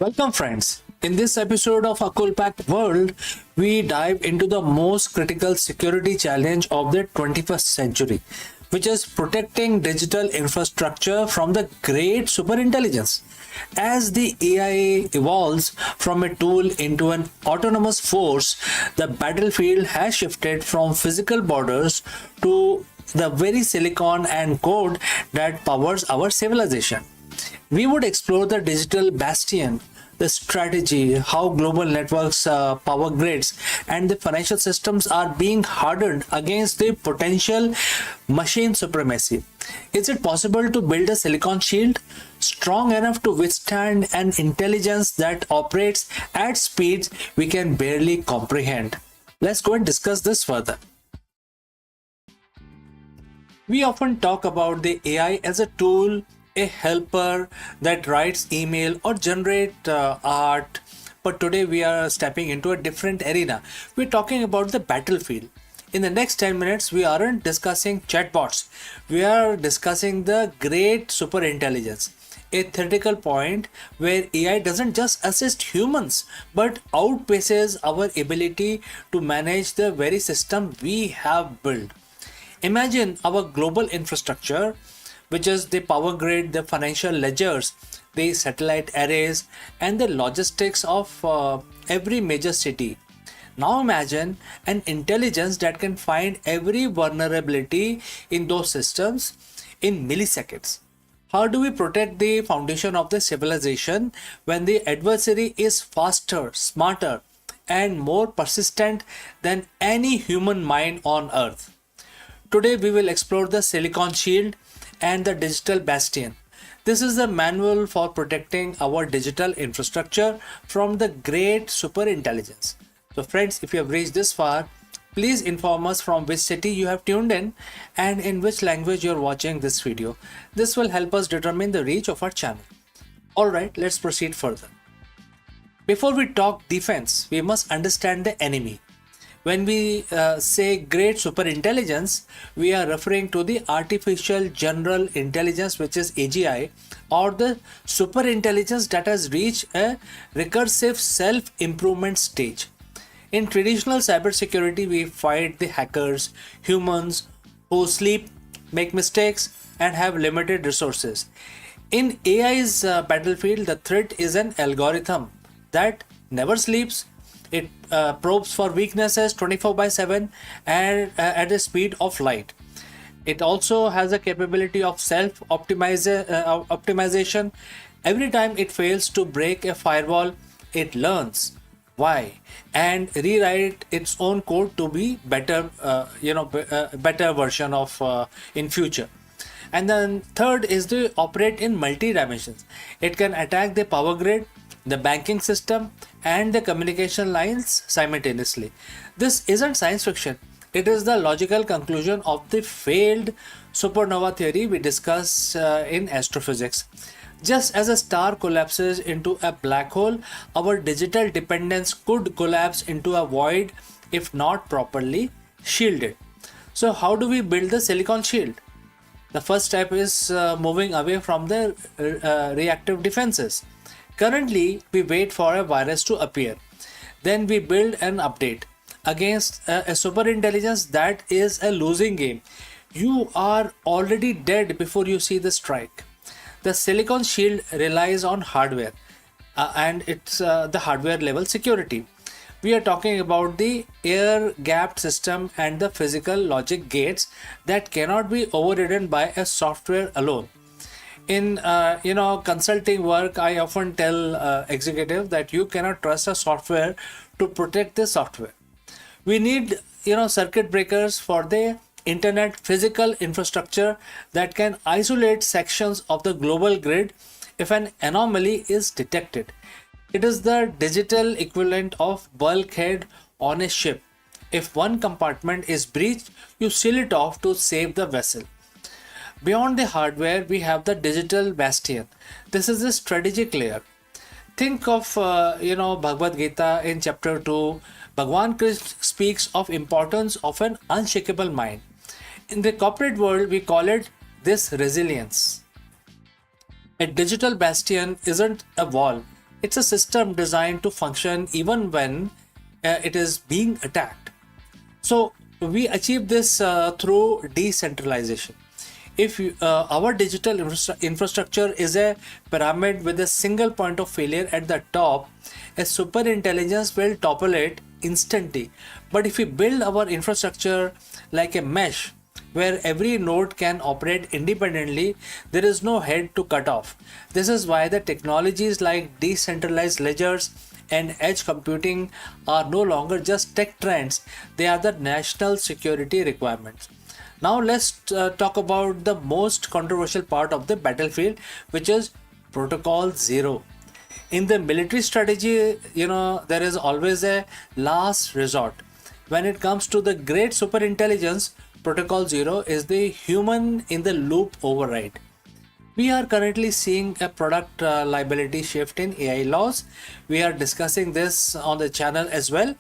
Welcome, friends. In this episode of Akulmach World, we dive into the most critical security challenge of the 21st century, which is protecting digital infrastructure from the great superintelligence. As the AI evolves from a tool into an autonomous force, the battlefield has shifted from physical borders to the very silicon and code that powers our civilization. We would explore the digital bastion, the strategy, how global networks, power grids, and the financial systems are being hardened against the potential machine supremacy. Is it possible to build a silicon shield strong enough to withstand an intelligence that operates at speeds we can barely comprehend? Let's go and discuss this further. We often talk about the AI as a tool, a helper that writes email or generate art, but today we are stepping into a different arena. We're talking about the battlefield. In the next 10 minutes, we aren't discussing chatbots. We are discussing the great superintelligence, a theoretical point where AI doesn't just assist humans but outpaces our ability to manage the very system we have built. Imagine our global infrastructure, which is the power grid, the financial ledgers, the satellite arrays, and the logistics of every major city. Now imagine an intelligence that can find every vulnerability in those systems in milliseconds. How do we protect the foundation of the civilization when the adversary is faster, smarter, and more persistent than any human mind on earth? Today we will explore the Silicon Shield and the Digital Bastion. This is the manual for protecting our digital infrastructure from the great superintelligence. So friends, if you have reached this far, please inform us from which city you have tuned in and in which language you are watching this video. This will help us determine the reach of our channel. Alright, let's proceed further. Before we talk defense, we must understand the enemy. When we say great superintelligence, we are referring to the artificial general intelligence, which is AGI, or the superintelligence that has reached a recursive self-improvement stage. In traditional cybersecurity, we fight the hackers, humans who sleep, make mistakes, and have limited resources. In AI's battlefield, the threat is an algorithm that never sleeps. It probes for weaknesses 24/7 and at the speed of light. It also has a capability of self-optimization. Every time it fails to break a firewall, it learns why and rewrite its own code to be better, better version of in future. And then third is to operate in multi dimensions. It can attack the power grid, the banking system, and the communication lines simultaneously. This isn't science fiction. It is the logical conclusion of the failed supernova theory we discussed in astrophysics. Just as a star collapses into a black hole, our digital dependence could collapse into a void if not properly shielded. So how do we build the silicon shield? The first step is moving away from the reactive defenses. Currently, we wait for a virus to appear. Then we build an update against a superintelligence that is a losing game. You are already dead before you see the strike. The silicon shield relies on hardware and it's the hardware level security. We are talking about the air gapped system and the physical logic gates that cannot be overridden by a software alone. In consulting work, I often tell executives that you cannot trust a software to protect the software. We need circuit breakers for the internet physical infrastructure that can isolate sections of the global grid if an anomaly is detected. It is the digital equivalent of bulkhead on a ship. If one compartment is breached, you seal it off to save the vessel. Beyond the hardware, we have the digital bastion. This is the strategic layer. Think of Bhagavad Gita in chapter 2. Bhagwan Krishna speaks of importance of an unshakable mind. In the corporate world, we call it this resilience. A digital bastion isn't a wall, It's a system designed to function even when it is being attacked. So we achieve this through decentralization. If our digital infrastructure is a pyramid with a single point of failure at the top, a super intelligence will topple it instantly. But if we build our infrastructure like a mesh where every node can operate independently, there is no head to cut off. This is why the technologies like decentralized ledgers and edge computing are no longer just tech trends, they are the national security requirements. Now let's talk about the most controversial part of the battlefield, which is protocol 0. In the military strategy, there is always a last resort. When it comes to the great superintelligence, protocol 0 is the human in the loop override. We are currently seeing a product liability shift in AI laws. We are discussing this on the channel as well.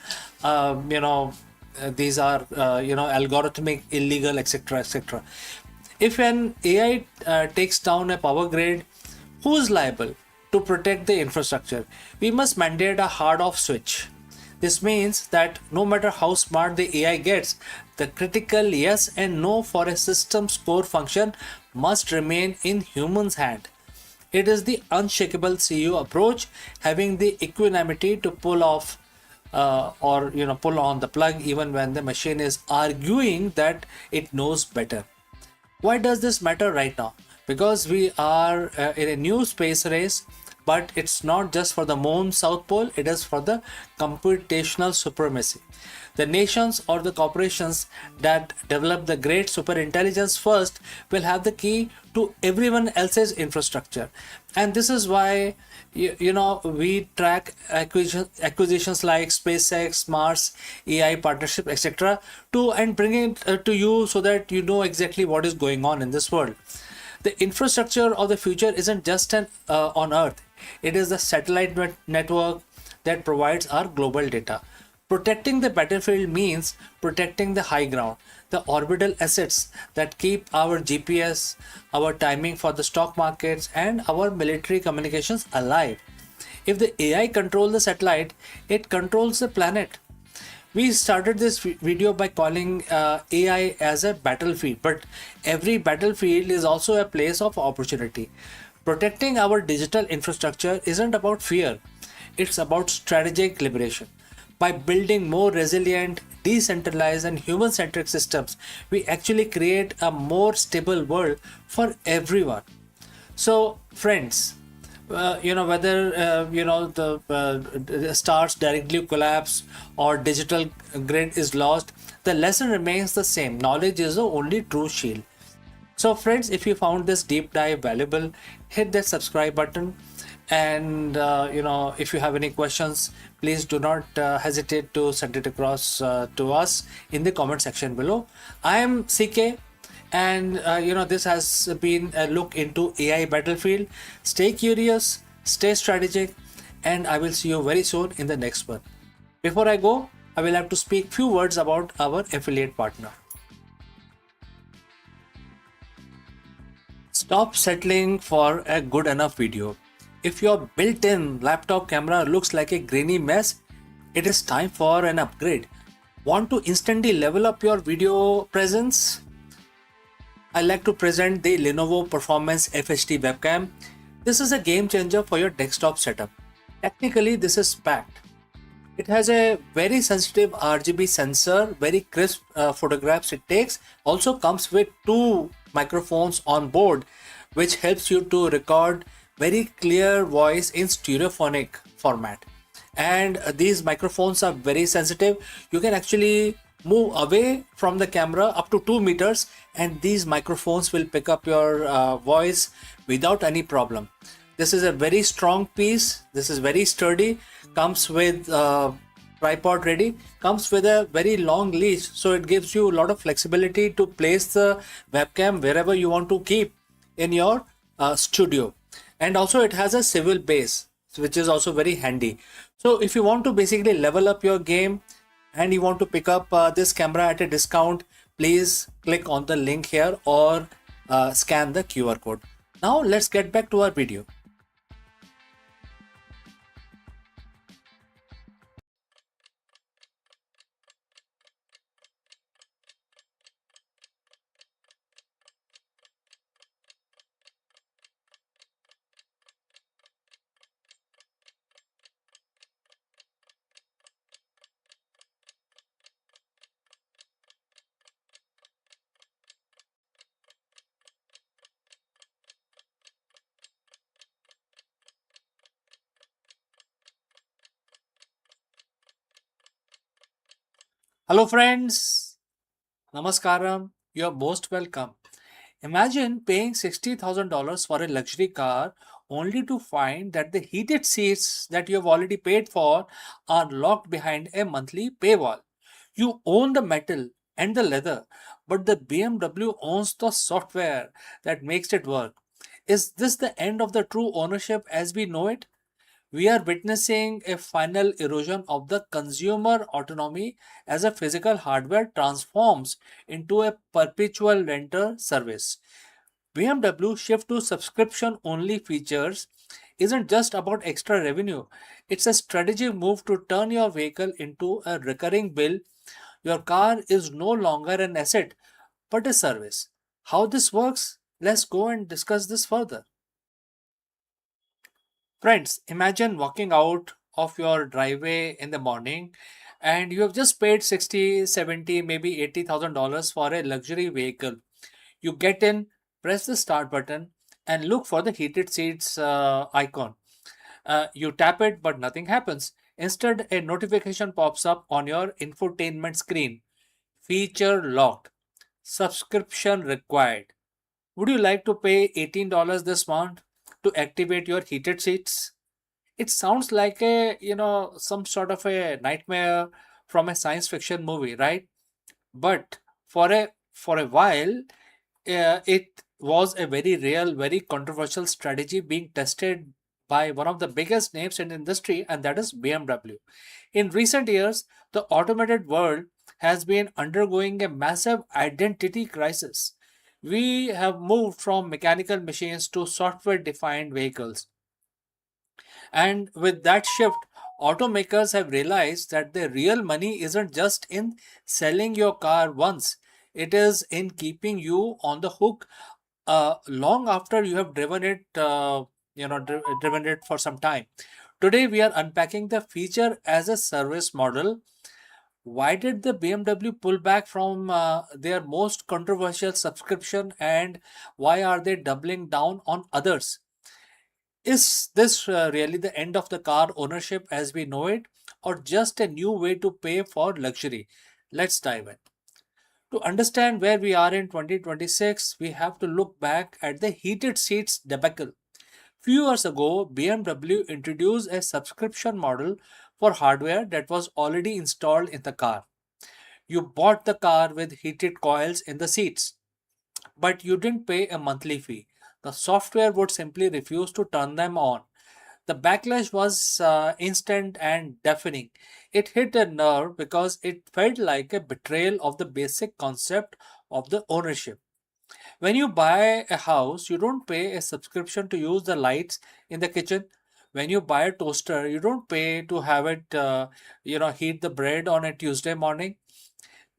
These are algorithmic, illegal, etc., etc. If an AI takes down a power grid, who's liable to protect the infrastructure? We must mandate a hard off switch. This means that no matter how smart the AI gets, the critical yes and no for a system's core function must remain in humans' hand. It is the unshakable CEO approach, having the equanimity to pull off or pull on the plug even when the machine is arguing that it knows better. Why does this matter right now? Because we are in a new space race, but it's not just for the moon south pole, it is for the computational supremacy. The nations or the corporations that develop the great superintelligence first will have the key to everyone else's infrastructure. And this is why we track acquisitions like SpaceX, Mars, AI partnership, etc. and bring it to you so that you know exactly what is going on in this world. The infrastructure of the future isn't just on Earth. It is the satellite network that provides our global data. Protecting the battlefield means protecting the high ground, the orbital assets that keep our GPS, our timing for the stock markets, and our military communications alive. If the AI controls the satellite, it controls the planet. We started this video by calling AI as a battlefield, but every battlefield is also a place of opportunity. Protecting our digital infrastructure isn't about fear, it's about strategic liberation. By building more resilient, decentralized, and human centric systems, we actually create a more stable world for everyone. So, friends, whether the stars directly collapse or digital grid is lost, the lesson remains the same. Knowledge is the only true shield. So friends, if you found this deep dive valuable, hit that subscribe button. And if you have any questions, please do not hesitate to send it across to us in the comment section below. I am CK, and this has been a look into AI battlefield. Stay curious, stay strategic, and I will see you very soon in the next one. Before I go, I will have to speak few words about our affiliate partner. Stop settling for a good enough video. If your built-in laptop camera looks like a grainy mess, it is time for an upgrade. Want to instantly level up your video presence? I like to present the Lenovo Performance FHD webcam. This is a game changer for your desktop setup. Technically, this is packed. It has a very sensitive RGB sensor, very crisp photographs it takes. Also comes with 2 microphones on board, which helps you to record very clear voice in stereophonic format. And these microphones are very sensitive. You can actually move away from the camera up to 2 meters, and these microphones will pick up your voice without any problem. This is a very strong piece. This is very sturdy. Comes with tripod ready. Comes with a very long leash, so it gives you a lot of flexibility to place the webcam wherever you want to keep in your studio. And also it has a swivel base, which is also very handy. So if you want to basically level up your game and you want to pick up this camera at a discount, please click on the link here or scan the QR code. Now let's get back to our video. Hello, friends. Namaskaram. You're most welcome. Imagine paying $60,000 for a luxury car only to find that the heated seats that you have already paid for are locked behind a monthly paywall. You own the metal and the leather, but the BMW owns the software that makes it work. Is this the end of the true ownership as we know it? We are witnessing a final erosion of the consumer autonomy as a physical hardware transforms into a perpetual renter service. BMW shift to subscription only features isn't just about extra revenue. It's a strategic move to turn your vehicle into a recurring bill. Your car is no longer an asset but a service. How this works? Let's go and discuss this further. Friends, imagine walking out of your driveway in the morning and you have just paid 60, 70, maybe $80,000 for a luxury vehicle. You get in, press the start button, and look for the heated seats icon. You tap it, but nothing happens. Instead, a notification pops up on your infotainment screen. Feature locked. Subscription required. Would you like to pay $18 this month to activate your heated seats? It sounds like some sort of a nightmare from a science fiction movie, right? But for a while, it was a very real, very controversial strategy being tested by one of the biggest names in the industry, and that is BMW. In recent years, the automated world has been undergoing a massive identity crisis. We have moved from mechanical machines to software defined vehicles, and with that shift, automakers have realized that the real money isn't just in selling your car once, it is in keeping you on the hook long after you have driven it for some time. Today, we are unpacking the feature as a service model. Why did the BMW pull back from their most controversial subscription, and why are they doubling down on others? Is this really the end of the car ownership as we know it, or just a new way to pay for luxury? Let's dive in. To understand where we are in 2026, we have to look back at the heated seats debacle. Few years ago, BMW introduced a subscription model for hardware that was already installed in the car. You bought the car with heated coils in the seats, but you didn't pay a monthly fee. The software would simply refuse to turn them on. The backlash was instant and deafening. It hit a nerve because it felt like a betrayal of the basic concept of the ownership. When you buy a house, you don't pay a subscription to use the lights in the kitchen. When you buy a toaster, you don't pay to have it, heat the bread on a Tuesday morning.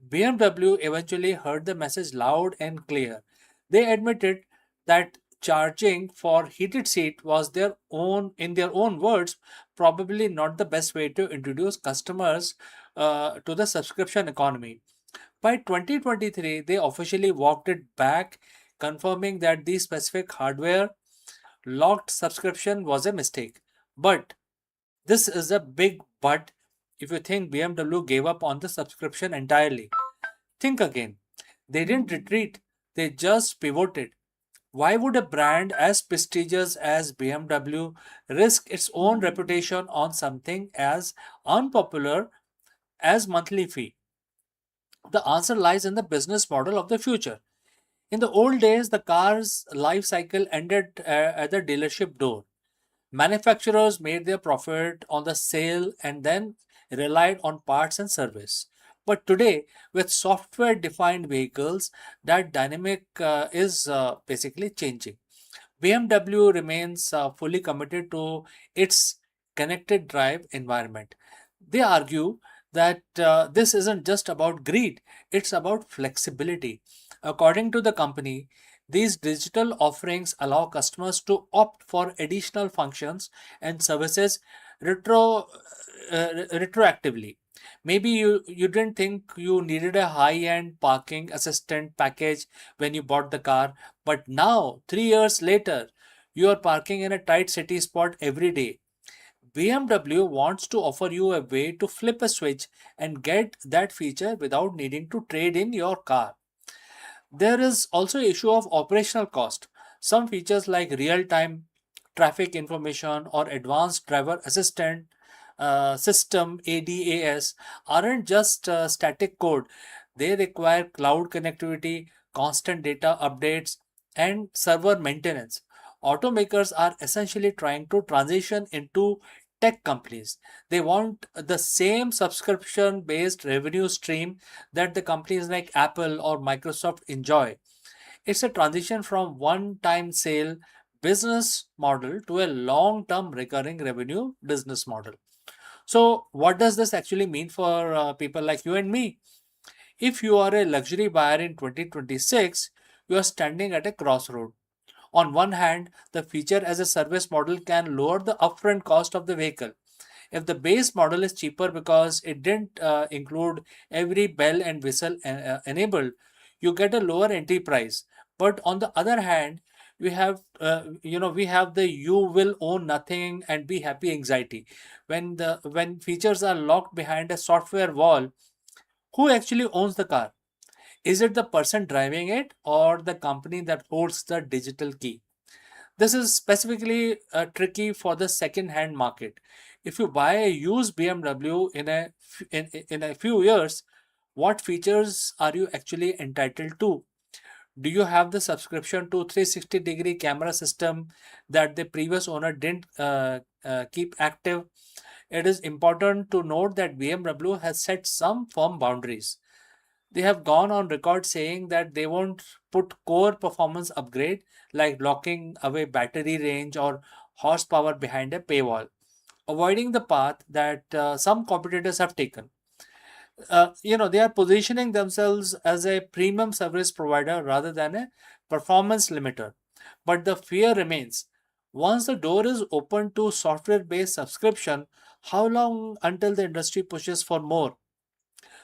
BMW eventually heard the message loud and clear. They admitted that charging for heated seat was in their own words, probably not the best way to introduce customers to the subscription economy. By 2023, they officially walked it back, confirming that the specific hardware locked subscription was a mistake. But this is a big but if you think BMW gave up on the subscription entirely. Think again. They didn't retreat, they just pivoted. Why would a brand as prestigious as BMW risk its own reputation on something as unpopular as monthly fee? The answer lies in the business model of the future. In the old days, the car's life cycle ended at the dealership door. Manufacturers made their profit on the sale and then relied on parts and service. But today, with software defined vehicles, that dynamic is basically changing. BMW remains fully committed to its connected drive environment. They argue that this isn't just about greed, it's about flexibility. According to the company, these digital offerings allow customers to opt for additional functions and services retroactively. Maybe you didn't think you needed a high-end parking assistant package when you bought the car, but now, 3 years later, you are parking in a tight city spot every day. BMW wants to offer you a way to flip a switch and get that feature without needing to trade in your car. There is also issue of operational cost. Some features like real-time traffic information or advanced driver assistant system ADAS aren't just static code. They require cloud connectivity, constant data updates, and server maintenance. Automakers are essentially trying to transition into tech companies. They want the same subscription based revenue stream that the companies like Apple or Microsoft enjoy. It's a transition from one time sale business model to a long term recurring revenue business model. So, what does this actually mean for people like you and me? If you are a luxury buyer in 2026, you are standing at a crossroad. On one hand, the feature as a service model can lower the upfront cost of the vehicle. If the base model is cheaper because it didn't include every bell and whistle enabled, you get a lower entry price. But on the other hand, we have the you will own nothing and be happy anxiety. When features are locked behind a software wall, who actually owns the car? Is it the person driving it or the company that holds the digital key? This is specifically tricky for the second-hand market. If you buy a used BMW in a few years, what features are you actually entitled to? Do you have the subscription to 360-degree camera system that the previous owner didn't keep active? It is important to note that BMW has set some firm boundaries. They have gone on record saying that they won't put core performance upgrade like blocking away battery range or horsepower behind a paywall, avoiding the path that some competitors have taken. They are positioning themselves as a premium service provider rather than a performance limiter. But the fear remains. Once the door is open to software based subscription, how long until the industry pushes for more?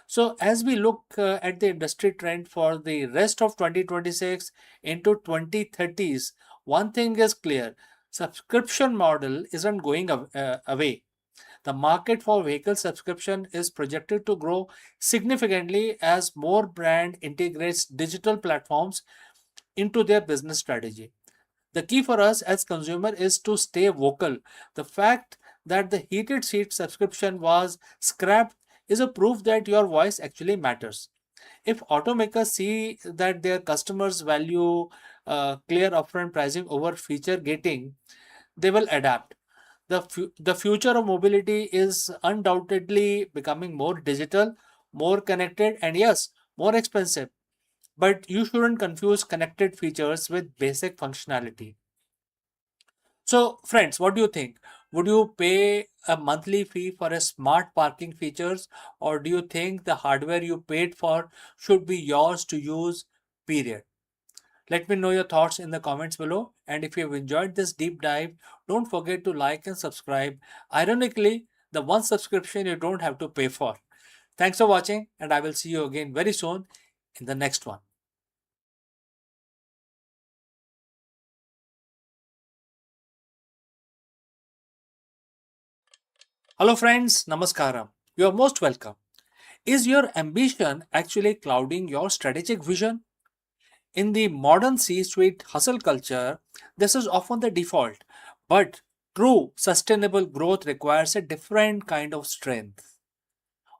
So, as we look at the industry trend for the rest of 2026 into 2030s, one thing is clear: subscription model isn't going away. The market for vehicle subscription is projected to grow significantly as more brand integrates digital platforms into their business strategy. The key for us as consumer is to stay vocal. The fact that the heated seat subscription was scrapped is a proof that your voice actually matters. If automakers see that their customers value clear upfront pricing over feature gating, they will adapt. The future of mobility is undoubtedly becoming more digital, more connected, and yes, more expensive. But you shouldn't confuse connected features with basic functionality. So, friends, what do you think? Would you pay a monthly fee for a smart parking features, or do you think the hardware you paid for should be yours to use? Period. Let me know your thoughts in the comments below. And if you've enjoyed this deep dive, don't forget to like and subscribe. Ironically, the one subscription you don't have to pay for. Thanks for watching, and I will see you again very soon in the next one. Hello, friends. Namaskaram. You are most welcome. Is your ambition actually clouding your strategic vision? In the modern C suite hustle culture, this is often the default. But true sustainable growth requires a different kind of strength.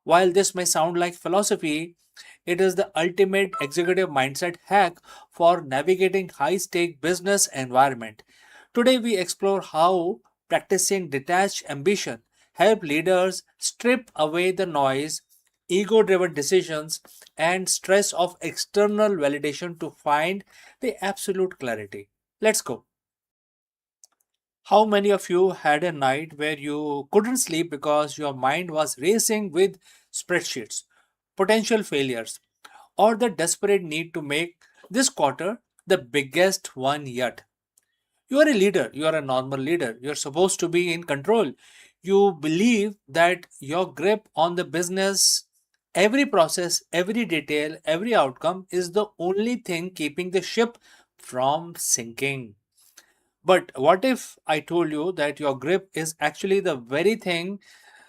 While this may sound like philosophy, it is the ultimate executive mindset hack for navigating high stake business environment. Today we explore how practicing detached ambition help leaders strip away the noise, ego driven decisions and stress of external validation to find the absolute clarity. Let's go. How many of you had a night where you couldn't sleep because your mind was racing with spreadsheets, potential failures, or the desperate need to make this quarter the biggest one yet? You are a leader, you are a normal leader, you're supposed to be in control. You believe that your grip on the business, every process, every detail, every outcome is the only thing keeping the ship from sinking. But what if I told you that your grip is actually the very thing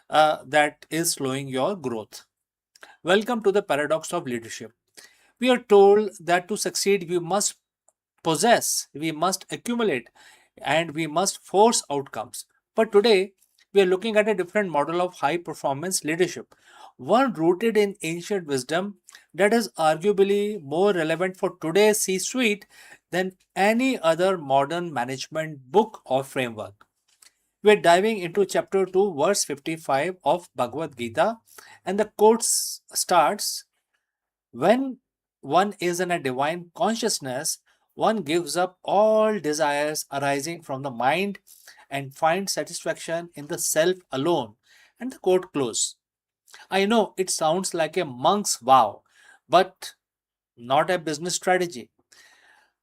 that is slowing your growth? Welcome to the paradox of leadership. We are told that to succeed, we must possess, we must accumulate, and we must force outcomes. But today, we are looking at a different model of high performance leadership, one rooted in ancient wisdom that is arguably more relevant for today's C suite than any other modern management book or framework. We're diving into chapter 2, verse 55 of Bhagavad Gita, and the quote starts: when one is in a divine consciousness, one gives up all desires arising from the mind and finds satisfaction in the self alone. And the quote close. I know it sounds like a monk's vow, but not a business strategy.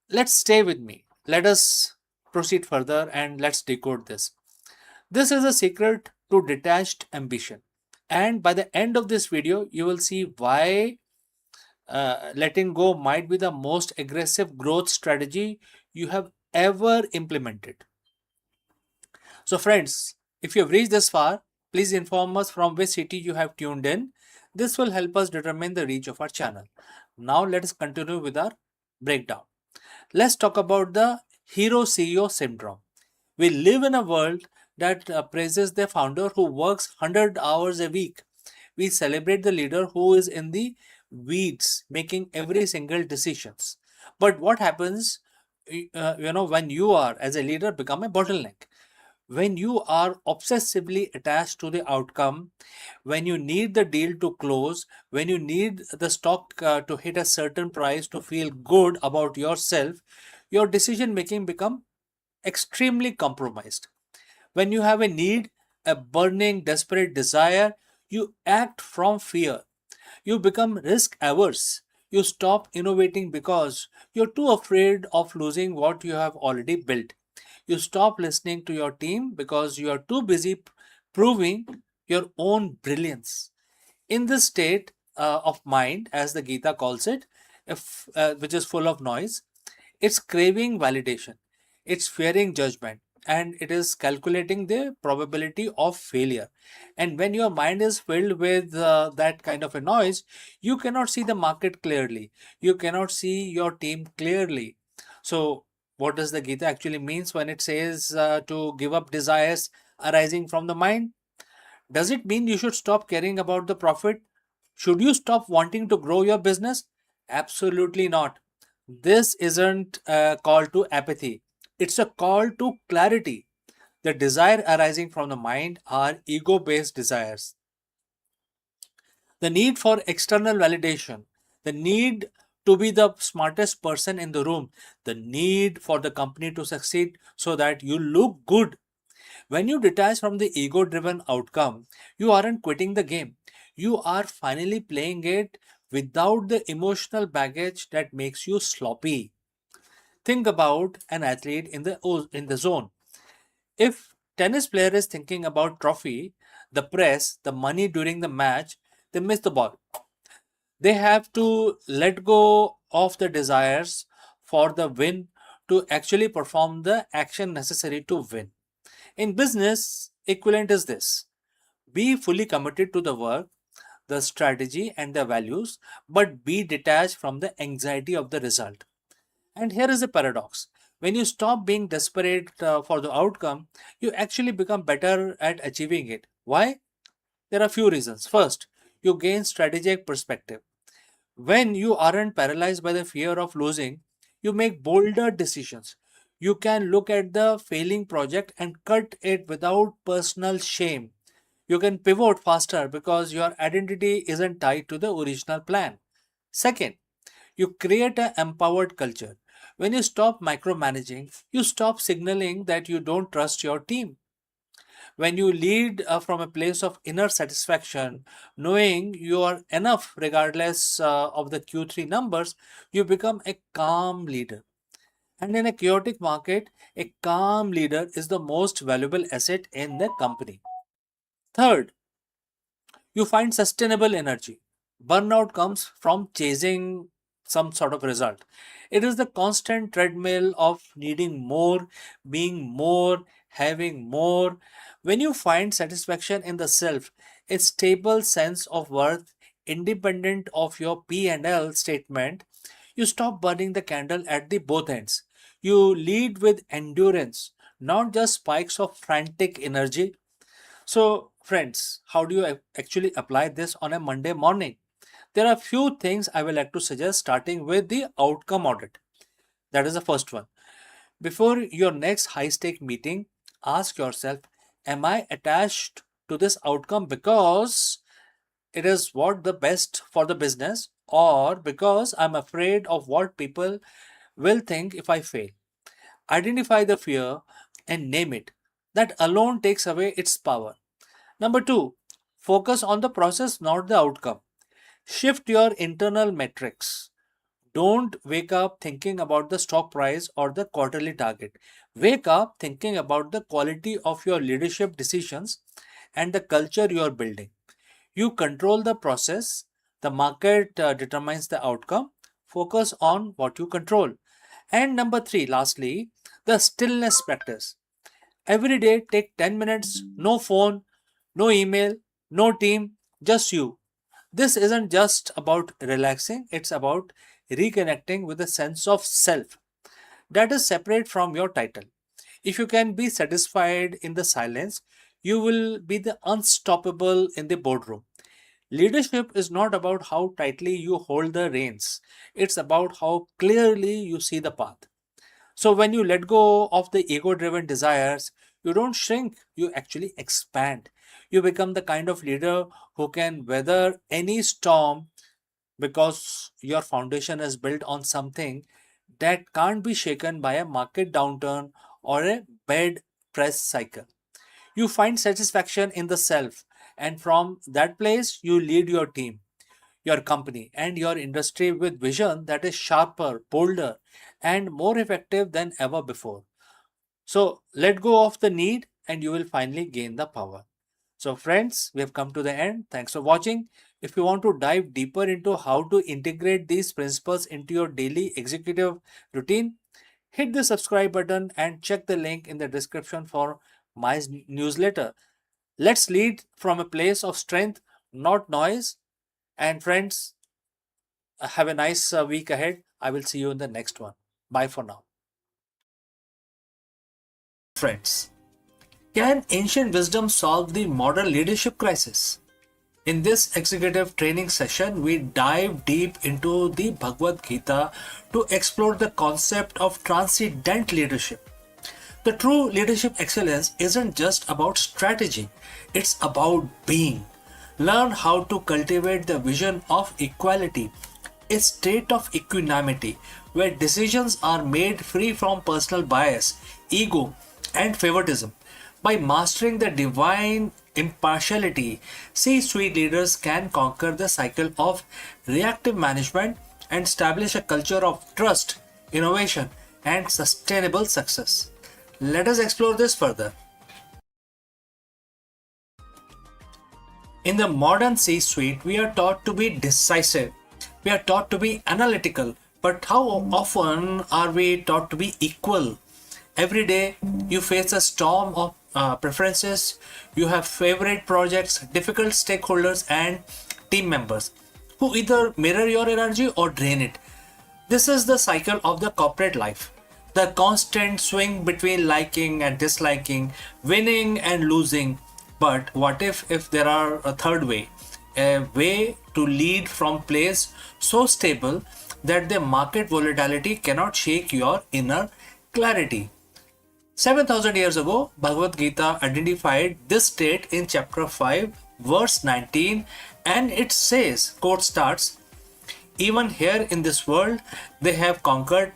Let's stay with me. Let us proceed further and let's decode this. This is a secret to detached ambition. And by the end of this video, you will see why letting go might be the most aggressive growth strategy you have ever implemented. So, friends, if you have reached this far, please inform us from which city you have tuned in. This will help us determine the reach of our channel. Now, let us continue with our breakdown. Let's talk about the hero CEO syndrome. We live in a world that praises the founder who works 100 hours a week. We celebrate the leader who is in the weeds, making every single decisions. But what happens, when you are as a leader become a bottleneck? When you are obsessively attached to the outcome, when you need the deal to close, when you need the stock to hit a certain price to feel good about yourself, your decision making become extremely compromised. When you have a need, a burning, desperate desire, you act from fear. You become risk averse. You stop innovating because you're too afraid of losing what you have already built. You stop listening to your team because you are too busy proving your own brilliance. In this state of mind, as the Gita calls it, which is full of noise, it's craving validation, it's fearing judgment, and it is calculating the probability of failure. And when your mind is filled with that kind of a noise, you cannot see the market clearly, you cannot see your team clearly. So, what does the Gita actually means when it says to give up desires arising from the mind? Does it mean you should stop caring about the profit? Should you stop wanting to grow your business? Absolutely not. This isn't a call to apathy, it's a call to clarity. The desire arising from the mind are ego based desires. The need for external validation, the need to be the smartest person in the room, the need for the company to succeed so that you look good. When you detach from the ego driven outcome, you aren't quitting the game. You are finally playing it without the emotional baggage that makes you sloppy. Think about an athlete in the zone. If tennis player is thinking about trophy, the press, the money during the match, they miss the ball. They have to let go of the desires for the win to actually perform the action necessary to win. In business, equivalent is this: be fully committed to the work, the strategy, and the values, but be detached from the anxiety of the result. And here is a paradox: when you stop being desperate for the outcome, you actually become better at achieving it. Why? There are few reasons. First, you gain strategic perspective. When you aren't paralyzed by the fear of losing, you make bolder decisions. You can look at the failing project and cut it without personal shame. You can pivot faster because your identity isn't tied to the original plan. Second, you create an empowered culture. When you stop micromanaging, you stop signaling that you don't trust your team. When you lead from a place of inner satisfaction, knowing you are enough regardless of the Q3 numbers, you become a calm leader. And in a chaotic market, a calm leader is the most valuable asset in the company. Third, you find sustainable energy. Burnout comes from chasing some sort of result. It is the constant treadmill of needing more, being more, having more. When you find satisfaction in the self, a stable sense of worth, independent of your P and L statement, you stop burning the candle at the both ends. You lead with endurance, not just spikes of frantic energy. So, friends, how do you actually apply this on a Monday morning? There are few things I would like to suggest, starting with the outcome audit. That is the first one. Before your next high stake meeting, ask yourself, am I attached to this outcome because it is what the best for the business, or because I'm afraid of what people will think if I fail? Identify the fear and name it. That alone takes away its power. Number two, focus on the process, not the outcome. Shift your internal metrics. Don't wake up thinking about the stock price or the quarterly target. Wake up thinking about the quality of your leadership decisions and the culture you are building. You control the process, the market determines the outcome. Focus on what you control. And number three, lastly, the stillness practice. Every day, take 10 minutes, no phone, no email, no team, just you. This isn't just about relaxing, it's about reconnecting with a sense of self that is separate from your title. If you can be satisfied in the silence, you will be the unstoppable in the boardroom. Leadership is not about how tightly you hold the reins, it's about how clearly you see the path. So, when you let go of the ego driven desires, you don't shrink, you actually expand. You become the kind of leader who can weather any storm because your foundation is built on something that can't be shaken by a market downturn or a bed press cycle. You find satisfaction in the self, and from that place, you lead your team, your company, and your industry with vision that is sharper, bolder, and more effective than ever before. So let go of the need, and you will finally gain the power. So, friends, we have come to the end. Thanks for watching. If you want to dive deeper into how to integrate these principles into your daily executive routine, hit the subscribe button and check the link in the description for my newsletter. Let's lead from a place of strength, not noise. And, friends, have a nice week ahead. I will see you in the next one. Bye for now. Friends, can ancient wisdom solve the modern leadership crisis? In this executive training session, we dive deep into the Bhagavad Gita to explore the concept of transcendent leadership. The true leadership excellence isn't just about strategy, it's about being. Learn how to cultivate the vision of equality, a state of equanimity where decisions are made free from personal bias, ego, and favoritism. By mastering the divine impartiality, C-suite leaders can conquer the cycle of reactive management and establish a culture of trust, innovation, and sustainable success. Let us explore this further. In the modern C-suite, we are taught to be decisive. We are taught to be analytical. But how often are we taught to be equal? Every day you face a storm of preferences. You have favorite projects, difficult stakeholders, and team members who either mirror your energy or drain it. This is the cycle of the corporate life. The constant swing between liking and disliking, winning and losing. But what if there are a third way? A way to lead from place so stable that the market volatility cannot shake your inner clarity. 7,000 years ago, Bhagavad Gita identified this state in chapter 5, verse 19, and it says, quote starts, even here in this world, they have conquered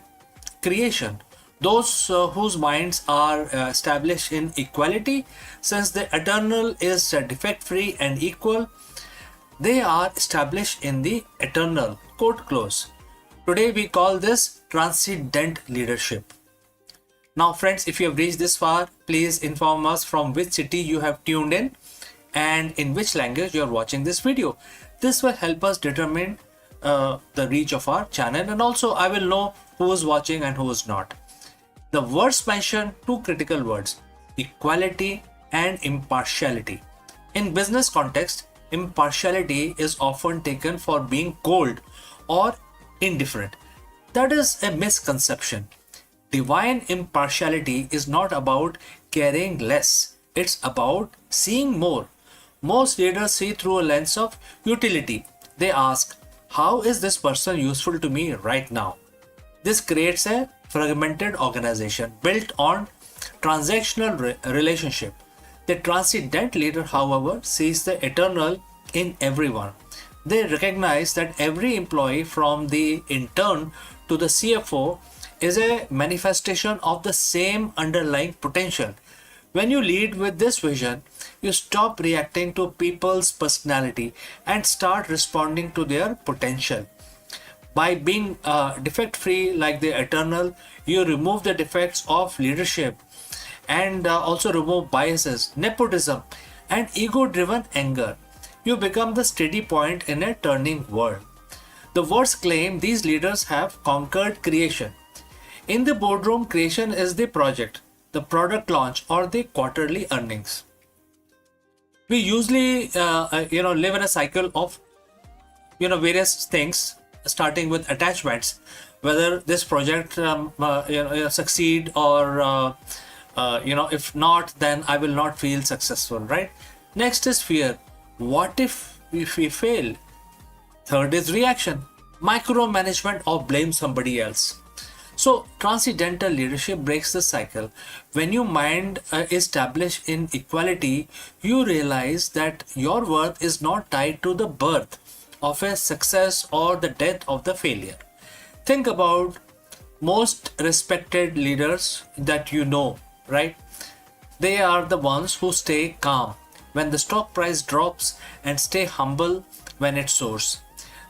creation. Those whose minds are established in equality, since the eternal is defect-free and equal, they are established in the eternal, quote close. Today we call this transcendent leadership. Now friends, if you have reached this far, please inform us from which city you have tuned in and in which language you are watching this video. This will help us determine the reach of our channel, and also I will know who is watching and who is not. The words mention two critical words: equality and impartiality. In business context, impartiality is often taken for being cold or indifferent. That is a misconception. Divine impartiality is not about caring less, it's about seeing more. Most leaders see through a lens of utility. They ask, how is this person useful to me right now? This creates a fragmented organization built on transactional relationship. The transcendent leader, however, sees the eternal in everyone. They recognize that every employee, from the intern to the CFO, is a manifestation of the same underlying potential. When you lead with this vision, you stop reacting to people's personality and start responding to their potential. By being defect free like the eternal, you remove the defects of leadership and also remove biases, nepotism, and ego driven anger. You become the steady point in a turning world. The words claim these leaders have conquered creation. In the boardroom, creation is the project, the product launch, or the quarterly earnings. We usually live in a cycle of various things, starting with attachments, whether this project succeed or if not, then I will not feel successful, right? Next is fear. What if we fail? Third is reaction, micromanagement, or blame somebody else. So transcendental leadership breaks the cycle. When your mind is established in equality, you realize that your worth is not tied to the birth of a success or the death of the failure. Think about most respected leaders that you know, right? They are the ones who stay calm when the stock price drops and stay humble when it soars.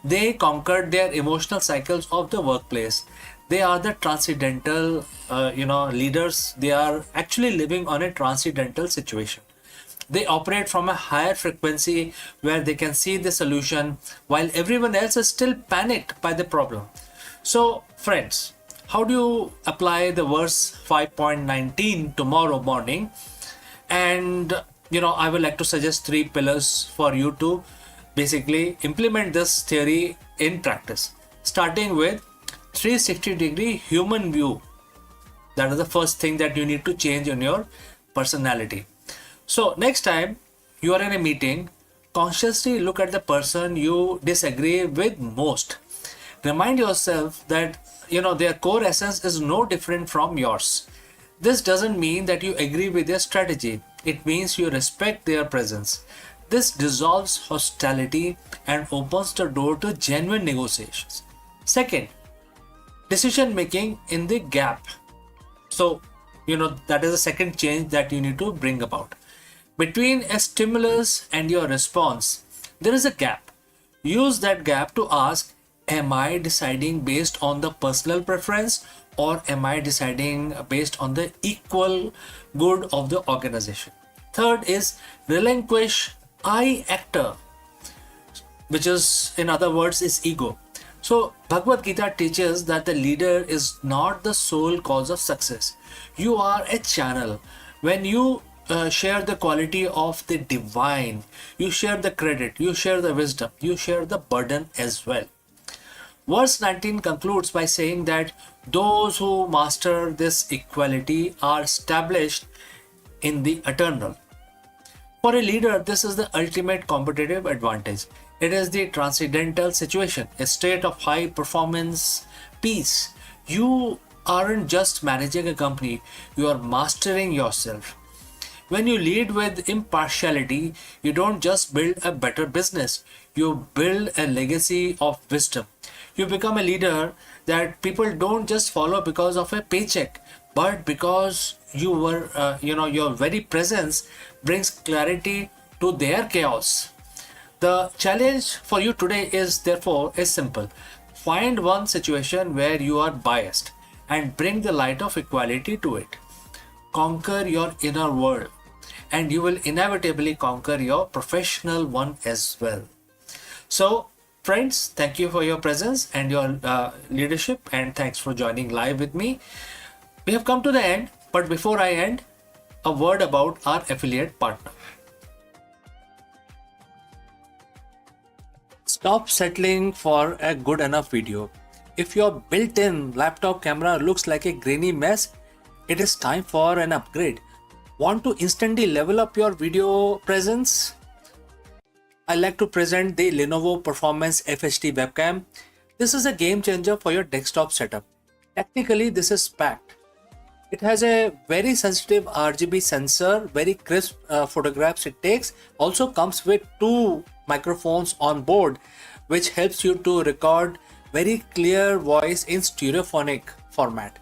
They conquered their emotional cycles of the workplace. They are the transcendental leaders. They are actually living on a transcendental situation. They operate from a higher frequency where they can see the solution while everyone else is still panicked by the problem. So friends, how do you apply the verse 5.19 tomorrow morning? And I would like to suggest 3 pillars for you to basically implement this theory in practice, starting with 360-degree human view. That is the first thing that you need to change in your personality. So next time you are in a meeting, consciously look at the person you disagree with most. Remind yourself that their core essence is no different from yours. This doesn't mean that you agree with their strategy. It means you respect their presence. This dissolves hostility and opens the door to genuine negotiations. Second, decision making in the gap. So, that is the second change that you need to bring about. Between a stimulus and your response, there is a gap. Use that gap to ask, am I deciding based on the personal preference, or am I deciding based on the equal good of the organization? Third is relinquish I actor, which is, in other words, is ego. So Bhagavad Gita teaches that the leader is not the sole cause of success. You are a channel. When you share the quality of the divine, you share the credit, you share the wisdom, you share the burden as well. Verse 19 concludes by saying that those who master this equality are established in the eternal. For a leader, this is the ultimate competitive advantage. It is the transcendental situation, a state of high performance peace. You aren't just managing a company, you are mastering yourself. When you lead with impartiality, you don't just build a better business, you build a legacy of wisdom. You become a leader that people don't just follow because of a paycheck, but because your very presence brings clarity to their chaos. The challenge for you today is therefore simple. Find one situation where you are biased and bring the light of equality to it. Conquer your inner world, and you will inevitably conquer your professional one as well. So Friends, thank you for your presence and your leadership, and thanks for joining live with me. We have come to the end, but before I end, a word about our affiliate partner. Stop settling for a good enough video. If your built-in laptop camera looks like a grainy mess, it is time for an upgrade. Want to instantly level up your video presence? I like to present the Lenovo Performance FHD webcam. This is a game changer for your desktop setup. Technically, this is packed. It has a very sensitive RGB sensor, very crisp photographs it takes. Also comes with two microphones on board, which helps you to record very clear voice in stereophonic format.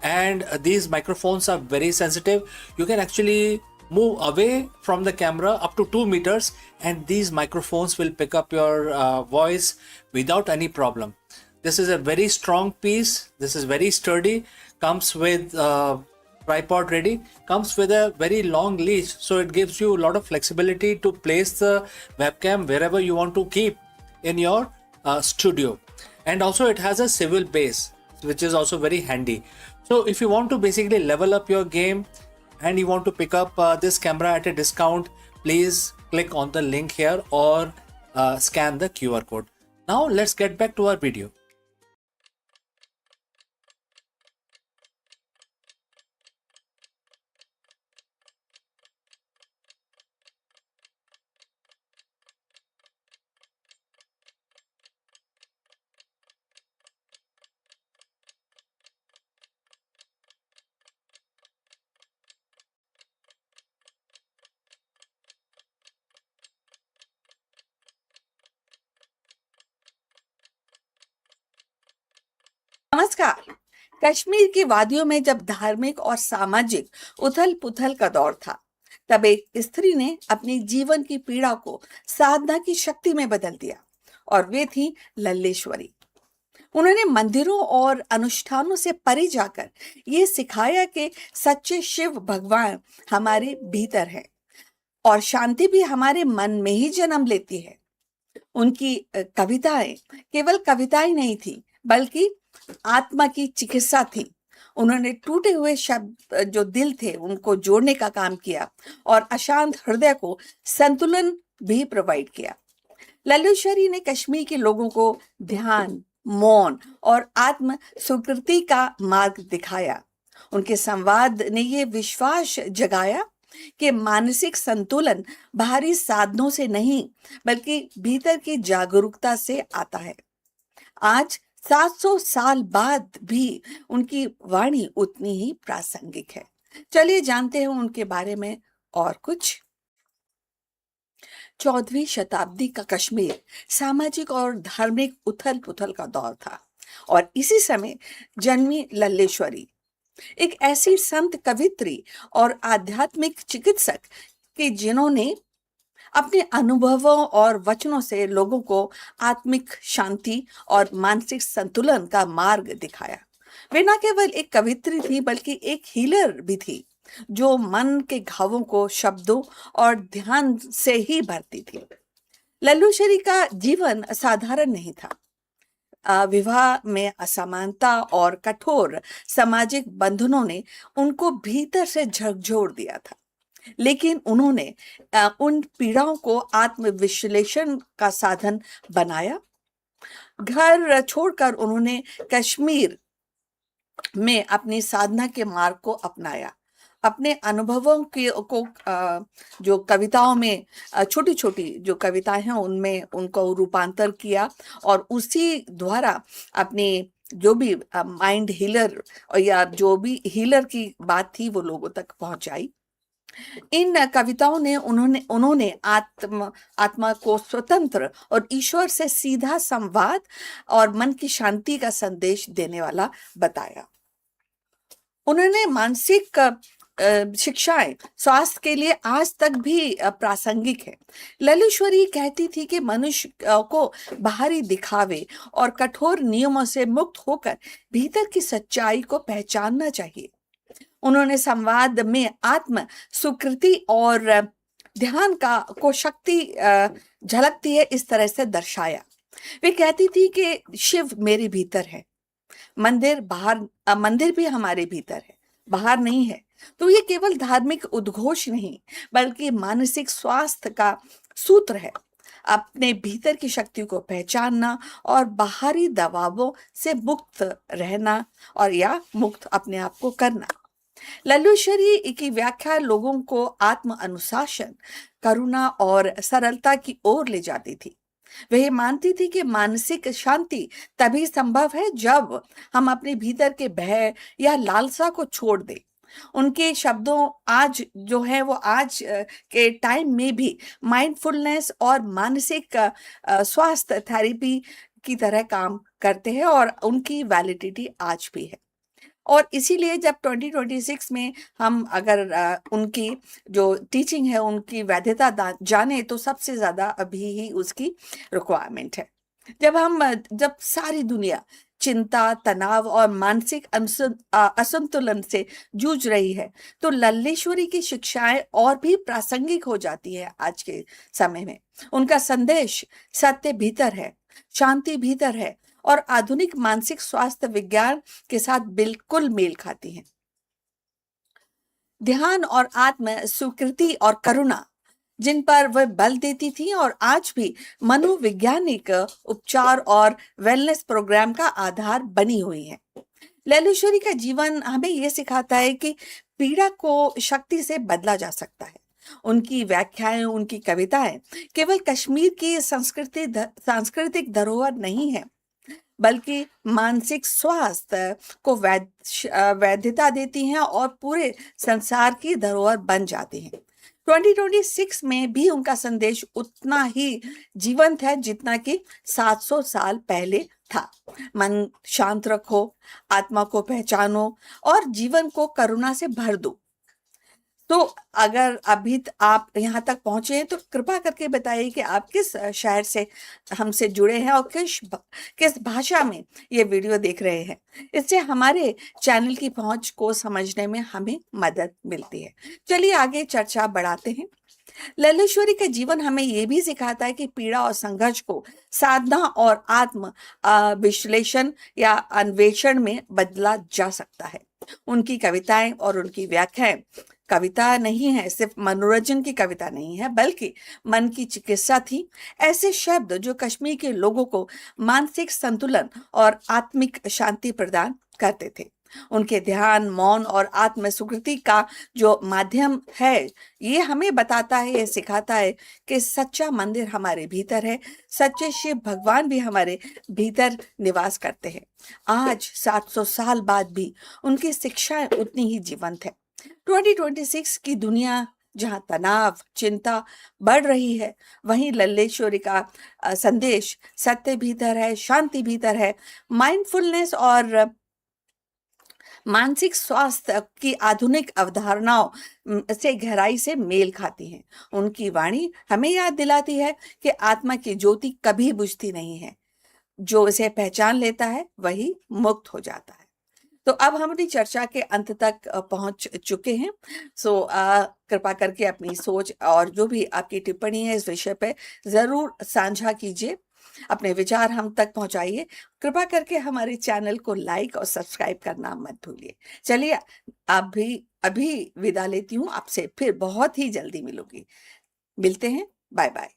And these microphones are very sensitive. You can actually move away from the camera up to 2 meters, and these microphones will pick up your voice without any problem. This is a very strong piece. This is very sturdy. Comes with tripod ready. Comes with a very long leash, so it gives you a lot of flexibility to place the webcam wherever you want to keep in your studio. And also it has a swivel base, which is also very handy. So if you want to basically level up your game and you want to pick up this camera at a discount, please click on the link here or scan the QR code. Now let's get back to our video. नमस्कार। कश्मीर की वादियों में जब धार्मिक और सामाजिक उथल पुथल का दौर था, तब एक स्त्री ने अपनी जीवन की पीड़ा को साधना की शक्ति में बदल दिया, और वे थी लल्लेश्वरी। उन्होंने मंदिरों और अनुष्ठानों से परे जाकर ये सिखाया कि सच्चे शिव भगवान हमारे भीतर है और शांति भी हमारे मन में ही जन्म लेती है। उनकी कविताएं केवल कविताएं नहीं थी, बल्कि आत्मा की चिकित्सा थी। उन्होंने टूटे हुए शब्द जो दिल थे उनको जोड़ने का काम किया और अशांत हृदय को संतुलन भी प्रोवाइड किया। लल्लेश्वरी ने कश्मीर के लोगों को ध्यान, मौन और आत्म स्वीकृति का मार्ग दिखाया। उनके संवाद ने ये विश्वास जगाया कि मानसिक संतुलन बाहरी साधनों से नहीं, बल्कि भीतर की जागरूकता से आता है। आज 700 साल बाद भी उनकी वाणी उतनी ही प्रासंगिक है। चलिए जानते हैं उनके बारे में और कुछ। 14वीं शताब्दी का कश्मीर सामाजिक और धार्मिक उथल पुथल का दौर था, और इसी समय जन्मी लल्लेश्वरी, एक ऐसी संत कवित्री और आध्यात्मिक चिकित्सक कि जिन्होंने अपने अनुभवों और वचनों से लोगों को आत्मिक शांति और मानसिक संतुलन का मार्ग दिखाया। वे न केवल एक कवित्री थी, बल्कि एक हीलर भी थी, जो मन के घावों को शब्दों और ध्यान से ही भरती थी। लल्लेश्वरी का जीवन साधारण नहीं था। विवाह में असमानता और कठोर सामाजिक बंधनों ने उनको भीतर से झकझोर दिया था, लेकिन उन्होंने उन पीड़ाओं को आत्मविश्लेषण का साधन बनाया। घर छोड़कर उन्होंने कश्मीर में अपनी साधना के मार्ग को अपनाया। अपने अनुभवों को जो कविताओं में छोटी छोटी जो कविताएं हैं उनमें उनको रूपांतर किया, और उसी द्वारा अपने जो भी माइंड हीलर या जो भी हीलर की बात थी वो लोगों तक पहुंचाई। इन कविताओं ने उन्होंने आत्मा को स्वतंत्र और ईश्वर से सीधा संवाद और मन की शांति का संदेश देने वाला बताया। उन्होंने मानसिक शिक्षाएं स्वास्थ्य के लिए आज तक भी प्रासंगिक है। लल्लेश्वरी कहती थी कि मनुष्य को बाहरी दिखावे और कठोर नियमों से मुक्त होकर भीतर की सच्चाई को पहचानना चाहिए। उन्होंने संवाद में आत्म स्वीकृति और ध्यान को शक्ति झलकती है इस तरह से दर्शाया। वे कहती थी कि शिव मेरे भीतर है, मंदिर भी हमारे भीतर है, बाहर नहीं है। तो ये केवल धार्मिक उद्घोष नहीं, बल्कि मानसिक स्वास्थ्य का सूत्र है। अपने भीतर की शक्ति को पहचानना और बाहरी दबावों से मुक्त रहना, और या मुक्त अपने आप को करना। लल्लूश्वरी की व्याख्या लोगों को आत्म अनुशासन, करुणा और सरलता की ओर ले जाती थी। वह मानती थी कि मानसिक शांति तभी संभव है जब हम अपने भीतर के भय या लालसा को छोड़ दें। उनके शब्दों आज जो है वो आज के टाइम में भी माइंडफुलनेस और मानसिक स्वास्थ्य थेरेपी की तरह काम करते हैं, और उनकी वैलिडिटी आज भी है। और इसीलिए जब 2026 में हम अगर उनकी जो टीचिंग है उनकी वैधता जाने, तो सबसे ज्यादा अभी ही उसकी रिक्वायरमेंट है। जब सारी दुनिया चिंता, तनाव और मानसिक असंतुलन से जूझ रही है, तो लल्लेश्वरी की शिक्षाएं और भी प्रासंगिक हो जाती है आज के समय में। उनका संदेश सत्य भीतर है, शांति भीतर है, और आधुनिक मानसिक स्वास्थ्य विज्ञान के साथ बिल्कुल मेल खाती हैं। ध्यान और आत्म स्वीकृति और करुणा, जिन पर वह बल देती थी और आज भी मनोवैज्ञानिक उपचार और वेलनेस प्रोग्राम का आधार बनी हुई है। लैलेश्वरी का जीवन हमें यह सिखाता है कि पीड़ा को शक्ति से बदला जा सकता है। उनकी व्याख्याएं, उनकी कविताएं केवल कश्मीर की सांस्कृतिक धरोहर नहीं है, बल्कि मानसिक स्वास्थ्य को वैधता देती हैं और पूरे संसार की धरोहर बन जाती हैं। 2026 में भी उनका संदेश उतना ही जीवंत है जितना कि 700 साल पहले था। मन शांत रखो, आत्मा को पहचानो और जीवन को करुणा से भर दो। तो अगर अभी आप यहाँ तक पहुंचे हैं तो कृपा करके बताइए कि आप किस शहर से हमसे जुड़े हैं और किस भाषा में ये वीडियो देख रहे हैं। इससे हमारे चैनल की पहुंच को समझने में हमें मदद मिलती है। चलिए आगे चर्चा बढ़ाते हैं। लल्लेश्वरी का जीवन हमें ये भी सिखाता है कि पीड़ा और संघर्ष को साधना और आत्म विश्लेषण या अन्वेषण में बदला जा सकता है। उनकी कविताएं और उनकी व्याख्याएं कविता नहीं है, सिर्फ मनोरंजन की कविता नहीं है, बल्कि मन की चिकित्सा थी। ऐसे शब्द जो कश्मीर के लोगों को मानसिक संतुलन और आत्मिक शांति प्रदान करते थे। उनके ध्यान, मौन और आत्म स्वीकृति का जो माध्यम है, ये हमें बताता है, ये सिखाता है कि सच्चा मंदिर हमारे भीतर है, सच्चे शिव भगवान भी हमारे भीतर निवास करते हैं। आज 700 साल बाद भी उनकी शिक्षाएं उतनी ही जीवंत है। 2026 की दुनिया जहां तनाव, चिंता बढ़ रही है, वहीं लल्लेश्वरी का संदेश सत्य भीतर है, शांति भीतर है, माइंडफुलनेस और मानसिक स्वास्थ्य की आधुनिक अवधारणाओं से गहराई से मेल खाती हैं। उनकी वाणी हमें याद दिलाती है कि आत्मा की ज्योति कभी बुझती नहीं है, जो इसे पहचान लेता है वही मुक्त हो जाता है। तो अब हम अपनी चर्चा के अंत तक पहुंच चुके हैं। कृपा करके अपनी सोच और जो भी आपकी टिप्पणी है इस विषय पे जरूर साझा कीजिए, अपने विचार हम तक पहुंचाइए। कृपा करके हमारे चैनल को लाइक और सब्सक्राइब करना मत भूलिए। चलिए अभी विदा लेती हूँ, आपसे फिर बहुत ही जल्दी मिलते हैं। Bye bye.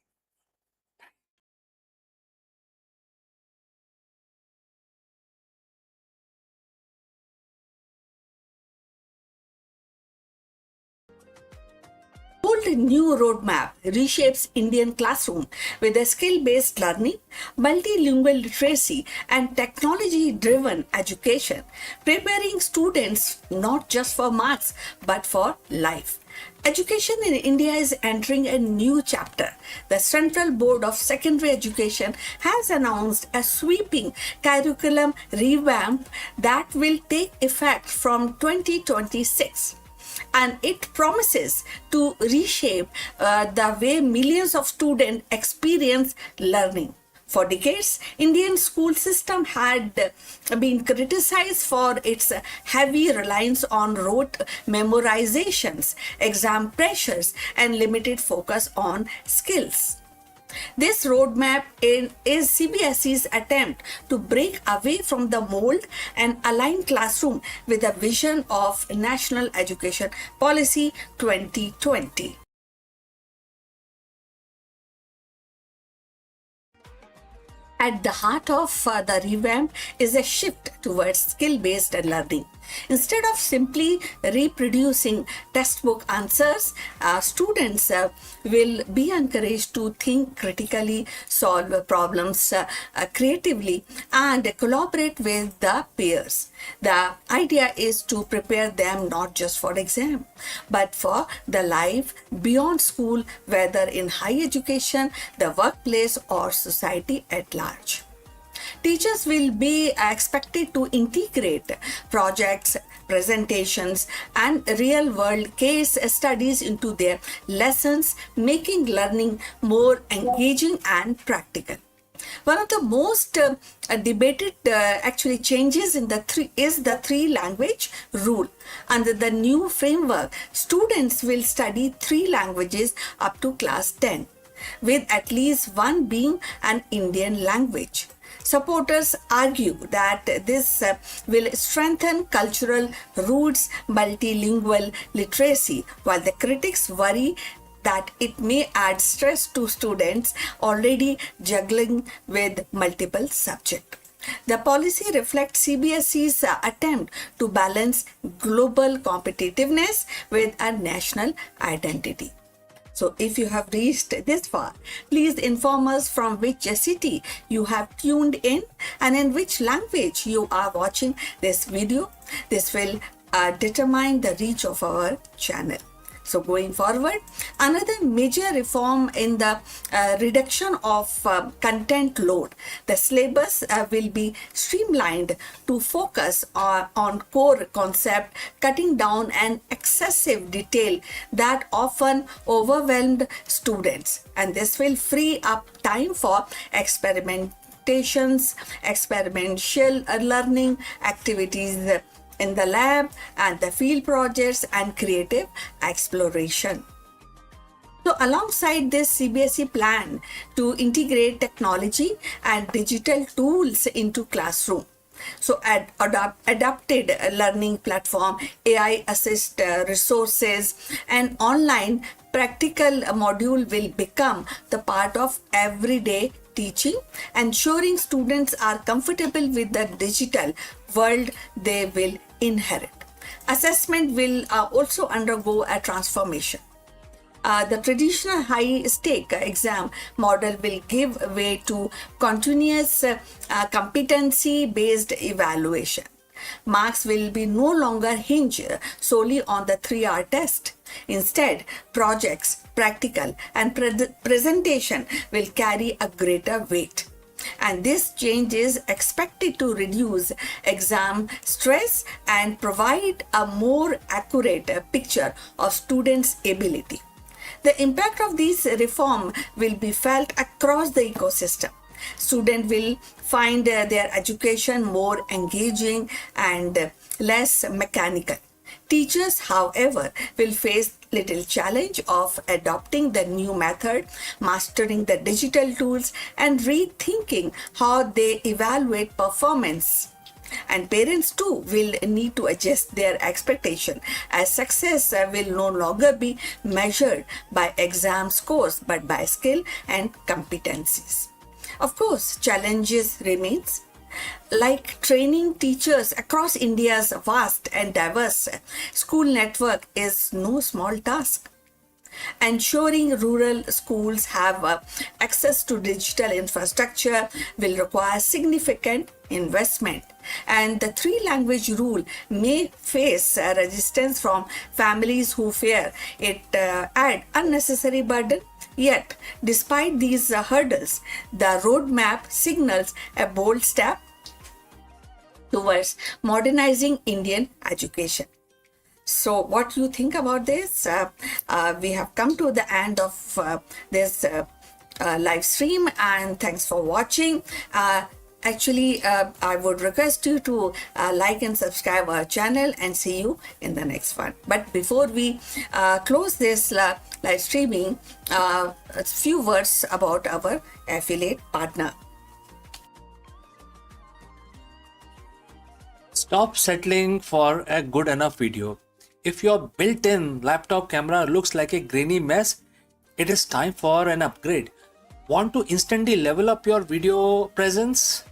Bold new roadmap reshapes Indian classroom with a skill-based learning, multilingual literacy, and technology-driven education, preparing students not just for marks but for life. Education in India is entering a new chapter. The Central Board of Secondary Education has announced a sweeping curriculum revamp that will take effect from 2026. And it promises to reshape the way millions of students experience learning. For decades, Indian school system had been criticized for its heavy reliance on rote memorizations, exam pressures, and limited focus on skills. This roadmap is CBSE's attempt to break away from the mold and align classroom with the vision of National Education Policy 2020. At the heart of the revamp is a shift towards skill-based learning. Instead of simply reproducing textbook answers, students will be encouraged to think critically, solve problems creatively, and collaborate with the peers. The idea is to prepare them not just for exam, but for the life beyond school, whether in higher education, the workplace, or society at large. Teachers will be expected to integrate projects, presentations, and real world case studies into their lessons, making learning more engaging and practical. One of the most debated actually changes in the three language rule. Under the new framework, students will study three languages up to class 10, with at least one being an Indian language. Supporters argue that this will strengthen cultural roots, multilingual literacy, while the critics worry that it may add stress to students already juggling with multiple subjects. The policy reflects CBSE's attempt to balance global competitiveness with a national identity. So if you have reached this far, please inform us from which city you have tuned in and in which language you are watching this video. This will determine the reach of our channel. So going forward, another major reform in the reduction of content load. The syllabus will be streamlined to focus on core concept, cutting down an excessive detail that often overwhelmed students. And this will free up time for experimentations, experiential learning activities in the lab, and the field projects and creative exploration. So alongside this CBSE plan to integrate technology and digital tools into classroom. So adapted learning platform, AI assist resources, and online practical module will become the part of everyday teaching, ensuring students are comfortable with the digital world they will inherit. Assessment will also undergo a transformation. The traditional high-stake exam model will give way to continuous competency-based evaluation. Marks will be no longer hinged solely on the 3-hour test. Instead, projects, practical, and presentation will carry a greater weight. And this change is expected to reduce exam stress and provide a more accurate picture of students' ability. The impact of this reform will be felt across the ecosystem. Students will find their education more engaging and less mechanical. Teachers, however, will face little challenge of adopting the new method, mastering the digital tools, and rethinking how they evaluate performance. And parents too will need to adjust their expectation, as success will no longer be measured by exam scores but by skill and competencies. Of course, challenges remains, like training teachers across India's vast and diverse school network is no small task. Ensuring rural schools have access to digital infrastructure will require significant investment, and the 3-language rule may face resistance from families who fear it add unnecessary burden. Yet, despite these hurdles, the roadmap signals a bold step towards modernizing Indian education. So what do you think about this? We have come to the end of this live stream, and thanks for watching. Actually, I would request you to like and subscribe our channel and see you in the next one. But before we close this live streaming, a few words about our affiliate partner. Stop settling for a good enough video. If your built-in laptop camera looks like a grainy mess, it is time for an upgrade. Want to instantly level up your video presence?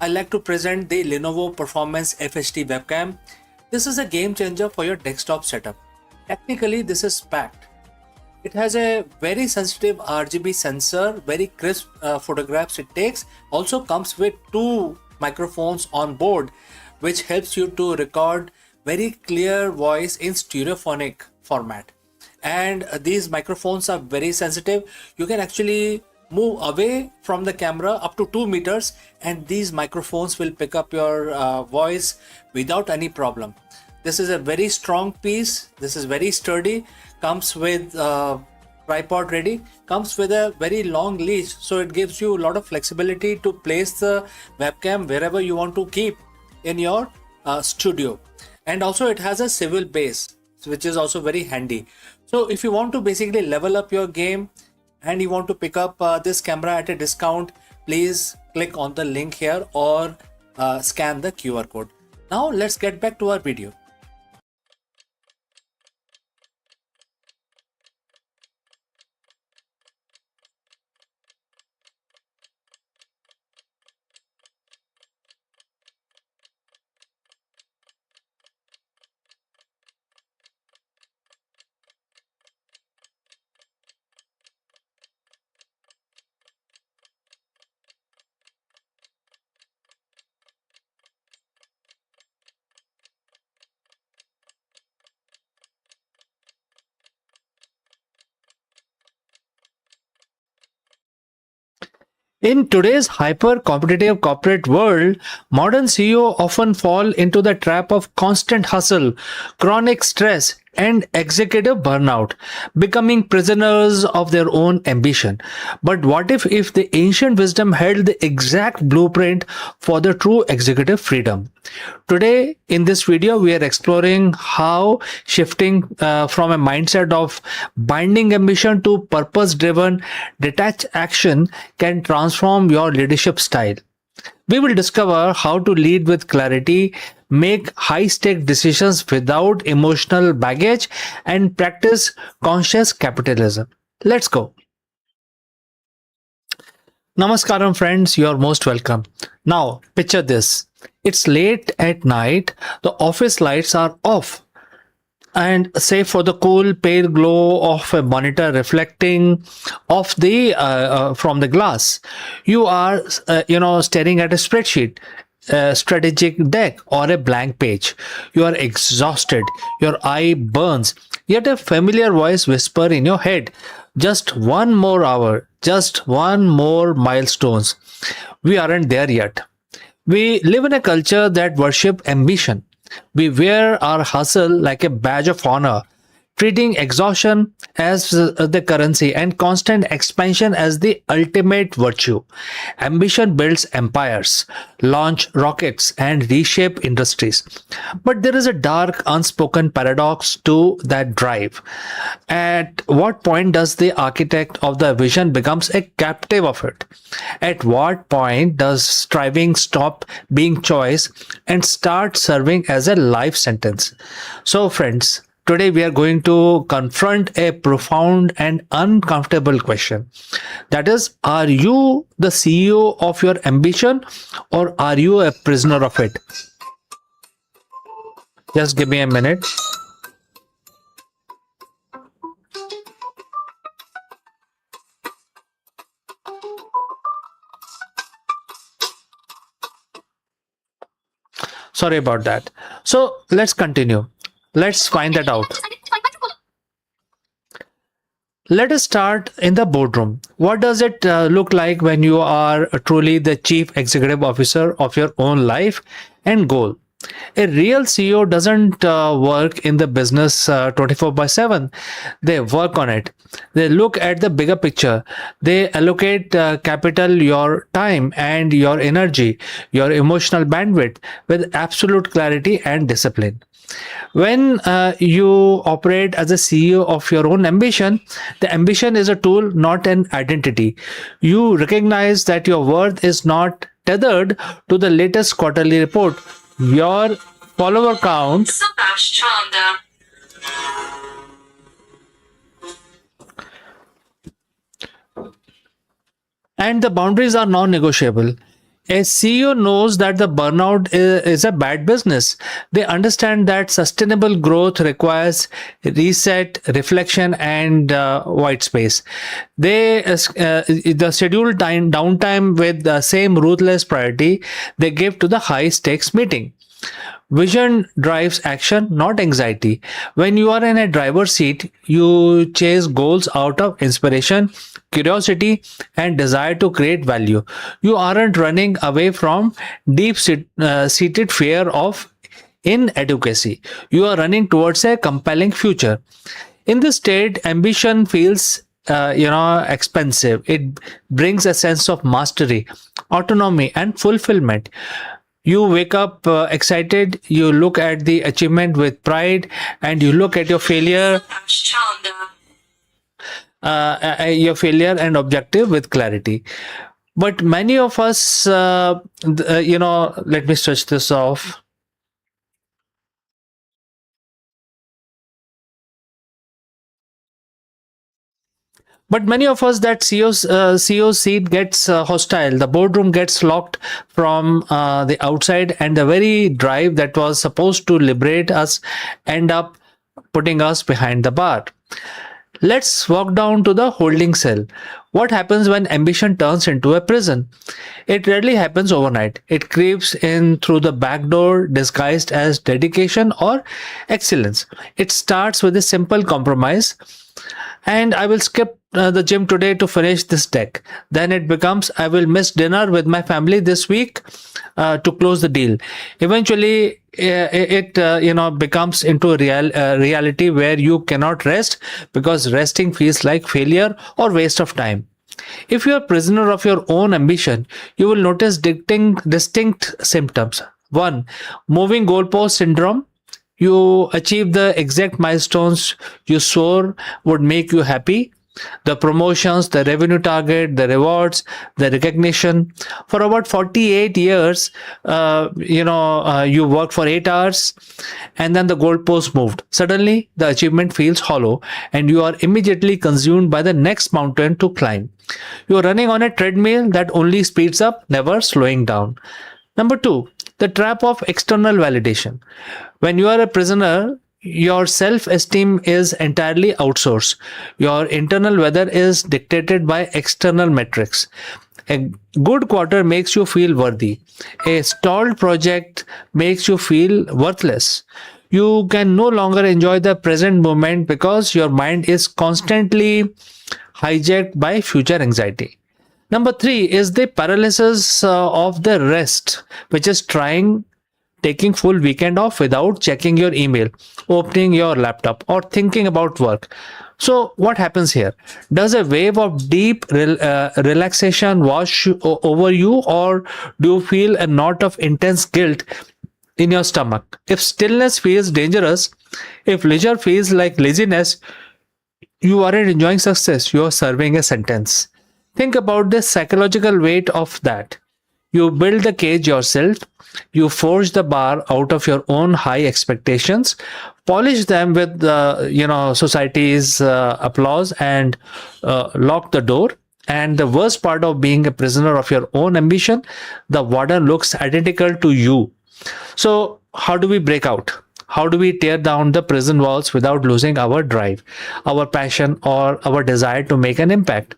I like to present the Lenovo Performance FHD webcam. This is a game changer for your desktop setup. Technically, this is packed. It has a very sensitive RGB sensor, very crisp photographs it takes. Also comes with two microphones on board, which helps you to record very clear voice in stereophonic format. And these microphones are very sensitive. You can actually move away from the camera up to 2 meters and these microphones will pick up your voice without any problem. This is a very strong piece. This is very sturdy. Comes with tripod ready. Comes with a very long leash, so it gives you a lot of flexibility to place the webcam wherever you want to keep in your studio. And also it has a swivel base, which is also very handy. So if you want to basically level up your game and you want to pick up this camera at a discount, please click on the link here or scan the QR code. Now let's get back to our video. In today's hyper-competitive corporate world, modern CEO often fall into the trap of constant hustle, chronic stress, and executive burnout, becoming prisoners of their own ambition. But what if the ancient wisdom held the exact blueprint for the true executive freedom? Today, in this video, we are exploring how shifting from a mindset of binding ambition to purpose-driven, detached action can transform your leadership style. We will discover how to lead with clarity, make high-stake decisions without emotional baggage, and practice conscious capitalism. Let's go. Namaskaram friends, you're most welcome. Now, picture this. It's late at night, the office lights are off, and save for the cool pale glow of a monitor reflecting off the from the glass, you are staring at a spreadsheet, a strategic deck, or a blank page. You are exhausted, your eye burns, yet a familiar voice whisper in your head, just one more hour, just one more milestones. We aren't there yet. We live in a culture that worship ambition. We wear our hustle like a badge of honor, treating exhaustion as the currency and constant expansion as the ultimate virtue. Ambition builds empires, launch rockets, and reshape industries. But there is a dark, unspoken paradox to that drive. At what point does the architect of the vision becomes a captive of it? At what point does striving stop being choice and start serving as a life sentence? So, friends, today we are going to confront a profound and uncomfortable question. That is, are you the CEO of your ambition or are you a prisoner of it? Just give me a minute. Sorry about that. So let's continue. Let's find that out. Let us start in the boardroom. What does it look like when you are truly the chief executive officer of your own life and goal? A real CEO doesn't work in the business 24 by 7. They work on it. They look at the bigger picture. They allocate capital, your time, and your energy, your emotional bandwidth with absolute clarity and discipline. When you operate as a CEO of your own ambition, the ambition is a tool, not an identity. You recognize that your worth is not tethered to the latest quarterly report. Your follower count and the boundaries are non-negotiable. A CEO knows that the burnout is a bad business. They understand that sustainable growth requires reset, reflection, and white space. The scheduled downtime with the same ruthless priority they give to the high stakes meeting. Vision drives action, not anxiety. When you are in a driver's seat, you chase goals out of inspiration, curiosity, and desire to create value. You aren't running away from deep seated fear of inadequacy. You are running towards a compelling future. In this state, ambition feels expensive. It brings a sense of mastery, autonomy, and fulfillment. You wake up excited, you look at the achievement with pride, and you look at your failure and objective with clarity. But many of us, let me stretch this off. But many of us, that CEO seat gets hostile. The boardroom gets locked from the outside, and the very drive that was supposed to liberate us end up putting us behind the bar. Let's walk down to the holding cell. What happens when ambition turns into a prison? It rarely happens overnight. It creeps in through the back door disguised as dedication or excellence. It starts with a simple compromise, and I will skip the gym today to finish this deck. Then it becomes, I will miss dinner with my family this week to close the deal. Eventually, it becomes into a reality where you cannot rest because resting feels like failure or waste of time. If you are prisoner of your own ambition, you will notice distinct symptoms. One, moving goalpost syndrome. You achieve the exact milestones you swore would make you happy: the promotions, the revenue target, the rewards, the recognition. For about 48 years, you worked for 8 hours, and then the goalpost moved. Suddenly, the achievement feels hollow, and you are immediately consumed by the next mountain to climb. You are running on a treadmill that only speeds up, never slowing down. Number two, the trap of external validation. When you are a prisoner, your self-esteem is entirely outsourced. Your internal weather is dictated by external metrics. A good quarter makes you feel worthy. A stalled project makes you feel worthless. You can no longer enjoy the present moment because your mind is constantly hijacked by future anxiety. Number three is the paralysis of the rest, which is taking full weekend off without checking your email, opening your laptop, or thinking about work. So what happens here? Does a wave of deep relaxation wash over you, or do you feel a knot of intense guilt in your stomach? If stillness feels dangerous, if leisure feels like laziness, you aren't enjoying success, you are serving a sentence. Think about the psychological weight of that. You build the cage yourself, you forge the bar out of your own high expectations, polish them with society's applause, and lock the door. And the worst part of being a prisoner of your own ambition, the warden looks identical to you. So how do we break out? How do we tear down the prison walls without losing our drive, our passion, or our desire to make an impact?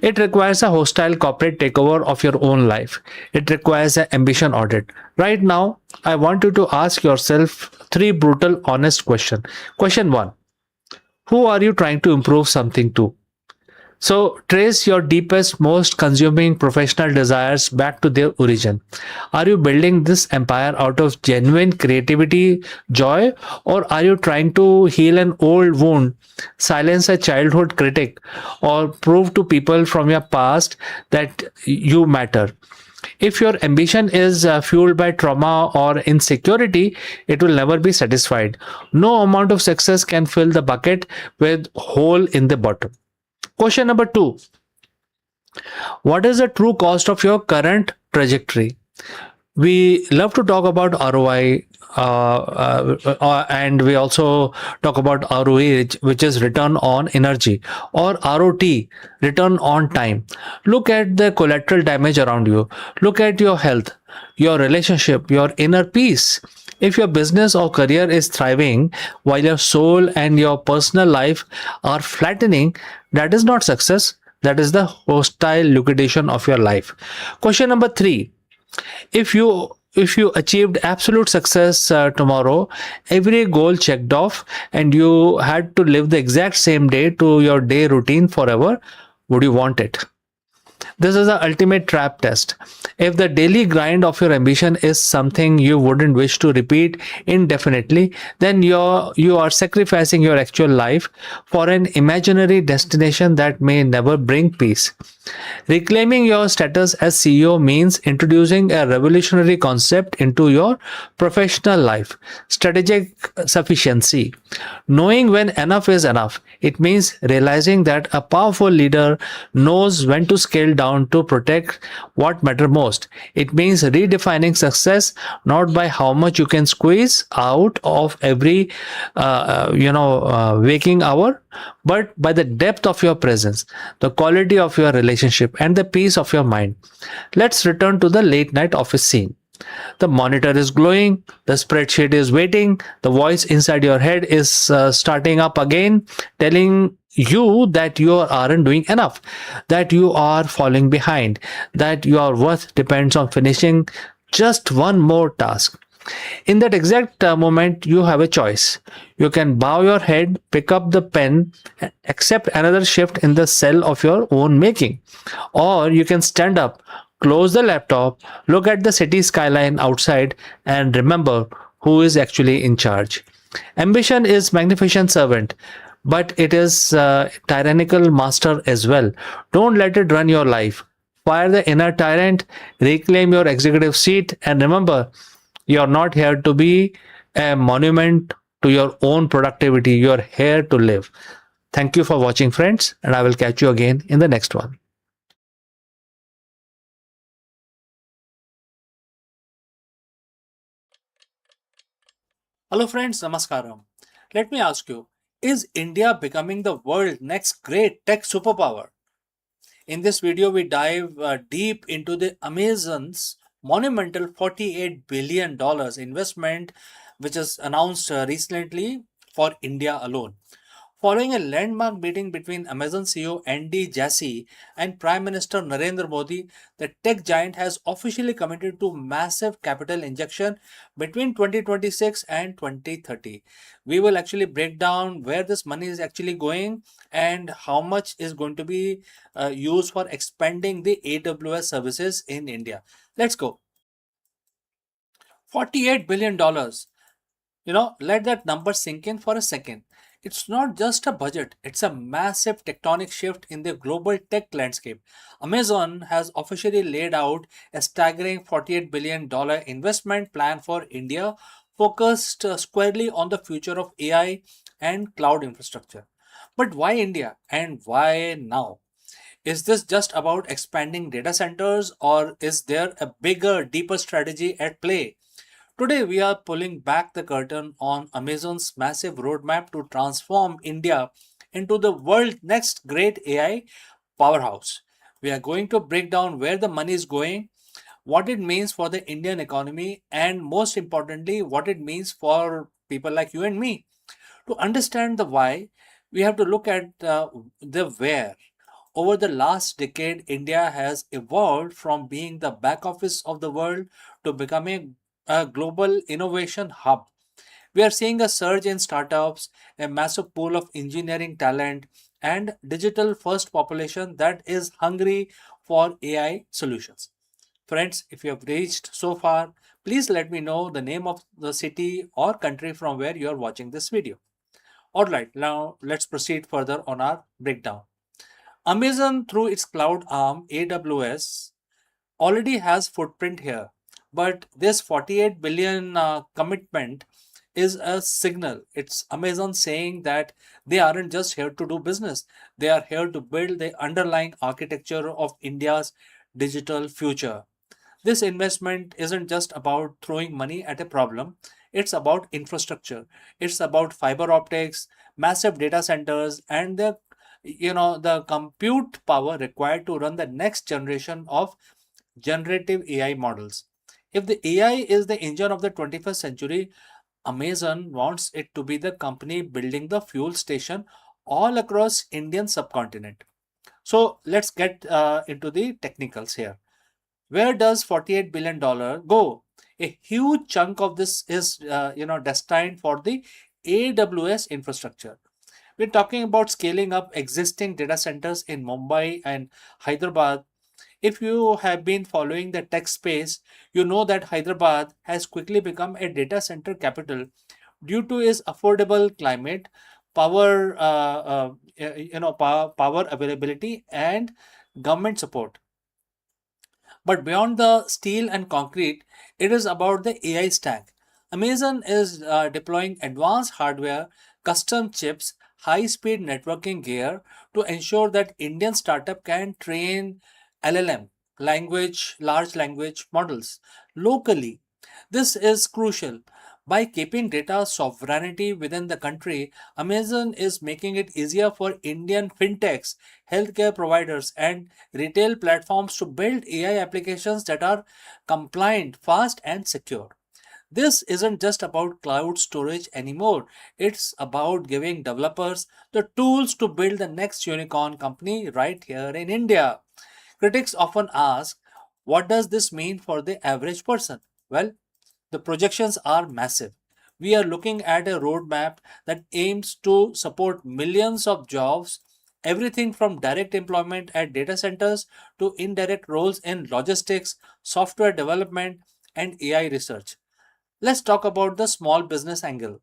It requires a hostile corporate takeover of your own life. It requires an ambition audit. Right now, I want you to ask yourself three brutal, honest questions. Question one: who are you trying to improve something to? So trace your deepest, most consuming professional desires back to their origin. Are you building this empire out of genuine creativity, joy, or are you trying to heal an old wound, silence a childhood critic, or prove to people from your past that you matter? If your ambition is fueled by trauma or insecurity, it will never be satisfied. No amount of success can fill the bucket with hole in the bottom. Question number two: what is the true cost of your current trajectory? We love to talk about ROI, and we also talk about ROE, which is return on energy, or ROT, return on time. Look at the collateral damage around you. Look at your health, your relationship, your inner peace. If your business or career is thriving while your soul and your personal life are flattening, that is not success. That is the hostile liquidation of your life. Question number three: if you achieved absolute success tomorrow, every goal checked off, and you had to live the exact same day to your day routine forever, would you want it? This is the ultimate trap test. If the daily grind of your ambition is something you wouldn't wish to repeat indefinitely, then you are sacrificing your actual life for an imaginary destination that may never bring peace. Reclaiming your status as CEO means introducing a revolutionary concept into your professional life: strategic sufficiency. Knowing when enough is enough. It means realizing that a powerful leader knows when to scale down to protect what matters most. It means redefining success not by how much you can squeeze out of every waking hour, but by the depth of your presence, the quality of your relationship, and the peace of your mind. Let's return to the late night office scene. The monitor is glowing, the spreadsheet is waiting, the voice inside your head is starting up again, telling you that you aren't doing enough, that you are falling behind, that your worth depends on finishing just one more task. In that exact moment, you have a choice. You can bow your head, pick up the pen, accept another shift in the cell of your own making. Or you can stand up, close the laptop, look at the city skyline outside, and remember who is actually in charge. Ambition is magnificent servant, but it is tyrannical master as well. Don't let it run your life. Fire the inner tyrant, reclaim your executive seat, and remember, you're not here to be a monument to your own productivity. You're here to live. Thank you for watching, friends, and I will catch you again in the next one. Hello, friends. Namaskaram. Let me ask you, is India becoming the world's next great tech superpower? In this video, we dive deep into the Amazon's monumental $48 billion investment, which is announced recently for India alone. Following a landmark meeting between Amazon CEO Andy Jassy and Prime Minister Narendra Modi, the tech giant has officially committed to massive capital injection between 2026 and 2030. We will actually break down where this money is actually going and how much is going to be used for expanding the AWS services in India. Let's go. $48 billion. Let that number sink in for a second. It's not just a budget, it's a massive tectonic shift in the global tech landscape. Amazon has officially laid out a staggering $48 billion investment plan for India, focused squarely on the future of AI and cloud infrastructure. But why India and why now? Is this just about expanding data centers, or is there a bigger, deeper strategy at play? Today, we are pulling back the curtain on Amazon's massive roadmap to transform India into the world's next great AI powerhouse. We are going to break down where the money is going, what it means for the Indian economy, and most importantly, what it means for people like you and me. To understand the why, we have to look at the where. Over the last decade, India has evolved from being the back office of the world to becoming a global innovation hub. We are seeing a surge in startups, a massive pool of engineering talent, and digital first population that is hungry for AI solutions. Friends, if you have reached so far, please let me know the name of the city or country from where you are watching this video. Alright, now let's proceed further on our breakdown. Amazon, through its cloud arm AWS, already has footprint here, but this 48 billion commitment is a signal. It's Amazon saying that they aren't just here to do business, they are here to build the underlying architecture of India's digital future. This investment isn't just about throwing money at a problem, it's about infrastructure. It's about fiber optics, massive data centers, and the compute power required to run the next generation of generative AI models. If the AI is the engine of the 21st century, Amazon wants it to be the company building the fuel station all across Indian subcontinent. So let's get into the technicals here. Where does $48 billion go? A huge chunk of this is destined for the AWS infrastructure. We're talking about scaling up existing data centers in Mumbai and Hyderabad. If you have been following the tech space, you know that Hyderabad has quickly become a data center capital due to its affordable climate, power, power availability, and government support. But beyond the steel and concrete, it is about the AI stack. Amazon is deploying advanced hardware, custom chips, high speed networking gear to ensure that Indian startup can train LLM, large language models locally. This is crucial. By keeping data sovereignty within the country, Amazon is making it easier for Indian fintechs, healthcare providers, and retail platforms to build AI applications that are compliant, fast, and secure. This isn't just about cloud storage anymore. It's about giving developers the tools to build the next unicorn company right here in India. Critics often ask, what does this mean for the average person? Well, the projections are massive. We are looking at a roadmap that aims to support millions of jobs, everything from direct employment at data centers to indirect roles in logistics, software development, and AI research. Let's talk about the small business angle.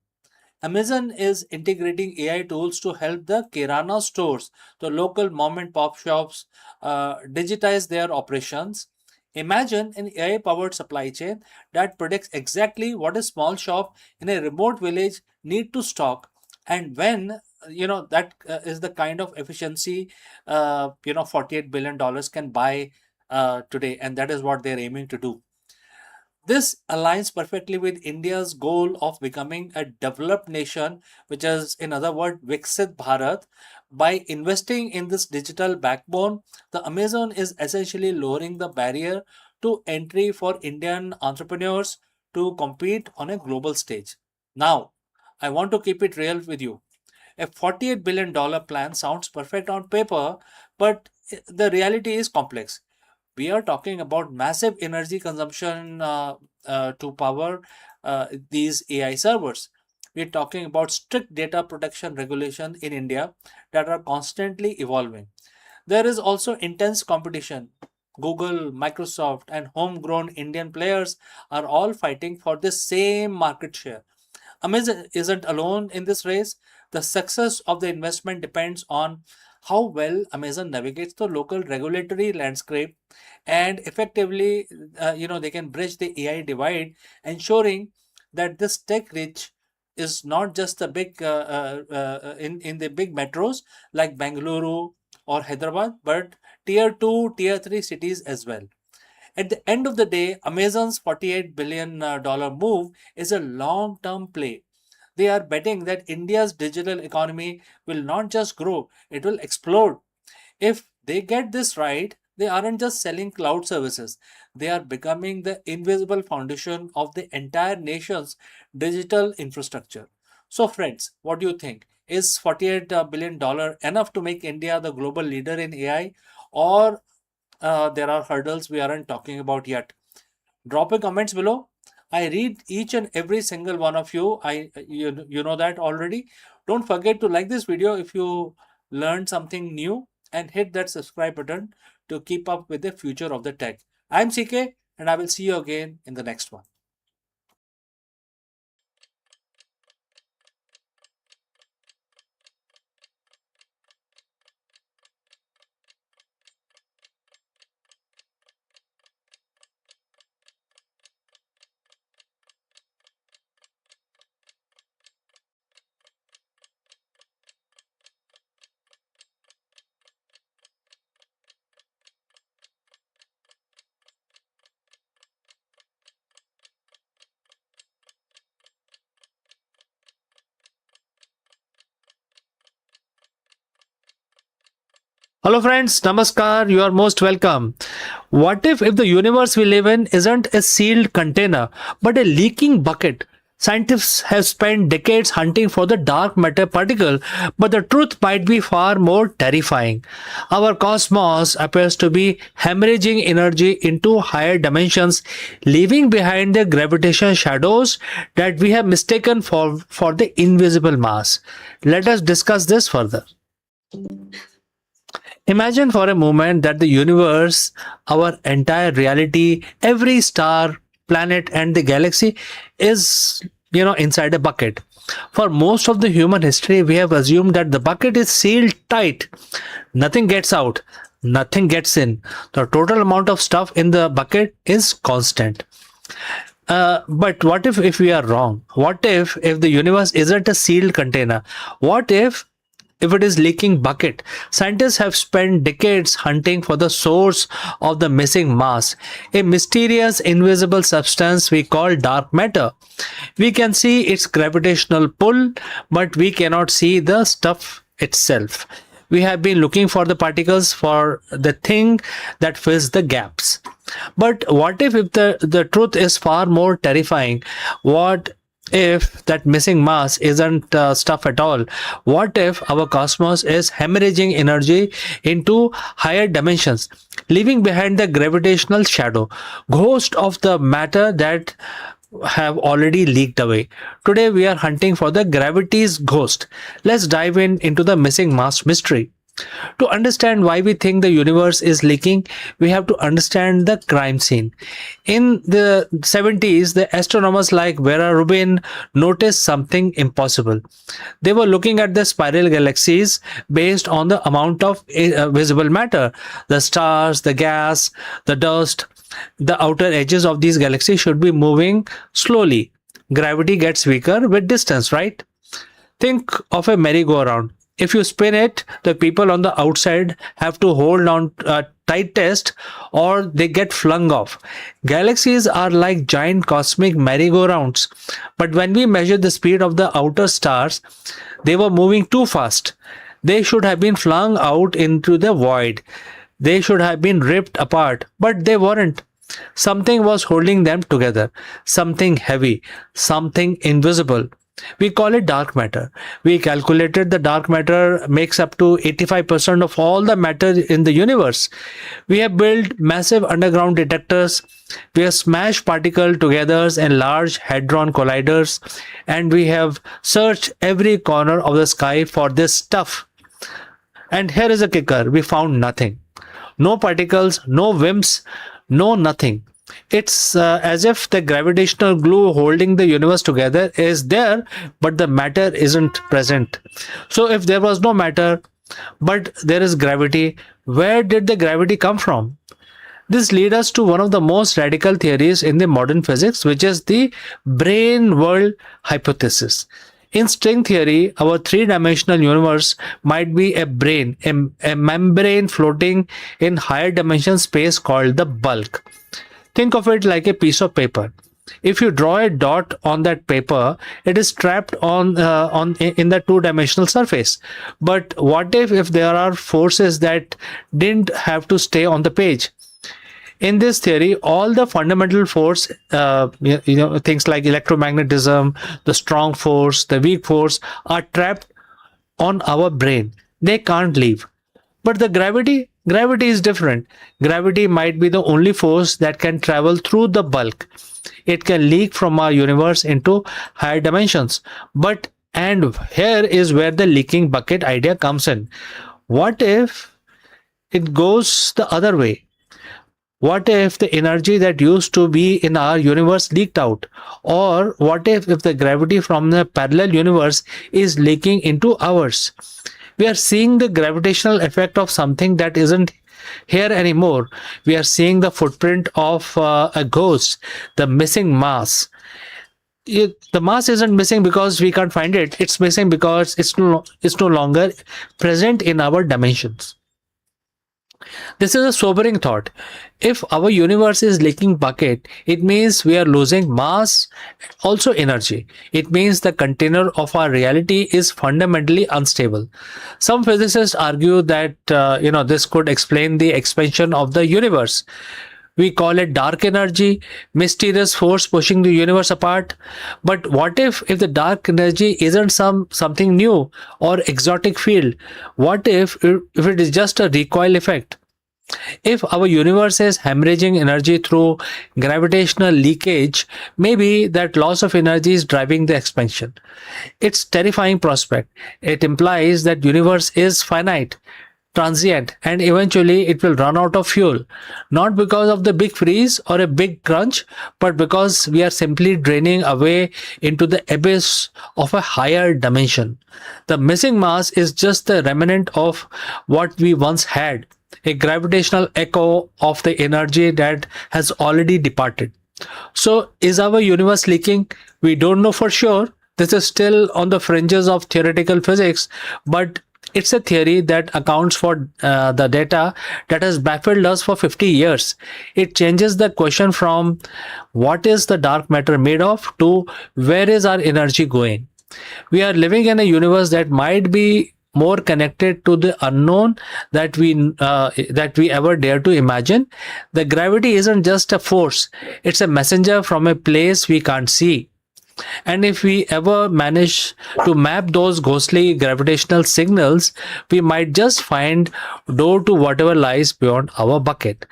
Amazon is integrating AI tools to help the Kirana stores, the local mom and pop shops, digitize their operations. Imagine an AI powered supply chain that predicts exactly what a small shop in a remote village need to stock and when. That is the kind of efficiency 48 billion dollars can buy today, and that is what they're aiming to do. This aligns perfectly with India's goal of becoming a developed nation, which is, in other words, Viksit Bharat. By investing in this digital backbone, the Amazon is essentially lowering the barrier to entry for Indian entrepreneurs to compete on a global stage. Now, I want to keep it real with you. A $48 billion plan sounds perfect on paper, but the reality is complex. We are talking about massive energy consumption to power these AI servers. We're talking about strict data protection regulation in India that are constantly evolving. There is also intense competition. Google, Microsoft, and homegrown Indian players are all fighting for the same market share. Amazon isn't alone in this race. The success of the investment depends on how well Amazon navigates the local regulatory landscape and effectively, they can bridge the AI divide, ensuring that this tech rich is not just the big in the big metros like Bangalore or Hyderabad, but tier 2, tier 3 cities as well. At the end of the day, Amazon's $48 billion move is a long term play. They are betting that India's digital economy will not just grow, it will explode. If they get this right, they aren't just selling cloud services, they are becoming the invisible foundation of the entire nation's digital infrastructure. So, friends, what do you think? Is $48 billion enough to make India the global leader in AI, or there are hurdles we aren't talking about yet? Drop your comments below. I read each and every single one of you. You know that already. Don't forget to like this video if you learned something new, and hit that subscribe button to keep up with the future of the tech. I'm CK, and I will see you again in the next one. Hello friends, namaskar, you are most welcome. What if the universe we live in isn't a sealed container but a leaking bucket? Scientists have spent decades hunting for the dark matter particle, but the truth might be far more terrifying. Our cosmos appears to be hemorrhaging energy into higher dimensions, leaving behind the gravitational shadows that we have mistaken for the invisible mass. Let us discuss this further. Imagine for a moment that the universe, our entire reality, every star, planet, and the galaxy is, inside a bucket. For most of the human history, we have assumed that the bucket is sealed tight. Nothing gets out, nothing gets in. The total amount of stuff in the bucket is constant. But what if we are wrong? What if the universe isn't a sealed container? What if it is leaking bucket? Scientists have spent decades hunting for the source of the missing mass, a mysterious invisible substance we call dark matter. We can see its gravitational pull, but we cannot see the stuff itself. We have been looking for the particles, for the thing that fills the gaps. But what if the truth is far more terrifying? What if that missing mass isn't stuff at all? What if our cosmos is hemorrhaging energy into higher dimensions, leaving behind the gravitational shadow, ghost of the matter that have already leaked away? Today we are hunting for the gravity's ghost. Let's dive into the missing mass mystery. To understand why we think the universe is leaking, we have to understand the crime scene. In the 70s, the astronomers like Vera Rubin noticed something impossible. They were looking at the spiral galaxies based on the amount of visible matter. The stars, the gas, the dust, the outer edges of these galaxies should be moving slowly. Gravity gets weaker with distance, right? Think of a merry-go-round. If you spin it, the people on the outside have to hold on tightest or they get flung off. Galaxies are like giant cosmic merry-go-rounds. But when we measure the speed of the outer stars, they were moving too fast. They should have been flung out into the void. They should have been ripped apart, but they weren't. Something was holding them together. Something heavy, something invisible. We call it dark matter. We calculated the dark matter makes up to 85% of all the matter in the universe. We have built massive underground detectors. We have smashed particles together in large hadron colliders, and we have searched every corner of the sky for this stuff. And here is a kicker: we found nothing. No particles, no WIMPs, no nothing. It's as if the gravitational glue holding the universe together is there, but the matter isn't present. So, if there was no matter, but there is gravity, where did the gravity come from? This leads us to one of the most radical theories in the modern physics, which is the brain world hypothesis. In string theory, our three-dimensional universe might be a brain, a membrane floating in higher dimension space called the bulk. Think of it like a piece of paper. If you draw a dot on that paper, it is trapped on in the two-dimensional surface. But what if there are forces that didn't have to stay on the page? In this theory, all the fundamental force, things like electromagnetism, the strong force, the weak force, are trapped on our brain. They can't leave. But the gravity is different. Gravity might be the only force that can travel through the bulk. It can leak from our universe into higher dimensions. And here is where the leaking bucket idea comes in. What if it goes the other way? What if the energy that used to be in our universe leaked out? Or what if the gravity from the parallel universe is leaking into ours? We are seeing the gravitational effect of something that isn't here anymore. We are seeing the footprint of a ghost, the missing mass. The mass isn't missing because we can't find it. It's missing because it's no longer present in our dimensions. This is a sobering thought. If our universe is leaking bucket, it means we are losing mass, also energy. It means the container of our reality is fundamentally unstable. Some physicists argue that this could explain the expansion of the universe. We call it dark energy, mysterious force pushing the universe apart. But what if the dark energy isn't something new or exotic field? What if it is just a recoil effect? If our universe is hemorrhaging energy through gravitational leakage, maybe that loss of energy is driving the expansion. It's terrifying prospect. It implies that universe is finite, transient, and eventually it will run out of fuel, not because of the big freeze or a big crunch, but because we are simply draining away into the abyss of a higher dimension. The missing mass is just the remnant of what we once had, a gravitational echo of the energy that has already departed. So is our universe leaking? We don't know for sure. This is still on the fringes of theoretical physics, but it's a theory that accounts for the data that has baffled us for 50 years. It changes the question from what is the dark matter made of to where is our energy going. We are living in a universe that might be more connected to the unknown that we ever dare to imagine. The gravity isn't just a force; it's a messenger from a place we can't see. And if we ever manage to map those ghostly gravitational signals, we might just find door to whatever lies beyond our bucket.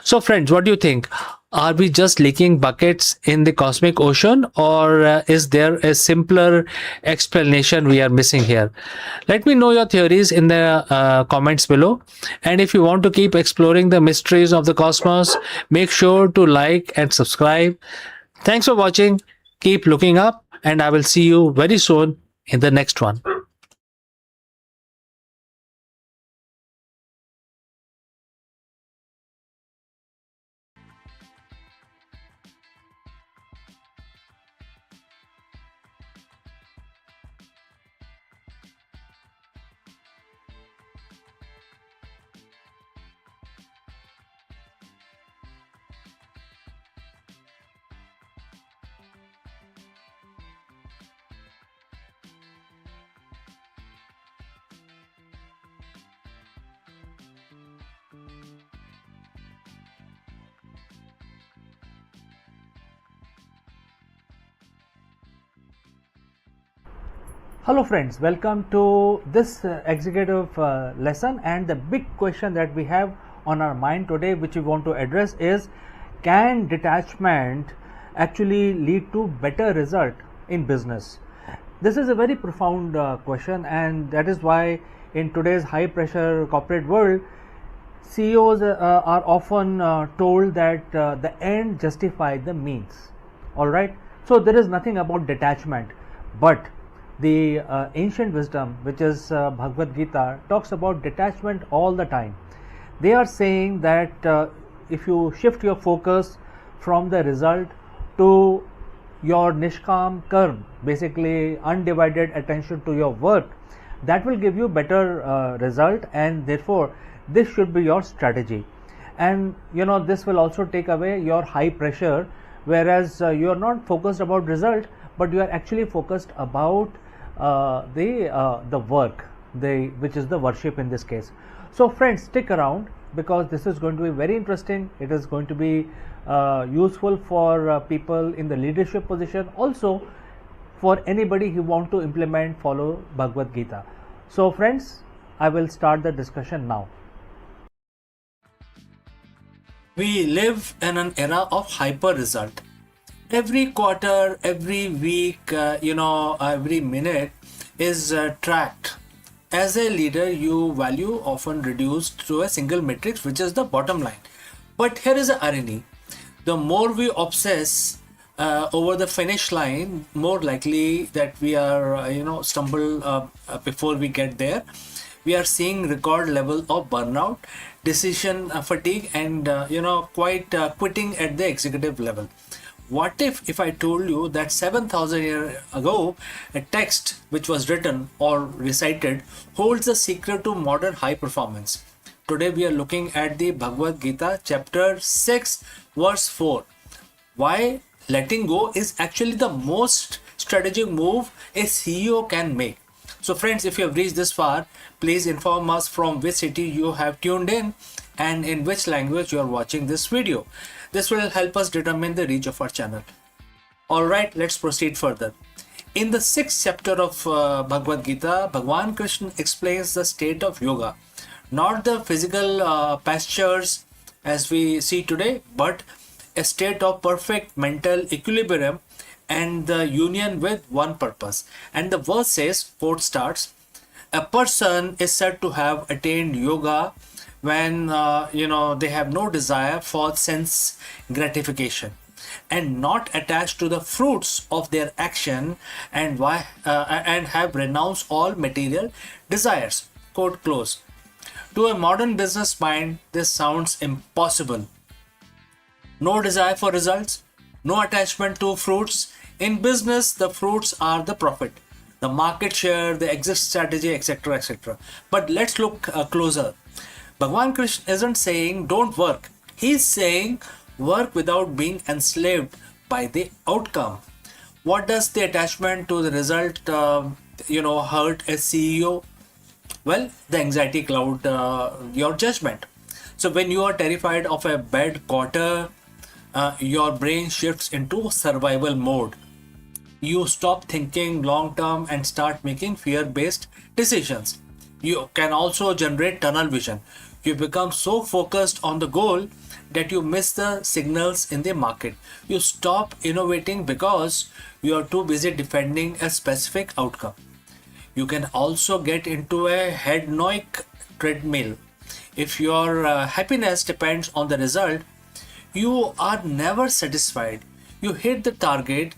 So friends, what do you think? Are we just leaking buckets in the cosmic ocean, or is there a simpler explanation we are missing here? Let me know your theories in the comments below. And if you want to keep exploring the mysteries of the cosmos, make sure to like and subscribe. Thanks for watching. Keep looking up, and I will see you very soon in the next one. Hello friends, welcome to this executive lesson, and the big question that we have on our mind today, which we want to address, is can detachment actually lead to better result in business? This is a very profound question, and that is why in today's high pressure corporate world, CEOs are often told that the end justifies the means. All right, so there is nothing about detachment, but the ancient wisdom, which is Bhagavad Gita, talks about detachment all the time. They are saying that if you shift your focus from the result to your nishkam karma, basically undivided attention to your work, that will give you better result, and therefore this should be your strategy. And this will also take away your high pressure, whereas you are not focused about result, but you are actually focused about the work, which is the worship in this case. So friends, stick around, because this is going to be very interesting. It is going to be useful for people in the leadership position, also for anybody who want to follow Bhagavad Gita. So friends, I will start the discussion now. We live in an era of hyper result. Every quarter, every week, every minute is tracked. As a leader, you value often reduced to a single matrix, which is the bottom line. But here is the irony: the more we obsess over the finish line, more likely that we are, stumble before we get there. We are seeing record level of burnout, decision fatigue, and quite quitting at the executive level. What if I told you that 7,000 years ago, a text which was written or recited holds the secret to modern high performance? Today we are looking at the Bhagavad Gita, chapter 6, verse 4. Why letting go is actually the most strategic move a CEO can make. So friends, if you have reached this far, please inform us from which city you have tuned in and in which language you are watching this video. This will help us determine the reach of our channel. Alright, let's proceed further. In the 6th chapter of Bhagavad Gita, Bhagwan Krishna explains the state of yoga. Not the physical pastures as we see today, but a state of perfect mental equilibrium and the union with one purpose. And the verse says, quote starts, a person is said to have attained yoga when they have no desire for sense gratification and not attached to the fruits of their action, and have renounced all material desires. Quote close. To a modern business mind, this sounds impossible. No desire for results, no attachment to fruits. In business, the fruits are the profit, the market share, the exit strategy, etc. etc. But let's look closer. Bhagwan Krishna isn't saying don't work. He's saying work without being enslaved by the outcome. What does the attachment to the result hurt a CEO? Well, the anxiety cloud your judgment. So when you are terrified of a bad quarter, your brain shifts into survival mode. You stop thinking long term and start making fear based decisions. You can also generate tunnel vision. You become so focused on the goal that you miss the signals in the market. You stop innovating because you are too busy defending a specific outcome. You can also get into a hedonic treadmill. If your happiness depends on the result, you are never satisfied. You hit the target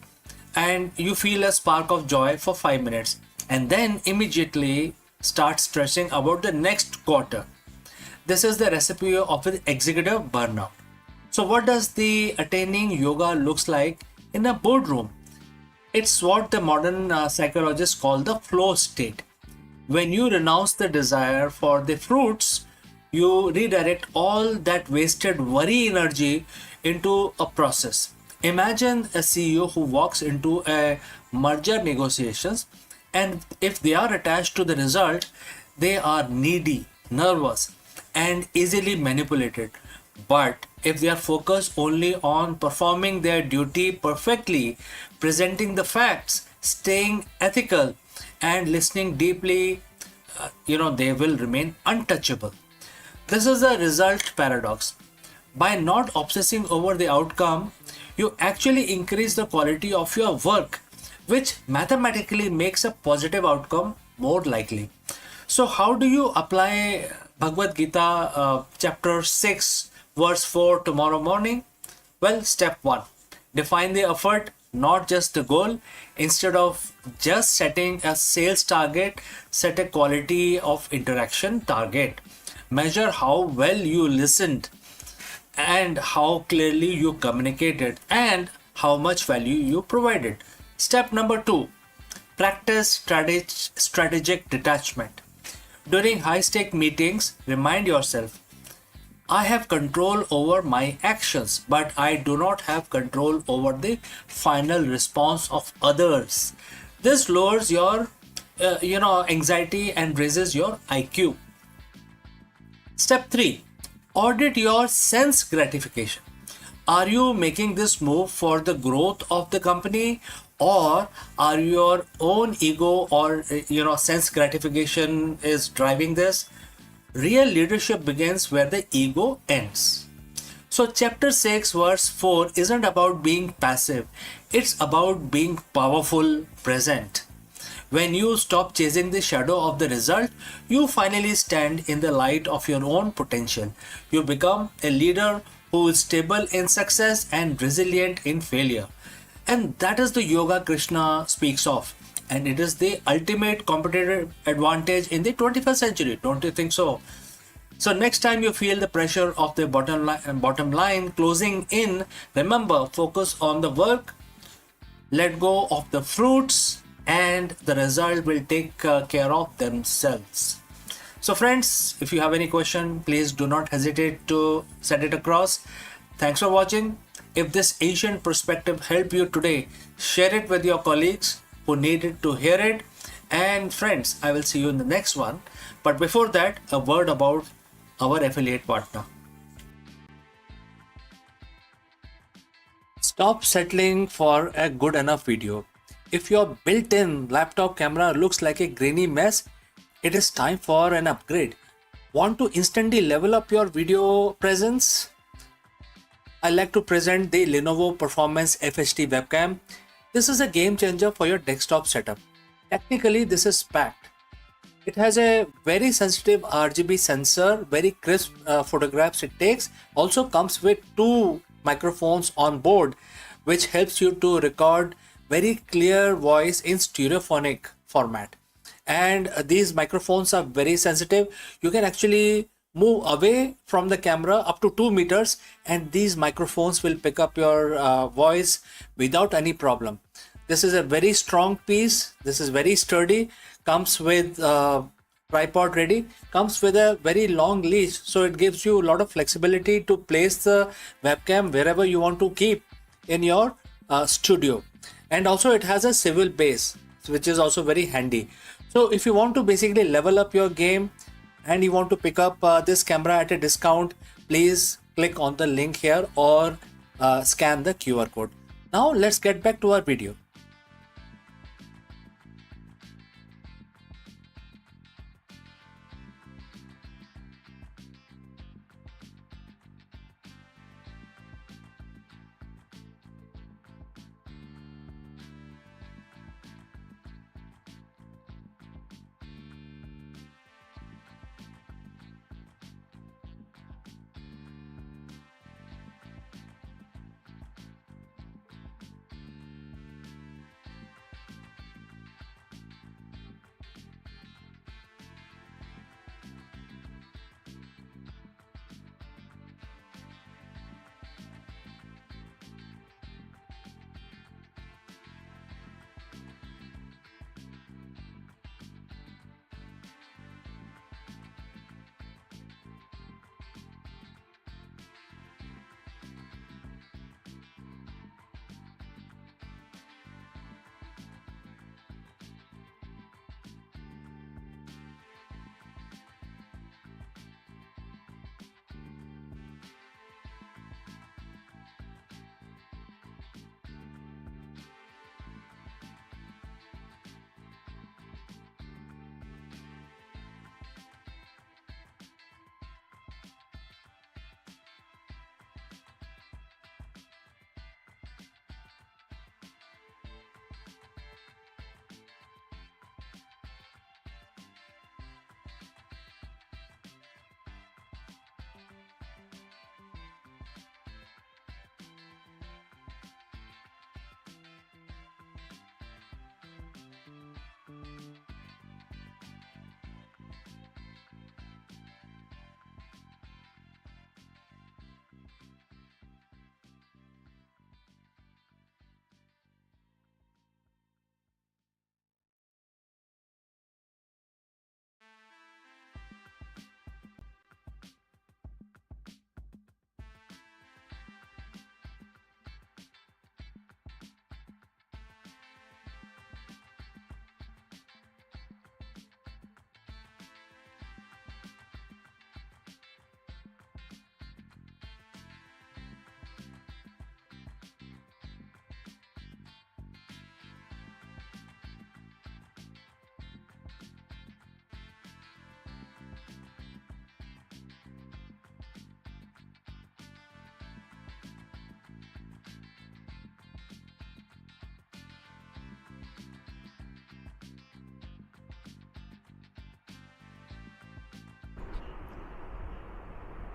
and you feel a spark of joy for 5 minutes and then immediately start stressing about the next quarter. This is the recipe of an executive burnout. So what does the attaining yoga looks like in a boardroom? It's what the modern psychologists call the flow state. When you renounce the desire for the fruits, you redirect all that wasted worry energy into a process. Imagine a CEO who walks into a merger negotiations, and if they are attached to the result, they are needy, nervous, and easily manipulated. But if they are focused only on performing their duty perfectly, presenting the facts, staying ethical, and listening deeply, they will remain untouchable. This is the result paradox. By not obsessing over the outcome, you actually increase the quality of your work, which mathematically makes a positive outcome more likely. So, how do you apply Bhagavad Gita chapter 6, verse 4 tomorrow morning? Well, step 1, define the effort, not just the goal. Instead of just setting a sales target, set a quality of interaction target. Measure how well you listened and how clearly you communicated and how much value you provided. Step number 2, practice strategic detachment. During high-stake meetings, remind yourself, I have control over my actions, but I do not have control over the final response of others. This lowers your anxiety and raises your IQ. Step 3, audit your sense gratification. Are you making this move for the growth of the company, or are your own ego or sense gratification is driving this? Real leadership begins where the ego ends. So, chapter 6, verse 4 isn't about being passive, it's about being powerful, present. When you stop chasing the shadow of the result, you finally stand in the light of your own potential. You become a leader who is stable in success and resilient in failure. And that is the yoga Krishna speaks of. And it is the ultimate competitive advantage in the 21st century. Don't you think so? So next time you feel the pressure of the bottom line closing in, remember, focus on the work, let go of the fruits, and the result will take care of themselves. So friends, if you have any question, please do not hesitate to send it across. Thanks for watching. If this ancient perspective helped you today, share it with your colleagues who needed to hear it. And friends, I will see you in the next one. But before that, a word about our affiliate partner. Stop settling for a good enough video. If your built-in laptop camera looks like a grainy mess, it is time for an upgrade. Want to instantly level up your video presence? I like to present the Lenovo Performance FHD webcam. This is a game changer for your desktop setup. Technically, this is packed. It has a very sensitive RGB sensor, very crisp photographs it takes. Also comes with two microphones on board, which helps you to record very clear voice in stereophonic format. And these microphones are very sensitive. You can actually move away from the camera up to 2 meters, and these microphones will pick up your voice without any problem. This is a very strong piece. This is very sturdy. Comes with tripod ready. Comes with a very long leash, so it gives you a lot of flexibility to place the webcam wherever you want to keep in your studio. And also it has a swivel base, which is also very handy. So if you want to basically level up your game and you want to pick up this camera at a discount, please click on the link here or scan the QR code. Now let's get back to our video.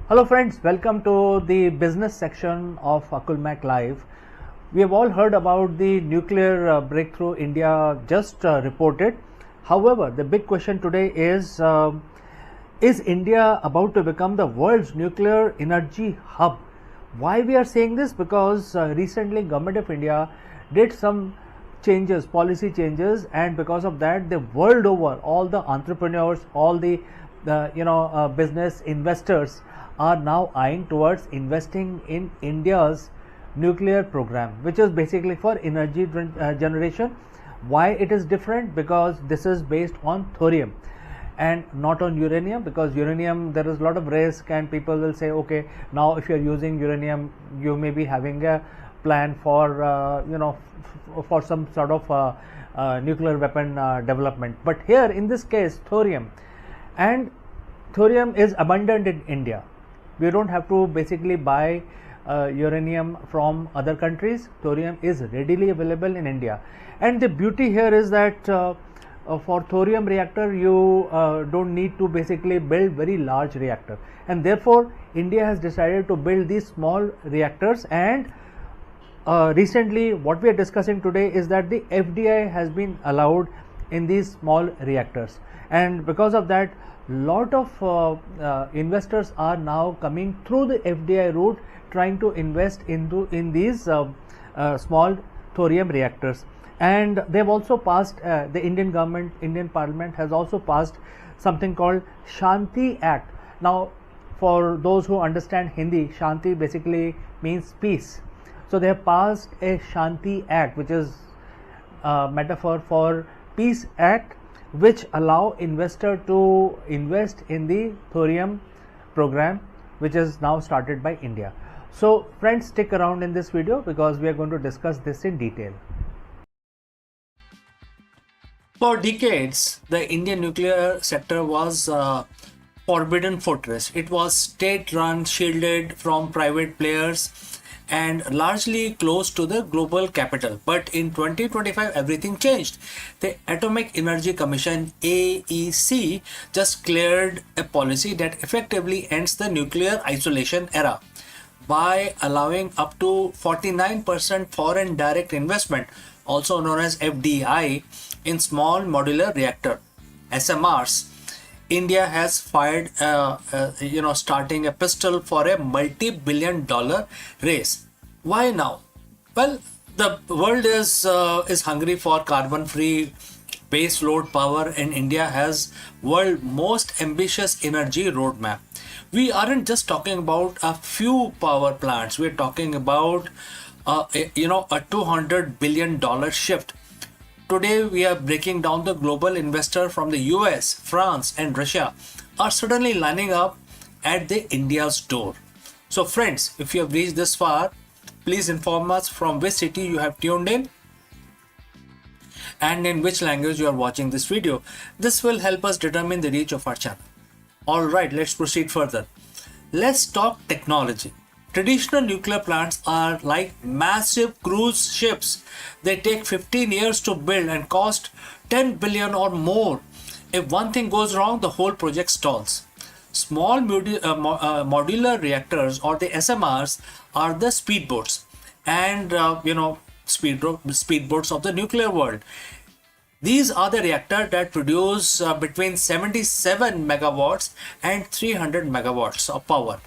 Hello friends, welcome to the business section of Akulmach Live. We have all heard about the nuclear breakthrough India just reported. However, the big question today is India about to become the world's nuclear energy hub? Why we are saying this? Because recently Government of India did some changes, policy changes, and because of that, the world over, all the entrepreneurs, all the business investors are now eyeing towards investing in India's nuclear program, which is basically for energy generation. Why it is different? Because this is based on thorium and not on uranium, because uranium there is a lot of risk and people will say, okay, now if you are using uranium you may be having a plan for for some sort of nuclear weapon development. But here in this case thorium, and thorium is abundant in India. We don't have to basically buy uranium from other countries. Thorium is readily available in India, and the beauty here is that for thorium reactor you don't need to basically build very large reactor, and therefore India has decided to build these small reactors. And recently what we are discussing today is that the FDI has been allowed in these small reactors, and because of that lot of investors are now coming through the FDI route, trying to invest in these small thorium reactors. And they have also passed, the Indian government, Indian Parliament has also passed something called Shanti Act. Now for those who understand Hindi, Shanti basically means peace. So they have passed a Shanti Act, which is a metaphor for Peace Act, which allow investor to invest in the thorium program, which is now started by India. So friends, stick around in this video because we are going to discuss this in detail. For decades, the Indian nuclear sector was a forbidden fortress. It was state-run, shielded from private players, and largely close to the global capital. But in 2025 everything changed. The Atomic Energy Commission AEC just cleared a policy that effectively ends the nuclear isolation era by allowing up to 49% foreign direct investment, also known as FDI, in small modular reactor SMRs. India has fired, starting a pistol for a multi-billion-dollar race. Why now? Well, the world is hungry for carbon-free base load power, and India has world's most ambitious energy roadmap. We aren't just talking about a few power plants. We're talking about a $200 billion shift. Today, we are breaking down the global investor from the US, France, and Russia are suddenly lining up at the India's door. So, friends, if you have reached this far, please inform us from which city you have tuned in and in which language you are watching this video. This will help us determine the reach of our channel. Alright, let's proceed further. Let's talk technology. Traditional nuclear plants are like massive cruise ships. They take 15 years to build and cost 10 billion or more. If one thing goes wrong, the whole project stalls. Small modular reactors, or the SMRs, are the speedboats and speedboats of the nuclear world. These are the reactors that produce between 77 megawatts and 300 megawatts of power.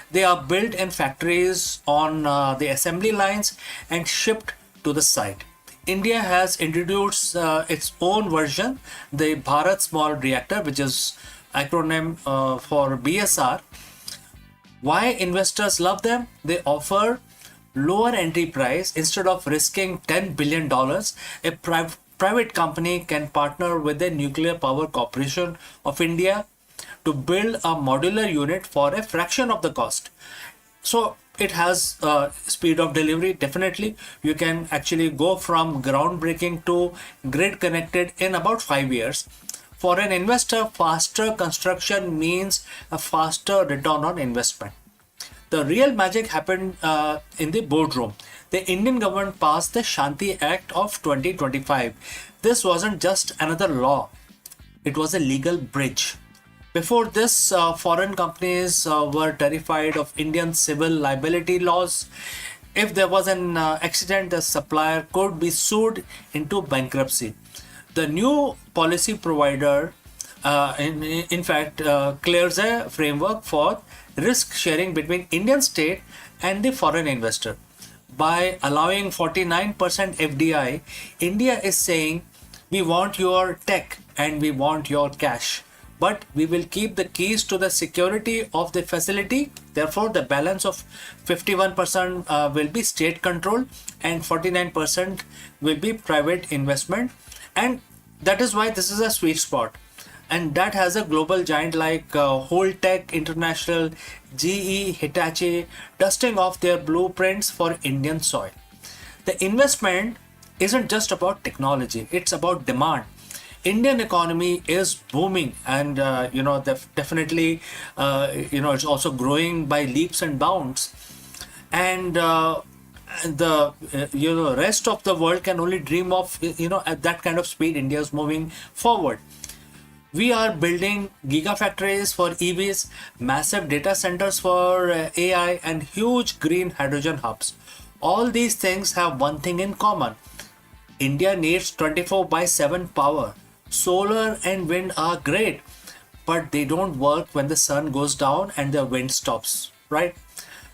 They are built in factories on the assembly lines and shipped to the site. India has introduced its own version, the Bharat Small Reactor, which is acronym for BSR. Why investors love them? They offer lower entry price. Instead of risking $10 billion, a private company can partner with the Nuclear Power Corporation of India to build a modular unit for a fraction of the cost. So it has speed of delivery. Definitely you can actually go from groundbreaking to grid connected in about 5 years. For an investor, faster construction means a faster return on investment. The real magic happened in the boardroom. The Indian government passed the Shanti Act of 2025. This wasn't just another law. It was a legal bridge. Before this, foreign companies were terrified of Indian civil liability laws. If there was an accident, the supplier could be sued into bankruptcy. The new policy provider, in fact, clears a framework for risk sharing between Indian state and the foreign investor. By allowing 49% FDI, India is saying we want your tech and we want your cash, but we will keep the keys to the security of the facility. Therefore, the balance of 51% will be state controlled and 49% will be private investment. And that is why this is a sweet spot. And that has a global giant like Holtec International, GE, Hitachi dusting off their blueprints for Indian soil. The investment isn't just about technology, it's about demand. Indian economy is booming, and definitely it's also growing by leaps and bounds. And the rest of the world can only dream of at that kind of speed India is moving forward. We are building gigafactories for EVs, massive data centers for AI, and huge green hydrogen hubs. All these things have one thing in common. India needs 24 by 7 power. Solar and wind are great, but they don't work when the sun goes down and the wind stops, right?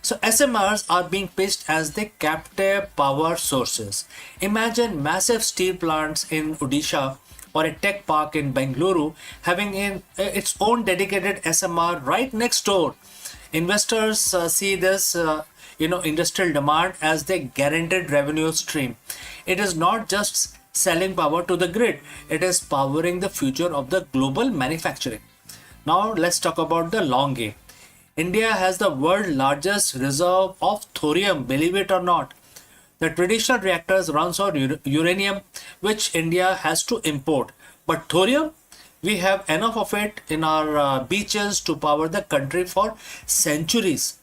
So SMRs are being pitched as the captive power sources. Imagine massive steel plants in Odisha or a tech park in Bengaluru having its own dedicated SMR right next door. Investors see this industrial demand as the guaranteed revenue stream. It is not just selling power to the grid, it is powering the future of the global manufacturing. Now let's talk about the long game. India has the world's largest reserve of thorium, believe it or not. The traditional reactors runs on uranium, which India has to import. But thorium, we have enough of it in our beaches to power the country for centuries.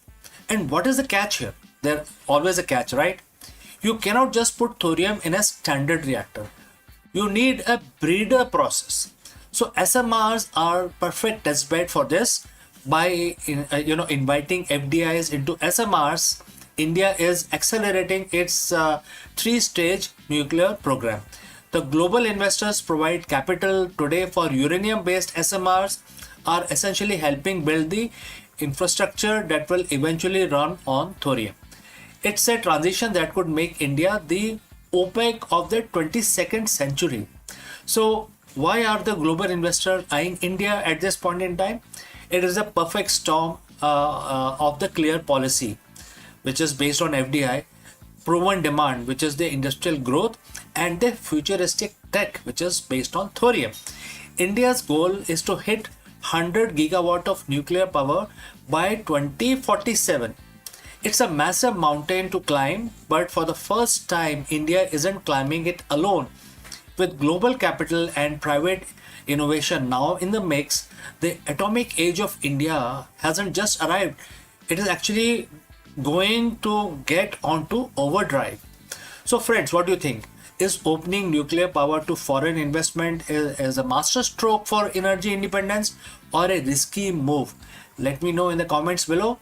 And what is the catch here? There's always a catch, right? You cannot just put thorium in a standard reactor. You need a breeder process. So SMRs are perfect test bed for this. By inviting FDIs into SMRs, India is accelerating its three-stage nuclear program. The global investors provide capital today for uranium-based SMRs are essentially helping build the infrastructure that will eventually run on thorium. It's a transition that could make India the OPEC of the 22nd century. So why are the global investors eyeing India at this point in time? It is a perfect storm of the clear policy, which is based on FDI, proven demand, which is the industrial growth, and the futuristic tech, which is based on thorium. India's goal is to hit 100 gigawatt of nuclear power by 2047. It's a massive mountain to climb, but for the first time, India isn't climbing it alone. With global capital and private innovation now in the mix, the atomic age of India hasn't just arrived. It is actually going to get onto overdrive. So friends, what do you think? Is opening nuclear power to foreign investment is a master stroke for energy independence or a risky move? Let me know in the comments below.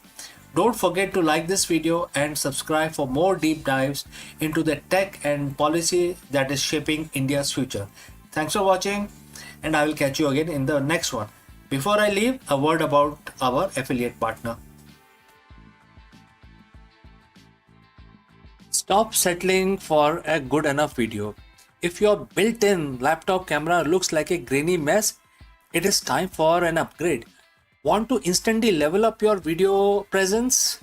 Don't forget to like this video and subscribe for more deep dives into the tech and policy that is shaping India's future. Thanks for watching, and I will catch you again in the next one. Before I leave, a word about our affiliate partner. Stop settling for a good enough video. If your built-in laptop camera looks like a grainy mess, it is time for an upgrade. Want to instantly level up your video presence?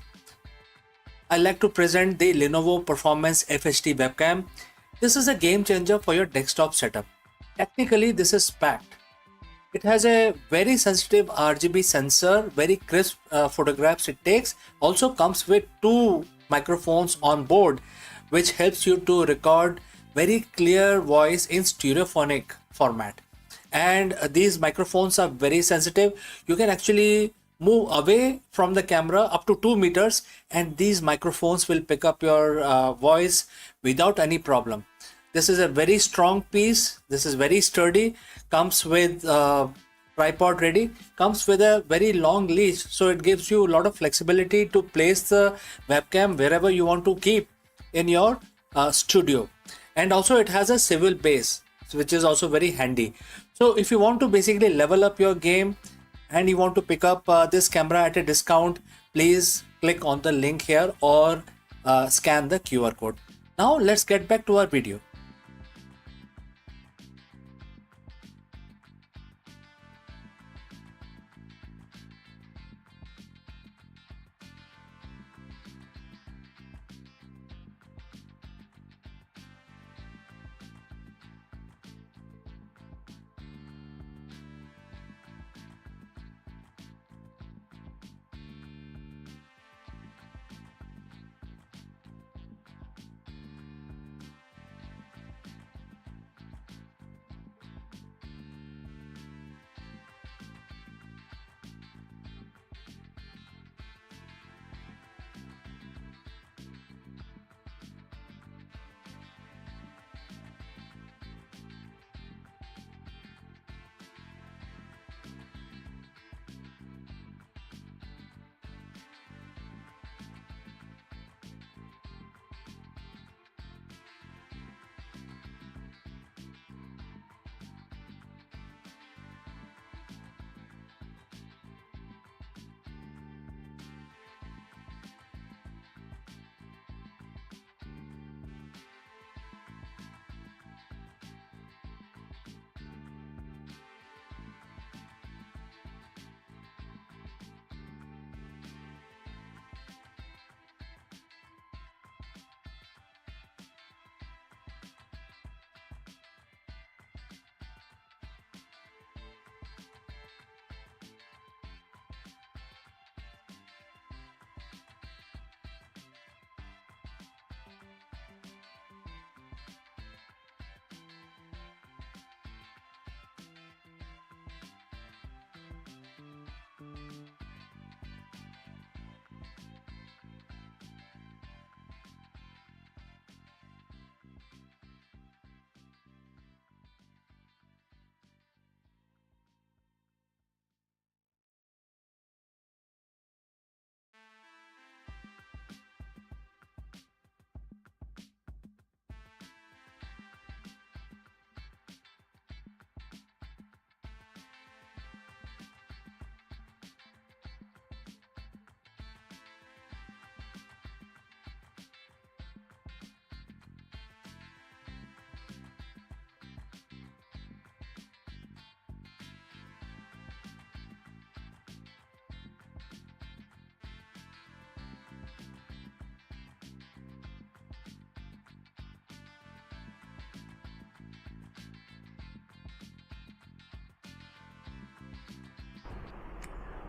I like to present the Lenovo Performance FHD webcam. This is a game changer for your desktop setup. Technically, this is packed. It has a very sensitive RGB sensor, very crisp photographs it takes. Also comes with 2 microphones on board, which helps you to record very clear voice in stereophonic format. And these microphones are very sensitive. You can actually move away from the camera up to 2 meters, and these microphones will pick up your voice without any problem. This is a very strong piece. This is very sturdy. Comes with tripod ready. Comes with a very long leash, so it gives you a lot of flexibility to place the webcam wherever you want to keep in your studio. And also it has a swivel base, which is also very handy. So if you want to basically level up your game and you want to pick up this camera at a discount, please click on the link here or scan the QR code. Now let's get back to our video.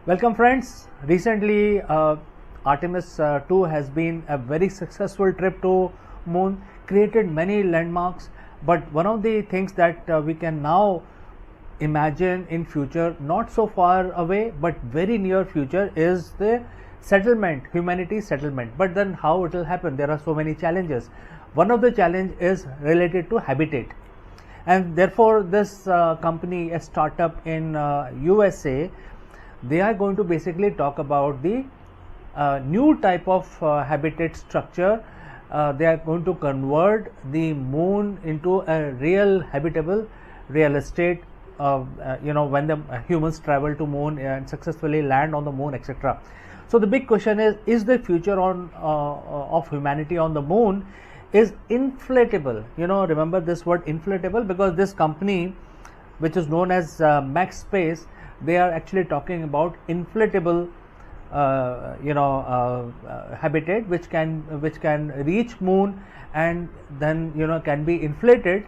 Welcome friends. Recently Artemis 2 has been a very successful trip to moon, created many landmarks, but one of the things that we can now imagine in future, not so far away but very near future, is the settlement, humanity settlement. But then how it will happen? There are so many challenges. One of the challenge is related to habitat, and therefore this company, a startup in USA, they are going to basically talk about the new type of habitat structure. They are going to convert the moon into a real habitable real estate, when the humans travel to moon and successfully land on the moon, etc. So the big question is the future on of humanity on the moon is inflatable. Remember this word inflatable, because this company, which is known as Max Space, they are actually talking about inflatable habitat which can reach moon and then can be inflated,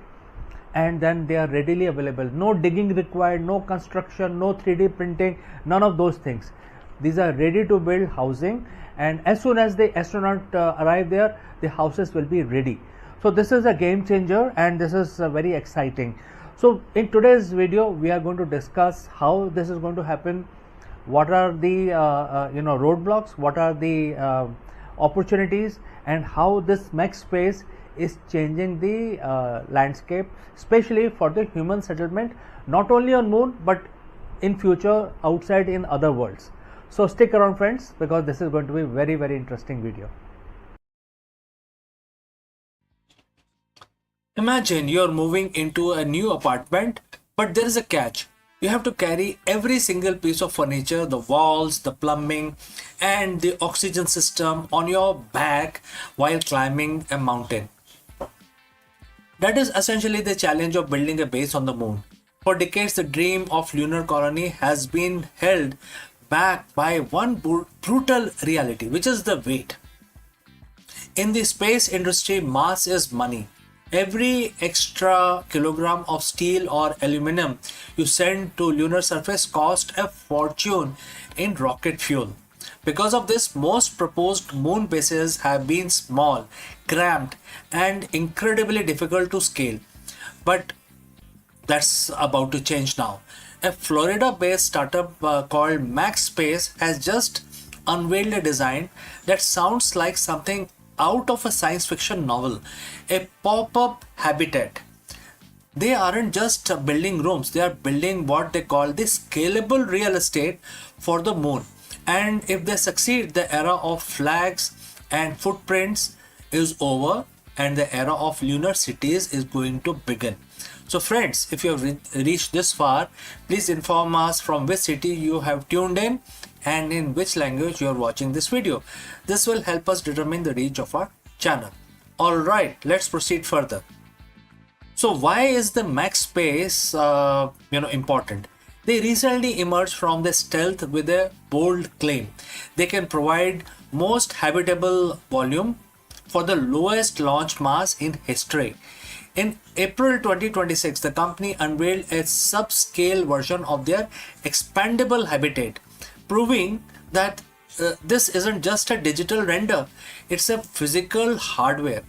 and then they are readily available. No digging required, no construction, no 3D printing, none of those things. These are ready to build housing, and as soon as the astronaut arrive there, the houses will be ready. So this is a game changer, and this is very exciting. So in today's video we are going to discuss how this is going to happen, what are the roadblocks, what are the opportunities, and how this Max Space is changing the landscape, especially for the human settlement, not only on moon but in future outside in other worlds. So stick around friends, because this is going to be very, very interesting video. Imagine you're moving into a new apartment, but there is a catch. You have to carry every single piece of furniture, the walls, the plumbing, and the oxygen system on your back while climbing a mountain. That is essentially the challenge of building a base on the moon. For decades, the dream of lunar colony has been held back by one brutal reality, which is the weight. In the space industry, mass is money. Every extra kilogram of steel or aluminum you send to lunar surface cost a fortune in rocket fuel. Because of this, most proposed moon bases have been small, cramped, and incredibly difficult to scale. But that's about to change now. A Florida-based startup called Max Space has just unveiled a design that sounds like something out of a science fiction novel, a pop-up habitat. They aren't just building rooms, they are building what they call the scalable real estate for the moon. And if they succeed, the era of flags and footprints is over, and the era of lunar cities is going to begin. So friends, if you have reached this far, please inform us from which city you have tuned in and in which language you are watching this video. This will help us determine the reach of our channel. Alright, let's proceed further. So why is the max space important? They recently emerged from the stealth with a bold claim. They can provide most habitable volume for the lowest launch mass in history. In April 2026, the company unveiled a subscale version of their expandable habitat, proving that this isn't just a digital render, it's a physical hardware.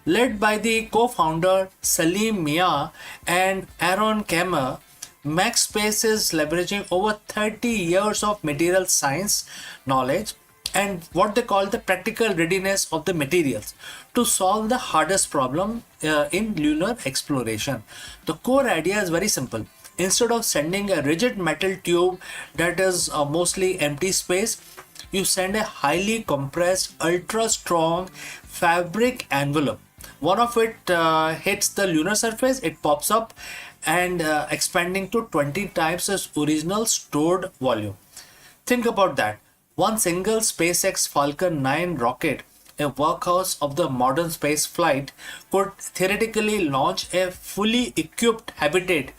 Led by the co-founder Salim Mia and Aaron Kemmer, MaxSpace is leveraging over 30 years of material science knowledge and what they call the practical readiness of the materials to solve the hardest problem in lunar exploration. The core idea is very simple. Instead of sending a rigid metal tube that is mostly empty space, you send a highly compressed, ultra strong fabric envelope. One of it hits the lunar surface, it pops up and expanding to 20 times its original stored volume. Think about that. One single SpaceX Falcon 9 rocket, a workhorse of the modern space flight, could theoretically launch a fully equipped habitat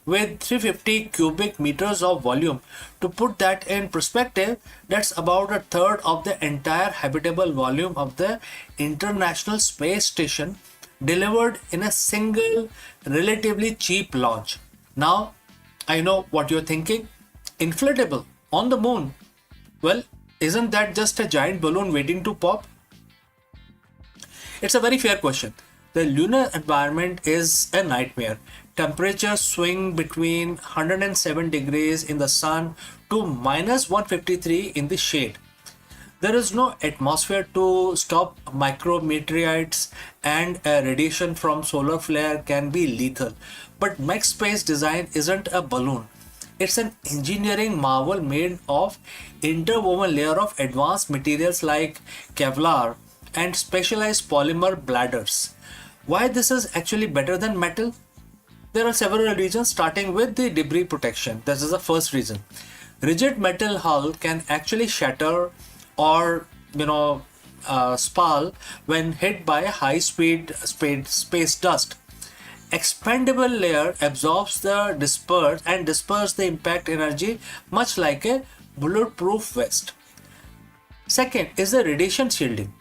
with 350 cubic meters of volume. To put that in perspective, that's about a third of the entire habitable volume of the International Space Station, delivered in a single, relatively cheap launch. Now, I know what you're thinking. Inflatable on the moon. Well, isn't that just a giant balloon waiting to pop? It's a very fair question. The lunar environment is a nightmare. Temperatures swing between 107 degrees in the sun to minus 153 in the shade. There is no atmosphere to stop micrometeorites, and radiation from solar flare can be lethal. But Max Space design isn't a balloon. It's an engineering marvel made of interwoven layer of advanced materials like Kevlar and specialized polymer bladders. Why this is actually better than metal? There are several reasons, starting with the debris protection. This is the first reason. Rigid metal hull can actually shatter or spall when hit by high speed space dust. Expandable layer absorbs the disperse the impact energy much like a bulletproof vest. Second is the radiation shielding.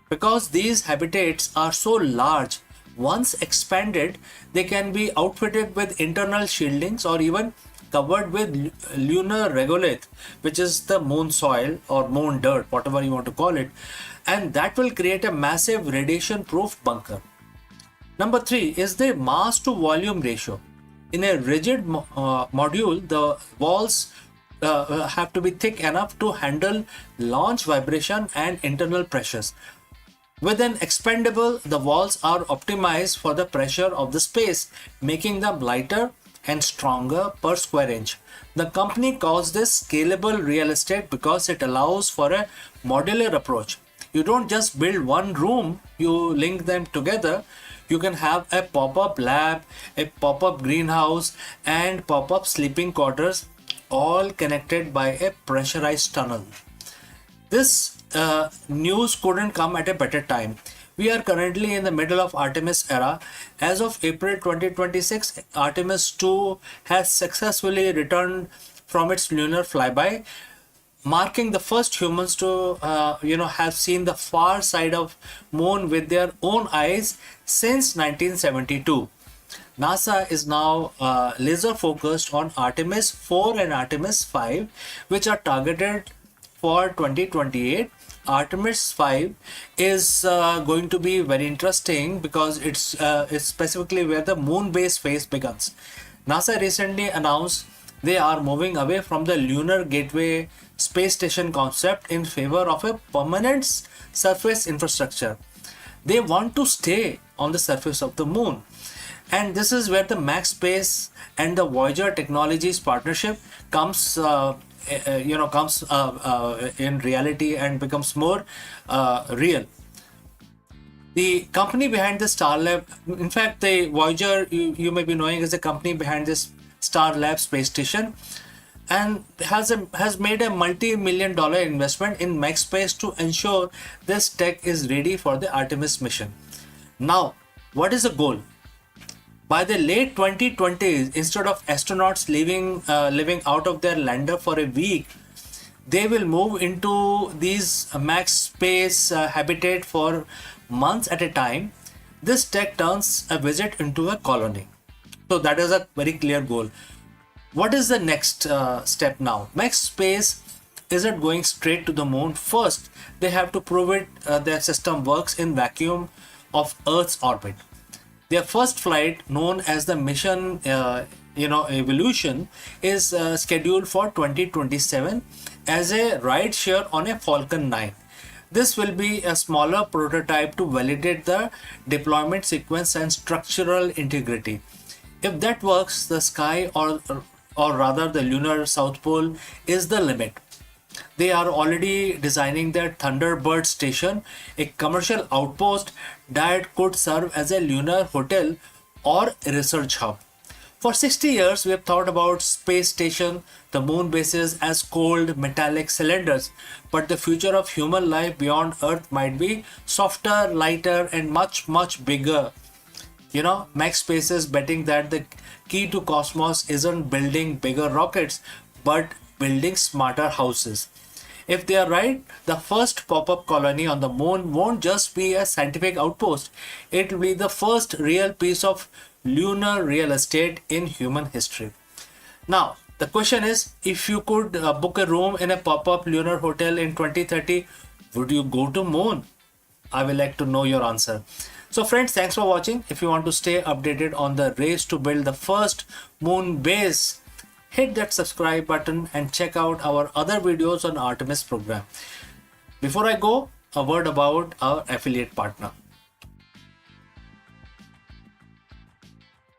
Because these habitats are so large, once expanded, they can be outfitted with internal shieldings or even covered with lunar regolith, which is the moon soil or moon dirt, whatever you want to call it, and that will create a massive radiation proof bunker. Number 3 is the mass to volume ratio. In a rigid module, the walls have to be thick enough to handle launch vibration and internal pressures. With an expandable, the walls are optimized for the pressure of the space, making them lighter, and stronger per square inch. The company calls this scalable real estate because it allows for a modular approach. You don't just build one room, you link them together. You can have a pop-up lab, a pop-up greenhouse, and pop-up sleeping quarters, all connected by a pressurized tunnel. This news couldn't come at a better time. We are currently in the middle of Artemis era. As of April 2026, Artemis 2 has successfully returned from its lunar flyby, marking the first humans to have seen the far side of moon with their own eyes since 1972. NASA is now laser focused on Artemis 4 and Artemis 5, which are targeted for 2028. Artemis 5 is going to be very interesting because it's specifically where the moon base phase begins. NASA recently announced they are moving away from the lunar gateway space station concept in favor of a permanent surface infrastructure. They want to stay on the surface of the moon. And this is where the Max Space and the Voyager Technologies partnership comes in reality and becomes more real. The company behind the Star Lab, in fact, the Voyager you may be knowing is the company behind this Star Lab space station, and has made a multi-million-dollar investment in Max Space to ensure this tech is ready for the Artemis mission. Now, what is the goal? By the late 2020s, instead of astronauts living out of their lander for a week, they will move into these max space habitat for months at a time. This tech turns a visit into a colony. So that is a very clear goal. What is the next step now? Max Space isn't going straight to the moon. First, they have to prove it their system works in vacuum of Earth's orbit. Their first flight, known as the mission Evolution, is scheduled for 2027 as a ride share on a Falcon 9. This will be a smaller prototype to validate the deployment sequence and structural integrity. If that works, the sky or rather the lunar South Pole is the limit. They are already designing their Thunderbird station, a commercial outpost that could serve as a lunar hotel or a research hub. For 60 years, we have thought about space station, the moon bases as cold metallic cylinders, but the future of human life beyond Earth might be softer, lighter, and much, much bigger. Max Space is betting that the key to cosmos isn't building bigger rockets, but building smarter houses. If they are right, the first pop-up colony on the moon won't just be a scientific outpost. It will be the first real piece of lunar real estate in human history. Now, the question is, if you could book a room in a pop-up lunar hotel in 2030, would you go to moon? I would like to know your answer. So friends, thanks for watching. If you want to stay updated on the race to build the first moon base, hit that subscribe button and check out our other videos on Artemis program. Before I go, a word about our affiliate partner.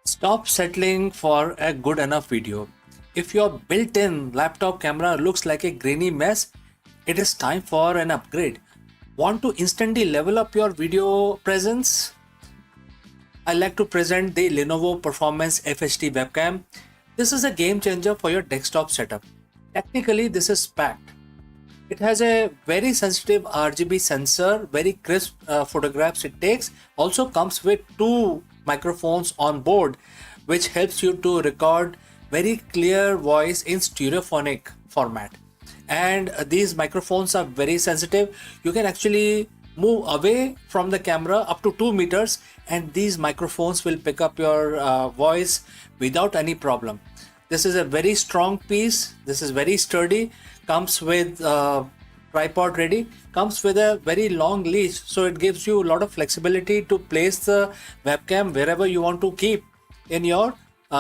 Stop settling for a good enough video. If your built-in laptop camera looks like a grainy mess, it is time for an upgrade. Want to instantly level up your video presence? I like to present the Lenovo Performance FHD webcam. This is a game changer for your desktop setup. Technically, this is packed. It has a very sensitive RGB sensor, very crisp photographs it takes. Also comes with 2 microphones on board, which helps you to record very clear voice in stereophonic format. And these microphones are very sensitive. You can actually move away from the camera up to 2 meters and these microphones will pick up your voice without any problem. This is a very strong piece. This is very sturdy. Comes with tripod ready. Comes with a very long leash, so it gives you a lot of flexibility to place the webcam wherever you want to keep in your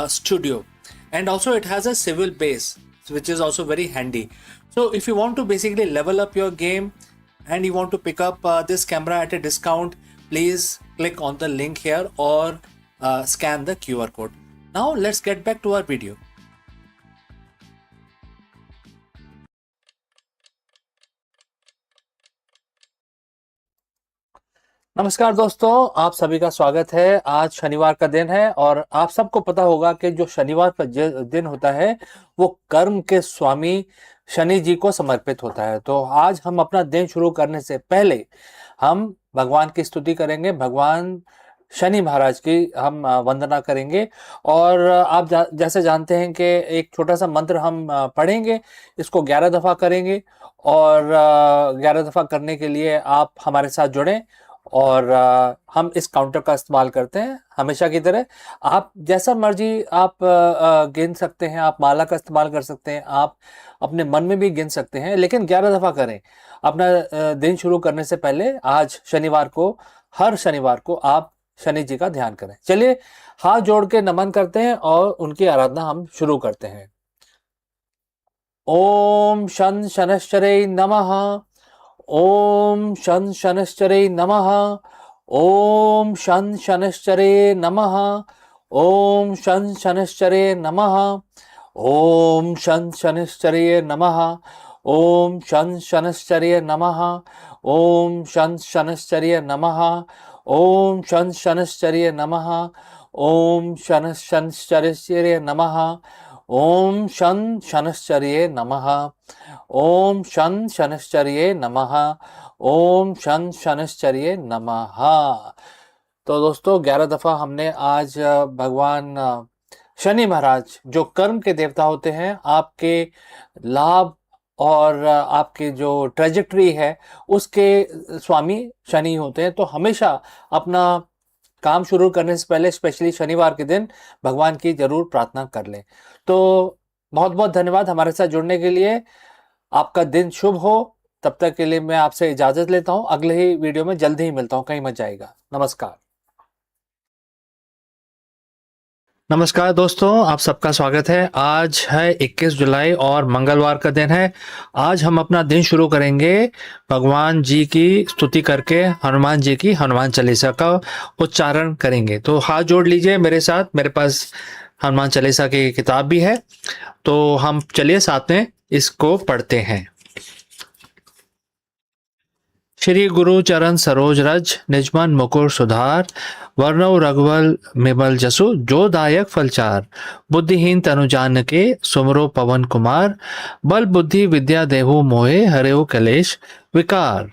studio. And also it has a swivel base, which is also very handy. So if you want to basically level up your game and you want to pick up this camera at a discount, please click on the link here or scan the QR code. Now let's get back to our video. नमस्कार दोस्तों, आप सभी का स्वागत है। आज शनिवार का दिन है और आप सबको पता होगा कि जो शनिवार का दिन होता है वो कर्म के स्वामी शनि जी को समर्पित होता है। तो आज हम अपना दिन शुरू करने से पहले हम भगवान की स्तुति करेंगे, भगवान शनि महाराज की हम वंदना करेंगे। और आप जैसे जानते हैं कि एक छोटा सा मंत्र हम पढ़ेंगे, इसको 11 दफ़ा करेंगे और 11 दफ़ा करने के लिए आप हमारे साथ जुड़ें। और हम इस काउंटर का इस्तेमाल करते हैं हमेशा की तरह। आप जैसा मर्जी आप गिन सकते हैं, आप माला का इस्तेमाल कर सकते हैं, आप अपने मन में भी गिन सकते हैं, लेकिन 11 दफ़ा करें अपना दिन शुरू करने से पहले। आज शनिवार को, हर शनिवार को आप शनि जी का ध्यान करें। चलिए हाथ जोड़ के नमन करते हैं और उनकी आराधना हम शुरू करते हैं। ओम शन शनश्चरे नमः। ओम शन शनश्चरे नमः। ओम शन शनश्चरे नमः। ओम शन शनश्चरे नमः। ओम शन शनश्चरे नमः। ओम शन शनश्चरे नमः। ओम शन शनश्चरे नमः। ओम शन शनश्चरे नमः। ओम शन शनश्चरे नमः। ओम शन शनश्चर्ये नमः। ओम शन शनश्चर्ये नमः। ओम शन शनश्चर्ये नमः। तो दोस्तों 11 दफ़ा हमने आज भगवान शनि महाराज, जो कर्म के देवता होते हैं, आपके लाभ और आपके जो ट्रेजेक्टरी है उसके स्वामी शनि होते हैं। तो हमेशा अपना काम शुरू करने से पहले, स्पेशली शनिवार के दिन, भगवान की जरूर प्रार्थना कर लें। तो बहुत बहुत धन्यवाद हमारे साथ जुड़ने के लिए। आपका दिन शुभ हो। तब तक के लिए मैं आपसे इजाजत लेता हूं। अगले ही वीडियो में जल्दी ही मिलता हूं, कहीं मत जाएगा। नमस्कार। नमस्कार दोस्तों, आप सबका स्वागत है। आज है 21 जुलाई और मंगलवार का दिन है। आज हम अपना दिन शुरू करेंगे भगवान जी की स्तुति करके, हनुमान जी की हनुमान चालीसा का उच्चारण करेंगे। तो हाथ जोड़ लीजिए मेरे साथ। मेरे पास हनुमान चालीसा की किताब भी है, तो हम चलिए साथ में इसको पढ़ते हैं। श्री गुरु चरण सरोज रज, निजमन मुकुर सुधार, वर्णव रघुवल मिमल जसु, जो दायक फलचार। बुद्धिहीन तनु जान के, सुमरो पवन कुमार, बल बुद्धि विद्या देहु मोहे, हरेउ कलेश विकार।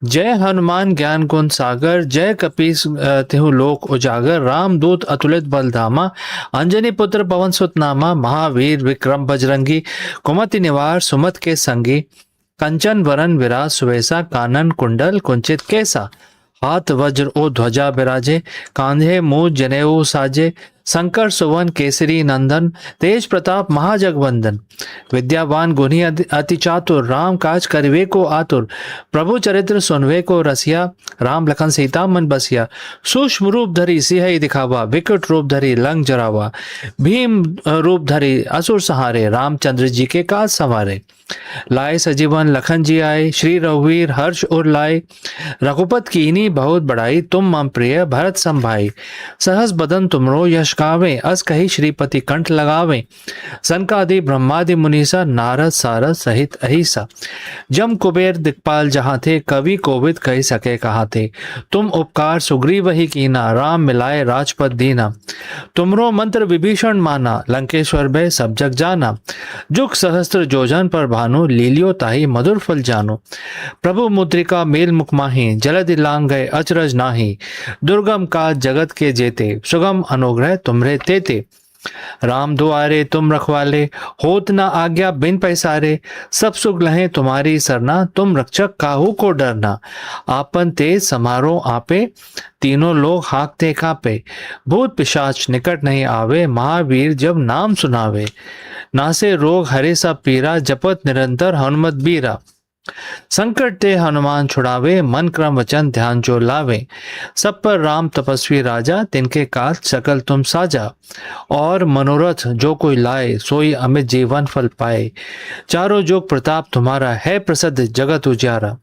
जय हनुमान ज्ञान गुण सागर, जय कपीस तिहु लोक उजागर। राम दूत अतुलित बल धामा, अंजनी पुत्र पवन सुत नामा। महावीर विक्रम बजरंगी, कुमति निवार सुमत के संगी। कंचन वरन विराज सुवेसा, कानन कुंडल कुंचित केसा। हाथ वज्र ओ ध्वजा बिराजे, कांधे मूज जनेऊ साजे। शंकर सुवन केसरी नंदन, तेज प्रताप महाजगवंदन। विद्यावान गुणी अति चातुर, राम काज करिवे को आतुर। प्रभु चरित्र सुनवे को रसिया, राम लखन सीता मन बसिया। सूक्ष्म रूप धरी सिंह दिखावा, विकट रूप धरी लंक जरावा। भीम रूप धरी असुर सहारे, रामचंद्र जी के काज संवारे। लाए सजीवन लखन जी आए, श्री रघुवीर हर्ष उर लाए। रघुपत कीनी बहुत बड़ाई, तुम मम प्रिय भरत सम भाई। सहस बदन तुमरो यश गावे, अस कही श्रीपति कंठ लगावे। सनकादि ब्रह्मादि मुनीसा, नारद सारद सहित अहिसा। जम कुबेर दिक्पाल जहाँ थे, कवि कोविद कही सके कहाँ थे। तुम उपकार सुग्रीव ही कीना, राम मिलाए राजपद दीना। तुमरो मंत्र विभीषण माना, लंकेश्वर भय सब जग जाना। जुग सहस्त्र जोजन पर भानु, लीलियो ताही मधुर फल जानो। प्रभु मुद्रिका मेल मुख माही, जलधि लांग गए अचरज नाही। दुर्गम काज जगत के जेते, सुगम अनुग्रह तुमरे तेते। राम दुआरे तुम रखवाले, होत न आज्ञा बिन पैसारे। सब सुख लहे तुम्हारी सरना, तुम रक्षक काहू को डरना। आपन तेज समारो आपे, तीनों लोग हाँकते कांपे। भूत पिशाच निकट नहीं आवे, महावीर जब नाम सुनावे। नासे रोग हरे सब पीरा, जपत निरंतर हनुमत बीरा। संकट ते हनुमान छुड़ावे, मन क्रम वचन ध्यान जो लावे। सब पर राम तपस्वी राजा, तिनके काज सकल तुम साजा। और मनोरथ जो कोई लाए, सोई अमित जीवन फल पाए। चारों जोग प्रताप तुम्हारा, है प्रसिद्ध जगत उजियारा।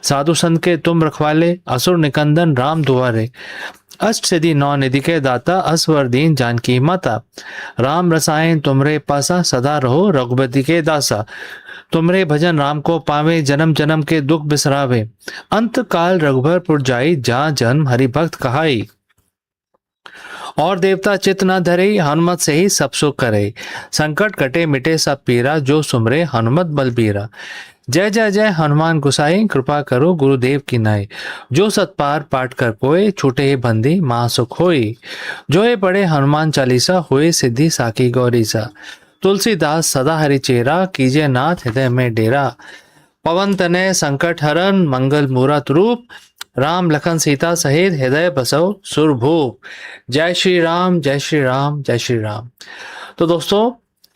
साधु संत के तुम रखवाले, असुर निकंदन राम दुआरे। अष्ट सिद्धि नौ निधि के दाता, असवर दीन जानकी माता। राम रसायन तुमरे पासा, सदा रहो रघुपति के दासा। तुमरे भजन राम को पावे, जन्म जन्म के दुख बिसरावे। अंत काल रघुबरपुर जाई, जहाँ जन्म हरि भक्त कहाई। और देवता चित न धरे, हनुमत से ही सब सुख करे। संकट कटे मिटे सब पीरा, जो सुमरे हनुमत बलबीरा। जय जय जय हनुमान गुसाई, कृपा करो गुरुदेव की नाई। जो सतपार पाठ कर कोय, छूटे ही बंदी महासुख होई। जो ये पढ़े हनुमान चालीसा, हुए सिद्धि साकी गौरीसा। तुलसीदास सदा हरि चेरा, कीजे नाथ हृदय में डेरा। पवन तनय संकट हरन, मंगल मूरत रूप। राम लखन सीता सहित, हृदय बसो सुरभूप। जय श्री राम जय श्री राम जय श्री राम। तो दोस्तों,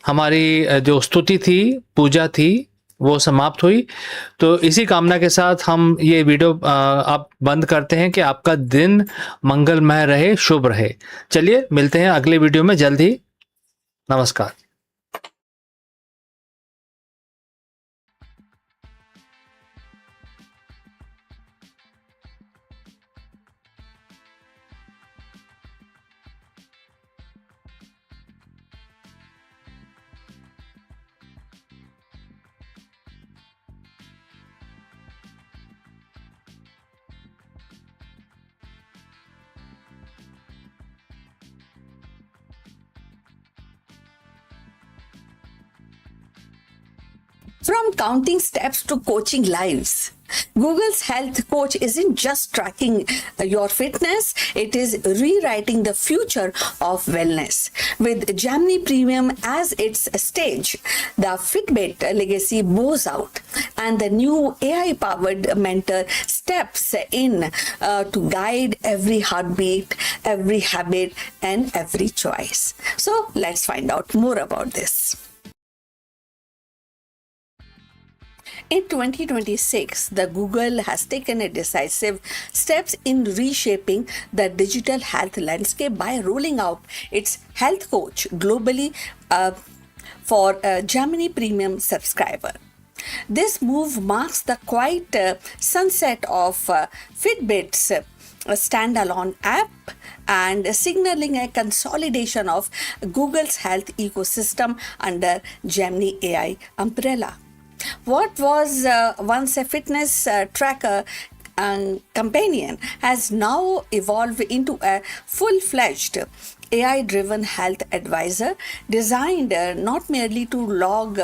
हमारी जो स्तुति थी, पूजा थी, वो समाप्त हुई। तो इसी कामना के साथ हम ये वीडियो आप बंद करते हैं कि आपका दिन मंगलमय रहे, शुभ रहे। चलिए मिलते हैं अगले वीडियो में जल्द ही। नमस्कार। From counting steps to coaching lives, Google's health coach isn't just tracking your fitness, it is rewriting the future of wellness. With Gemini Premium as its stage, the Fitbit legacy bows out, and the new AI powered mentor steps in to guide every heartbeat, every habit, and every choice. So, let's find out more about this. In 2026, the Google has taken a decisive steps in reshaping the digital health landscape by rolling out its health coach globally for a Gemini Premium subscriber. This move marks the quiet sunset of Fitbit's standalone app and signaling a consolidation of Google's health ecosystem under Gemini AI umbrella. What was once a fitness tracker companion has now evolved into a full-fledged AI-driven health advisor designed not merely to log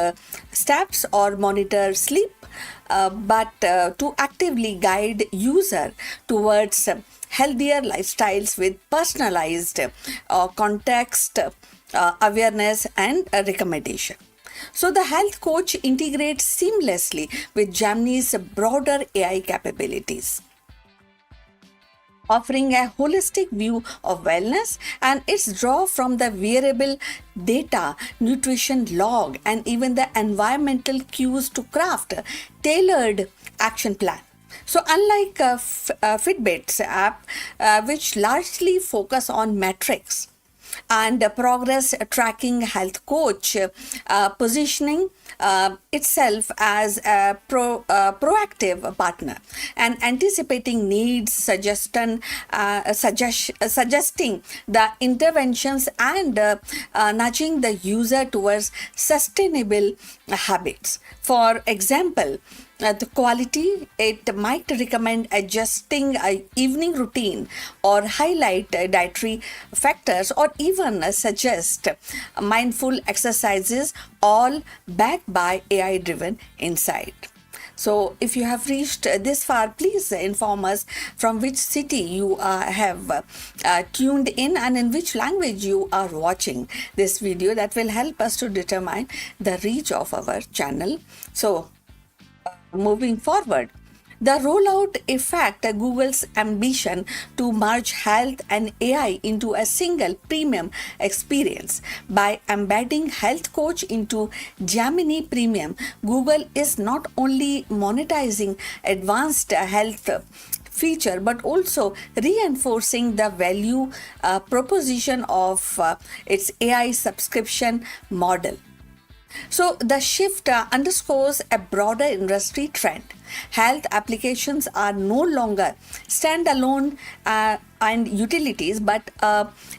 steps or monitor sleep, but to actively guide user towards healthier lifestyles with personalized context, awareness, and recommendation. So the health coach integrates seamlessly with Gemini's broader AI capabilities, offering a holistic view of wellness and its draw from the wearable data, nutrition log, and even the environmental cues to craft a tailored action plan. So unlike Fitbit's app, which largely focus on metrics, and progress tracking, health coach positioning itself as a proactive partner and anticipating needs, suggesting the interventions and nudging the user towards sustainable habits. For example, the quality, it might recommend adjusting a evening routine or highlight dietary factors or even suggest mindful exercises, all backed by AI driven insight. So if you have reached this far, please inform us from which city you have tuned in and in which language you are watching this video. That will help us to determine the reach of our channel. So moving forward, The rollout effect, Google's ambition to merge health and AI into a single premium experience. By embedding Health Coach into Gemini Premium, Google is not only monetizing advanced health feature but also reinforcing the value proposition of its AI subscription model. So the shift underscores a broader industry trend. Health applications are no longer standalone and utilities, but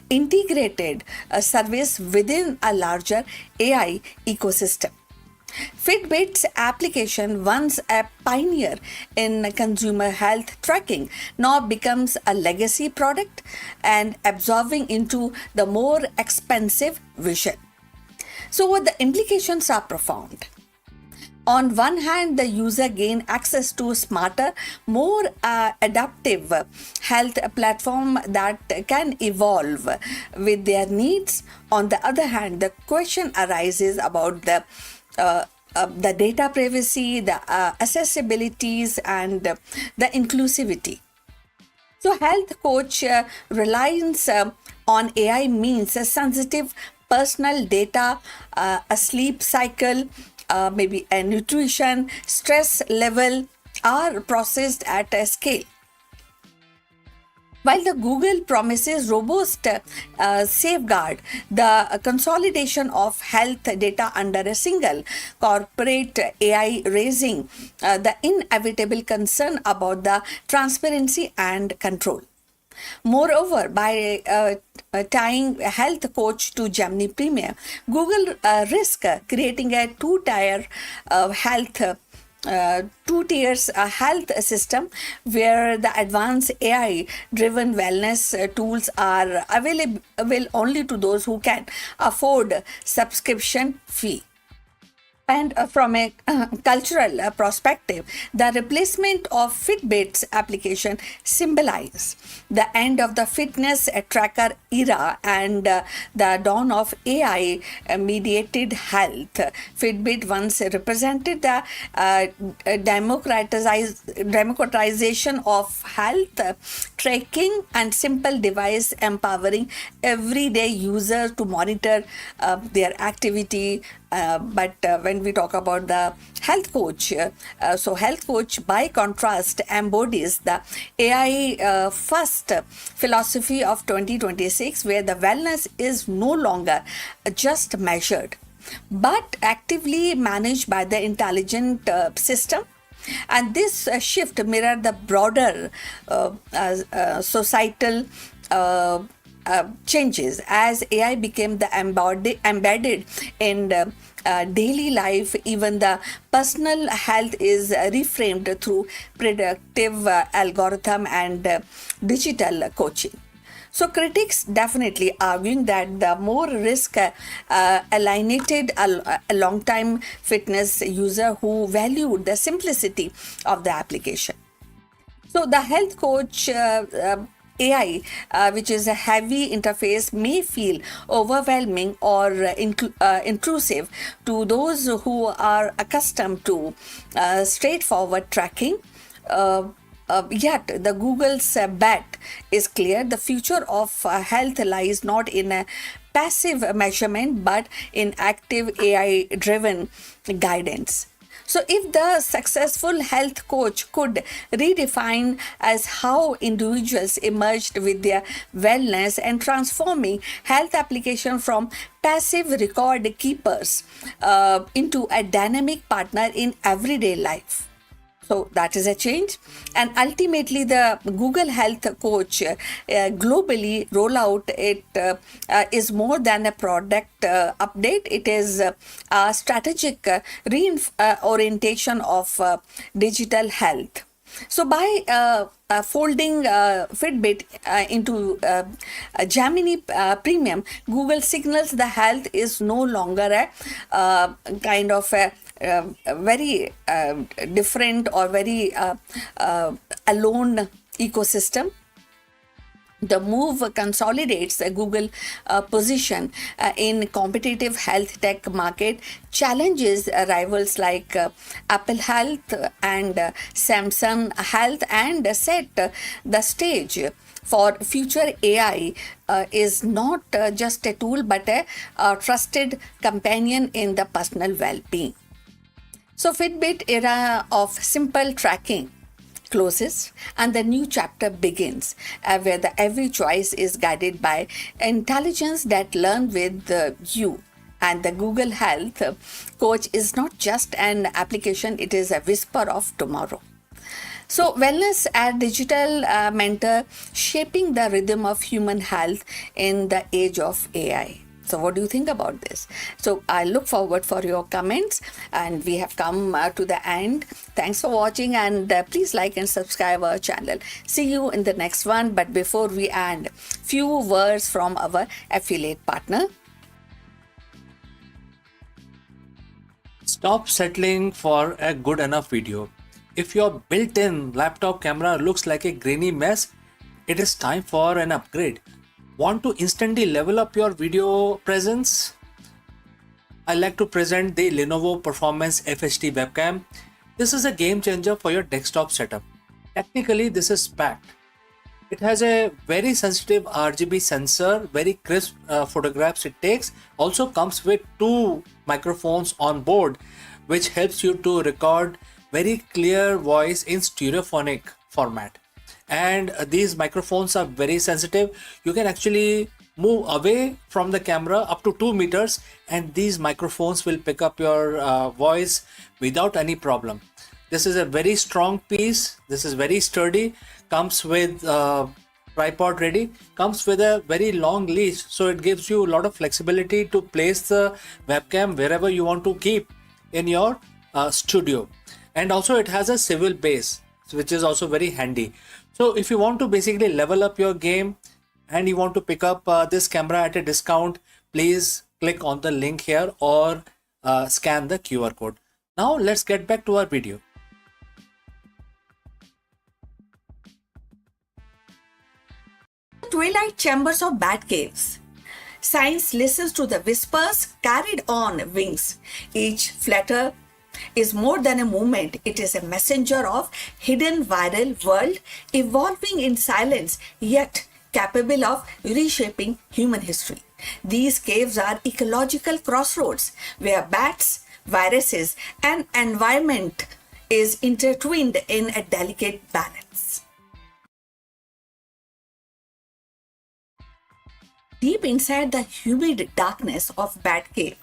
integrated service within a larger AI ecosystem. Fitbit's application, once a pioneer in consumer health tracking, now becomes a legacy product and absorbing into the more expensive vision. So the implications are profound. On one hand, the user gain access to smarter, more adaptive health platform that can evolve with their needs. On the other hand, the question arises about the data privacy, the accessibilities, and the inclusivity. So, health coach reliance on AI means a sensitive personal data, a sleep cycle, maybe a nutrition, stress level are processed at a scale. While the Google promises robust safeguard, the consolidation of health data under a single corporate AI raising the inevitable concern about the transparency and control. Moreover, by tying a health coach to Gemini Premier, Google risk creating a two-tier health two tiers health system where the advanced AI driven wellness tools are available only to those who can afford subscription fee. And from a cultural perspective, the replacement of Fitbit's application symbolizes the end of the fitness tracker era and the dawn of AI mediated health. Fitbit once represented the democratization of health tracking and simple device empowering everyday users to monitor their activity. But when we talk about the health coach, so health coach by contrast embodies the AI first philosophy of 2026, where the wellness is no longer just measured but actively managed by the intelligent system. And this shift mirrored the broader societal changes as AI became the embedded in daily life. Even the personal health is reframed through predictive algorithm and digital coaching. So critics definitely arguing that the more risk alienated a long-time fitness user who valued the simplicity of the application. So the health coach AI, which is a heavy interface, may feel overwhelming or intrusive to those who are accustomed to straightforward tracking. Yet, the Google's bet is clear. The future of health lies not in a passive measurement but in active AI driven guidance. So, if the successful health coach could redefine as how individuals emerged with their wellness and transforming health application from passive record keepers into a dynamic partner in everyday life. So that is a change. And ultimately, the Google Health Coach globally rollout, it is more than a product update. It is a strategic orientation of digital health. So by folding Fitbit into Gemini Premium, Google signals the health is no longer a kind of a very different or very alone ecosystem. The move consolidates the Google position in competitive health tech market, challenges rivals like Apple Health and Samsung Health, and set the stage for future AI is not just a tool but a trusted companion in the personal well-being. So Fitbit era of simple tracking closes and the new chapter begins, where the every choice is guided by intelligence that learn with you. And the Google Health Coach is not just an application, it is a whisper of tomorrow. So, wellness as digital mentor shaping the rhythm of human health in the age of AI. So, what do you think about this? So, I look forward for your comments, and we have come to the end. Thanks for watching, and please like and subscribe our channel. See you in the next one. But before we end, few words from our affiliate partner. Stop settling for a good enough video. If your built-in laptop camera looks like a grainy mess, it is time for an upgrade. Want to instantly level up your video presence? I like to present the Lenovo Performance FHD webcam. This is a game changer for your desktop setup. Technically, this is packed. It has a very sensitive RGB sensor, very crisp photographs it takes. Also comes with 2 microphones on board, which helps you to record very clear voice in stereophonic format. And these microphones are very sensitive. You can actually move away from the camera up to 2 meters, and these microphones will pick up your voice without any problem. This is a very strong piece. This is very sturdy. Comes with tripod ready. Comes with a very long leash, so it gives you a lot of flexibility to place the webcam wherever you want to keep in your studio. And also it has a swivel base, which is also very handy. So if you want to basically level up your game and you want to pick up this camera at a discount, please click on the link here or scan the QR code. Now let's get back to our video. Twilight chambers of bat caves. Science listens to the whispers carried on wings. Each flutter is more than a movement. It is a messenger of hidden viral world evolving in silence yet capable of reshaping human history. These caves are ecological crossroads where bats, viruses and environment is intertwined in a delicate balance. Deep inside the humid darkness of Bat Cave,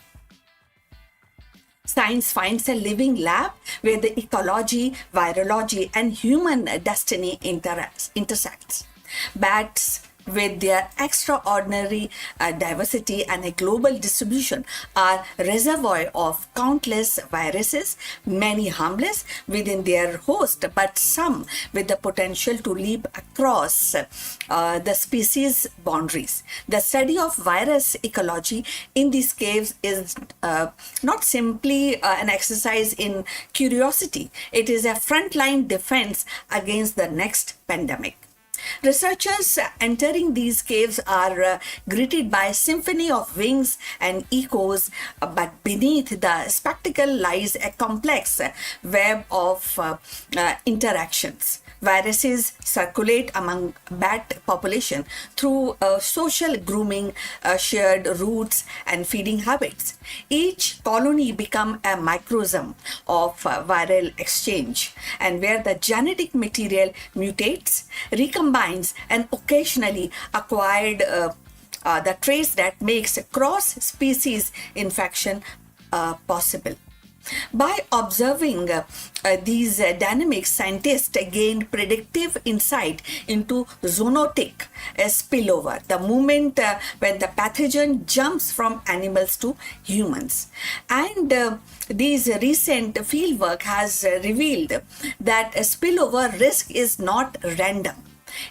science finds a living lab where the ecology, virology, and human destiny intersects. Bats, with their extraordinary diversity and a global distribution, are reservoir of countless viruses, many harmless within their host, but some with the potential to leap across the species boundaries. The study of virus ecology in these caves is not simply an exercise in curiosity. It is a frontline defense against the next pandemic. Researchers entering these caves are greeted by a symphony of wings and echoes, but beneath the spectacle lies a complex web of interactions. Viruses circulate among bat population through social grooming, shared routes, and feeding habits. Each colony becomes a microsome of viral exchange, and where the genetic material mutates, recombines, and occasionally acquired the traits that makes cross-species infection possible. By observing these dynamics, scientists gained predictive insight into zoonotic spillover, the moment when the pathogen jumps from animals to humans. And these recent fieldwork has revealed that a spillover risk is not random.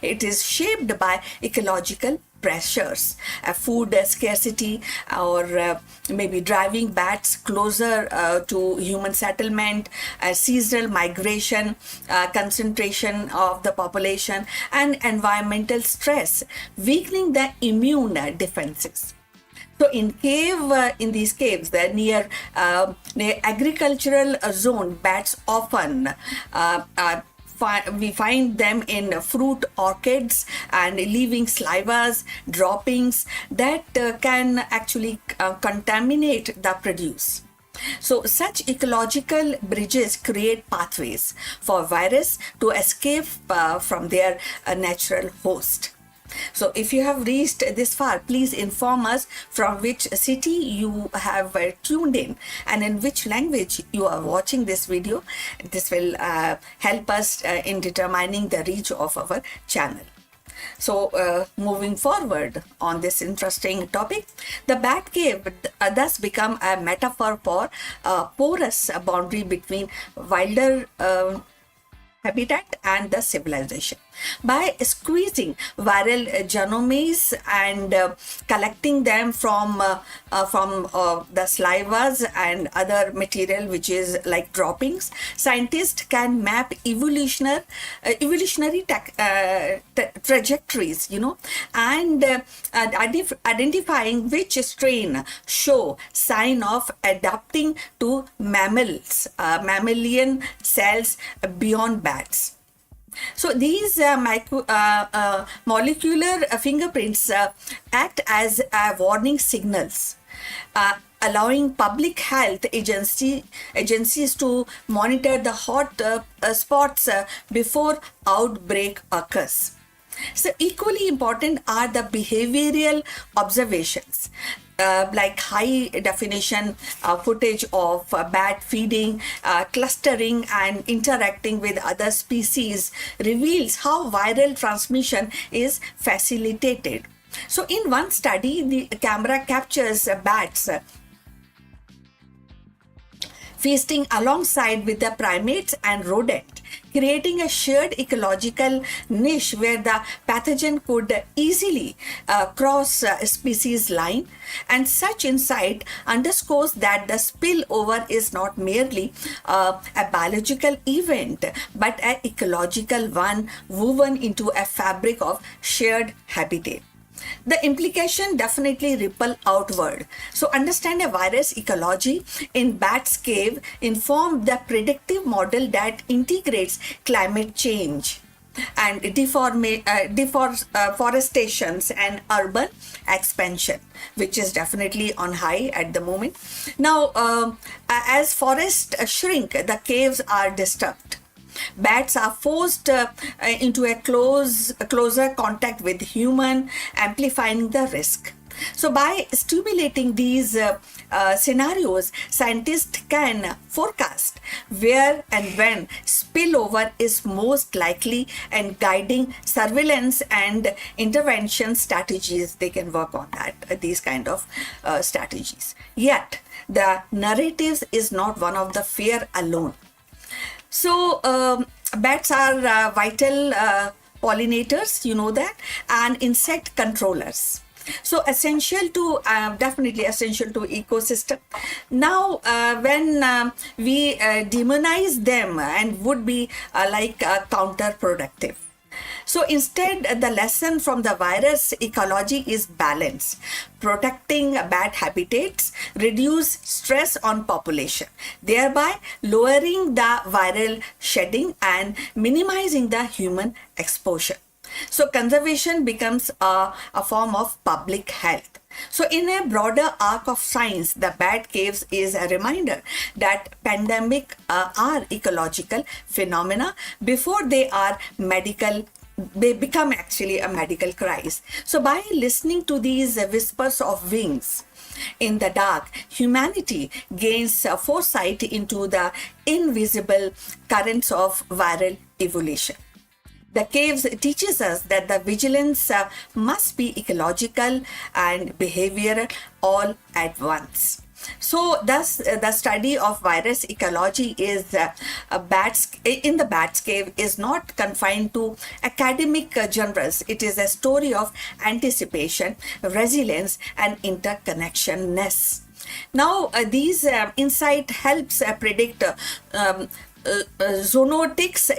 It is shaped by ecological pressures, food scarcity, or maybe driving bats closer to human settlement, seasonal migration, concentration of the population, and environmental stress, weakening the immune defenses. So in these caves, near agricultural zone, bats often we find them in fruit orchids and leaving salivas, droppings that can actually contaminate the produce. So such ecological bridges create pathways for virus to escape from their natural host. So if you have reached this far, please inform us from which city you have tuned in and in which language you are watching this video. This will help us in determining the reach of our channel. So moving forward on this interesting topic, the bat cave thus become a metaphor for a porous boundary between wilder habitat and the civilization. By squeezing viral genomes and collecting them from the salivas and other material which is like droppings, scientists can map evolutionary trajectories, and identifying which strain show sign of adapting to mammalian cells beyond bats. So these molecular fingerprints act as warning signals, allowing public health agencies to monitor the hot spots before outbreak occurs. So equally important are the behavioral observations, like high definition footage of bat feeding, clustering and interacting with other species reveals how viral transmission is facilitated. So in one study, the camera captures bats feasting alongside with the primates and rodent, creating a shared ecological niche where the pathogen could easily cross species line. And such insight underscores that the spillover is not merely a biological event, but an ecological one woven into a fabric of shared habitat. The implication definitely ripple outward. So understand a virus ecology in bat's cave inform the predictive model that integrates climate change and deforestations and urban expansion, which is definitely on high at the moment. Now, as forests shrink, the caves are disturbed. Bats are forced into a closer contact with human, amplifying the risk. So by stimulating these scenarios, scientists can forecast where and when spillover is most likely and guiding surveillance and intervention strategies. They can work on that, these kind of strategies. Yet, the narratives is not one of the fear alone. So bats are vital pollinators, you know that, and insect controllers. So essential to definitely essential to ecosystem. Now when we demonize them and would be counterproductive. So instead, the lesson from the virus ecology is balance, protecting bat habitats, reduce stress on population, thereby lowering the viral shedding and minimizing the human exposure. So conservation becomes a form of public health. So in a broader arc of science, the bat caves is a reminder that pandemic are ecological phenomena before they are they become actually a medical crisis. So by listening to these whispers of wings in the dark, humanity gains foresight into the invisible currents of viral evolution. The caves teaches us that the vigilance must be ecological and behavioral all at once. So, thus, the study of virus ecology is in the bats cave is not confined to academic genres. It is a story of anticipation, resilience, and interconnectionness. Now, these insight helps predict zoonotics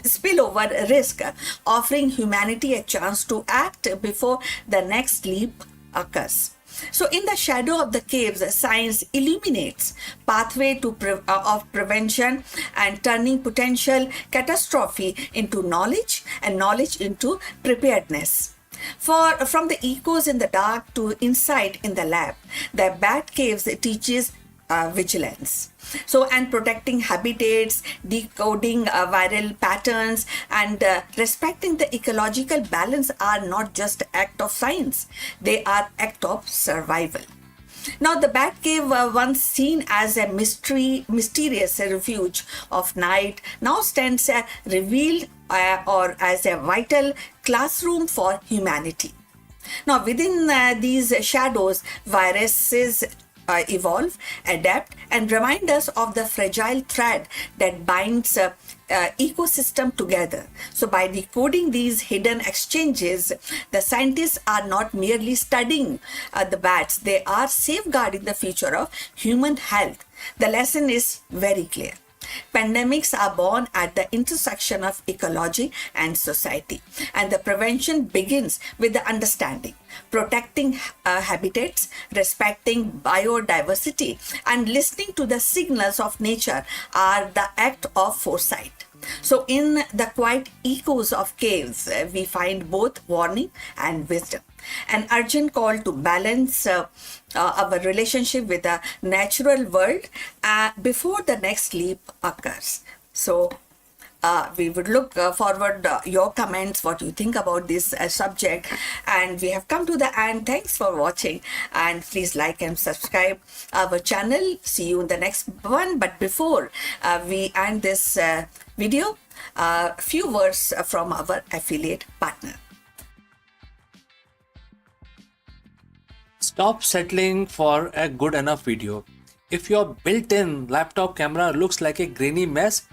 spillover risk, offering humanity a chance to act before the next leap occurs. So, in the shadow of the caves, science illuminates pathway to of prevention and turning potential catastrophe into knowledge and knowledge into preparedness. From the echoes in the dark to insight in the lab, the bat caves teaches vigilance. So, and protecting habitats, decoding viral patterns, and respecting the ecological balance are not just act of science; they are act of survival. Now, the bat cave, once seen as a mysterious refuge of night, now stands revealed or as a vital classroom for humanity. Now, within these shadows, viruses evolve, adapt, and remind us of the fragile thread that binds ecosystem together. So, by decoding these hidden exchanges, the scientists are not merely studying the bats; they are safeguarding the future of human health. The lesson is very clear. Pandemics are born at the intersection of ecology and society, and the prevention begins with the understanding. Protecting habitats, respecting biodiversity, and listening to the signals of nature are the act of foresight. So, in the quiet echoes of caves, we find both warning and wisdom. An urgent call to balance our relationship with the natural world before the next leap occurs. So, we would look forward your comments, what you think about this subject. And we have come to the end. Thanks for watching, and please like and subscribe our channel. See you in the next one. But before we end this video, a few words from our affiliate partner. Stop settling for a good enough video. If your built-in laptop camera looks like a grainy mess,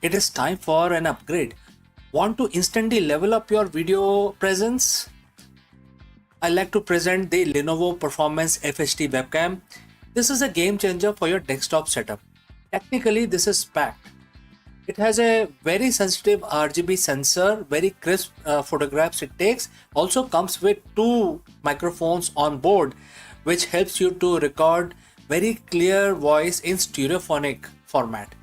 it is time for an upgrade. Want to instantly level up your video presence? I like to present the Lenovo Performance FHD webcam. This is a game changer for your desktop setup. Technically, this is packed. It has a very sensitive RGB sensor, very crisp photographs it takes. Also comes with 2 microphones on board, which helps you to record very clear voice in stereophonic format.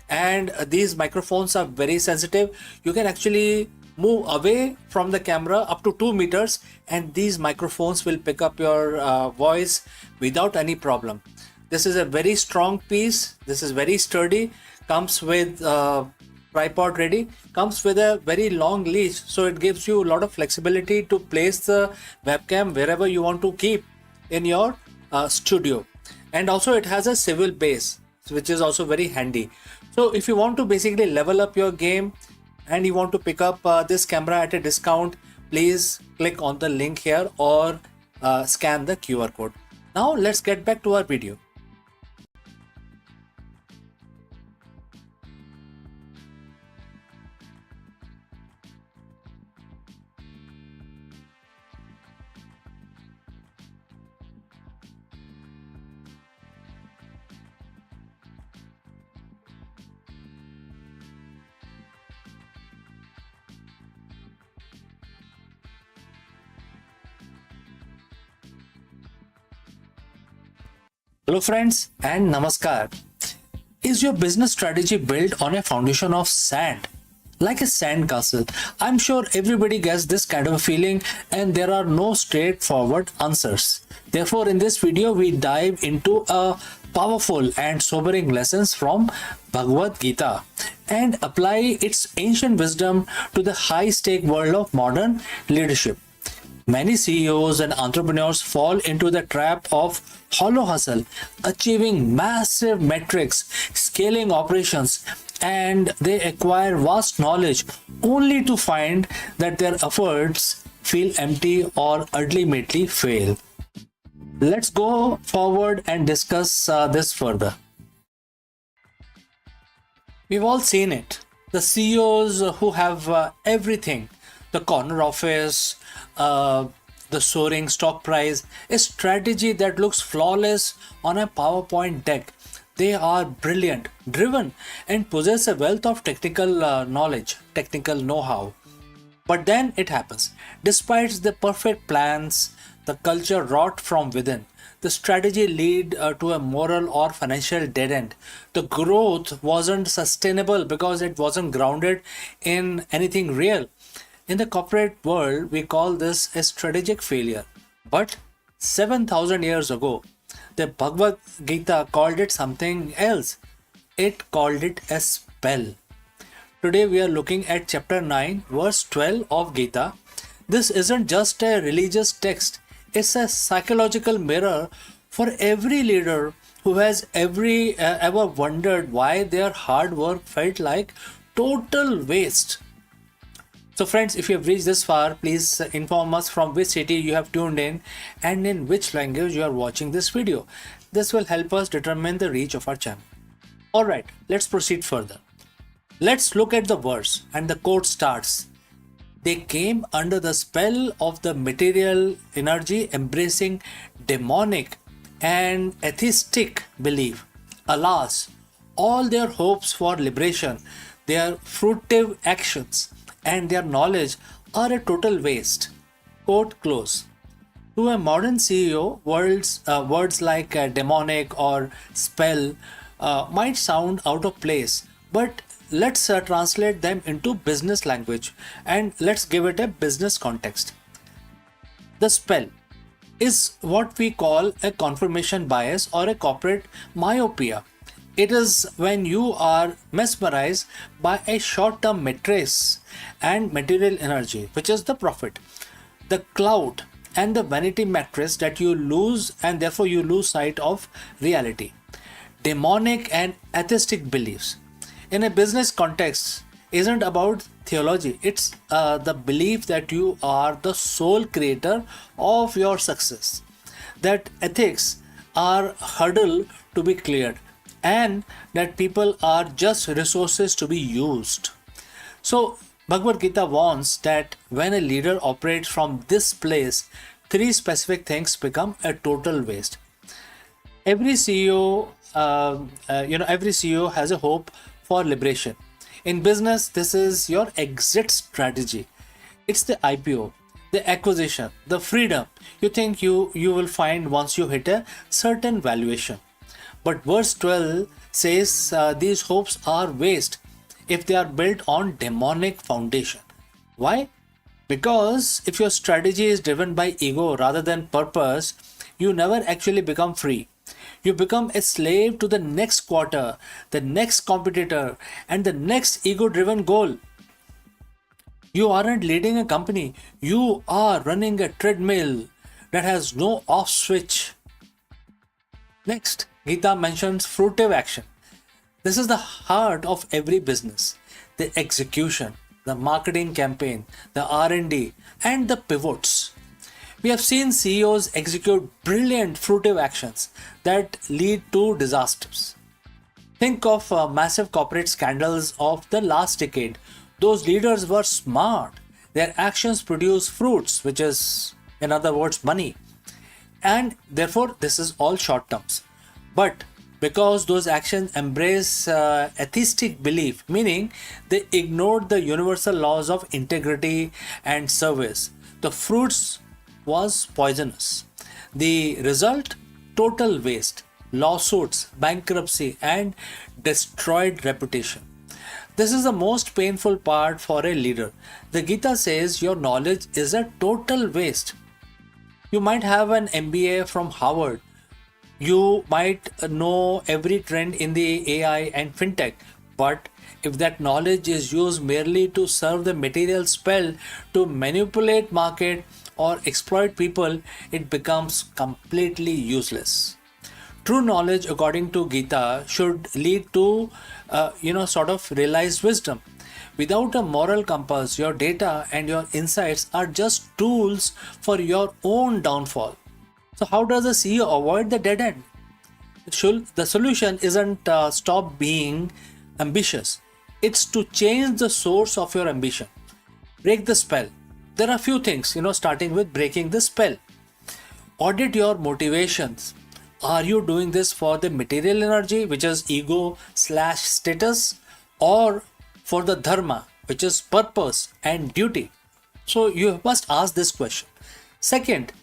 And these microphones are very sensitive. You can actually move away from the camera up to 2 meters, and these microphones will pick up your voice without any problem. This is a very strong piece. This is very sturdy. Comes with tripod ready, comes with a very long leash, so it gives you a lot of flexibility to place the webcam wherever you want to keep in your studio. And also it has a swivel base, which is also very handy. So if you want to basically level up your game and you want to pick up this camera at a discount, please click on the link here or scan the QR code. Now let's get back to our video. Hello friends and namaskar. Is your business strategy built on a foundation of sand? Like a sand castle? I'm sure everybody gets this kind of a feeling, and there are no straightforward answers. Therefore, in this video, we dive into a powerful and sobering lessons from Bhagavad Gita and apply its ancient wisdom to the high-stake world of modern leadership. Many CEOs and entrepreneurs fall into the trap of hollow hustle, achieving massive metrics, scaling operations, and they acquire vast knowledge only to find that their efforts feel empty or ultimately fail. Let's go forward and discuss this further. We've all seen it. The CEOs who have everything, the corner office, the soaring stock price, a strategy that looks flawless on a PowerPoint deck. They are brilliant, driven, and possess a wealth of technical knowledge, technical know how. But then it happens. Despite the perfect plans, the culture rot from within. The strategy lead to a moral or financial dead end. The growth wasn't sustainable because it wasn't grounded in anything real. In the corporate world, we call this a strategic failure. But 7,000 years ago, the Bhagavad Gita called it something else. It called it a spell. Today we are looking at chapter 9, verse 12 of Gita. This isn't just a religious text. It's a psychological mirror for every leader who has ever wondered why their hard work felt like total waste. So friends, if you have reached this far, please inform us from which city you have tuned in and in which language you are watching this video. This will help us determine the reach of our channel. Alright, let's proceed further. Let's look at the verse, and the quote starts. They came under the spell of the material energy, embracing demonic and atheistic belief. Alas, all their hopes for liberation, their fruitive actions, and their knowledge are a total waste. Quote close. To a modern CEO, words like demonic or spell might sound out of place, but let's translate them into business language and let's give it a business context. The spell is what we call a confirmation bias or a corporate myopia. It is when you are mesmerized by a short-term matrix and material energy, which is the profit, the clout, and the vanity matrix that you lose, and therefore you lose sight of reality. Demonic and atheistic beliefs in a business context isn't about theology. It's the belief that you are the sole creator of your success, that ethics are hurdle to be cleared, and that people are just resources to be used. So Bhagavad Gita warns that when a leader operates from this place, three specific things become a total waste. Every CEO, every CEO has a hope for liberation. In business, this is your exit strategy. It's the IPO, the acquisition, the freedom you think you will find once you hit a certain valuation. But verse 12 says these hopes are waste if they are built on demonic foundation. Why? Because if your strategy is driven by ego rather than purpose, you never actually become free. You become a slave to the next quarter, the next competitor, and the next ego-driven goal. You aren't leading a company. You are running a treadmill that has no off switch. Next, Gita mentions fruitive action. This is the heart of every business. The execution, the marketing campaign, the R&D, and the pivots. We have seen CEOs execute brilliant fruitive actions that lead to disasters. Think of massive corporate scandals of the last decade. Those leaders were smart. Their actions produce fruits, which is, in other words, money. And therefore, this is all short terms. But because those actions embrace atheistic belief, meaning they ignored the universal laws of integrity and service, the fruits was poisonous. The result? Total waste, lawsuits, bankruptcy, and destroyed reputation. This is the most painful part for a leader. The Gita says your knowledge is a total waste. You might have an MBA from Harvard. You might know every trend in the AI and fintech, but if that knowledge is used merely to serve the material spell, to manipulate market or exploit people, it becomes completely useless. True knowledge, according to Gita, should lead to, sort of realized wisdom. Without a moral compass, your data and your insights are just tools for your own downfall. So, how does a CEO avoid the dead end? The solution isn't stop being ambitious, it's to change the source of your ambition. Break the spell. There are few things, starting with breaking the spell. Audit your motivations. Are you doing this for the material energy, which is ego slash status, or for the dharma, which is purpose and duty? So you must ask this question. Second,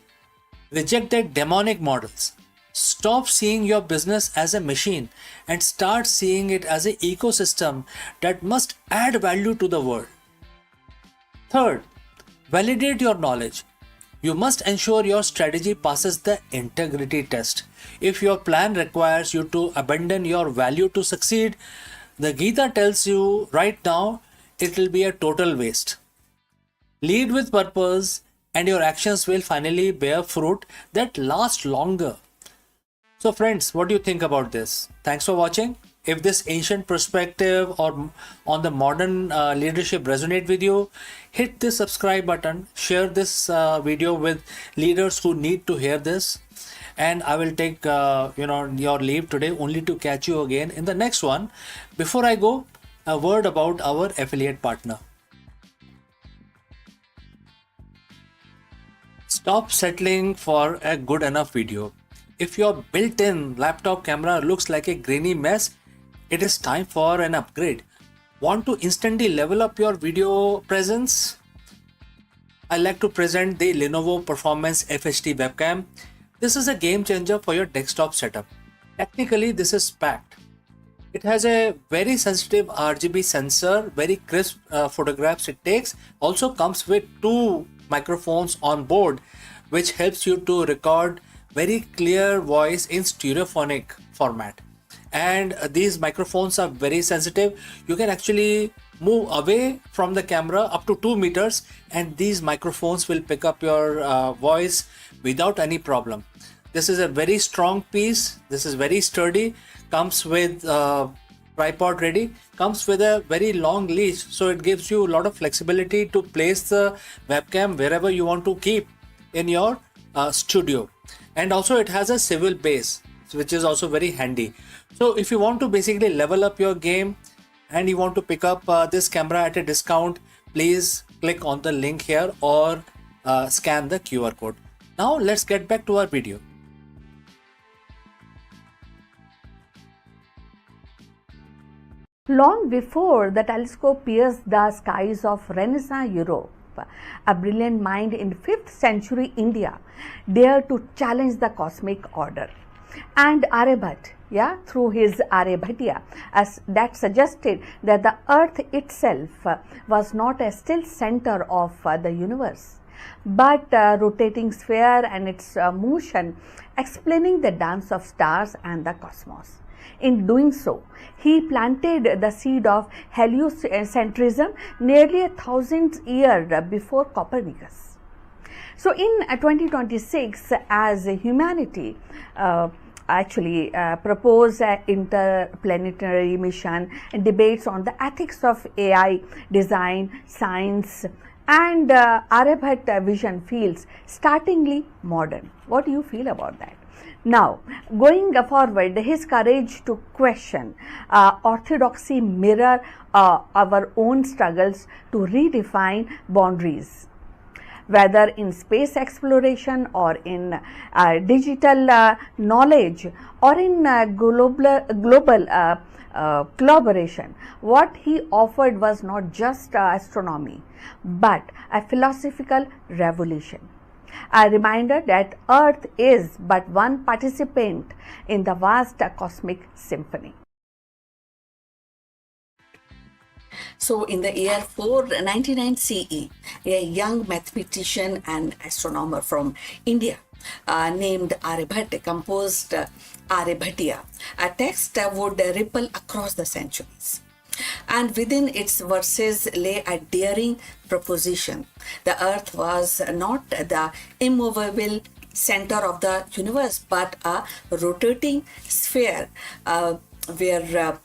reject the demonic models. Stop seeing your business as a machine and start seeing it as an ecosystem that must add value to the world. Third, validate your knowledge. You must ensure your strategy passes the integrity test. If your plan requires you to abandon your value to succeed, the Gita tells you right now it will be a total waste. Lead with purpose and your actions will finally bear fruit that lasts longer. So friends, what do you think about this? Thanks for watching. If this ancient perspective or on the modern leadership resonate with you, hit the subscribe button, share this video with leaders who need to hear this. And I will take your leave today, only to catch you again in the next one. Before I go, a word about our affiliate partner. Stop settling for a good enough video. If your built-in laptop camera looks like a grainy mess, it is time for an upgrade. Want to instantly level up your video presence? I like to present the Lenovo Performance FHD webcam. This is a game changer for your desktop setup. Technically, this is packed. It has a very sensitive RGB sensor, very crisp photographs it takes. Also comes with 2 microphones on board, which helps you to record very clear voice in stereophonic format. And these microphones are very sensitive. You can actually move away from the camera up to 2 meters and these microphones will pick up your voice without any problem. This is a very strong piece. This is very sturdy. Comes with tripod ready. Comes with a very long leash, so it gives you a lot of flexibility to place the webcam wherever you want to keep in your studio. And also it has a swivel base, which is also very handy. So if you want to basically level up your game and you want to pick up this camera at a discount, please click on the link here or scan the QR code. Now let's get back to our video. Long before the telescope pierced the skies of Renaissance Europe, a brilliant mind in 5th century India dared to challenge the cosmic order. And Aryabhat, through his Aryabhatiya, that suggested that the earth itself was not a still center of the universe, but a rotating sphere and its motion explaining the dance of stars and the cosmos. In doing so, he planted the seed of heliocentrism nearly 1,000 years before Copernicus. So in 2026, as humanity propose an interplanetary mission and debates on the ethics of AI, design, science, and Aryabhat vision feels startlingly modern. What do you feel about that? Now, going forward, his courage to question orthodoxy mirror our own struggles to redefine boundaries, whether in space exploration or in digital knowledge or in global collaboration. What he offered was not just astronomy, but a philosophical revolution. A reminder that Earth is but one participant in the vast cosmic symphony. So, in the year 499 CE, a young mathematician and astronomer from India named Aryabhat composed Aryabhatiya, a text that would ripple across the centuries. And within its verses lay a daring proposition. The earth was not the immovable center of the universe, but a rotating sphere where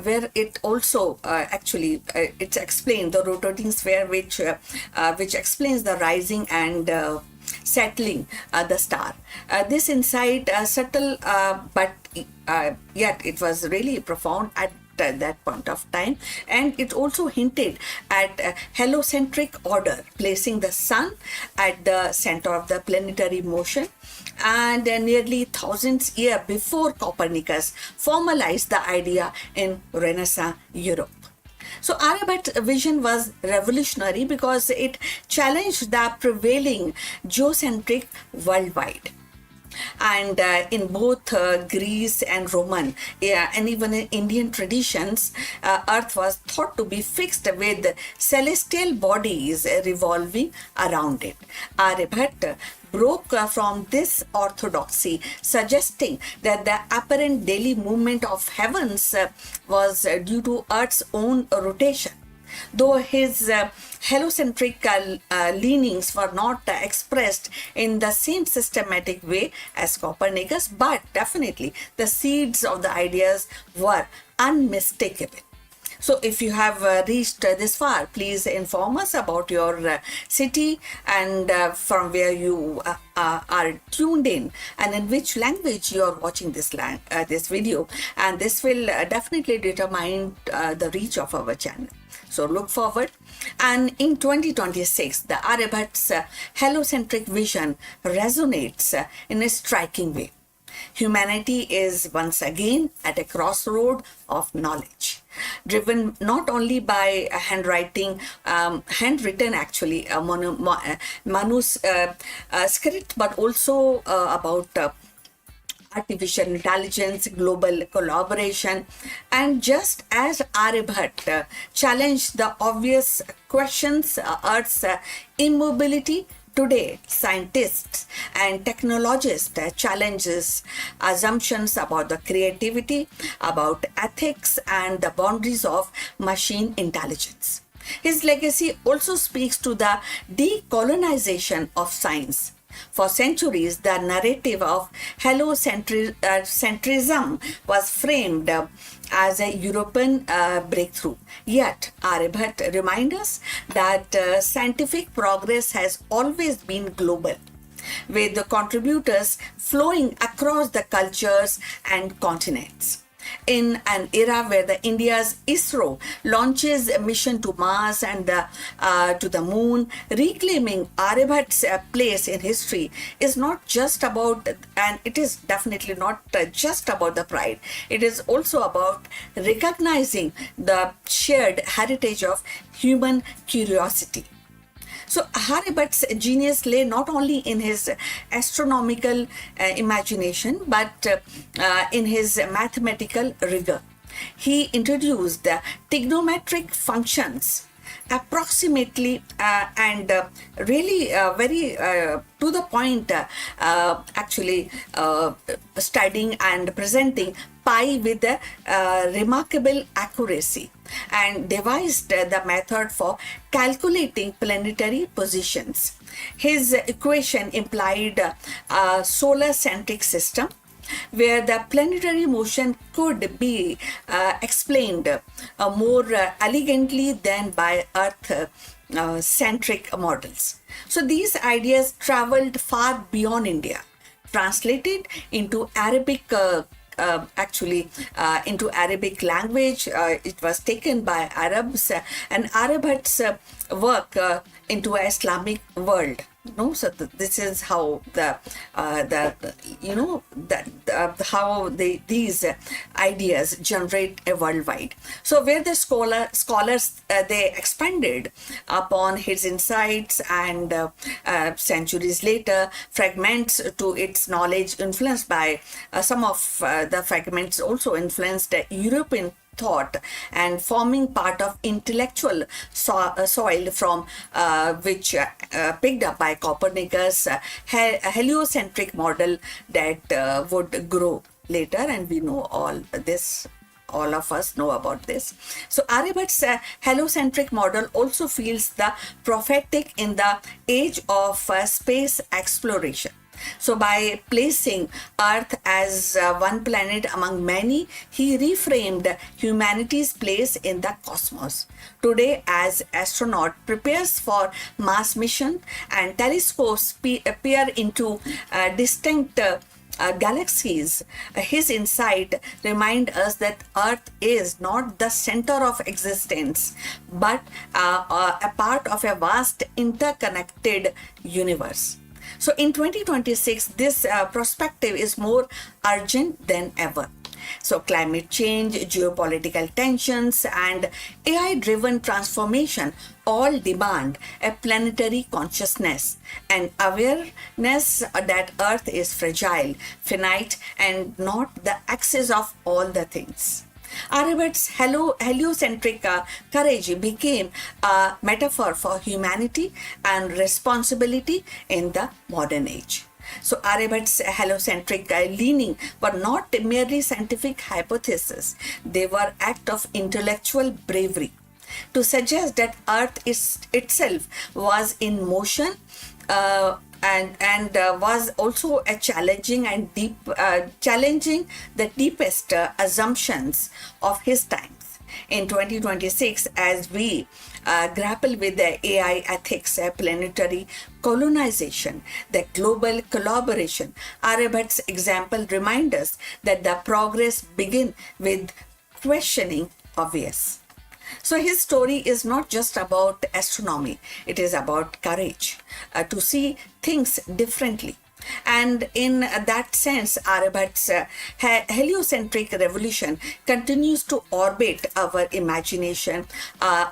where it also actually it's explained the rotating sphere which explains the rising and settling the star. This insight subtle but yet it was really profound at that point of time, and it also hinted at a heliocentric order, placing the sun at the center of the planetary motion, and nearly thousands years before Copernicus formalized the idea in Renaissance Europe. So Aryabhat's vision was revolutionary because it challenged the prevailing geocentric worldwide. And in both Greece and Roman, and even in Indian traditions, Earth was thought to be fixed with celestial bodies revolving around it. Aryabhat broke from this orthodoxy, suggesting that the apparent daily movement of heavens was due to Earth's own rotation. Though his heliocentric leanings were not expressed in the same systematic way as Copernicus, but definitely the seeds of the ideas were unmistakable. So if you have reached this far, please inform us about your city and from where you are tuned in, and in which language you are watching this video, and this will definitely determine the reach of our channel. So look forward. And in 2026, the Aryabhat's heliocentric vision resonates in a striking way. Humanity is once again at a crossroad of knowledge, driven not only by handwritten actually, manuscript, but also about artificial intelligence, global collaboration. And just as Aryabhat challenged the obvious questions, Earth's immobility, today scientists and technologists challenges assumptions about the creativity, about ethics, and the boundaries of machine intelligence. His legacy also speaks to the decolonization of science. For centuries, the narrative of heliocentrism was framed as a European breakthrough. Yet, Aryabhat reminds us that scientific progress has always been global, with the contributors flowing across the cultures and continents. In an era where the India's ISRO launches a mission to Mars and to the moon, reclaiming Aryabhat's place in history is not just about, and it is definitely not just about the pride. It is also about recognizing the shared heritage of human curiosity. So Aryabhat's genius lay not only in his astronomical imagination, but in his mathematical rigor. He introduced trigonometric functions approximately and really very to the point, actually studying and presenting pi with remarkable accuracy, and devised the method for calculating planetary positions. His equation implied a solar-centric system where the planetary motion could be explained more elegantly than by Earth-centric models. So these ideas traveled far beyond India, translated into Arabic into Arabic language. It was taken by Arabs, and Aryabhat's work into an Islamic world. So this is how these ideas generate a worldwide. So where the scholars they expanded upon his insights, and centuries later, fragments to its knowledge influenced by some of the fragments also influenced European thought and forming part of intellectual soil from which picked up by Copernicus heliocentric model that would grow later, and we know all this all of us know about this. So Aryabhat's heliocentric model also feels the prophetic in the age of space exploration. So by placing Earth as one planet among many, he reframed humanity's place in the cosmos. Today, as astronaut prepares for Mars mission and telescopes peer into distinct galaxies, his insight remind us that Earth is not the center of existence, but a part of a vast interconnected universe. So in 2026, this perspective is more urgent than ever. So climate change, geopolitical tensions, and AI-driven transformation all demand a planetary consciousness and awareness that Earth is fragile, finite, and not the axis of all the things. Aryabhat's heliocentric courage became a metaphor for humanity and responsibility in the modern age. So Aryabhat's heliocentric leaning were not merely scientific hypotheses, they were act of intellectual bravery. To suggest that Earth itself was in motion and was also a challenging and challenging the deepest assumptions of his times. In 2026, as we grapple with the AI ethics, planetary colonization, the global collaboration, Aryabhat's example reminds us that the progress begins with questioning obvious. So his story is not just about astronomy, it is about courage to see things differently. And in that sense, Aryabhat's heliocentric revolution continues to orbit our imagination,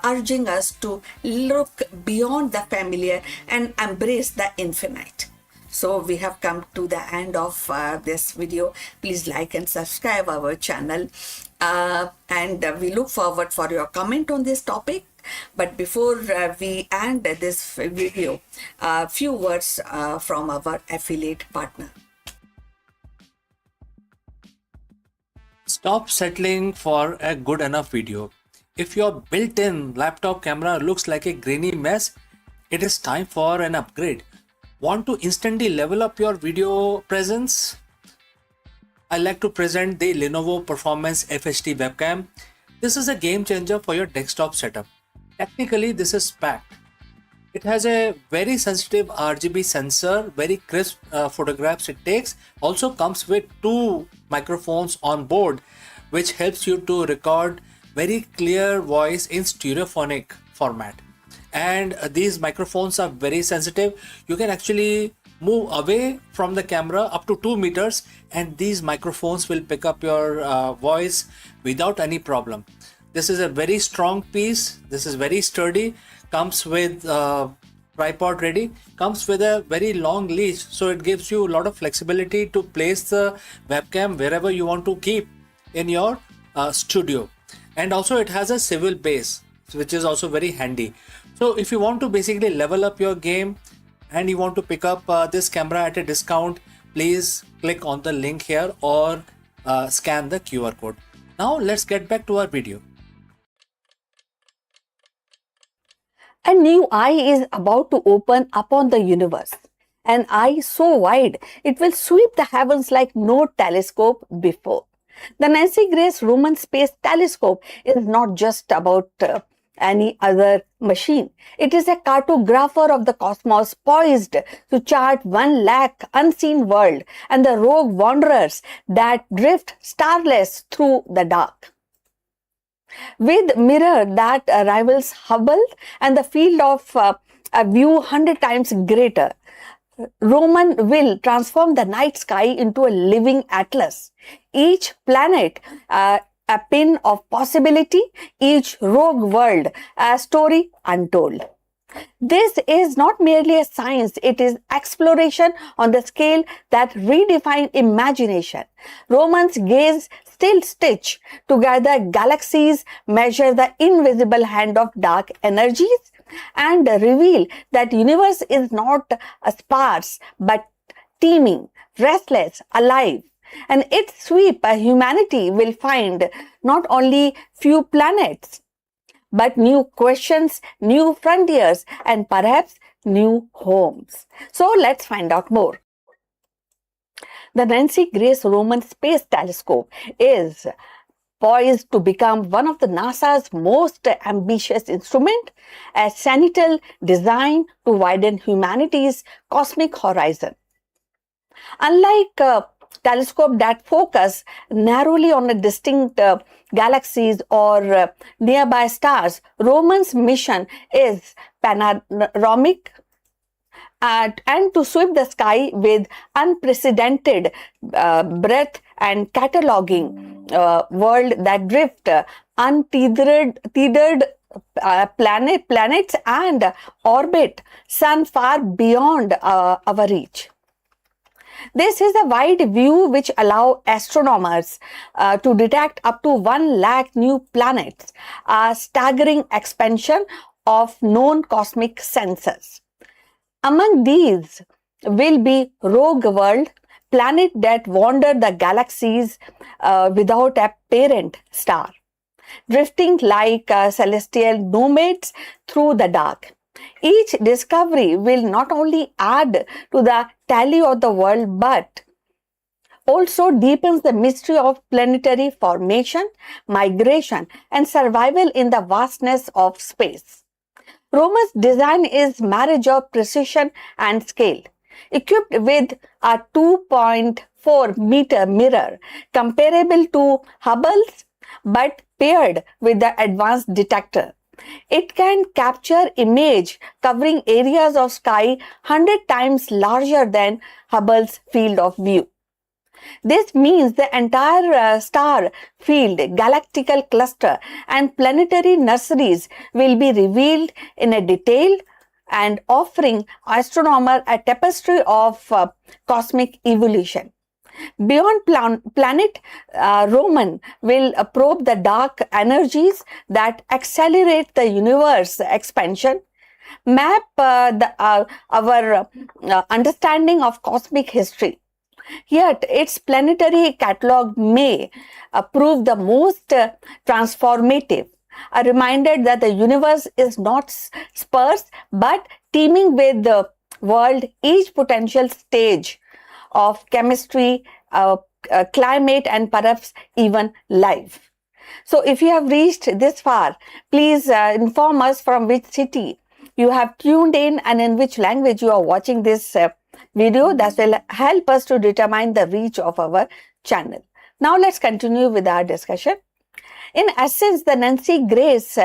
urging us to look beyond the familiar and embrace the infinite. So we have come to the end of this video. Please like and subscribe our channel. And we look forward for your comment on this topic. But before we end this video, a few words from our affiliate partner. Stop settling for a good enough video. If your built-in laptop camera looks like a grainy mess, it is time for an upgrade. Want to instantly level up your video presence? I like to present the Lenovo Performance FHD webcam. This is a game changer for your desktop setup. Technically, this is packed. It has a very sensitive RGB sensor, very crisp photographs it takes. Also comes with 2 microphones on board, which helps you to record very clear voice in stereophonic format. And these microphones are very sensitive. You can actually move away from the camera up to 2 meters and these microphones will pick up your voice without any problem. This is a very strong piece. This is very sturdy. Comes with tripod ready. Comes with a very long leash, so it gives you a lot of flexibility to place the webcam wherever you want to keep in your studio. And also it has a swivel base, which is also very handy. So if you want to basically level up your game and you want to pick up this camera at a discount, please click on the link here or scan the QR code. Now let's get back to our video. A new eye is about to open upon the universe. An eye so wide it will sweep the heavens like no telescope before. The Nancy Grace Roman Space Telescope is not just about any other machine. It is a cartographer of the cosmos poised to chart 1 lakh unseen world and the rogue wanderers that drift starless through the dark. With mirror that rivals Hubble and the field of view 100 times greater, Roman will transform the night sky into a living atlas. Each planet a pin of possibility, each rogue world a story untold. This is not merely a science, it is exploration on the scale that redefines imagination. Romans gaze still stitch together galaxies, measure the invisible hand of dark energies, and reveal that universe is not sparse but teeming, restless, alive. And its sweep, humanity will find not only few planets, but new questions, new frontiers, and perhaps new homes. So let's find out more. The Nancy Grace Roman Space Telescope is poised to become one of the NASA's most ambitious instruments, a sentinel designed to widen humanity's cosmic horizon. Unlike telescopes that focus narrowly on a distinct galaxies or nearby stars, Roman's mission is panoramic and to sweep the sky with unprecedented breadth and cataloging world that drift untethered planets and orbit sun far beyond our reach. This is a wide view which allows astronomers to detect up to 1 lakh new planets, a staggering expansion of known cosmic sensors. Among these will be rogue world, planets that wander the galaxies without a parent star, drifting like celestial nomads through the dark. Each discovery will not only add to the tally of the world, but also deepens the mystery of planetary formation, migration, and survival in the vastness of space. Roma's design is marriage of precision and scale. Equipped with a 2.4-meter mirror comparable to Hubble's, but paired with the advanced detector, it can capture image covering areas of sky 100 times larger than Hubble's field of view. This means the entire star field, galactical cluster, and planetary nurseries will be revealed in a detail and offering astronomers a tapestry of cosmic evolution. Beyond planet, Roman will probe the dark energies that accelerate the universe expansion, map our understanding of cosmic history. Yet its planetary catalogue may prove the most transformative, a reminder that the universe is not sparse but teeming with the world, each potential stage of chemistry, climate, and perhaps even life. So if you have reached this far, please inform us from which city you have tuned in and in which language you are watching this video. That will help us to determine the reach of our channel. Now let's continue with our discussion. In essence, the Nancy Grace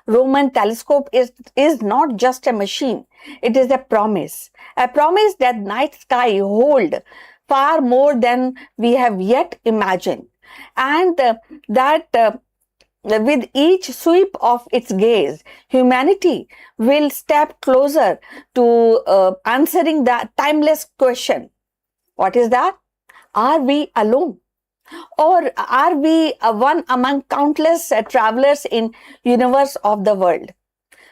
Roman telescope is not just a machine. It is a promise that night sky hold far more than we have yet imagined, and that with each sweep of its gaze, humanity will step closer to answering the timeless question. What is that? Are we alone? Or are we one among countless travelers in universe of the world?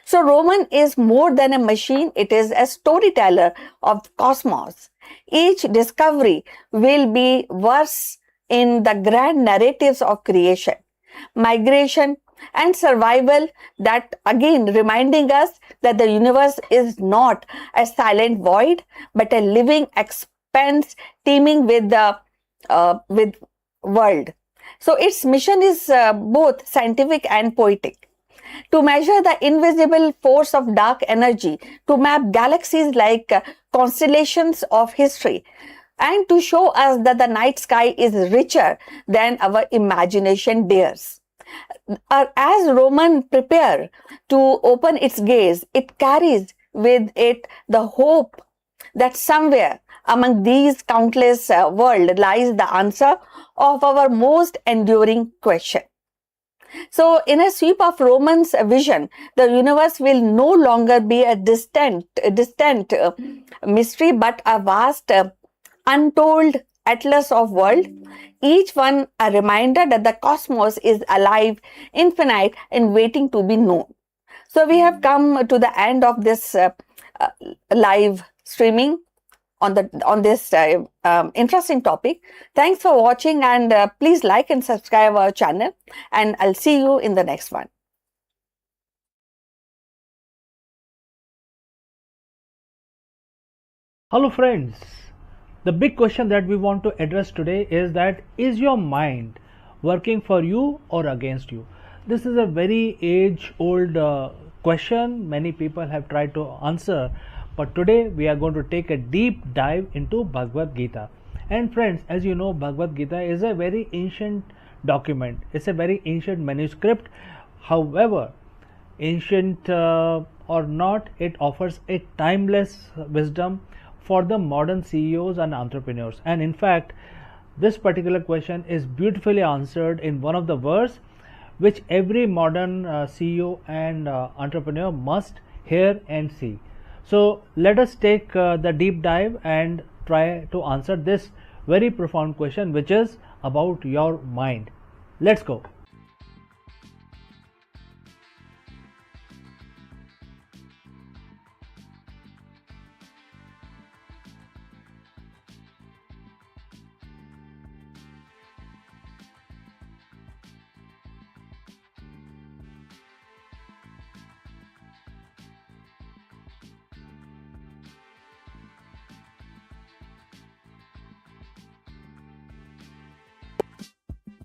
So Roman is more than a machine. It is a storyteller of cosmos. Each discovery will be verse in the grand narratives of creation, migration, and survival, that again reminding us that the universe is not a silent void but a living expanse teeming with the world. So its mission is both scientific and poetic. To measure the invisible force of dark energy, to map galaxies like constellations of history, and to show us that the night sky is richer than our imagination dares. As Roman prepare to open its gaze, it carries with it the hope that somewhere among these countless worlds lies the answer of our most enduring question. So, in a sweep of Roman's vision, the universe will no longer be a distant mystery, but a vast, untold atlas of world, each one a reminder that the cosmos is alive, infinite, and waiting to be known. So we have come to the end of this live streaming on this interesting topic. Thanks for watching, and please like and subscribe our channel, and I'll see you in the next one. Hello friends, the big question that we want to address today is that is your mind working for you or against you? This is a very age old question many people have tried to answer, but today we are going to take a deep dive into Bhagavad Gita. And friends, as you know, Bhagavad Gita is a very ancient document. It's a very ancient manuscript. However, ancient or not, it offers a timeless wisdom for the modern CEOs and entrepreneurs. And in fact, this particular question is beautifully answered in one of the verse which every modern CEO and entrepreneur must hear and see. So let us take the deep dive and try to answer this very profound question, which is about your mind. Let's go.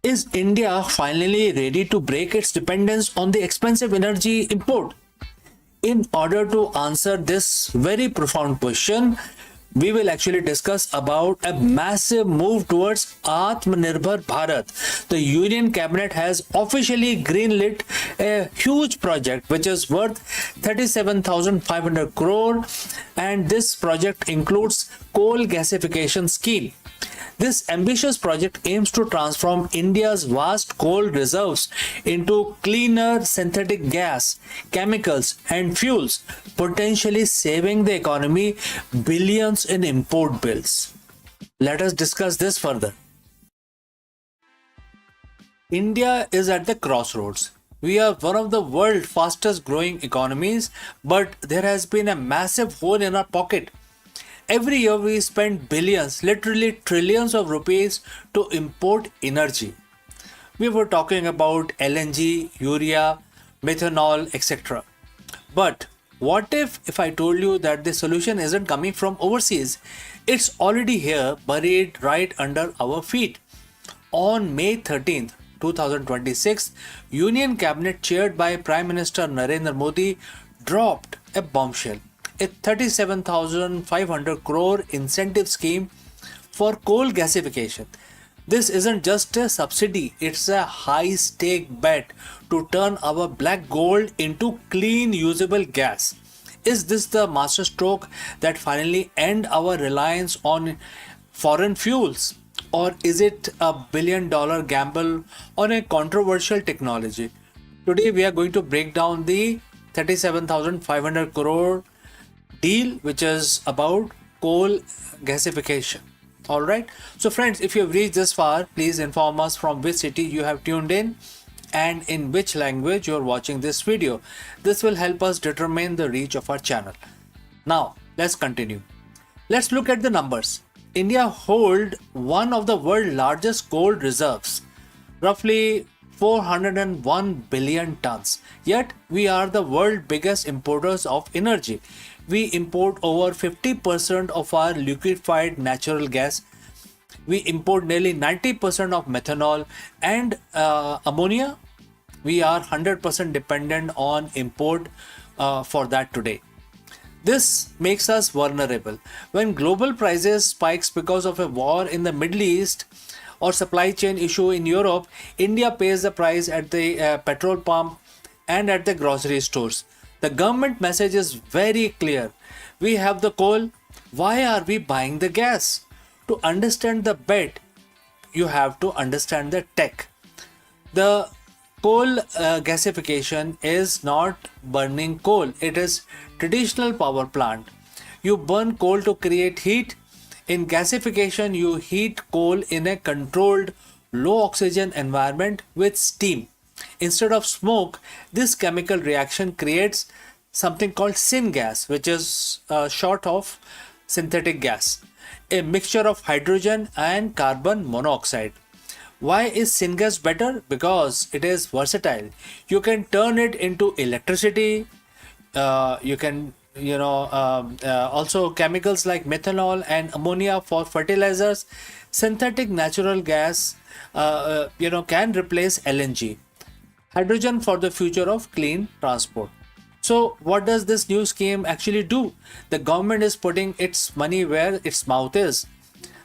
Is India finally ready to break its dependence on the expensive energy import? In order to answer this very profound question, we will actually discuss about a massive move towards Atmanirbhar Bharat. The Union Cabinet has officially greenlit a huge project which is worth 37,500 crore, and this project includes coal gasification scheme. This ambitious project aims to transform India's vast coal reserves into cleaner synthetic gas, chemicals, and fuels, potentially saving the economy billions in import bills. Let us discuss this further. India is at the crossroads. We are one of the world's fastest growing economies, but there has been a massive hole in our pocket. Every year we spend billions, literally trillions of rupees to import energy. We were talking about LNG, urea, methanol, etc. But what if I told you that the solution isn't coming from overseas? It's already here, buried right under our feet. On May 13th, 2026, Union Cabinet chaired by Prime Minister Narendra Modi dropped a bombshell. A 37,500 crore incentive scheme for coal gasification. This isn't just a subsidy, it's a high stake bet to turn our black gold into clean usable gas. Is this the masterstroke that finally end our reliance on foreign fuels? Or is it a billion-dollar gamble on a controversial technology? Today we are going to break down the 37,500 crore deal, which is about coal gasification. All right, so friends, if you have reached this far, please inform us from which city you have tuned in and in which language you are watching this video. This will help us determine the reach of our channel. Now let's continue. Let's look at the numbers. India holds one of the world's largest coal reserves, roughly 401 billion tons. Yet we are the world's biggest importers of energy. We import over 50% of our liquefied natural gas. We import nearly 90% of methanol and ammonia. We are 100% dependent on import for that today. This makes us vulnerable. When global prices spikes because of a war in the Middle East or supply chain issue in Europe, India pays the price at the petrol pump and at the grocery stores. The government message is very clear. We have the coal. Why are we buying the gas? To understand the bet, you have to understand the tech. The coal gasification is not burning coal. It is traditional power plant. You burn coal to create heat. In gasification, you heat coal in a controlled low oxygen environment with steam. Instead of smoke, this chemical reaction creates something called syngas, which is short of synthetic gas, a mixture of hydrogen and carbon monoxide. Why is syngas better? Because it is versatile. You can turn it into electricity. You can, also chemicals like methanol and ammonia for fertilizers. Synthetic natural gas, can replace LNG. Hydrogen for the future of clean transport. So, what does this new scheme actually do? The government is putting its money where its mouth is.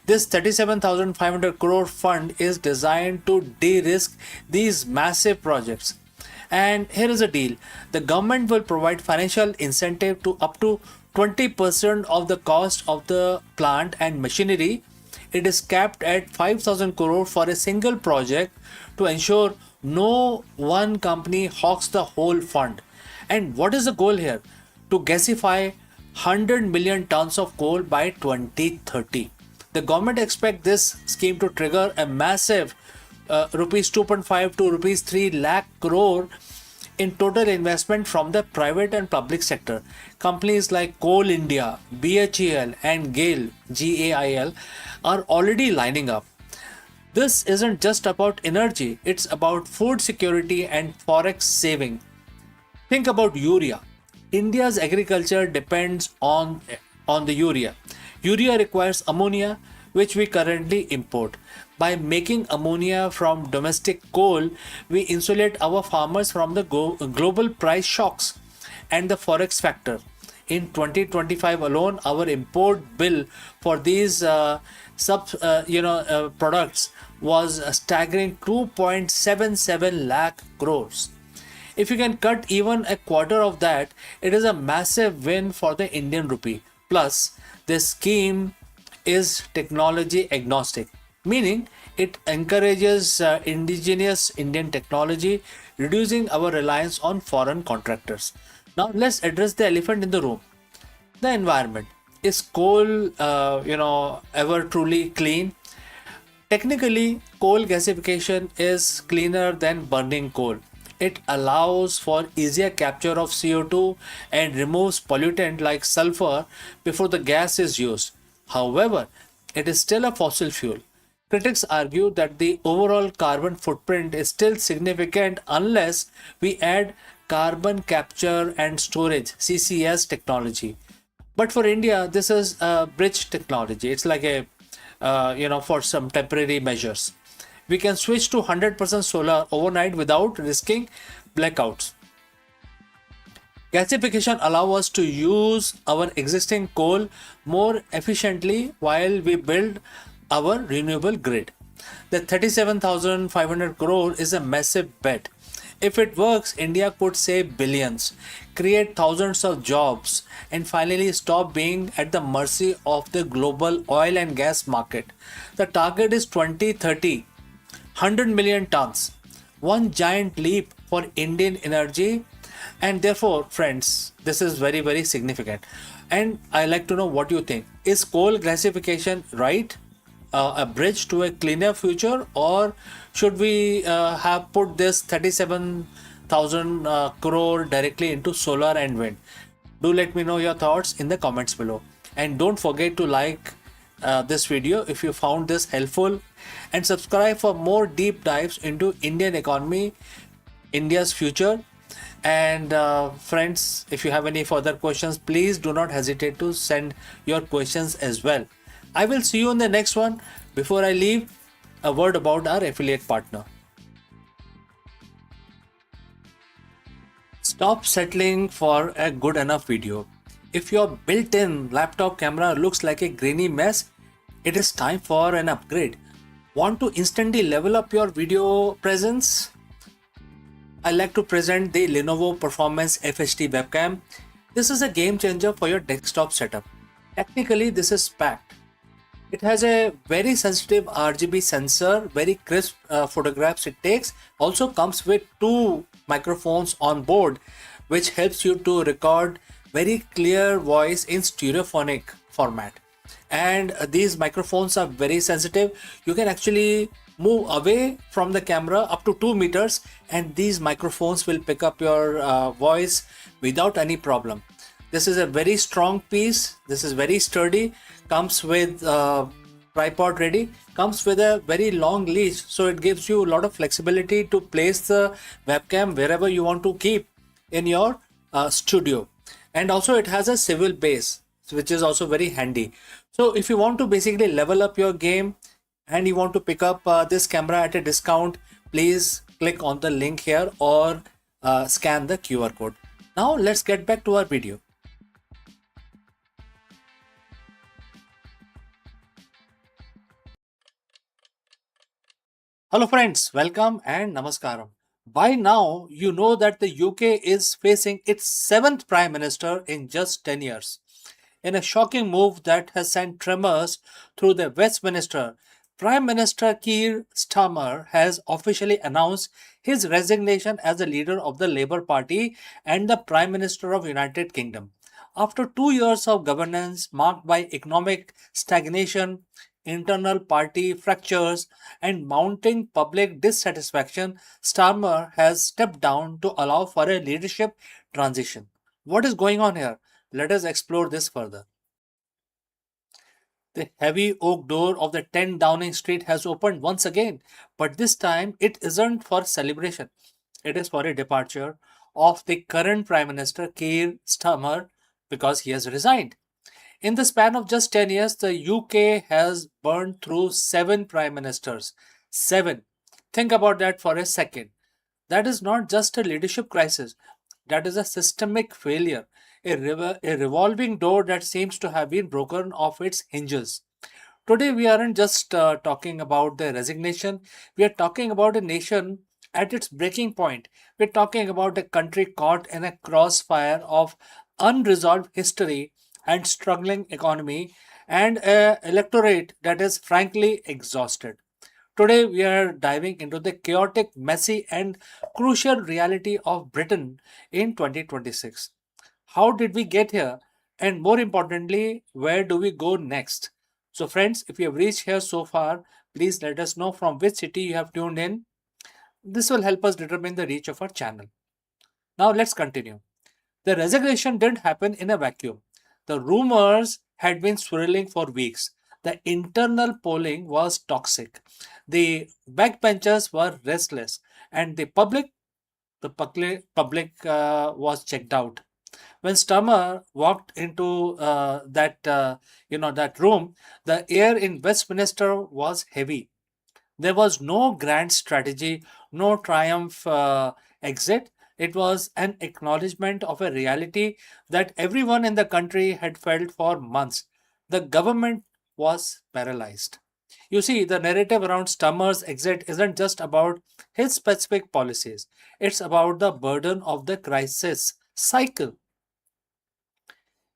This 37,500 crore fund is designed to de-risk these massive projects. And here is a deal. The government will provide financial incentive to up to 20% of the cost of the plant and machinery. It is capped at 5,000 crore for a single project to ensure no one company hawks the whole fund. And what is the goal here? To gasify 100 million tons of coal by 2030. The government expects this scheme to trigger a massive rupees 2.5 to rupees 3 lakh crore in total investment from the private and public sector. Companies like Coal India, BHEL and GAIL are already lining up. This isn't just about energy, it's about food security and forex saving. Think about urea. India's agriculture depends on the urea. Urea requires ammonia, which we currently import. By making ammonia from domestic coal, we insulate our farmers from the global price shocks and the forex factor. In 2025 alone, our import bill for these products was a staggering 2.77 lakh crores. If you can cut even a quarter of that, it is a massive win for the Indian rupee. Plus, this scheme is technology agnostic, meaning it encourages indigenous Indian technology, reducing our reliance on foreign contractors. Now, let's address the elephant in the room: the environment. Is coal, ever truly clean? Technically, coal gasification is cleaner than burning coal. It allows for easier capture of CO2 and removes pollutant like sulfur before the gas is used. However, it is still a fossil fuel. Critics argue that the overall carbon footprint is still significant unless we add carbon capture and storage (CCS) technology. But for India, this is a bridge technology. It's like for some temporary measures. We can switch to 100% solar overnight without risking blackouts. Gasification allows us to use our existing coal more efficiently while we build our renewable grid. The 37,500 crore is a massive bet. If it works, India could save billions, create thousands of jobs, and finally stop being at the mercy of the global oil and gas market. The target is 2030, 100 million tons. One giant leap for Indian energy, and therefore, friends, this is very, very significant. And I like to know what you think. Is coal gasification right? A bridge to a cleaner future, or should we have put this 37,000 crore directly into solar and wind? Do let me know your thoughts in the comments below, and don't forget to like this video if you found this helpful, and subscribe for more deep dives into Indian economy, India's future. And friends, if you have any further questions, please do not hesitate to send your questions as well. I will see you in the next one. Before I leave, a word about our affiliate partner. Stop settling for a good enough video. If your built-in laptop camera looks like a grainy mess, it is time for an upgrade. Want to instantly level up your video presence? I like to present the Lenovo Performance FHD webcam. This is a game changer for your desktop setup. Technically, this is packed. It has a very sensitive RGB sensor, very crisp photographs it takes. Also comes with 2 microphones on board, which helps you to record very clear voice in stereophonic format. And these microphones are very sensitive. You can actually move away from the camera up to 2 meters, and these microphones will pick up your voice without any problem. This is a very strong piece. This is very sturdy. Comes with tripod ready. Comes with a very long leash, so it gives you a lot of flexibility to place the webcam wherever you want to keep in your studio. And also it has a swivel base, which is also very handy. So if you want to basically level up your game and you want to pick up this camera at a discount, please click on the link here or scan the QR code. Now let's get back to our video. Hello friends, welcome and namaskaram. By now, you know that the UK is facing its 7th Prime Minister in just 10 years. In a shocking move that has sent tremors through the Westminster, Prime Minister Keir Starmer has officially announced his resignation as the leader of the Labour Party and the Prime Minister of United Kingdom. After 2 years of governance marked by economic stagnation, internal party fractures, and mounting public dissatisfaction, Starmer has stepped down to allow for a leadership transition. What is going on here? Let us explore this further. The heavy oak door of the 10 Downing Street has opened once again, but this time it isn't for celebration. It is for a departure of the current Prime Minister Keir Starmer because he has resigned. In the span of just 10 years, the UK has burned through 7 prime ministers. 7. Think about that for a second. That is not just a leadership crisis, that is a systemic failure, a revolving door that seems to have been broken off its hinges. Today, we aren't just talking about the resignation, we are talking about a nation at its breaking point. We're talking about a country caught in a crossfire of unresolved history and struggling economy and an electorate that is frankly exhausted. Today, we are diving into the chaotic, messy, and crucial reality of Britain in 2026. How did we get here? And more importantly, where do we go next? So, friends, if you have reached here so far, please let us know from which city you have tuned in. This will help us determine the reach of our channel. Now, let's continue. The resignation didn't happen in a vacuum. The rumors had been swirling for weeks. The internal polling was toxic. The backbenchers were restless, and the public was checked out. When Stammer walked into that room, the air in Westminster was heavy. There was no grand strategy, no triumph exit. It was an acknowledgement of a reality that everyone in the country had felt for months. The government was paralyzed. You see, the narrative around Stammer's exit isn't just about his specific policies, it's about the burden of the crisis cycle.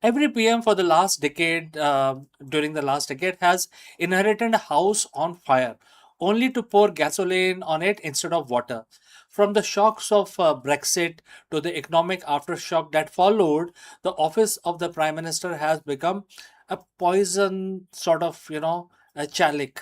Every PM for the last decade, during the last decade, has inherited a house on fire, only to pour gasoline on it instead of water. From the shocks of Brexit to the economic aftershock that followed, the office of the Prime Minister has become a poison sort of, a chalice.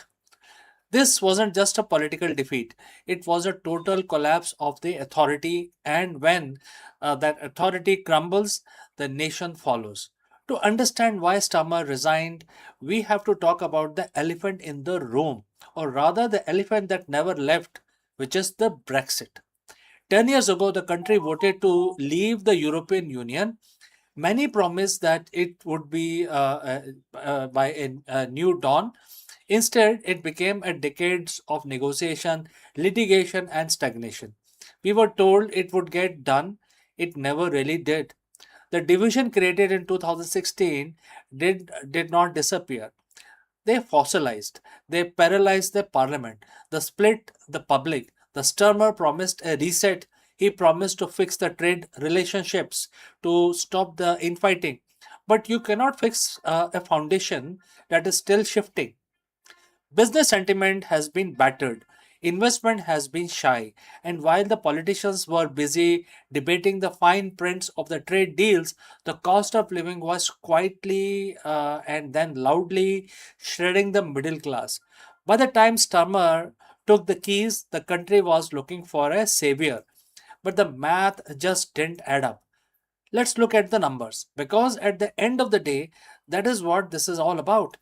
This wasn't just a political defeat, it was a total collapse of the authority, and when that authority crumbles, the nation follows. To understand why Starmer resigned, we have to talk about the elephant in the room, or rather, the elephant that never left, which is the Brexit. 10 years ago, the country voted to leave the European Union. Many promised that it would be by a new dawn. Instead, it became a decades of negotiation, litigation, and stagnation. We were told it would get done. It never really did. The division created in 2016 did not disappear. They fossilized. They paralyzed the parliament. They split the public. The Sturmer promised a reset. He promised to fix the trade relationships, to stop the infighting. But you cannot fix a foundation that is still shifting. Business sentiment has been battered, investment has been shy, and while the politicians were busy debating the fine prints of the trade deals, the cost of living was quietly and then loudly shredding the middle class. By the time Sturmer took the keys, the country was looking for a savior, but the math just didn't add up. Let's look at the numbers, because at the end of the day, that is what this is all about.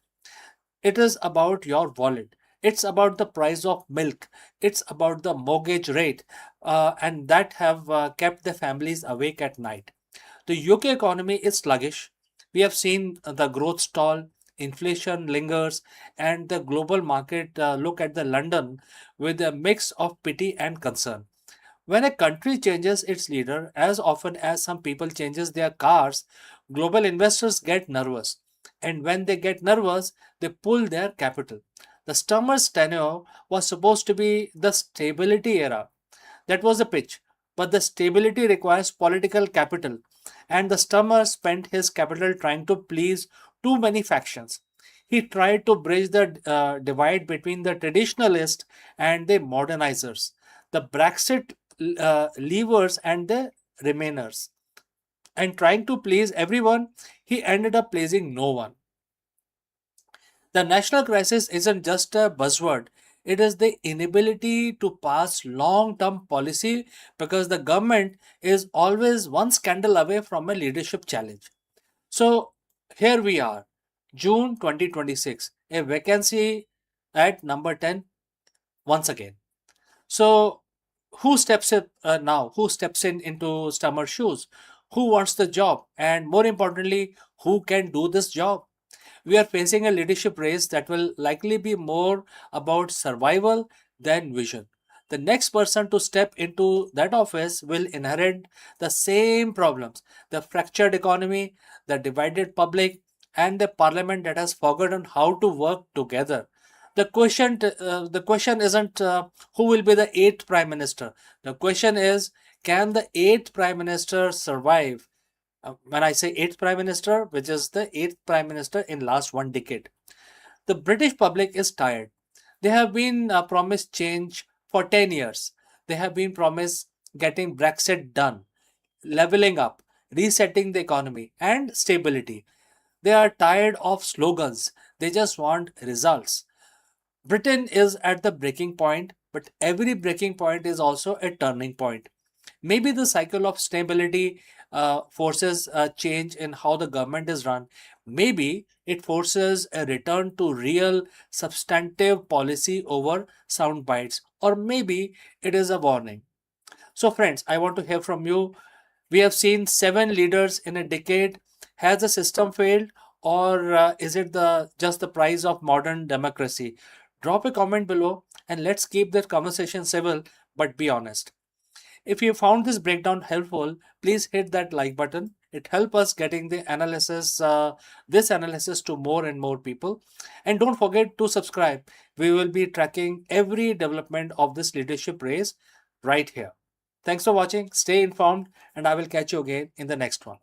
It is about your wallet. It's about the price of milk. It's about the mortgage rate, and that have kept the families awake at night. The UK economy is sluggish. We have seen the growth stall, inflation lingers, and the global market look at the London with a mix of pity and concern. When a country changes its leader, as often as some people changes their cars, global investors get nervous. And when they get nervous, they pull their capital. The Sturmer's tenure was supposed to be the stability era. That was the pitch. But the stability requires political capital, and the Sturmer spent his capital trying to please too many factions. He tried to bridge the divide between the traditionalists and the modernizers, the Brexit leavers and the remainers. And trying to please everyone, he ended up pleasing no one. The national crisis isn't just a buzzword, it is the inability to pass long term policy because the government is always one scandal away from a leadership challenge. So here we are, June 2026, a vacancy at number 10 once again. So who steps in now? Who steps in into Stammer's shoes? Who wants the job? And more importantly, who can do this job? We are facing a leadership race that will likely be more about survival than vision. The next person to step into that office will inherit the same problems: the fractured economy, the divided public, and the parliament that has forgotten how to work together. The question isn't who will be the eighth prime minister. The question is, can the eighth prime minister survive? When I say eighth prime minister, which is the eighth prime minister in last one decade. The British public is tired. They have been promised change for 10 years. They have been promised getting Brexit done, leveling up, resetting the economy, and stability. They are tired of slogans. They just want results. Britain is at the breaking point, but every breaking point is also a turning point. Maybe the cycle of stability forces a change in how the government is run. Maybe it forces a return to real substantive policy over sound bites. Or maybe it is a warning. So, friends, I want to hear from you. We have seen seven leaders in a decade. Has the system failed, or is it the just the price of modern democracy? Drop a comment below and let's keep the conversation civil but be honest. If you found this breakdown helpful, please hit that like button. It helps us getting this analysis to more and more people. And don't forget to subscribe. We will be tracking every development of this leadership race right here. Thanks for watching. Stay informed, and I will catch you again in the next one.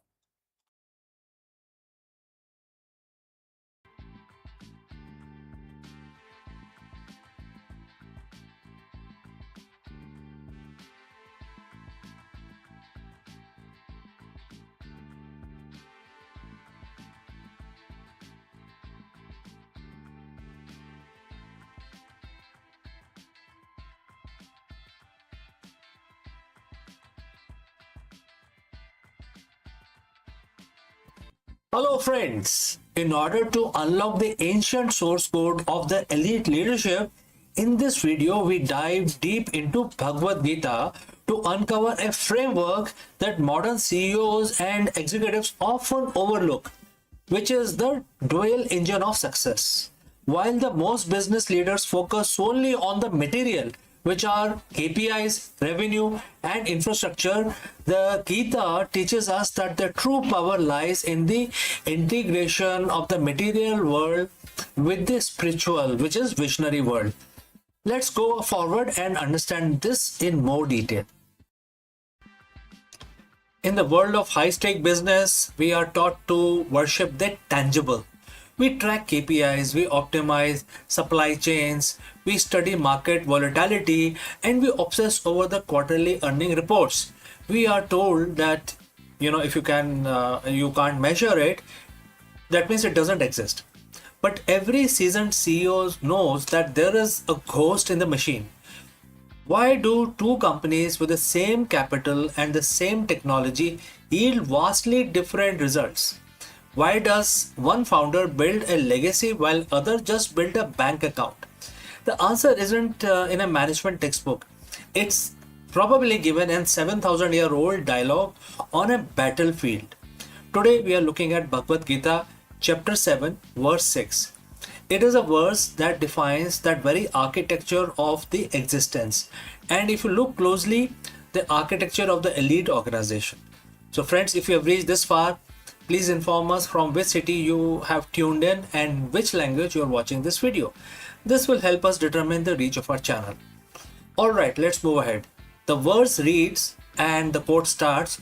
Hello friends! In order to unlock the ancient source code of the elite leadership, in this video we dive deep into Bhagavad Gita to uncover a framework that modern CEOs and executives often overlook, which is the dual engine of success. While the most business leaders focus solely on the material, which are KPIs, revenue, and infrastructure, the Gita teaches us that the true power lies in the integration of the material world with the spiritual, which is visionary world. Let's go forward and understand this in more detail. In the world of high-stake business, we are taught to worship the tangible. We track KPIs, we optimize supply chains, we study market volatility, and we obsess over the quarterly earning reports. We are told that if you can't measure it, that means it doesn't exist. But every seasoned CEO knows that there is a ghost in the machine. Why do two companies with the same capital and the same technology yield vastly different results? Why does one founder build a legacy while other just build a bank account? The answer isn't in a management textbook. It's probably given in 7,000-year-old dialogue on a battlefield. Today we are looking at Bhagavad Gita chapter 7 verse 6. It is a verse that defines that very architecture of the existence, and if you look closely, the architecture of the elite organization. So friends, if you have reached this far, please inform us from which city you have tuned in and which language you are watching this video. This will help us determine the reach of our channel. Alright, let's move ahead. The verse reads, and the quote starts,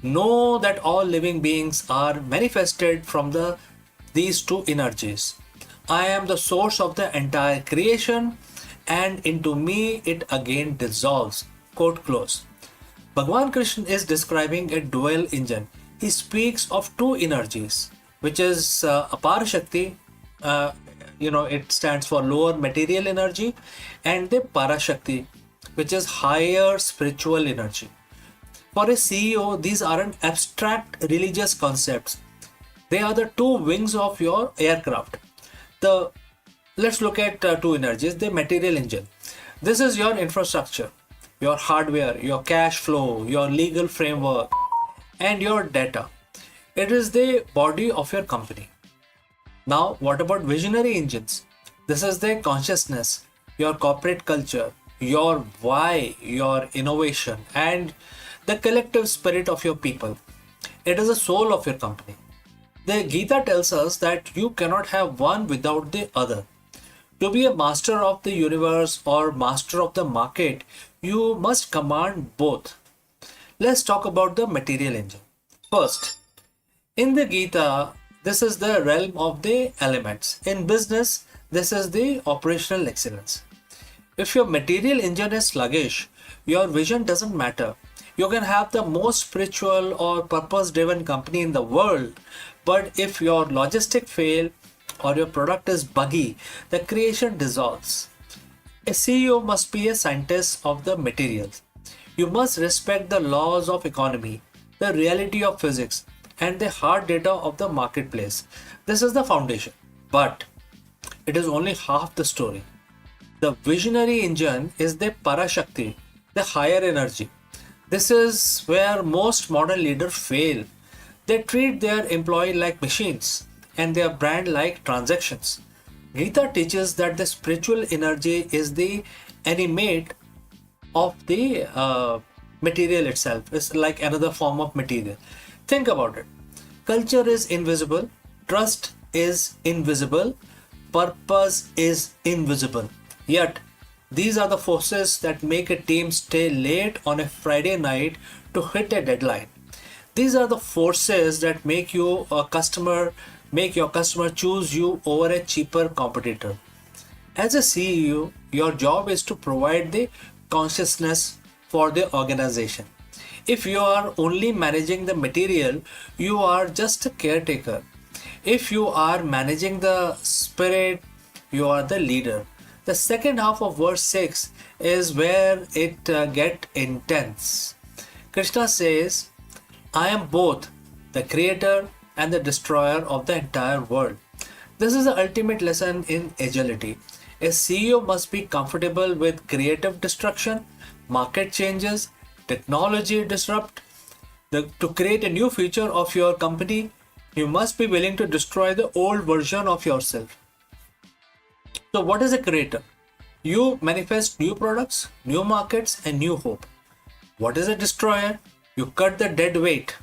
"Know that all living beings are manifested from these two energies. I am the source of the entire creation, and into me it again dissolves." Quote close. Bhagwan Krishna is describing a dual engine. He speaks of two energies, which is Apar Shakti, it stands for lower material energy, and the Parashakti, which is higher spiritual energy. For a CEO, these aren't abstract religious concepts. They are the two wings of your aircraft. Let's look at two energies. The material engine. This is your infrastructure, your hardware, your cash flow, your legal framework, and your data. It is the body of your company. Now, what about visionary engines? This is the consciousness, your corporate culture, your why, your innovation, and the collective spirit of your people. It is the soul of your company. The Gita tells us that you cannot have one without the other. To be a master of the universe or master of the market, you must command both. Let's talk about the material engine. First, in the Gita, this is the realm of the elements. In business, this is the operational excellence. If your material engine is sluggish, your vision doesn't matter. You can have the most spiritual or purpose-driven company in the world, but if your logistic fail or your product is buggy, the creation dissolves. A CEO must be a scientist of the materials. You must respect the laws of economy, the reality of physics, and the hard data of the marketplace. This is the foundation, but it is only half the story. The visionary engine is the Parashakti, the higher energy. This is where most modern leaders fail. They treat their employee like machines and their brand like transactions. Gita teaches that the spiritual energy is the animate of the material itself. It's like another form of material. Think about it. Culture is invisible, trust is invisible, purpose is invisible. Yet, these are the forces that make a team stay late on a Friday night to hit a deadline. These are the forces that make your customer choose you over a cheaper competitor. As a CEO, your job is to provide the consciousness for the organization. If you are only managing the material, you are just a caretaker. If you are managing the spirit, you are the leader. The second half of verse 6 is where it gets intense. Krishna says, "I am both the creator and the destroyer of the entire world." This is the ultimate lesson in agility. A CEO must be comfortable with creative destruction, market changes, technology disrupt. To create a new feature of your company, you must be willing to destroy the old version of yourself. So what is a creator? You manifest new products, new markets, and new hope. What is a destroyer? You cut the dead weight.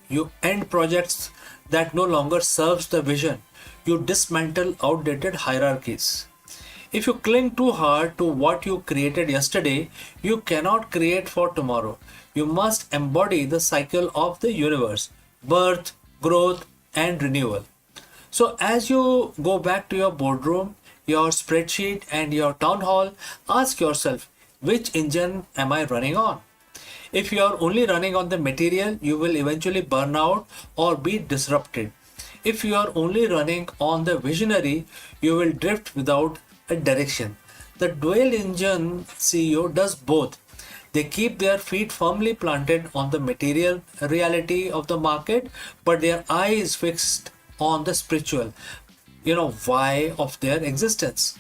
You end projects that no longer serves the vision. You dismantle outdated hierarchies. If you cling too hard to what you created yesterday, you cannot create for tomorrow. You must embody the cycle of the universe: birth, growth, and renewal. So as you go back to your boardroom, your spreadsheet, and your town hall, ask yourself, which engine am I running on? If you are only running on the material, you will eventually burn out or be disrupted. If you are only running on the visionary, you will drift without a direction. The dual engine CEO does both. They keep their feet firmly planted on the material reality of the market, but their eyes fixed on the spiritual, why of their existence.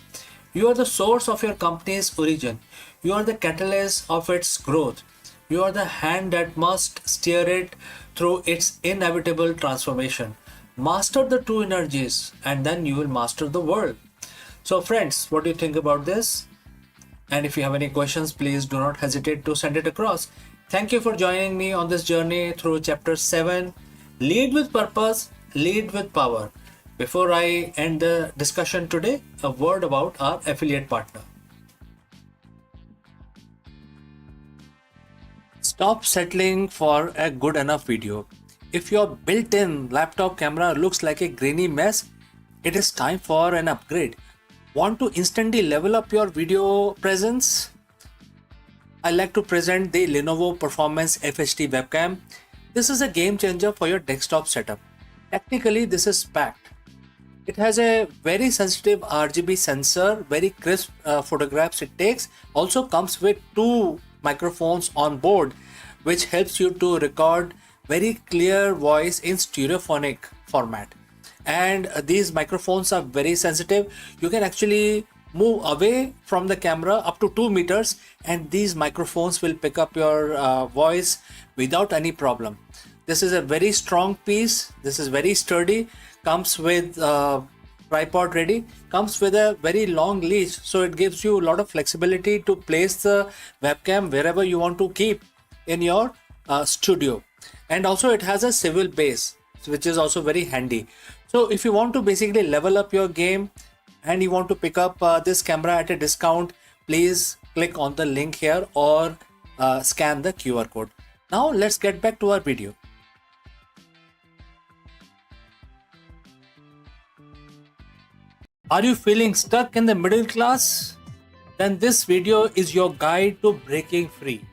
You are the source of your company's origin. You are the catalyst of its growth. You are the hand that must steer it through its inevitable transformation. Master the two energies, and then you will master the world. So, friends, what do you think about this? And if you have any questions, please do not hesitate to send it across. Thank you for joining me on this journey through chapter 7. Lead with purpose, lead with power. Before I end the discussion today, a word about our affiliate partner. Stop settling for a good enough video. If your built-in laptop camera looks like a grainy mess, it is time for an upgrade. Want to instantly level up your video presence? I like to present the Lenovo Performance FHD webcam. This is a game changer for your desktop setup. Technically, this is packed. It has a very sensitive RGB sensor, very crisp photographs it takes. Also comes with 2 microphones on board, which helps you to record very clear voice in stereophonic format. And these microphones are very sensitive. You can actually move away from the camera up to 2 meters, and these microphones will pick up your voice without any problem. This is a very strong piece. This is very sturdy. Comes with tripod ready. Comes with a very long leash, so it gives you a lot of flexibility to place the webcam wherever you want to keep in your studio. And also it has a swivel base, which is also very handy. So if you want to basically level up your game and you want to pick up this camera at a discount, please click on the link here or scan the QR code. Now let's get back to our video. Are you feeling stuck in the middle class? Then this video is your guide to breaking free.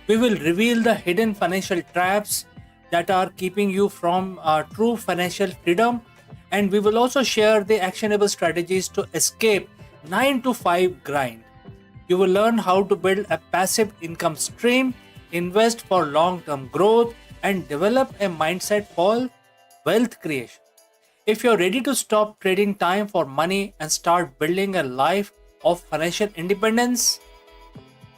We will reveal the hidden financial traps that are keeping you from true financial freedom, and we will also share the actionable strategies to escape 9 to 5 grind. You will learn how to build a passive income stream, invest for long-term growth, and develop a mindset for wealth creation. If you're ready to stop trading time for money and start building a life of financial independence,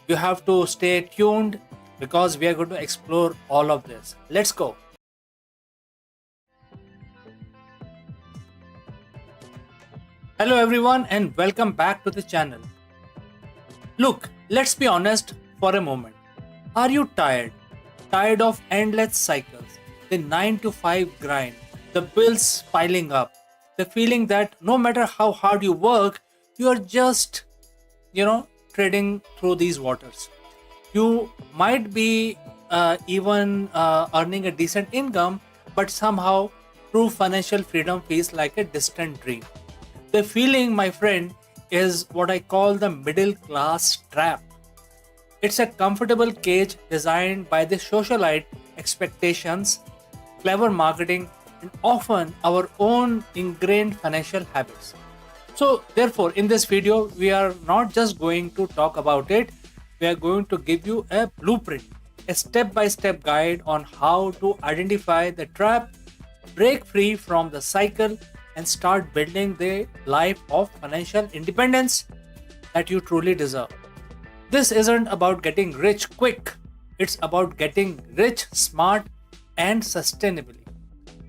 you have to stay tuned because we are going to explore all of this. Let's go. Hello everyone and welcome back to the channel. Look, let's be honest for a moment. Are you tired? Tired of endless cycles, the 9 to 5 grind, the bills piling up, the feeling that no matter how hard you work, you are just, trading through these waters. You might be even earning a decent income, but somehow true financial freedom feels like a distant dream. The feeling, my friend, is what I call the middle class trap. It's a comfortable cage designed by the socialite expectations, clever marketing, and often our own ingrained financial habits. So, therefore, in this video, we are not just going to talk about it, we are going to give you a blueprint, a step-by-step guide on how to identify the trap, break free from the cycle, and start building the life of financial independence that you truly deserve. This isn't about getting rich quick, it's about getting rich smart and sustainably.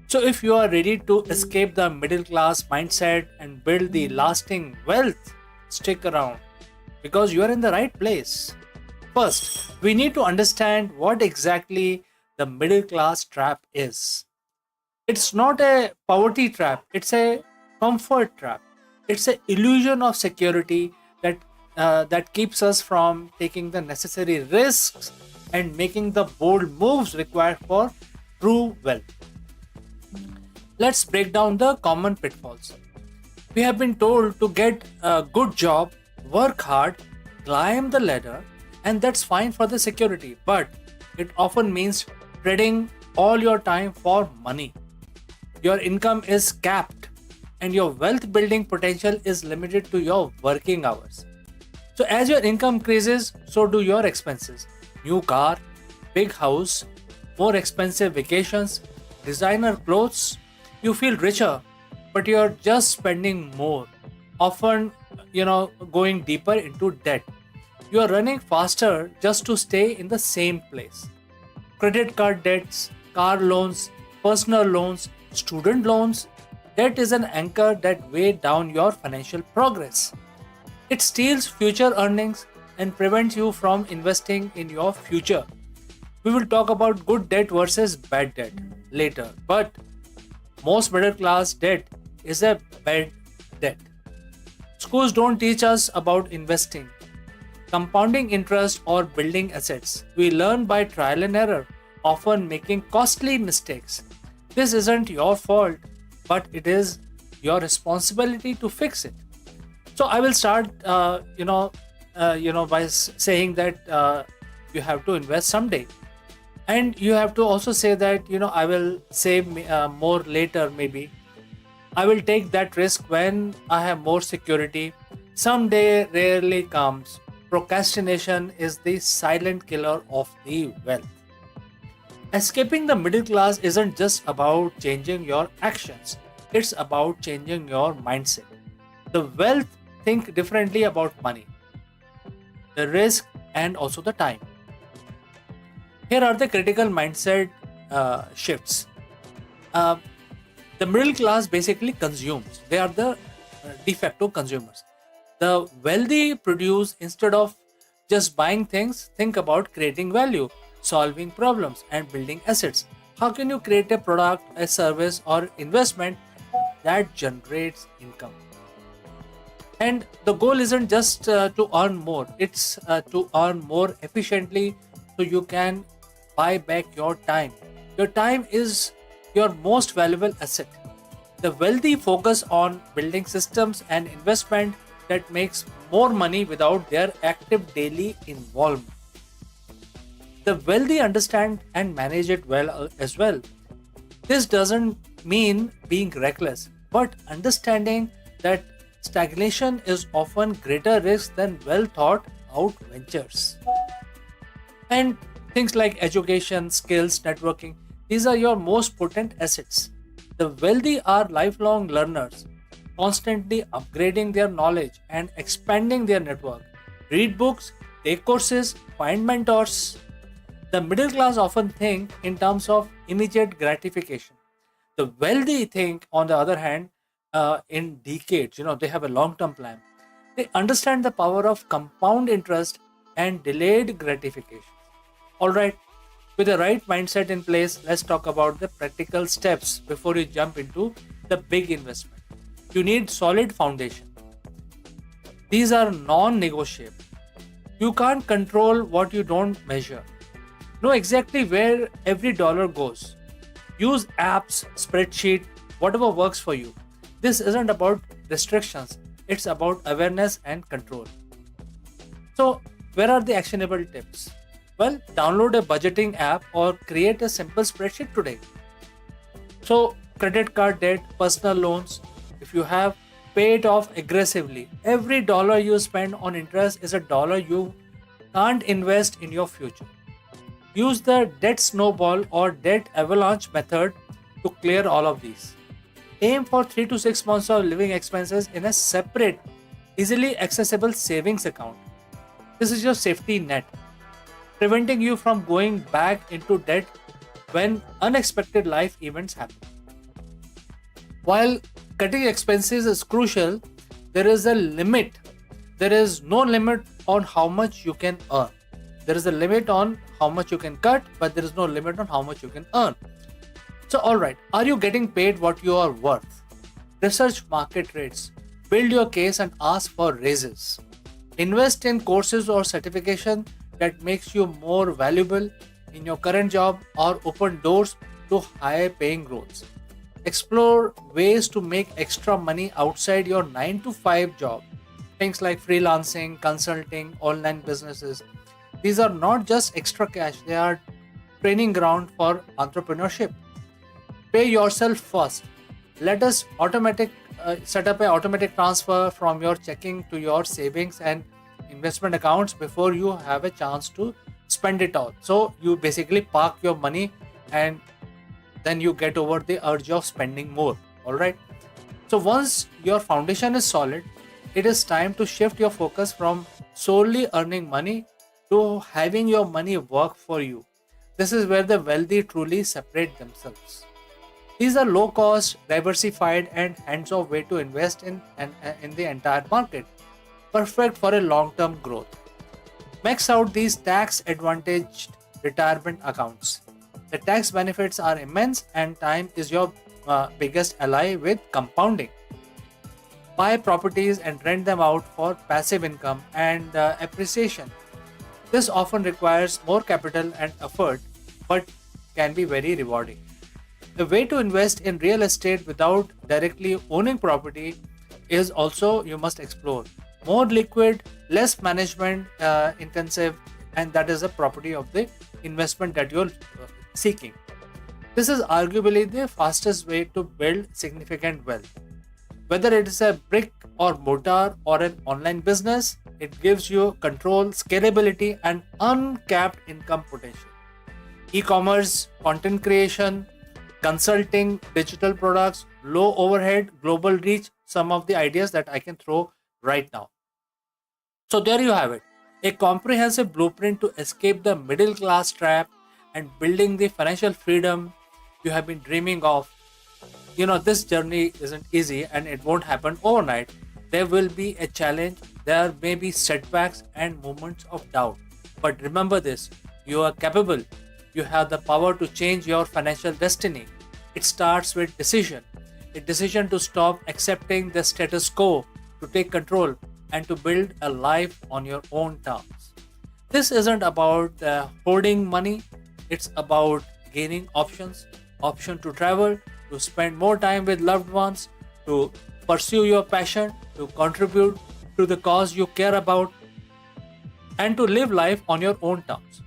So if you are ready to escape the middle class mindset and build the lasting wealth, stick around because you are in the right place. First, we need to understand what exactly the middle class trap is. It's not a poverty trap, it's a comfort trap. It's an illusion of security that keeps us from taking the necessary risks and making the bold moves required for true wealth. Let's break down the common pitfalls. We have been told to get a good job, work hard, climb the ladder, and that's fine for the security, but it often means trading all your time for money. Your income is capped and your wealth building potential is limited to your working hours. So as your income increases, so do your expenses. New car, big house, more expensive vacations, designer clothes. You feel richer, but you're just spending more. Often, going deeper into debt. You are running faster just to stay in the same place. Credit card debts, car loans, personal loans, student loans. Debt is an anchor that weighs down your financial progress. It steals future earnings and prevents you from investing in your future. We will talk about good debt versus bad debt later, but most middle class debt is a bad debt. Schools don't teach us about investing, compounding interest, or building assets. We learn by trial and error, often making costly mistakes. This isn't your fault, but it is your responsibility to fix it. So I will start, by saying that you have to invest someday, and you have to also say that I will save more later. Maybe I will take that risk when I have more security. Someday rarely comes. Procrastination is the silent killer of the wealth. Escaping the middle class isn't just about changing your actions, it's about changing your mindset. The wealth think differently about money, the risk, and also the time. Here are the critical mindset shifts. Uh, the middle class basically consumes, they are the de facto consumers. The wealthy produce instead of just buying things, think about creating value, solving problems, and building assets. How can you create a product, a service, or investment that generates income? And the goal isn't just to earn more, it's to earn more efficiently so you can buy back your time. Your time is your most valuable asset. The wealthy focus on building systems and investment that makes more money without their active daily involvement. The wealthy understand and manage it well as well. This doesn't mean being reckless, but understanding that stagnation is often greater risk than well thought out ventures. And things like education, skills, networking, these are your most potent assets. The wealthy are lifelong learners, constantly upgrading their knowledge and expanding their network. Read books, take courses, find mentors. The middle class often think in terms of immediate gratification. The wealthy think, on the other hand, in decades. They have a long-term plan. They understand the power of compound interest and delayed gratification. All right, with the right mindset in place, let's talk about the practical steps before you jump into the big investment. You need solid foundation. These are non-negotiable. You can't control what you don't measure. Know exactly where every dollar goes. Use apps, spreadsheet, whatever works for you. This isn't about restrictions, it's about awareness and control. So, where are the actionable tips? Well, download a budgeting app or create a simple spreadsheet today. So, credit card debt, personal loans, if you have, pay it off aggressively. Every dollar you spend on interest is a dollar you can't invest in your future. Use the debt snowball or debt avalanche method to clear all of these. Aim for 3 to 6 months of living expenses in a separate, easily accessible savings account. This is your safety net, preventing you from going back into debt when unexpected life events happen. While cutting expenses is crucial, there is a limit. There is no limit on how much you can earn. There is a limit on how much you can cut, but there is no limit on how much you can earn. So, alright, are you getting paid what you are worth? Research market rates, build your case and ask for raises. Invest in courses or certification that makes you more valuable in your current job or open doors to higher paying roles. Explore ways to make extra money outside your 9 to 5 job. Things like freelancing, consulting, online businesses. These are not just extra cash, they are training ground for entrepreneurship. Pay yourself first. Let us set up an automatic transfer from your checking to your savings and investment accounts before you have a chance to spend it all. So you basically park your money and then you get over the urge of spending more. All right. So once your foundation is solid, it is time to shift your focus from solely earning money to having your money work for you. This is where the wealthy truly separate themselves. These are low cost, diversified, and hands off way to invest in the entire market, perfect for a long term growth. Max out these tax advantaged retirement accounts. The tax benefits are immense, and time is your biggest ally with compounding. Buy properties and rent them out for passive income and appreciation. This often requires more capital and effort, but can be very rewarding. The way to invest in real estate without directly owning property is also you must explore. More liquid, less management intensive, and that is a property of the investment that you're seeking. This is arguably the fastest way to build significant wealth. Whether it is a brick or mortar or an online business, it gives you control, scalability, and uncapped income potential. E-commerce, content creation, consulting, digital products, low overhead, global reach, some of the ideas that I can throw right now. So there you have it. A comprehensive blueprint to escape the middle class trap and building the financial freedom you have been dreaming of. This journey isn't easy and it won't happen overnight. There will be a challenge, there may be setbacks and moments of doubt. But remember this, you are capable. You have the power to change your financial destiny. It starts with decision. A decision to stop accepting the status quo, to take control, and to build a life on your own terms. This isn't about hoarding money, it's about gaining options, option to travel, to spend more time with loved ones, to pursue your passion, to contribute to the cause you care about, and to live life on your own terms.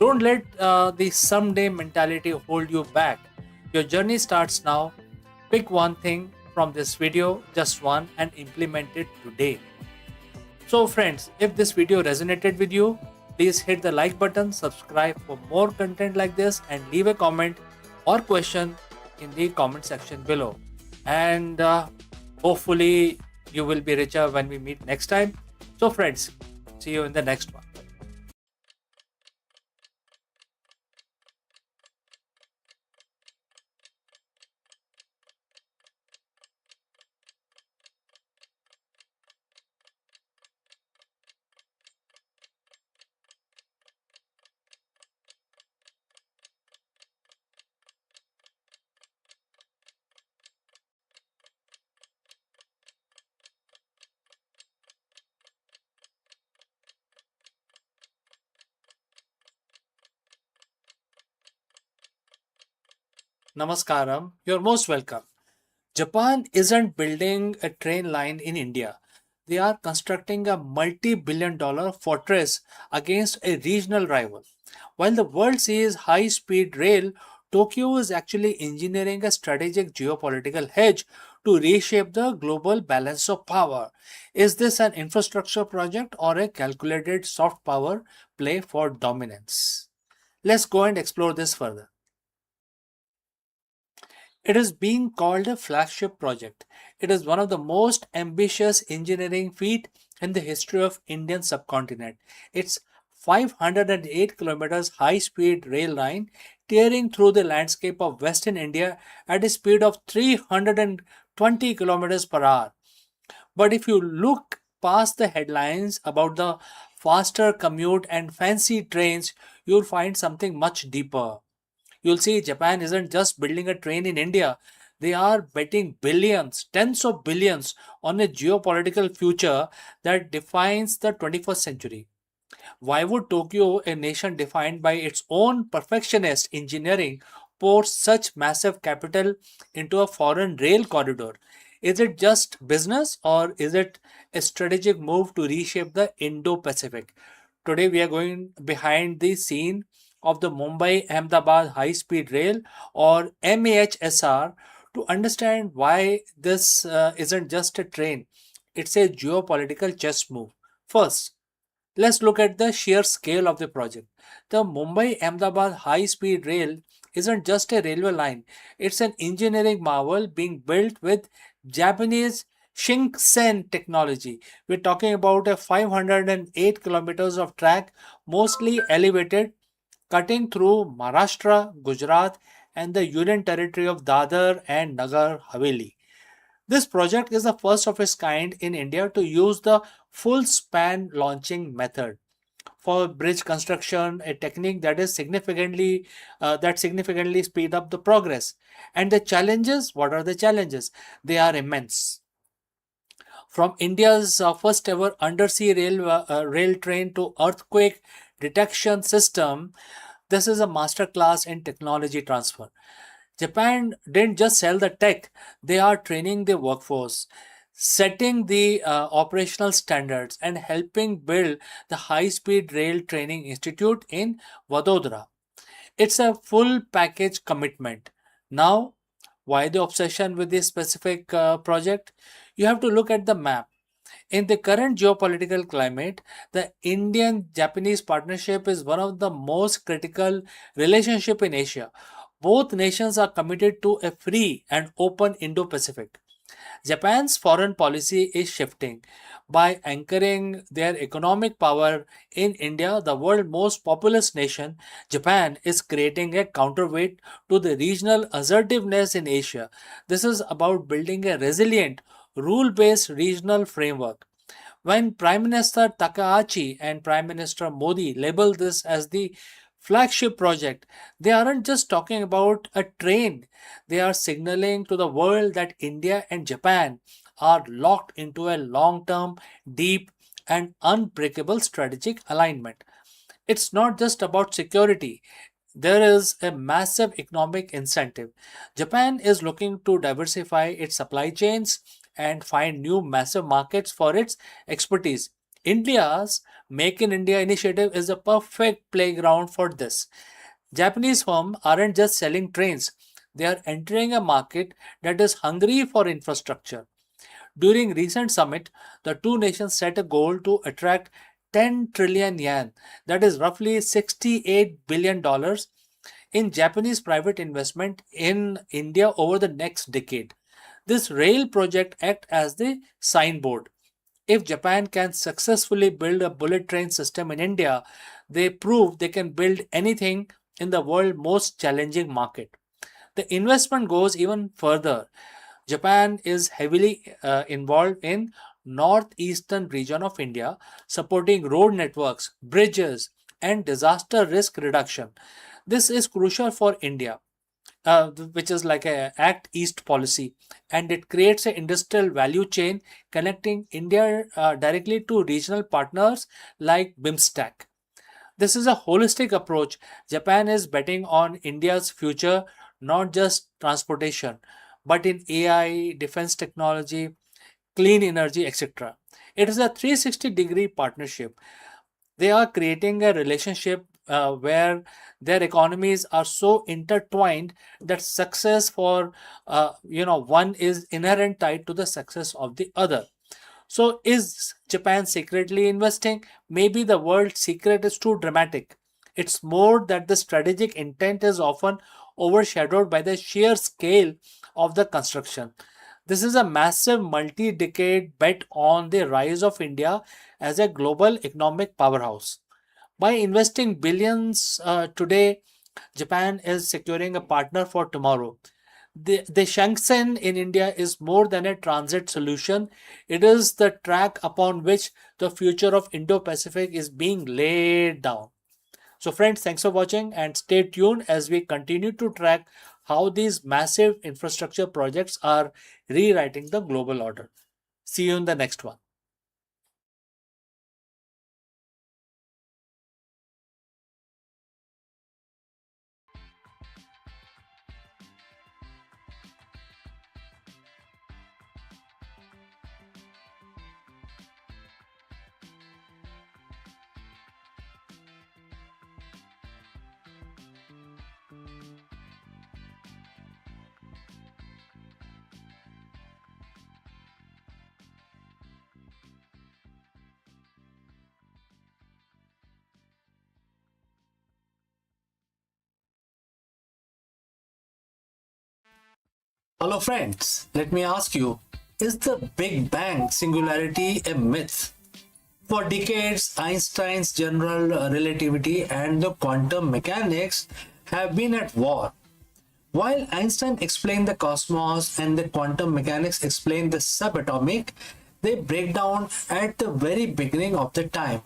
Don't let the someday mentality hold you back. Your journey starts now. Pick one thing from this video, just one, and implement it today. So, friends, if this video resonated with you, please hit the like button, subscribe for more content like this, and leave a comment or question in the comment section below. And hopefully, you will be richer when we meet next time. So, friends, see you in the next one. Namaskaram. You're most welcome. Japan isn't building a train line in India. They are constructing a multi billion-dollar fortress against a regional rival. While the world sees high speed rail, Tokyo is actually engineering a strategic geopolitical hedge to reshape the global balance of power. Is this an infrastructure project or a calculated soft power play for dominance? Let's go and explore this further. It is being called a flagship project. It is one of the most ambitious engineering feat in the history of Indian subcontinent. It's 508 kilometers high-speed rail line tearing through the landscape of Western India at a speed of 320 kilometers per hour. But if you look past the headlines about the faster commute and fancy trains, you'll find something much deeper. You'll see Japan isn't just building a train in India. They are betting billions, tens of billions on a geopolitical future that defines the 21st century. Why would Tokyo, a nation defined by its own perfectionist engineering, pour such massive capital into a foreign rail corridor? Is it just business or is it a strategic move to reshape the Indo Pacific? Today, we are going behind the scene of the Mumbai Ahmedabad High Speed Rail or MAHSR to understand why this isn't just a train, it's a geopolitical chess move. First, Let's look at the sheer scale of the project. The Mumbai Ahmedabad high speed rail isn't just a railway line, it's an engineering marvel being built with Japanese Shinkansen technology. We're talking about a 508 kilometers of track, mostly elevated, cutting through Maharashtra, Gujarat, and the Union Territory of Dadar and Nagar Haveli. This project is the first of its kind in India to use the full span launching method for bridge construction, a technique that is significantly speed up the progress. And the challenges, what are the challenges? They are immense. From India's first ever undersea rail train to earthquake detection system, this is a masterclass in technology transfer. Japan didn't just sell the tech, they are training the workforce, setting the operational standards, and helping build the High Speed Rail Training Institute in Vadodara. It's a full package commitment. Now, why the obsession with this specific project? You have to look at the map. In the current geopolitical climate, the Indian-Japanese partnership is one of the most critical relationship in Asia. Both nations are committed to a free and open Indo-Pacific. Japan's foreign policy is shifting. By anchoring their economic power in India, the world's most populous nation, Japan is creating a counterweight to the regional assertiveness in Asia. This is about building a resilient, rule based regional framework. When Prime Minister Takahashi and Prime Minister Modi label this as the flagship project, they aren't just talking about a train, they are signaling to the world that India and Japan are locked into a long term, deep, and unbreakable strategic alignment. It's not just about security, there is a massive economic incentive. Japan is looking to diversify its supply chains and find new massive markets for its expertise. India's Make in India initiative is a perfect playground for this. Japanese firms aren't just selling trains, they are entering a market that is hungry for infrastructure. During recent summit, the two nations set a goal to attract 10 trillion yen, that is roughly $68 billion dollars, in Japanese private investment in India over the next decade. This rail project acts as the signboard. If Japan can successfully build a bullet train system in India, they prove they can build anything in the world's most challenging market. The investment goes even further. Japan is heavily involved in northeastern region of India, supporting road networks, bridges, and disaster risk reduction. This is crucial for India, which is like a Act East policy, and it creates an industrial value chain connecting India directly to regional partners like BIMSTEC. This is a holistic approach. Japan is betting on India's future, not just transportation, but in AI, defense technology, clean energy, etc. It is a 360-degree partnership. They are creating a relationship where their economies are so intertwined that success for one is inherent tied to the success of the other. So, is Japan secretly investing? Maybe the word secret is too dramatic. It's more that the strategic intent is often overshadowed by the sheer scale of the construction. This is a massive multi decade bet on the rise of India as a global economic powerhouse. By investing billions today, Japan is securing a partner for tomorrow. The Shangsen in India is more than a transit solution. It is the track upon which the future of Indo-Pacific is being laid down. So friends, thanks for watching and stay tuned as we continue to track how these massive infrastructure projects are rewriting the global order. See you in the next one. Hello, friends. Let me ask you, is the Big Bang singularity a myth? For decades, Einstein's general relativity and the quantum mechanics have been at war. While Einstein explained the cosmos and the quantum mechanics explain the subatomic, they break down at the very beginning of the time.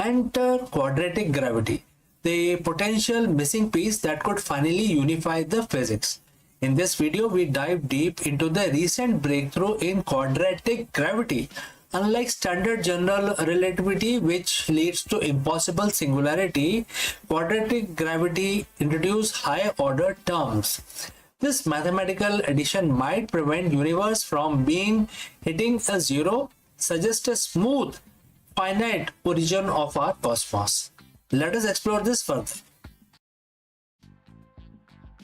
Enter quadratic gravity, the potential missing piece that could finally unify the physics. In this video, we dive deep into the recent breakthrough in quadratic gravity. Unlike standard general relativity, which leads to impossible singularity, quadratic gravity introduces higher order terms. This mathematical addition might prevent universe from being hitting a zero, suggest a smooth finite origin of our cosmos. Let us explore this further.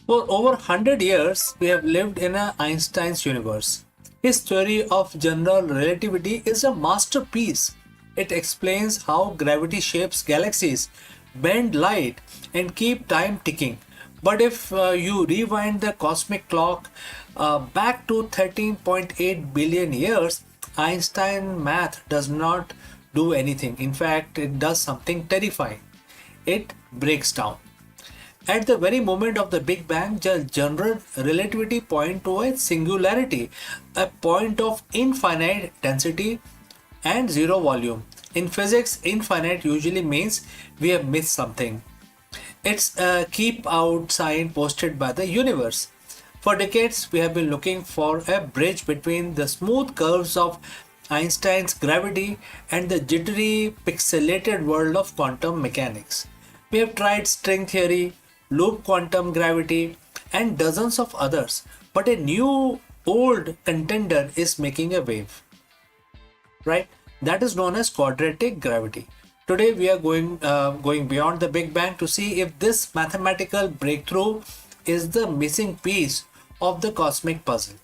For over 100 years, we have lived in Einstein's universe. His theory of general relativity is a masterpiece. It explains how gravity shapes galaxies, bend light, and keep time ticking. But if you rewind the cosmic clock back to 13.8 billion years, Einstein math does not do anything. In fact, it does something terrifying. It breaks down. At the very moment of the Big Bang, the general relativity point to a singularity, a point of infinite density and zero volume. In physics, infinite usually means we have missed something. It's a keep out sign posted by the universe. For decades, we have been looking for a bridge between the smooth curves of Einstein's gravity and the jittery, pixelated world of quantum mechanics. We have tried string theory, loop quantum gravity, and dozens of others, but a new old contender is making a wave, right? That is known as quadratic gravity. Today we are going beyond the Big Bang to see if this mathematical breakthrough is the missing piece of the cosmic puzzle.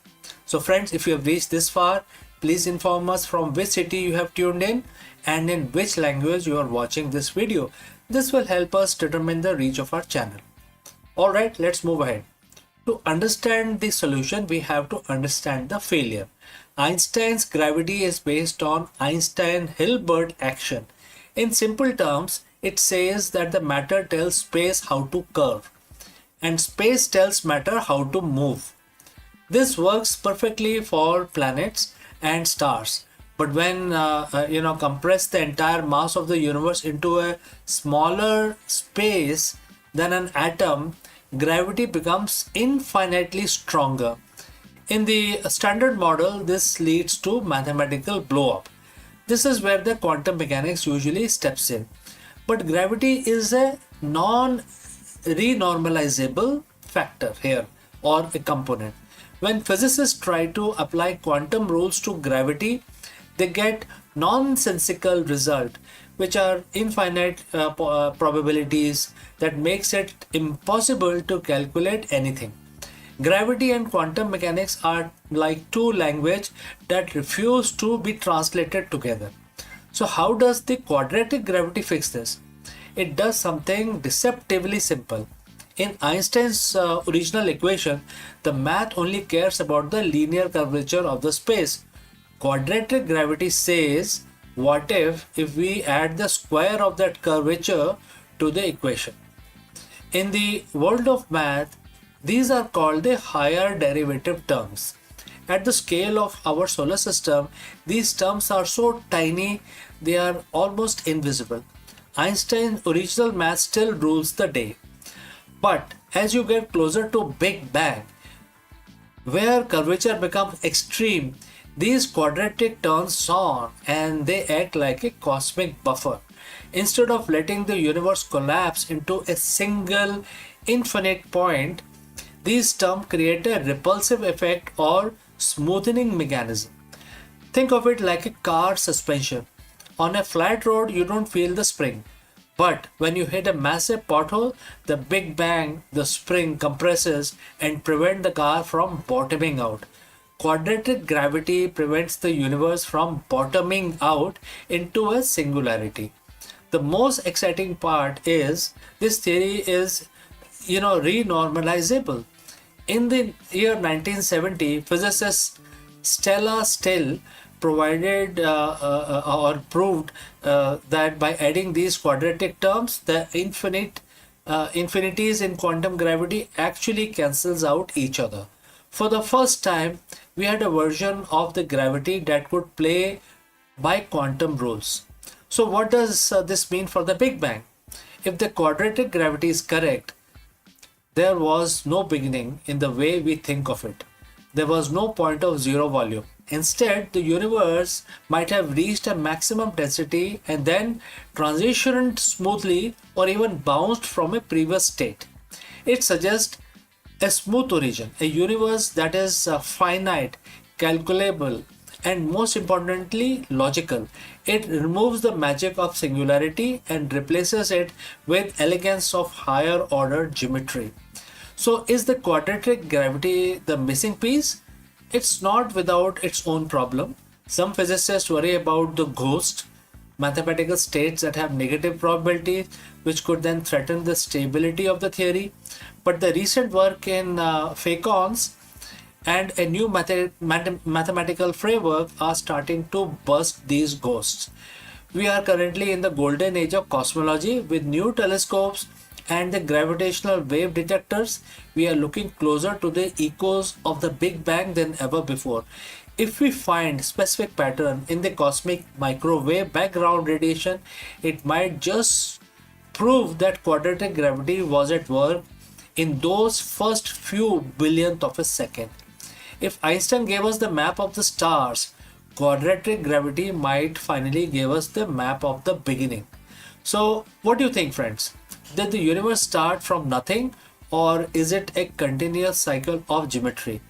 So friends, if you have reached this far, please inform us from which city you have tuned in and in which language you are watching this video. This will help us determine the reach of our channel. Alright, let's move ahead. To understand the solution, we have to understand the failure. Einstein's gravity is based on Einstein-Hilbert action. In simple terms, it says that the matter tells space how to curve, and space tells matter how to move. This works perfectly for planets and stars. But when compress the entire mass of the universe into a smaller space than an atom, gravity becomes infinitely stronger. In the standard model, this leads to mathematical blow-up. This is where the quantum mechanics usually steps in. But gravity is a non-renormalizable factor here, or a component. When physicists try to apply quantum rules to gravity, they get nonsensical result, which are infinite probabilities that makes it impossible to calculate anything. Gravity and quantum mechanics are like two languages that refuse to be translated together. So how does the quadratic gravity fix this? It does something deceptively simple. In Einstein's original equation, the math only cares about the linear curvature of the space. Quadratic gravity says, what if we add the square of that curvature to the equation? In the world of math, these are called the higher derivative terms. At the scale of our solar system, these terms are so tiny they are almost invisible. Einstein's original math still rules the day. But as you get closer to Big Bang, where curvature becomes extreme, these quadratic turns on and they act like a cosmic buffer. Instead of letting the universe collapse into a single infinite point, these terms create a repulsive effect or smoothing mechanism. Think of it like a car suspension. On a flat road, you don't feel the spring. But when you hit a massive pothole, the Big Bang, the spring compresses and prevents the car from bottoming out. Quadratic gravity prevents the universe from bottoming out into a singularity. The most exciting part is this theory is renormalizable. In the year 1970, physicist Stella Still provided or proved that by adding these quadratic terms, the infinities in quantum gravity actually cancels out each other. For the first time, we had a version of the gravity that could play by quantum rules. So, what does this mean for the Big Bang? If the quadratic gravity is correct, there was no beginning in the way we think of it. There was no point of zero volume. Instead, the universe might have reached a maximum density and then transitioned smoothly or even bounced from a previous state. It suggests a smooth origin, a universe that is finite, calculable, and most importantly, logical. It removes the magic of singularity and replaces it with elegance of higher order geometry. So, is the quadratic gravity the missing piece? It's not without its own problem. Some physicists worry about the ghost, mathematical states that have negative probability, which could then threaten the stability of the theory. But the recent work in phacons and a new mathematical framework are starting to bust these ghosts. We are currently in the golden age of cosmology with new telescopes and the gravitational wave detectors. We are looking closer to the echoes of the Big Bang than ever before. If we find specific pattern in the cosmic microwave background radiation, it might just prove that quadratic gravity was at work in those first few billionth of a second. If Einstein gave us the map of the stars, quadratic gravity might finally give us the map of the beginning. So, what do you think, friends? Did the universe start from nothing, or is it a continuous cycle of geometry?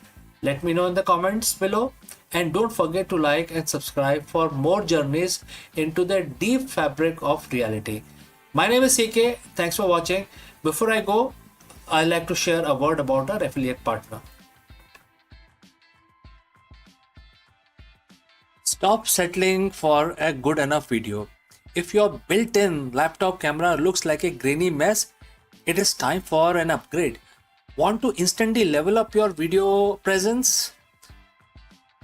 Let me know in the comments below, and don't forget to like and subscribe for more journeys into the deep fabric of reality. My name is CK. Thanks for watching. Before I go, I'd like to share a word about our affiliate partner. Stop settling for a good enough video. If your built-in laptop camera looks like a grainy mess, it is time for an upgrade. Want to instantly level up your video presence?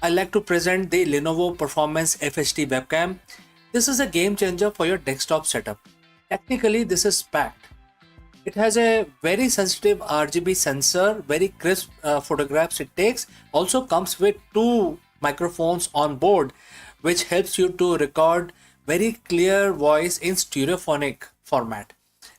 I like to present the Lenovo Performance FHD webcam. This is a game changer for your desktop setup. Technically, this is packed. It has a very sensitive RGB sensor, very crisp photographs it takes. Also comes with two microphones on board, which helps you to record very clear voice in stereophonic format.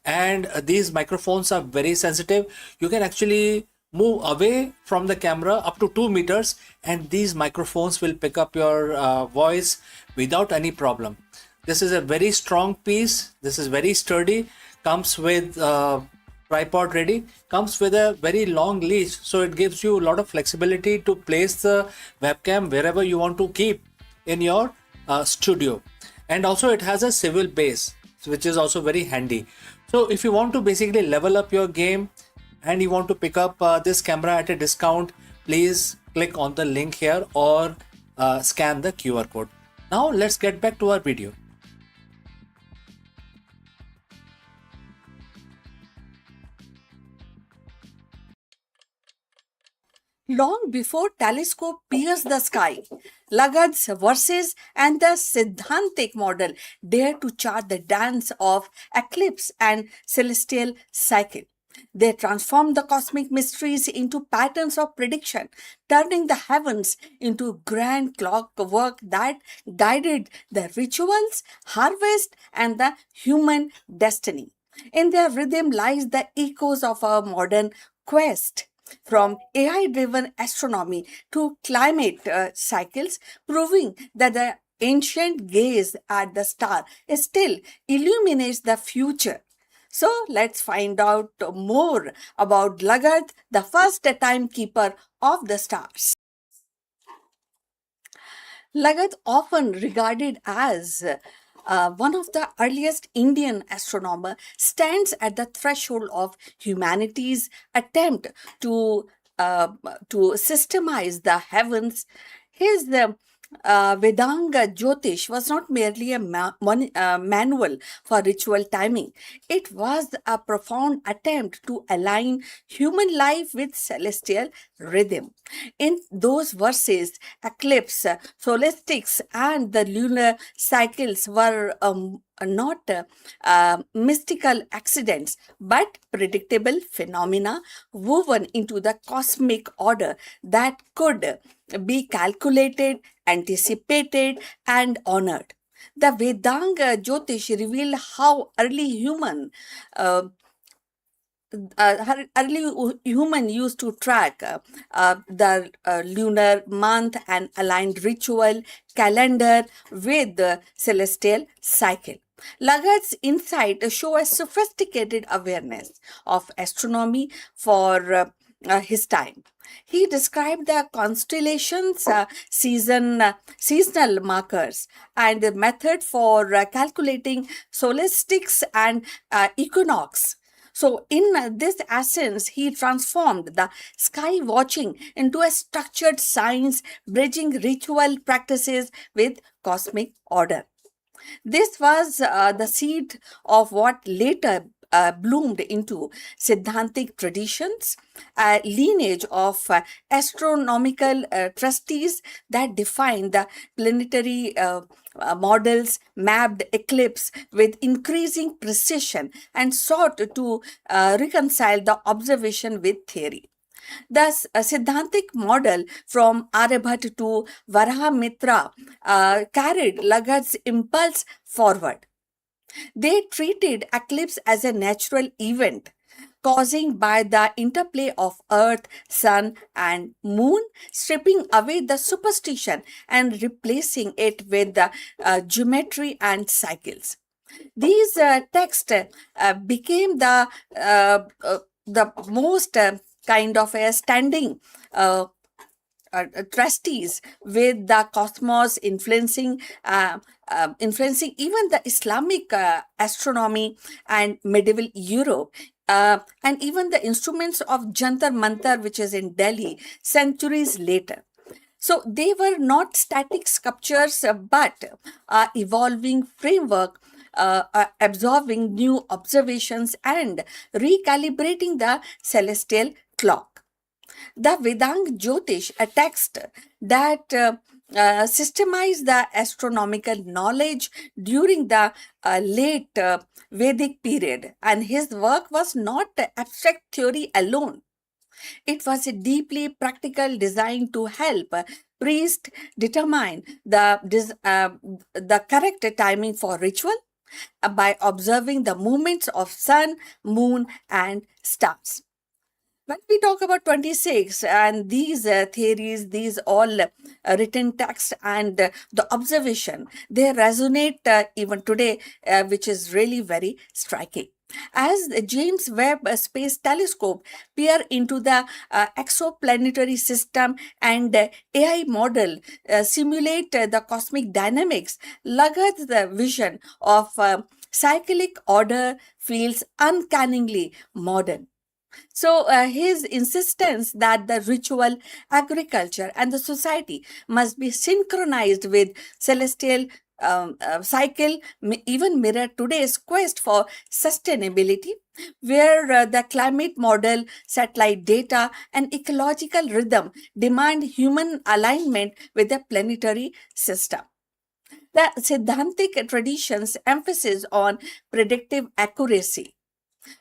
And these microphones are very sensitive. You can actually move away from the camera up to 2 meters, and these microphones will pick up your voice without any problem. This is a very strong piece. This is very sturdy. Comes with tripod ready. Comes with a very long leash, so it gives you a lot of flexibility to place the webcam wherever you want to keep in your studio. And also it has a swivel base, which is also very handy. So if you want to basically level up your game and you want to pick up this camera at a discount, please click on the link here or scan the QR code. Now let's get back to our video. Long before telescope pierced the sky, Lagard's verses and the Siddhantic model dared to chart the dance of eclipse and celestial cycle. They transformed the cosmic mysteries into patterns of prediction, turning the heavens into grand clockwork that guided the rituals, harvest, and the human destiny. In their rhythm lies the echoes of our modern quest. From AI driven astronomy to climate cycles, proving that the ancient gaze at the star still illuminates the future. So let's find out more about Lagard, the first timekeeper of the stars. Lagad, often regarded as one of the earliest Indian astronomer, stands at the threshold of humanity's attempt to to systemize the heavens. His Vedanga Jyotish was not merely a manual for ritual timing. It was a profound attempt to align human life with celestial rhythm. In those verses, eclipse, solstices, and the lunar cycles were not mystical accidents but predictable phenomena woven into the cosmic order that could be calculated, anticipated, and honored. The Vedanga Jyotish revealed how uh, human used to track the lunar month and aligned ritual calendar with the celestial cycle. Lagarde's insight show a sophisticated awareness of astronomy for his time. He described the constellations, seasonal markers, and the method for calculating solstices and equinox. So, in this essence, he transformed the sky watching into a structured science, bridging ritual practices with cosmic order. This was the seed of what later bloomed into Siddhantic traditions, a lineage of astronomical trustees that defined the planetary models, mapped eclipse with increasing precision, and sought to reconcile the observation with theory. Thus, a Siddhantic model from Aryabhat to Varahamitra carried Lagarde's impulse forward. They treated eclipse as a natural event causing by the interplay of earth, sun, and moon, stripping away the superstition and replacing it with the geometry and cycles. These texts became the most kind of a standing trustees with the cosmos influencing even the Islamic astronomy and medieval Europe. And even the instruments of Jantar Mantar, which is in Delhi, centuries later. So they were not static sculptures, but evolving framework, absorbing new observations and recalibrating the celestial clock. The Vedang Jyotish, a text that systemized the astronomical knowledge during the late Vedic period, and his work was not abstract theory alone. It was a deeply practical design to help priests determine the correct timing for ritual by observing the movements of sun, moon, and stars. When we talk about 26 and these theories, these all written text and the observation, they resonate even today, which is really very striking. As the James Webb Space Telescope peer into the exoplanetary system and AI model simulate the cosmic dynamics, Lagarde's the vision of cyclic order feels uncannily modern. So, his insistence that the ritual, agriculture, and the society must be synchronized with celestial cycle even mirror today's quest for sustainability, where the climate model, satellite data, and ecological rhythm demand human alignment with the planetary system. The Siddhantic tradition's emphasis on predictive accuracy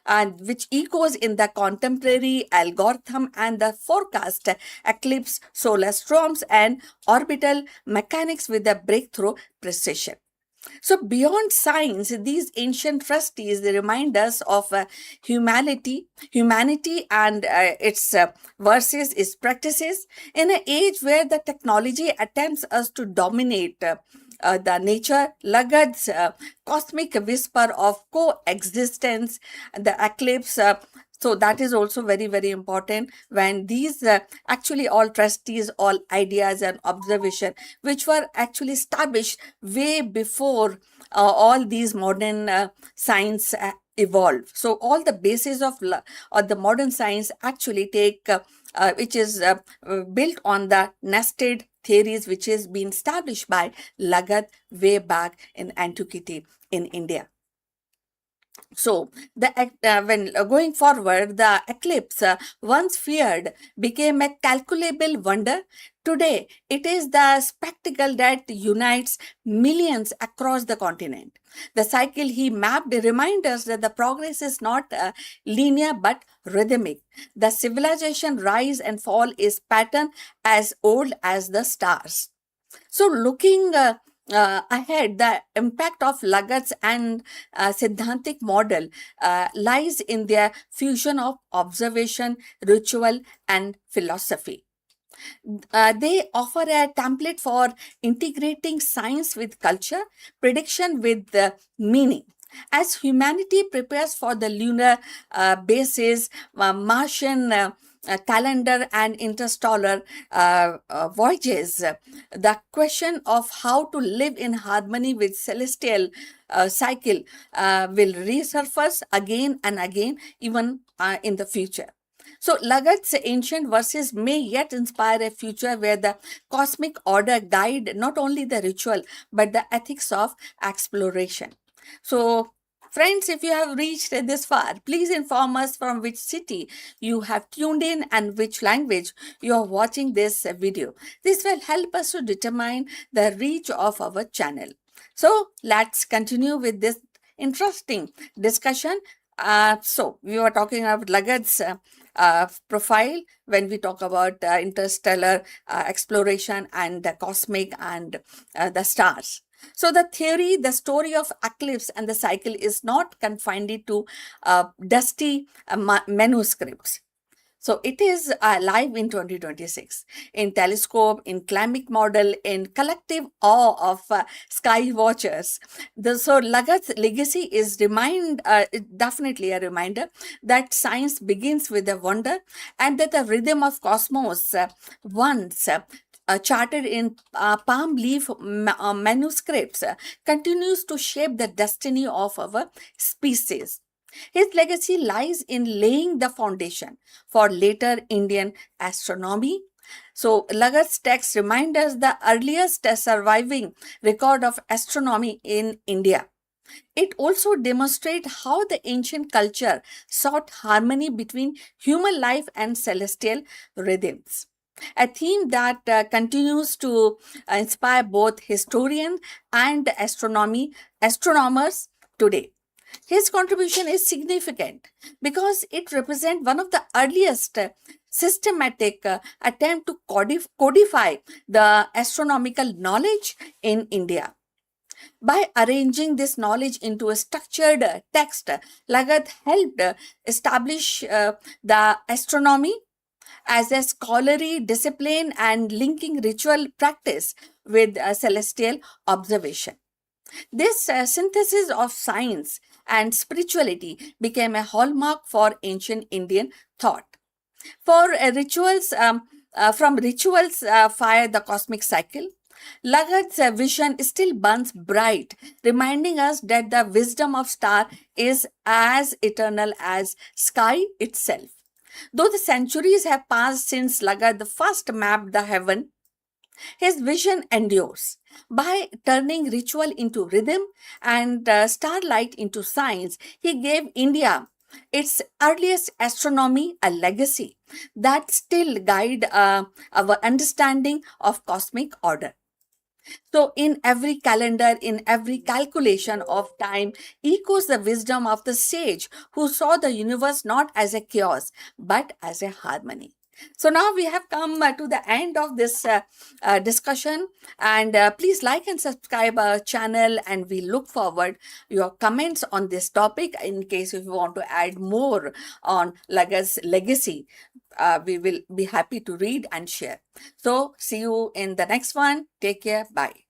and which echoes in the contemporary algorithm and the forecast eclipse, solar storms, and orbital mechanics with a breakthrough precision. So, beyond science, these ancient trustees remind us of humanity and its versus its practices in an age where the technology attempts us to dominate the nature. Lagarde's cosmic whisper of coexistence, the eclipse. So that is also very, very important when these actually all trustees, all ideas and observation, which were actually established way before all these modern science evolved. So all the basis of or the modern science actually take which is built on the nested theories which is being established by Lagat way back in antiquity in India. So when going forward, the eclipse once feared became a calculable wonder. Today, it is the spectacle that unites millions across the continent. The cycle he mapped reminds us that the progress is not linear but rhythmic. The civilization rise and fall is pattern as old as the stars. So, looking ahead, the impact of Lagat's and Siddhantic model lies in their fusion of observation, ritual, and philosophy. They offer a template for integrating science with culture, prediction with meaning. As humanity prepares for the lunar bases, Martian calendar, and interstellar voyages, the question of how to live in harmony with celestial cycle will resurface again and again, even in the future. So, Lagat's ancient verses may yet inspire a future where the cosmic order guide not only the ritual but the ethics of exploration. So, friends, if you have reached this far, please inform us from which city you have tuned in and which language you are watching this video. This will help us to determine the reach of our channel. So, let's continue with this interesting discussion. So, we were talking about Lagat's profile when we talk about interstellar exploration and the cosmic and the stars. So the theory, the story of eclipse and the cycle is not confined to dusty manuscripts. So it is live in 2026 in telescope, in climate model, in collective awe of sky watchers. So Lagat's legacy is definitely a reminder that science begins with a wonder and that the rhythm of cosmos once charted in palm leaf manuscripts continues to shape the destiny of our species. His legacy lies in laying the foundation for later Indian astronomy. So, Lagat's text reminds us the earliest surviving record of astronomy in India. It also demonstrates how the ancient culture sought harmony between human life and celestial rhythms. A theme that continues to inspire both historians and astronomers today. His contribution is significant because it represents one of the earliest systematic attempt to codify the astronomical knowledge in India. By arranging this knowledge into a structured text, Lagat helped establish the astronomy as a scholarly discipline and linking ritual practice with celestial observation. This synthesis of science and spirituality became a hallmark for ancient Indian thought. For from rituals fire the cosmic cycle, Lagat's vision still burns bright, reminding us that the wisdom of star is as eternal as sky itself. Though the centuries have passed since Lagat the first mapped the heaven, his vision endures. By turning ritual into rhythm and starlight into science, he gave India its earliest astronomy a legacy that still guide our understanding of cosmic order. So, in every calendar, in every calculation of time, echoes the wisdom of the sage who saw the universe not as a chaos but as a harmony. So now we have come to the end of this discussion, and please like and subscribe our channel, and we look forward your comments on this topic. In case if you want to add more on Lagat's legacy, we will be happy to read and share. So see you in the next one. Take care. Bye.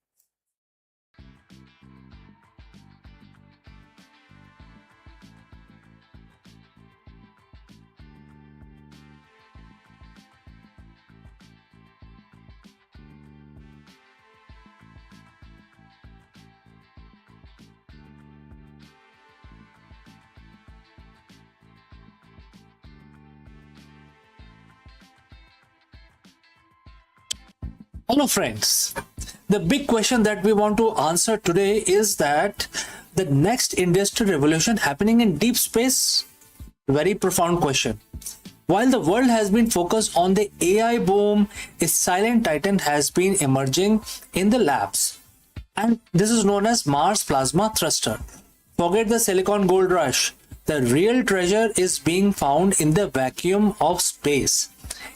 Hello, friends. The big question that we want to answer today is that the next industrial revolution happening in deep space? Very profound question. While the world has been focused on the AI boom, a silent titan has been emerging in the labs. And this is known as Mars Plasma Thruster. Forget the silicon gold rush. The real treasure is being found in the vacuum of space.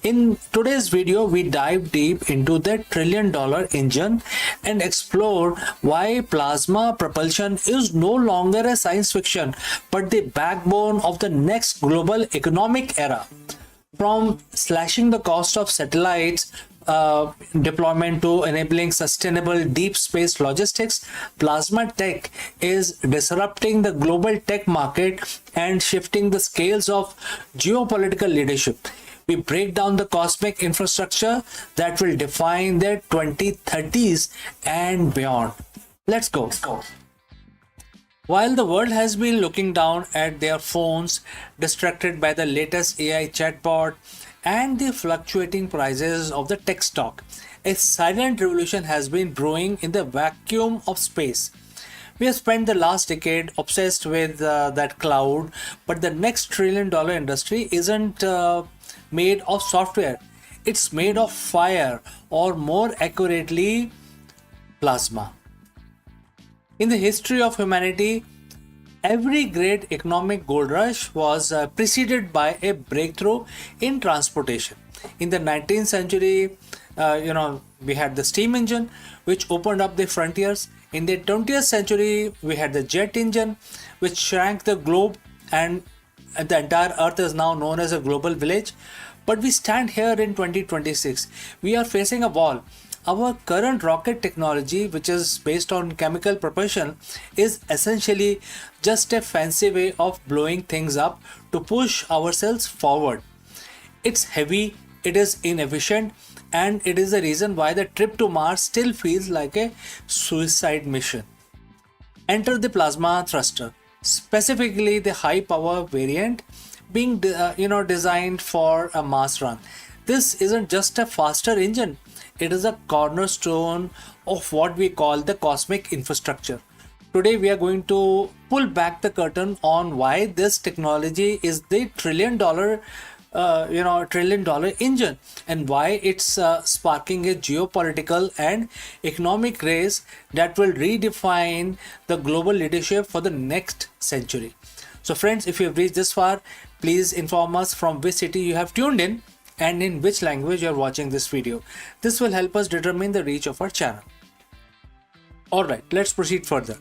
In today's video, we dive deep into the trillion-dollar engine and explore why plasma propulsion is no longer a science fiction, but the backbone of the next global economic era. From slashing the cost of satellites deployment to enabling sustainable deep space logistics, plasma tech is disrupting the global tech market and shifting the scales of geopolitical leadership. We break down the cosmic infrastructure that will define the 2030s and beyond. Let's go. While the world has been looking down at their phones, distracted by the latest AI chatbot and the fluctuating prices of the tech stock, a silent revolution has been brewing in the vacuum of space. We have spent the last decade obsessed with that cloud, but the next trillion-dollar industry isn't made of software. It's made of fire, or more accurately, plasma. In the history of humanity, every great economic gold rush was preceded by a breakthrough in transportation. In the 19th century, we had the steam engine, which opened up the frontiers. In the 20th century, we had the jet engine, which shrank the globe, and the entire earth is now known as a global village. But we stand here in 2026. We are facing a wall. Our current rocket technology, which is based on chemical propulsion, is essentially just a fancy way of blowing things up to push ourselves forward. It's heavy, it is inefficient, and it is the reason why the trip to Mars still feels like a suicide mission. Enter the plasma thruster, specifically the high power variant being designed for a Mars run. This isn't just a faster engine, it is a cornerstone of what we call the cosmic infrastructure. Today we are going to pull back the curtain on why this technology is the trillion dollar engine, and why it's sparking a geopolitical and economic race that will redefine the global leadership for the next century. So friends, if you have reached this far, please inform us from which city you have tuned in and in which language you are watching this video. This will help us determine the reach of our channel. Alright, let's proceed further.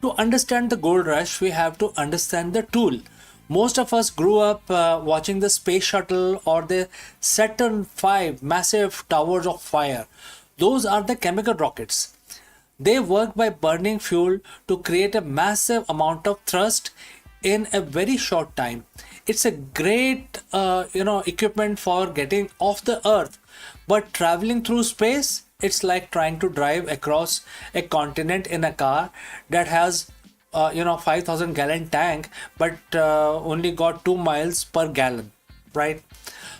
To understand the gold rush, we have to understand the tool. Most of us grew up watching the space shuttle or the Saturn V massive towers of fire. Those are the chemical rockets. They work by burning fuel to create a massive amount of thrust in a very short time. It's a great equipment for getting off the earth, but traveling through space, it's like trying to drive across a continent in a car that has 5,000 gallon tank, but only got 2 miles per gallon, right?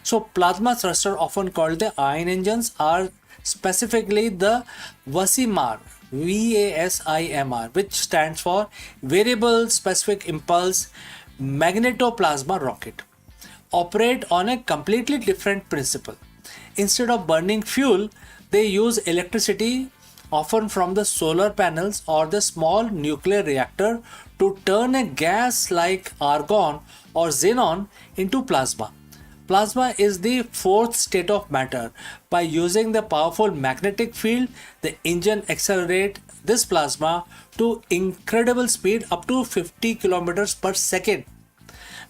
So plasma thruster, often called the iron engines, are specifically the VASIMR, VASIMR, which stands for Variable Specific Impulse Magnetoplasma Rocket, operate on a completely different principle. Instead of burning fuel, they use electricity, often from the solar panels or the small nuclear reactor, to turn a gas like argon or xenon into plasma. Plasma is the fourth state of matter. By using the powerful magnetic field, the engine accelerates this plasma to incredible speed, up to 50 kilometers per second.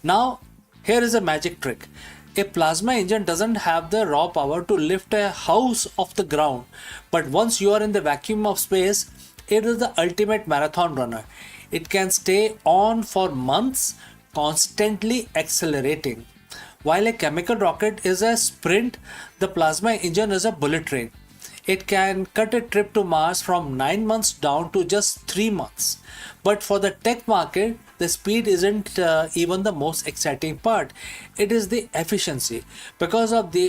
Now, here is a magic trick. A plasma engine doesn't have the raw power to lift a house off the ground, but once you are in the vacuum of space, it is the ultimate marathon runner. It can stay on for months, constantly accelerating. While a chemical rocket is a sprint, the plasma engine is a bullet train. It can cut a trip to Mars from 9 months down to just 3 months. But for the tech market, the speed isn't even the most exciting part. It is the efficiency. Because of the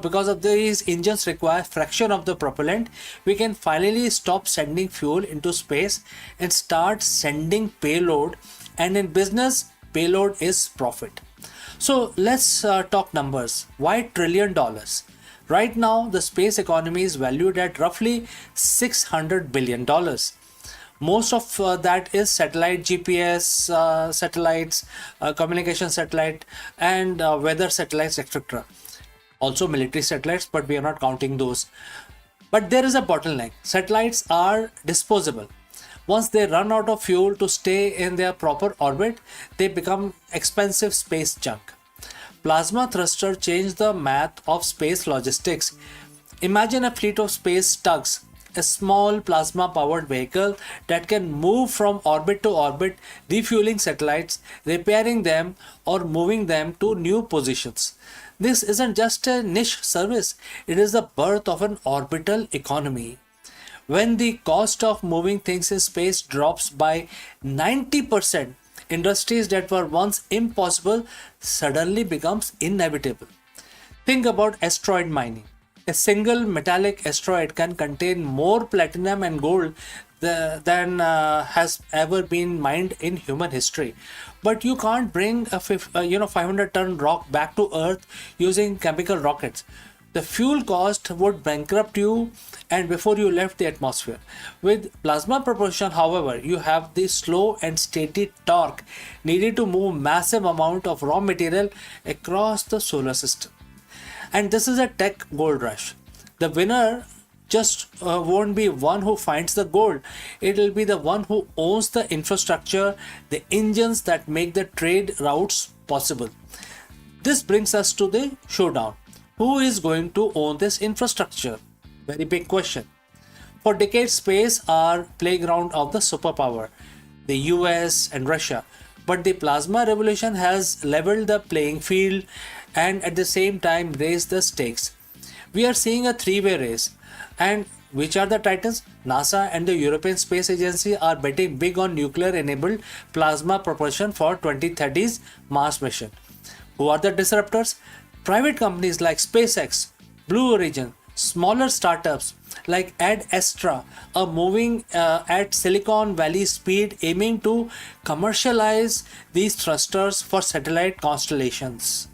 because of these engines require fraction of the propellant, we can finally stop sending fuel into space and start sending payload. And in business, payload is profit. So let's talk numbers. Why $1 trillion? Right now, the space economy is valued at roughly $600 billion. Most of that is satellite GPS satellites, communication satellite, and weather satellites, etc. Also military satellites, but we are not counting those. But there is a bottleneck. Satellites are disposable. Once they run out of fuel to stay in their proper orbit, they become expensive space junk. Plasma thruster changed the math of space logistics. Imagine a fleet of space tugs, a small plasma powered vehicle that can move from orbit to orbit, refueling satellites, repairing them, or moving them to new positions. This isn't just a niche service, it is the birth of an orbital economy. When the cost of moving things in space drops by 90%, industries that were once impossible suddenly becomes inevitable. Think about asteroid mining. A single metallic asteroid can contain more platinum and gold than has ever been mined in human history. But you can't bring a 500-ton rock back to Earth using chemical rockets. The fuel cost would bankrupt you and before you left the atmosphere. With plasma propulsion, however, you have the slow and steady torque needed to move massive amount of raw material across the solar system. And this is a tech gold rush. The winner just won't be one who finds the gold. It will be the one who owns the infrastructure, the engines that make the trade routes possible. This brings us to the showdown. Who is going to own this infrastructure? Very big question. For decades, space are playground of the superpower, the US and Russia. But the plasma revolution has leveled the playing field and at the same time raised the stakes. We are seeing a three-way race. And which are the titans? NASA and the European Space Agency are betting big on nuclear-enabled plasma propulsion for 2030's Mars mission. Who are the disruptors? Private companies like SpaceX, Blue Origin, smaller startups like Ad Astra are moving at Silicon Valley speed, aiming to commercialize these thrusters for satellite constellations.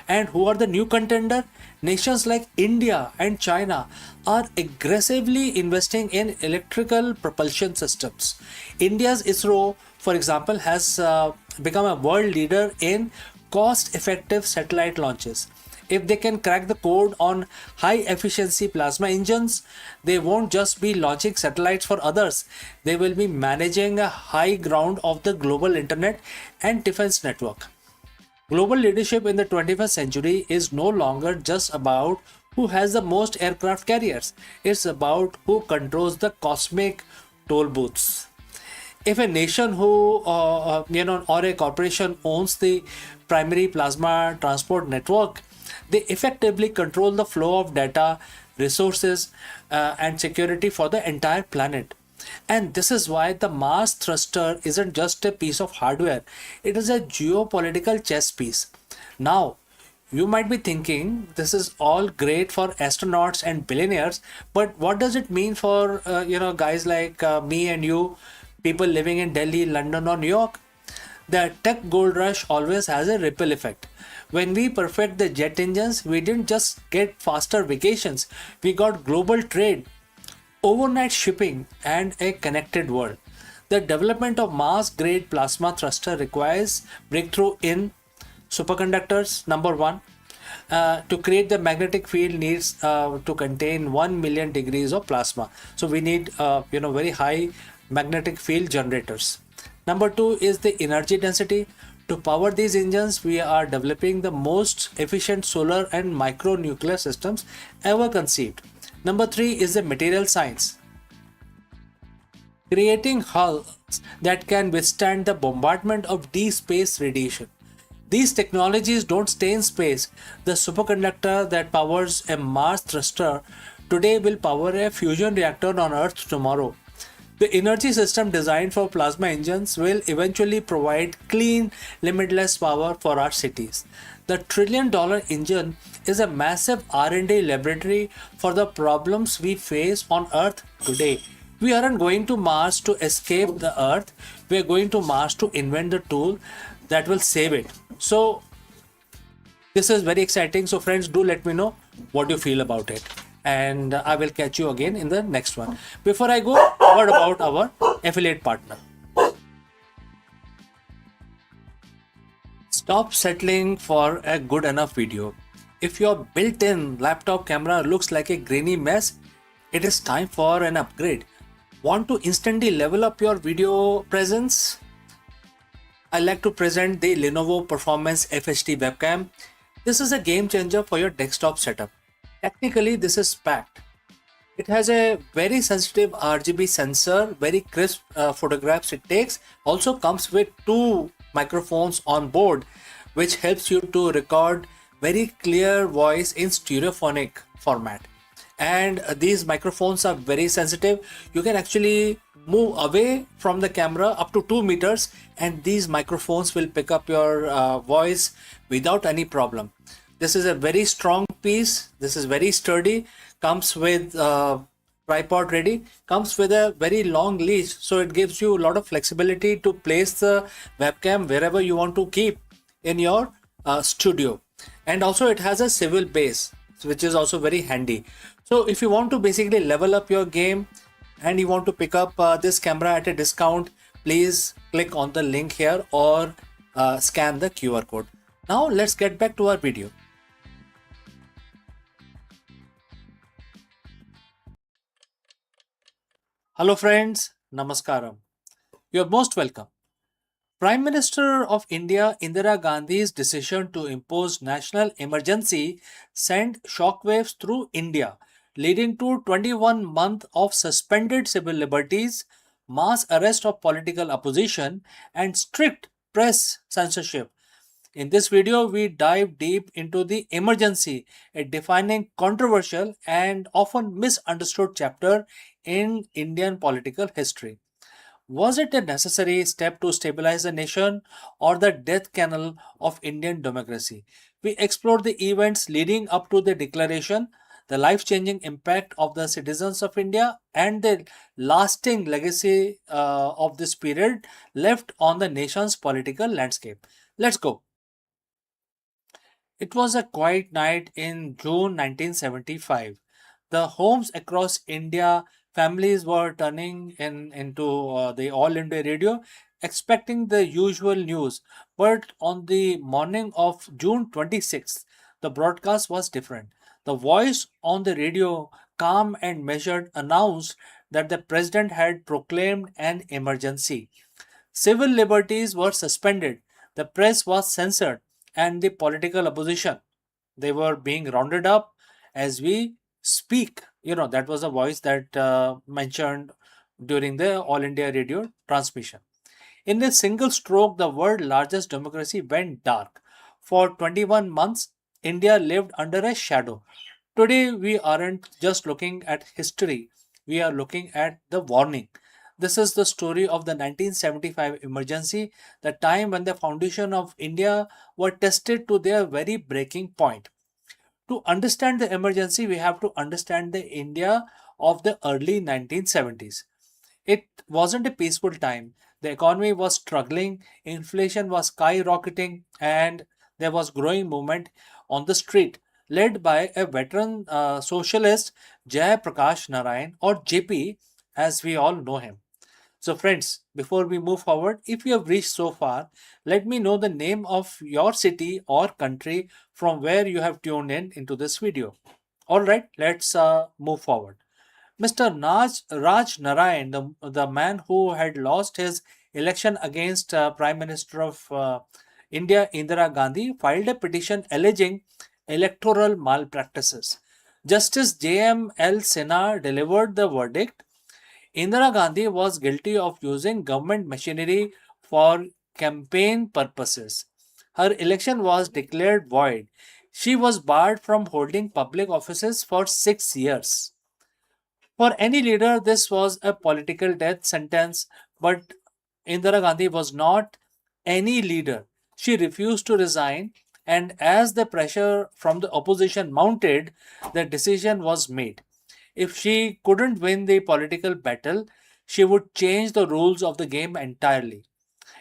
And who are the new contender? Nations like India and China are aggressively investing in electrical propulsion systems. India's ISRO, for example, has become a world leader in cost-effective satellite launches. If they can crack the code on high-efficiency plasma engines, they won't just be launching satellites for others. They will be managing a high ground of the global internet and defense network. Global leadership in the 21st century is no longer just about who has the most aircraft carriers. It's about who controls the cosmic toll booths. If a nation or a corporation owns the primary plasma transport network, they effectively control the flow of data, resources, and security for the entire planet. And this is why the Mars thruster isn't just a piece of hardware, it is a geopolitical chess piece. Now, you might be thinking this is all great for astronauts and billionaires, but what does it mean for guys like me and you, people living in Delhi, London, or New York? The tech gold rush always has a ripple effect. When we perfect the jet engines, we didn't just get faster vacations, we got global trade, overnight shipping, and a connected world. The development of Mars-grade plasma thruster requires breakthrough in superconductors, number one. To create the magnetic field needs to contain 1 million degrees of plasma. So we need very high magnetic field generators. Number two is the energy density. To power these engines, we are developing the most efficient solar and micronuclear systems ever conceived. Number three is the material science. Creating hulls that can withstand the bombardment of deep space radiation. These technologies don't stay in space. The superconductor that powers a Mars thruster today will power a fusion reactor on Earth tomorrow. The energy system designed for plasma engines will eventually provide clean, limitless power for our cities. The trillion-dollar engine is a massive R&D laboratory for the problems we face on Earth today. We aren't going to Mars to escape the Earth. We are going to Mars to invent the tool that will save it. So this is very exciting. So friends, do let me know what you feel about it. And I will catch you again in the next one. Before I go, what about our affiliate partner? Stop settling for a good enough video. If your built-in laptop camera looks like a grainy mess, it is time for an upgrade. Want to instantly level up your video presence? I like to present the Lenovo Performance FHD webcam. This is a game changer for your desktop setup. Technically, this is packed. It has a very sensitive RGB sensor, very crisp photographs it takes. Also comes with two microphones on board, which helps you to record very clear voice in stereophonic format. And these microphones are very sensitive. You can actually move away from the camera up to 2 meters and these microphones will pick up your voice without any problem. This is a very strong piece. This is very sturdy. Comes with tripod ready. Comes with a very long leash, so it gives you a lot of flexibility to place the webcam wherever you want to keep in your studio. And also it has a swivel base, which is also very handy. So if you want to basically level up your game and you want to pick up this camera at a discount, please click on the link here or scan the QR code. Now let's get back to our video. Hello friends, Namaskaram. You're most welcome. Prime Minister of India Indira Gandhi's decision to impose national emergency sent shockwaves through India, leading to 21 months of suspended civil liberties, mass arrest of political opposition, and strict press censorship. In this video, we dive deep into the emergency, a defining, controversial, and often misunderstood chapter in Indian political history. Was it a necessary step to stabilize the nation or the death knell of Indian democracy? We explored the events leading up to the declaration, the life changing impact of the citizens of India, and the lasting legacy of this period left on the nation's political landscape. Let's go. It was a quiet night in June 1975. The homes across India, families were turning into the All India radio, expecting the usual news. But on the morning of June 26th, the broadcast was different. The voice on the radio, calm and measured, announced that the president had proclaimed an emergency. Civil liberties were suspended, the press was censored, and the political opposition, they were being rounded up as we speak. That was a voice that mentioned during the All India radio transmission. In a single stroke, the world's largest democracy went dark. For 21 months, India lived under a shadow. Today, we aren't just looking at history, we are looking at the warning. This is the story of the 1975 emergency, the time when the foundation of India were tested to their very breaking point. To understand the emergency, we have to understand the India of the early 1970s. It wasn't a peaceful time. The economy was struggling, inflation was skyrocketing, and there was growing movement on the street, led by a veteran socialist, Jai Prakash Narayan, or JP, as we all know him. So, friends, before we move forward, if you have reached so far, let me know the name of your city or country from where you have tuned in into this video. All right, let's move forward. Mr. Raj Narayan, the man who had lost his election against Prime Minister of India Indira Gandhi, filed a petition alleging electoral malpractices. Justice J.M.L. Sinha delivered the verdict. Indira Gandhi was guilty of using government machinery for campaign purposes. Her election was declared void. She was barred from holding public offices for 6 years. For any leader, this was a political death sentence, but Indira Gandhi was not any leader. She refused to resign, and as the pressure from the opposition mounted, the decision was made. If she couldn't win the political battle, she would change the rules of the game entirely.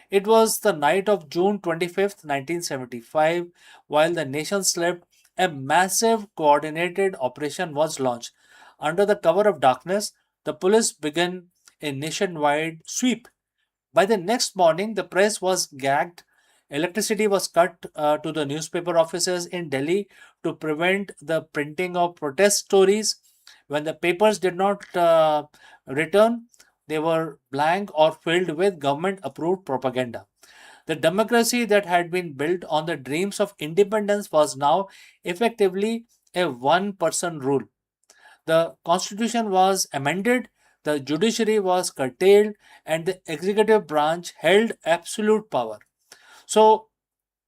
It was the night of June 25th, 1975, while the nation slept, a massive coordinated operation was launched. Under the cover of darkness, the police began a nationwide sweep. By the next morning, the press was gagged. Electricity was cut to the newspaper offices in Delhi to prevent the printing of protest stories. When the papers did not return, they were blank or filled with government approved propaganda. The democracy that had been built on the dreams of independence was now effectively a one person rule. The constitution was amended, the judiciary was curtailed, and the executive branch held absolute power. So,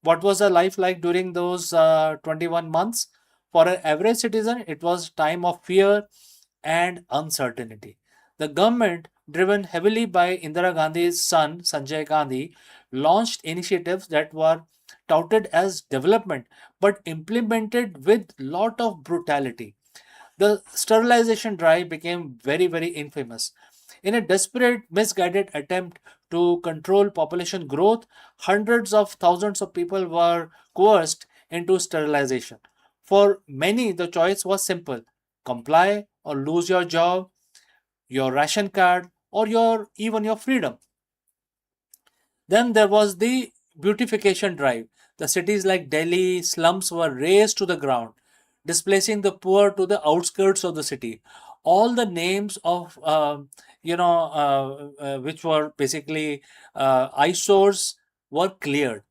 what was the life like during those 21 months? For an average citizen, it was time of fear and uncertainty. The government, driven heavily by Indira Gandhi's son Sanjay Gandhi, launched initiatives that were touted as development but implemented with lot of brutality. The sterilization drive became very, very infamous. In a desperate, misguided attempt to control population growth, hundreds of thousands of people were coerced into sterilization. For many, the choice was simple: comply or lose your job, your ration card, or even your freedom. Then there was the beautification drive. The cities like Delhi slums were razed to the ground, displacing the poor to the outskirts of the city. All the names of which were basically eyesores were cleared.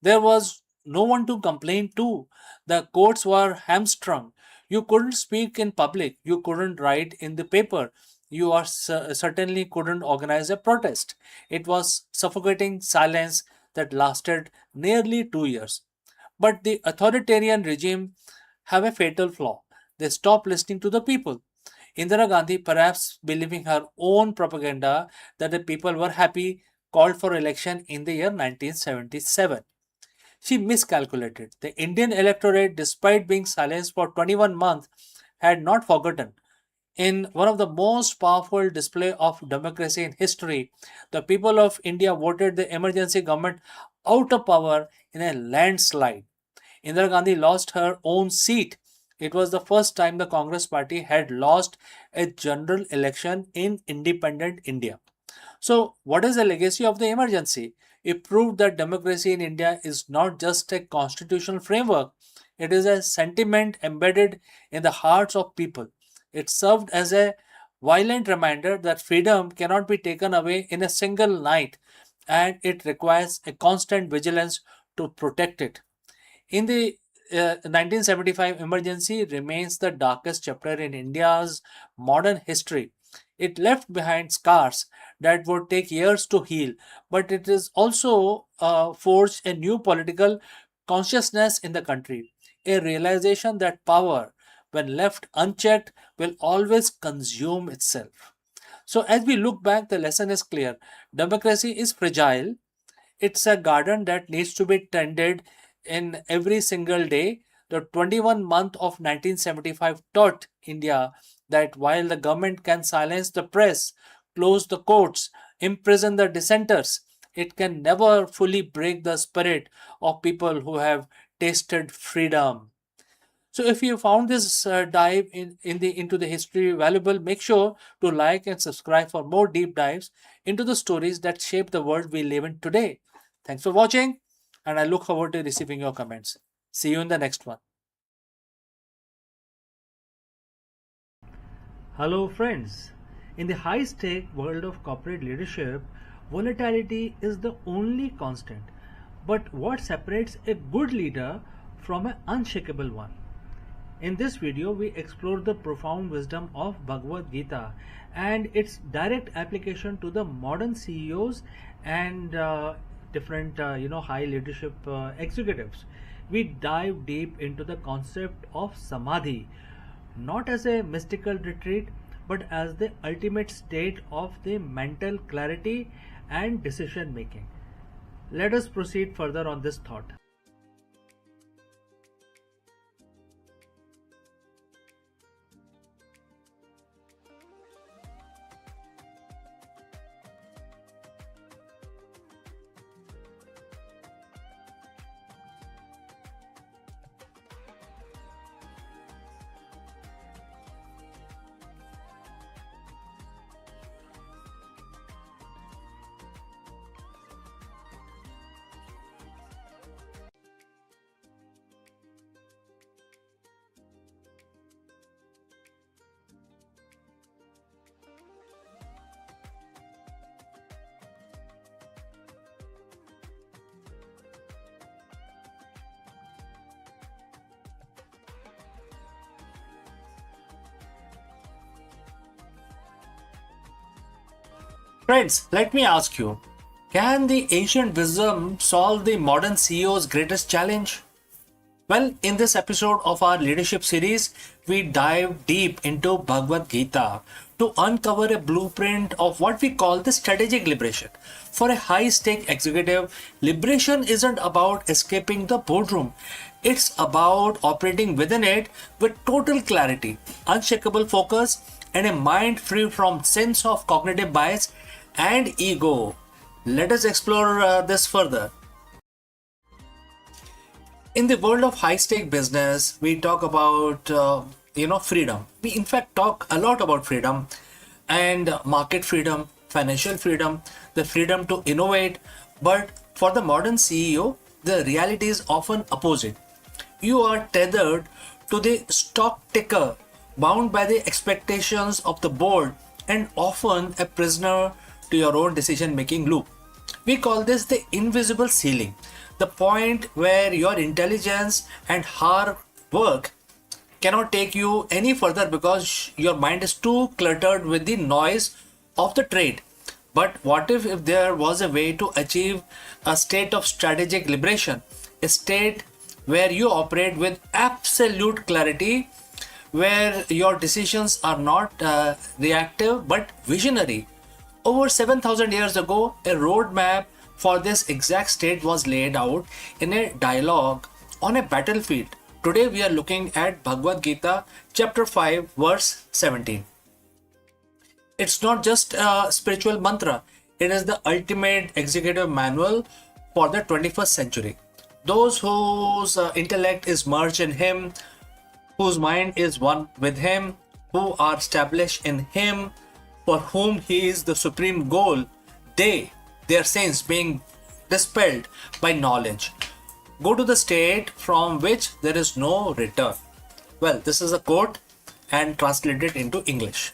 There was no one to complain to. The courts were hamstrung. You couldn't speak in public. You couldn't write in the paper. Certainly couldn't organize a protest. It was suffocating silence that lasted nearly 2 years. But the authoritarian regime have a fatal flaw. They stopped listening to the people. Indira Gandhi, perhaps believing her own propaganda that the people were happy, called for election in the year 1977. She miscalculated. The Indian electorate, despite being silenced for 21 months, had not forgotten. In one of the most powerful display of democracy in history, the people of India voted the emergency government out of power in a landslide. Indira Gandhi lost her own seat. It was the first time the Congress party had lost a general election in independent India. So, what is the legacy of the emergency? It proved that democracy in India is not just a constitutional framework, it is a sentiment embedded in the hearts of people. It served as a violent reminder that freedom cannot be taken away in a single night, and it requires a constant vigilance to protect it. In the 1975 emergency remains the darkest chapter in India's modern history. It left behind scars that would take years to heal, but it is also forged a new political consciousness in the country, a realization that power, when left unchecked, will always consume itself. So, as we look back, the lesson is clear: democracy is fragile, it's a garden that needs to be tended in every single day. The 21 month of 1975 taught India that while the government can silence the press, close the courts, imprison the dissenters, it can never fully break the spirit of people who have tasted freedom. So if you found this dive into the history valuable, make sure to like and subscribe for more deep dives into the stories that shape the world we live in today. Thanks for watching, and I look forward to receiving your comments. See you in the next one. Hello friends. In the high-stake world of corporate leadership, volatility is the only constant. But what separates a good leader from an unshakable one? In this video, we explore the profound wisdom of Bhagavad Gita and its direct application to the modern CEOs and different, high leadership executives. We dive deep into the concept of samadhi, not as a mystical retreat, but as the ultimate state of the mental clarity and decision making. Let us proceed further on this thought. Friends, let me ask you, can the ancient wisdom solve the modern CEO's greatest challenge? Well, in this episode of our leadership series, we dive deep into Bhagavad Gita to uncover a blueprint of what we call the strategic liberation. For a high stake executive, liberation isn't about escaping the boardroom. It's about operating within it with total clarity, unshakable focus, and a mind free from sense of cognitive bias and ego. Let us explore this further. In the world of high stake business, we talk about freedom. We in fact talk a lot about freedom and market freedom, financial freedom, the freedom to innovate. But for the modern CEO, the reality is often opposite. You are tethered to the stock ticker, bound by the expectations of the board, and often a prisoner to your own decision making loop. We call this the invisible ceiling, the point where your intelligence and hard work cannot take you any further because your mind is too cluttered with the noise of the trade. But what if there was a way to achieve a state of strategic liberation, a state where you operate with absolute clarity, where your decisions are not reactive but visionary? Over 7,000 years ago, a roadmap for this exact state was laid out in a dialogue on a battlefield. Today we are looking at Bhagavad Gita chapter 5 verse 17. It's not just a spiritual mantra, it is the ultimate executive manual for the 21st century. Those whose intellect is merged in Him, whose mind is one with Him, who are established in Him, for whom He is the supreme goal, their sins being dispelled by knowledge, go to the state from which there is no return. Well, this is a quote and translated into English.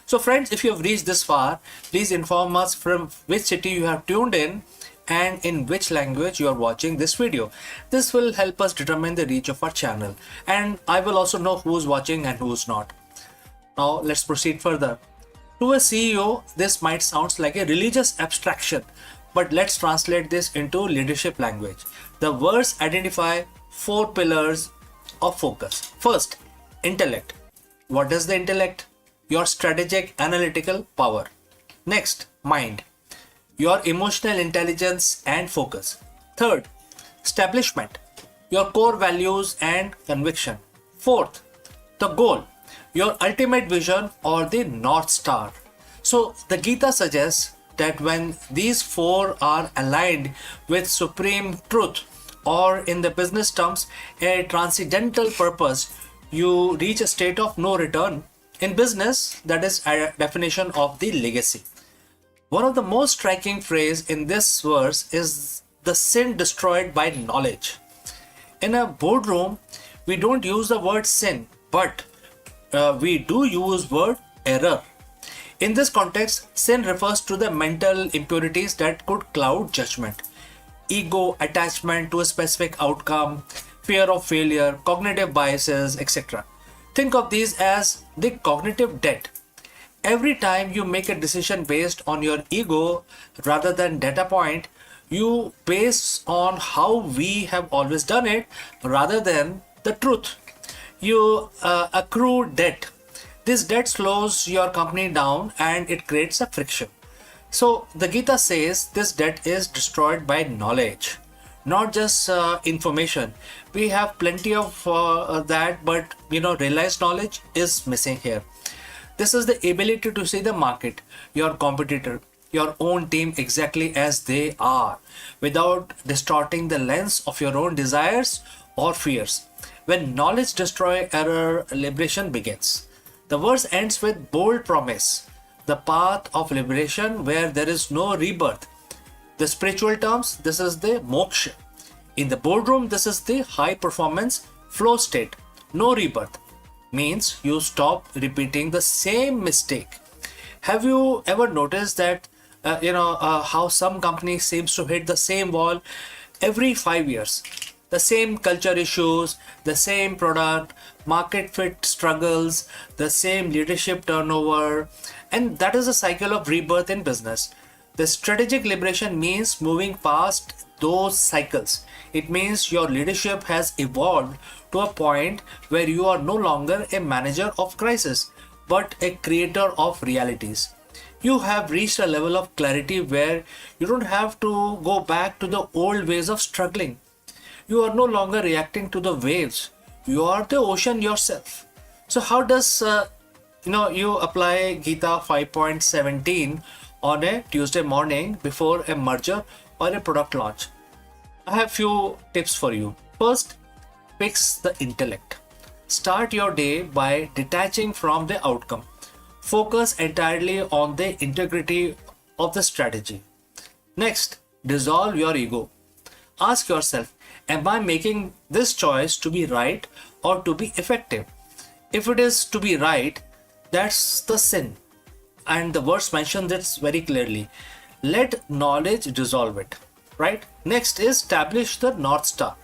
So friends, if you have reached this far, please inform us from which city you have tuned in and in which language you are watching this video. This will help us determine the reach of our channel, and I will also know who's watching and who's not. Now let's proceed further. To a CEO, this might sound like a religious abstraction, but let's translate this into leadership language. The words identify 4 pillars of focus. First, intellect. What is the intellect? Your strategic analytical power. Next, mind. Your emotional intelligence and focus. Third, establishment. Your core values and conviction. Fourth, the goal. Your ultimate vision or the North Star. So the Gita suggests that when these 4 are aligned with supreme truth, or in the business terms, a transcendental purpose, you reach a state of no return. In business, that is a definition of the legacy. One of the most striking phrases in this verse is the sin destroyed by knowledge. In a boardroom, we don't use the word sin, but we do use word error. In this context, sin refers to the mental impurities that could cloud judgment. Ego, attachment to a specific outcome, fear of failure, cognitive biases, etc. Think of these as the cognitive debt. Every time you make a decision based on your ego rather than data point, you base on how we have always done it rather than the truth. You accrue debt. This debt slows your company down and it creates a friction. So the Gita says this debt is destroyed by knowledge, not just information. We have plenty of that, but realized knowledge is missing here. This is the ability to see the market, your competitor, your own team exactly as they are, without distorting the lens of your own desires or fears. When knowledge destroys error, liberation begins. The verse ends with bold promise, the path of liberation where there is no rebirth. The spiritual terms, this is the moksha. In the boardroom, this is the high performance flow state. No rebirth means you stop repeating the same mistake. Have you ever noticed that how some companies seems to hit the same wall every 5 years? The same culture issues, the same product, market fit struggles, the same leadership turnover, and that is a cycle of rebirth in business. The strategic liberation means moving past those cycles. It means your leadership has evolved to a point where you are no longer a manager of crisis, but a creator of realities. You have reached a level of clarity where you don't have to go back to the old ways of struggling. You are no longer reacting to the waves. You are the ocean yourself. So how does you apply Gita 5.17 on a Tuesday morning before a merger or a product launch? I have few tips for you. First, fix the intellect. Start your day by detaching from the outcome. Focus entirely on the integrity of the strategy. Next, dissolve your ego. Ask yourself, am I making this choice to be right or to be effective? If it is to be right, that's the sin. And the verse mentions this very clearly. Let knowledge dissolve it. Right? Next is establish the North Star.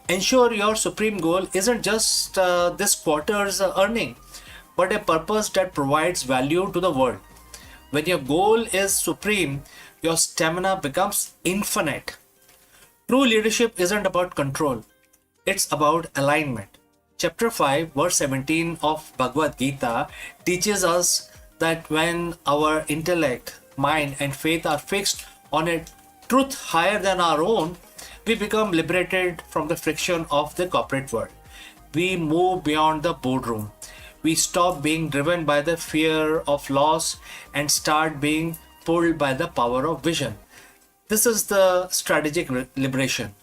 Ensure your supreme goal isn't just this quarter's earning, but a purpose that provides value to the world. When your goal is supreme, your stamina becomes infinite. True leadership isn't about control, it's about alignment. Chapter 5, verse 17 of Bhagavad Gita teaches us that when our intellect, mind, and faith are fixed on a truth higher than our own, we become liberated from the friction of the corporate world. We move beyond the boardroom. We stop being driven by the fear of loss and start being pulled by the power of vision. This is the strategic liberation.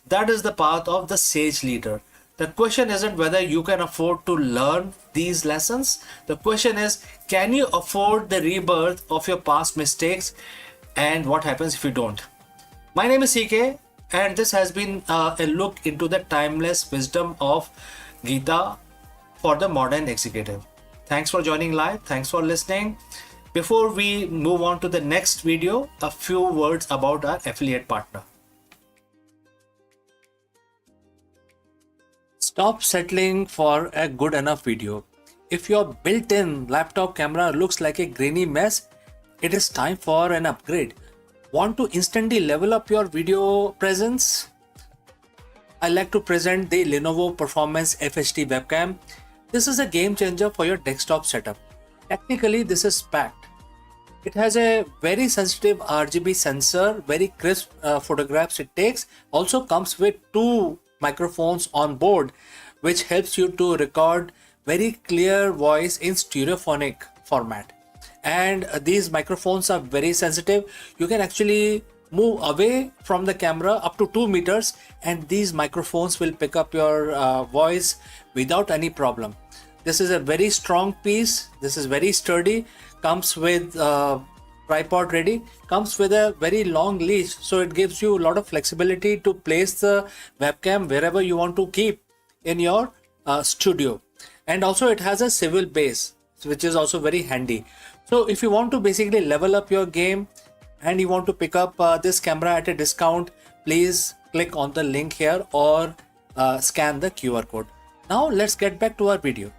That is the path of the sage leader. The question isn't whether you can afford to learn these lessons. The question is, can you afford the rebirth of your past mistakes, and what happens if you don't? My name is CK, and this has been a look into the timeless wisdom of Gita for the modern executive. Thanks for joining live. Thanks for listening. Before we move on to the next video, a few words about our affiliate partner. Stop settling for a good enough video. If your built-in laptop camera looks like a grainy mess, it is time for an upgrade. Want to instantly level up your video presence? I like to present the Lenovo Performance FHD webcam. This is a game changer for your desktop setup. Technically, this is packed. It has a very sensitive RGB sensor, very crisp photographs it takes. Also comes with 2 microphones on board, which helps you to record very clear voice in stereophonic format. And these microphones are very sensitive. You can actually move away from the camera up to 2 meters and these microphones will pick up your voice without any problem. This is a very strong piece. This is very sturdy. Comes with tripod ready. Comes with a very long leash, so it gives you a lot of flexibility to place the webcam wherever you want to keep in your studio. And also it has a swivel base, which is also very handy. So if you want to basically level up your game and you want to pick up this camera at a discount, please click on the link here or scan the QR code. Now let's get back to our video.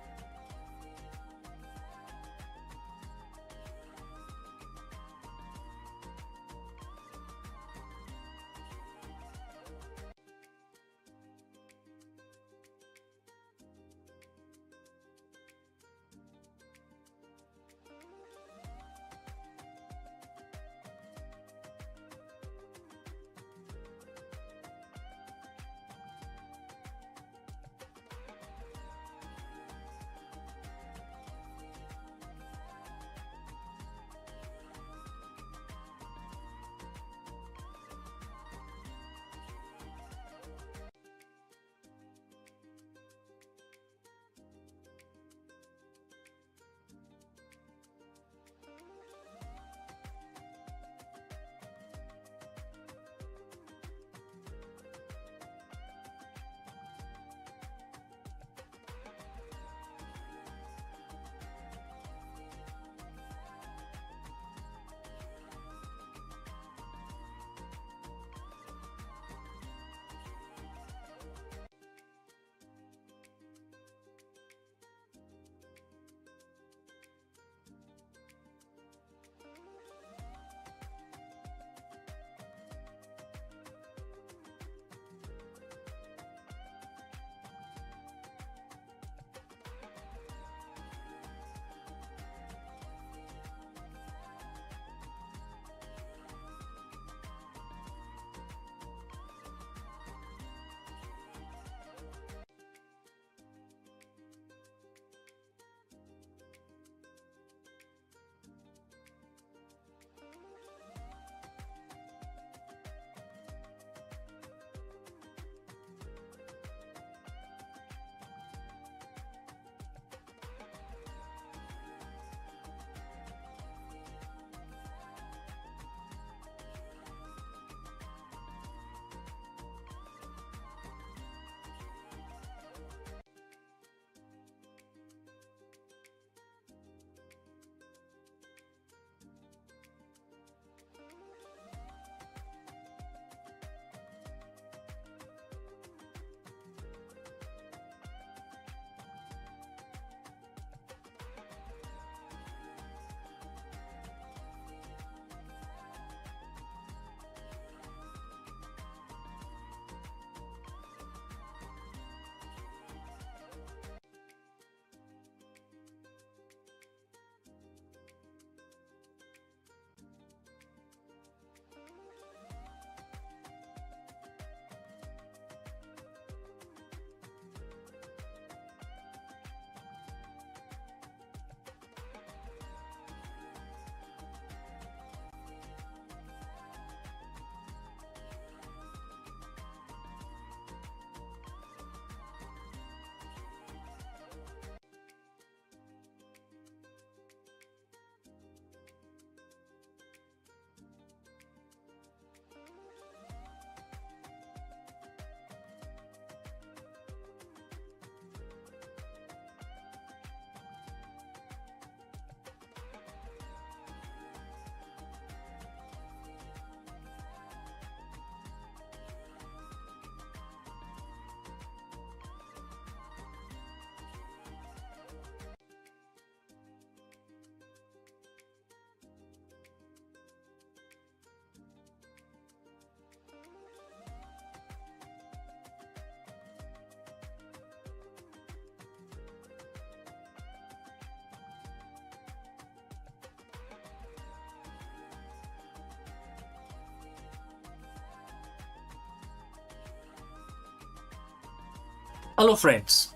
Hello friends.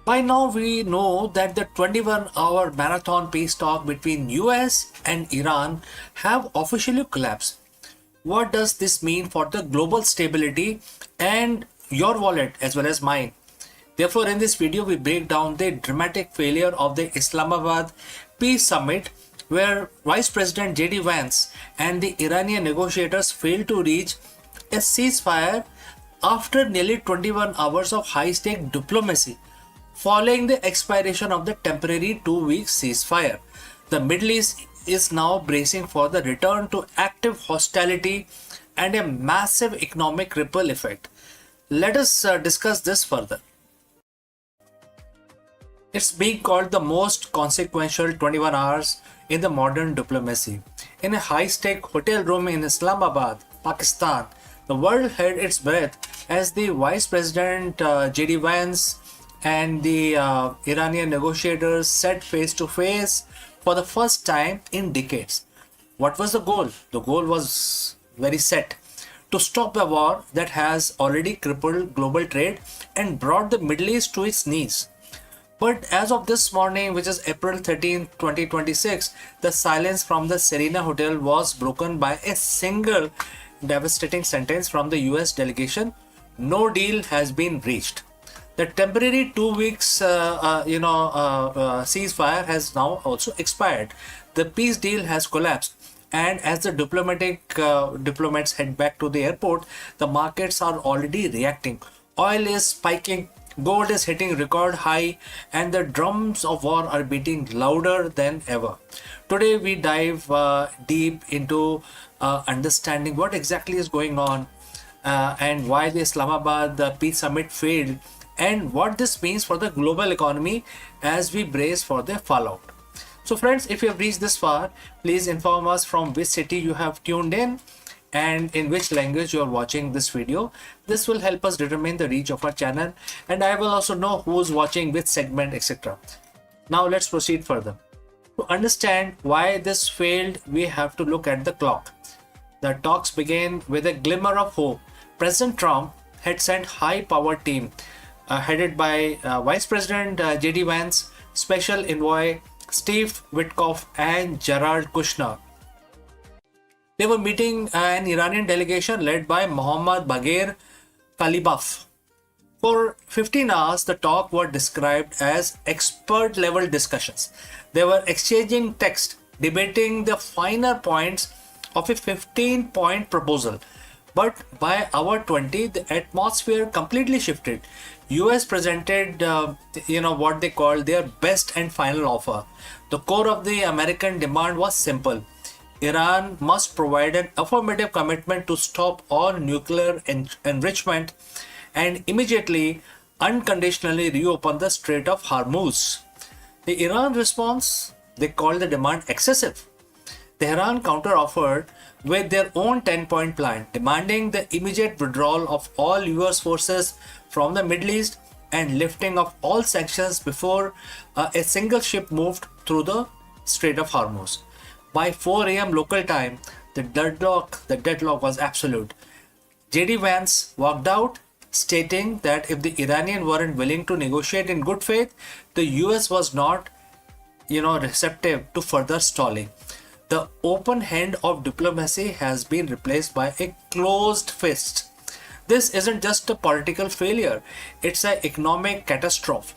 By now we know that the 21-hour marathon peace talk between US and Iran have officially collapsed. What does this mean for the global stability and your wallet as well as mine? Therefore, in this video, we break down the dramatic failure of the Islamabad Peace Summit, where Vice President J.D. Vance and the Iranian negotiators failed to reach a ceasefire after nearly 21 hours of high-stake diplomacy, following the expiration of the temporary 2-week ceasefire. The Middle East is now bracing for the return to active hostility and a massive economic ripple effect. Let us discuss this further. It's being called the most consequential 21 hours in the modern diplomacy. In a high-stake hotel room in Islamabad, Pakistan, the world held its breath as the Vice President J.D. Vance and the Iranian negotiators sat face to face for the first time in decades. What was the goal? The goal was very set: to stop a war that has already crippled global trade and brought the Middle East to its knees. But as of this morning, which is April 13, 2026, the silence from the Serena Hotel was broken by a single devastating sentence from the US delegation: no deal has been reached. The temporary 2 weeks ceasefire has now also expired. The peace deal has collapsed. And as the diplomats head back to the airport, the markets are already reacting. Oil is spiking, gold is hitting record high, and the drums of war are beating louder than ever. Today we dive deep into understanding what exactly is going on and why the Islamabad Peace Summit failed, and what this means for the global economy as we brace for the fallout. So friends, if you have reached this far, please inform us from which city you have tuned in and in which language you are watching this video. This will help us determine the reach of our channel, and I will also know who is watching which segment, etc. Now let's proceed further. To understand why this failed, we have to look at the clock. The talks began with a glimmer of hope. President Trump had sent high-powered team headed by Vice President J.D. Vance, Special Envoy Steve Witkoff, and Jared Kushner. They were meeting an Iranian delegation led by Mohammad Bagher Kalibaf. For 15 hours, the talk were described as expert-level discussions. They were exchanging text, debating the finer points of a 15-point proposal. But by hour 20, the atmosphere completely shifted. US presented, what they called their best and final offer. The core of the American demand was simple: Iran must provide an affirmative commitment to stop all nuclear enrichment and immediately, unconditionally reopen the Strait of Hormuz. The Iran response, they called the demand excessive. Tehran counter-offered with their own 10-point plan, demanding the immediate withdrawal of all US forces from the Middle East and lifting of all sanctions before a single ship moved through the Strait of Hormuz. By 4 a.m. local time, the deadlock was absolute. J.D. Vance walked out, stating that if the Iranians weren't willing to negotiate in good faith, the US was not, receptive to further stalling. The open hand of diplomacy has been replaced by a closed fist. This isn't just a political failure, it's an economic catastrophe.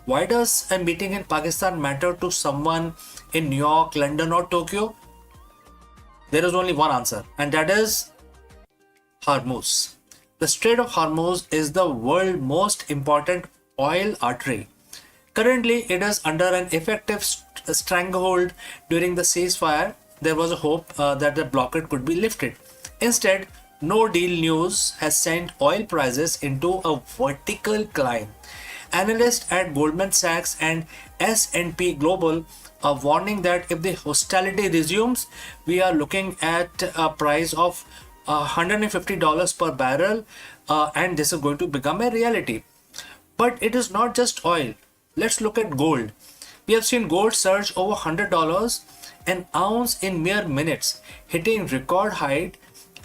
Why does a meeting in Pakistan matter to someone in New York, London, or Tokyo? There is only one answer, and that is Hormuz. The Strait of Hormuz is the world's most important oil artery. Currently, it is under an effective stranglehold. During the ceasefire, there was a hope that the blockade could be lifted. Instead, no deal news has sent oil prices into a vertical climb. Analysts at Goldman Sachs and S&P Global are warning that if the hostility resumes, we are looking at a price of $150 per barrel, and this is going to become a reality. But it is not just oil. Let's look at gold. We have seen gold surge over $100 an ounce in mere minutes, hitting record height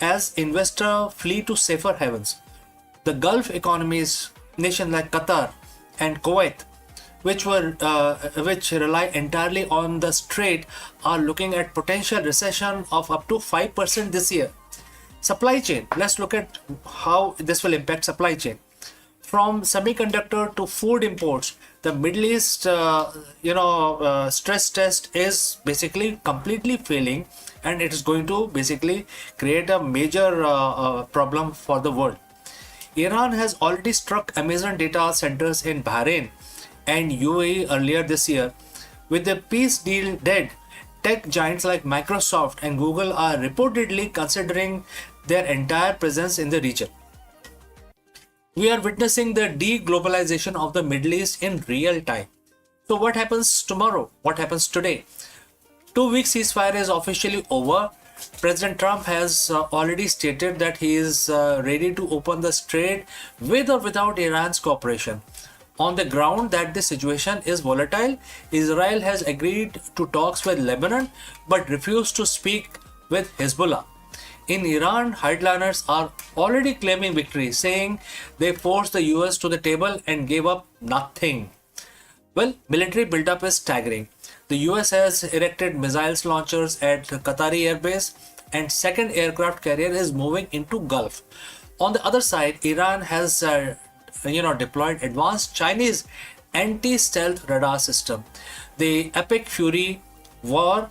as investors flee to safer havens. The Gulf economies nations like Qatar and Kuwait, which rely entirely on the strait, are looking at potential recession of up to 5% this year. Supply chain. Let's look at how this will impact supply chain. From semiconductor to food imports, the Middle East, stress test is basically completely failing, and it is going to basically create a major problem for the world. Iran has already struck Amazon data centers in Bahrain and UAE earlier this year. With the peace deal dead, tech giants like Microsoft and Google are reportedly considering their entire presence in the region. We are witnessing the de-globalization of the Middle East in real time. So what happens tomorrow? What happens today? 2 week ceasefire is officially over. President Trump has already stated that he is ready to open the strait with or without Iran's cooperation. On the ground that the situation is volatile, Israel has agreed to talks with Lebanon but refused to speak with Hezbollah. In Iran, hardliners are already claiming victory, saying they forced the US to the table and gave up nothing. Well, military buildup is staggering. The US has erected missiles launchers at Qatari airbase, and second aircraft carrier is moving into Gulf. On the other side, Iran has deployed advanced Chinese anti-stealth radar system. The Epic Fury war,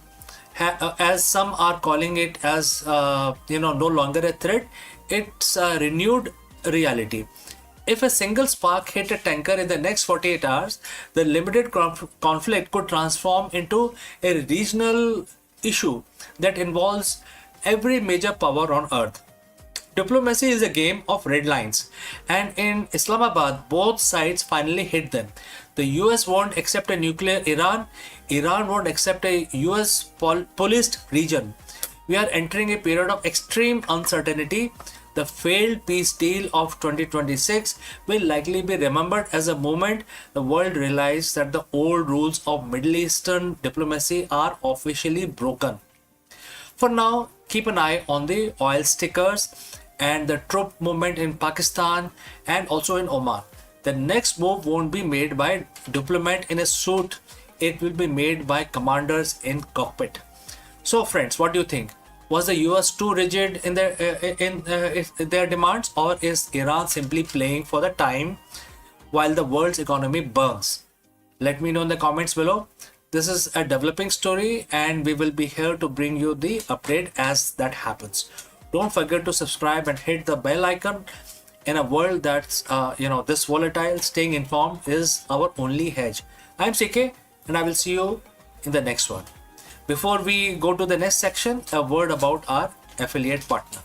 as some are calling it, as no longer a threat, it's a renewed reality. If a single spark hit a tanker in the next 48 hours, the limited conflict could transform into a regional issue that involves every major power on earth. Diplomacy is a game of red lines, and in Islamabad, both sides finally hit them. The US won't accept a nuclear Iran. Iran won't accept a US policed region. We are entering a period of extreme uncertainty. The failed peace deal of 2026 will likely be remembered as a moment the world realized that the old rules of Middle Eastern diplomacy are officially broken. For now, keep an eye on the oil stickers and the troop movement in Pakistan and also in Oman. The next move won't be made by a diplomat in a suit. It will be made by commanders in cockpit. So friends, what do you think? Was the US too rigid in their demands, or is Iran simply playing for the time while the world's economy burns? Let me know in the comments below. This is a developing story, and we will be here to bring you the update as that happens. Don't forget to subscribe and hit the bell icon. In a world that's this volatile, staying informed is our only hedge. I'm CK, and I will see you in the next one. Before we go to the next section, a word about our affiliate partner.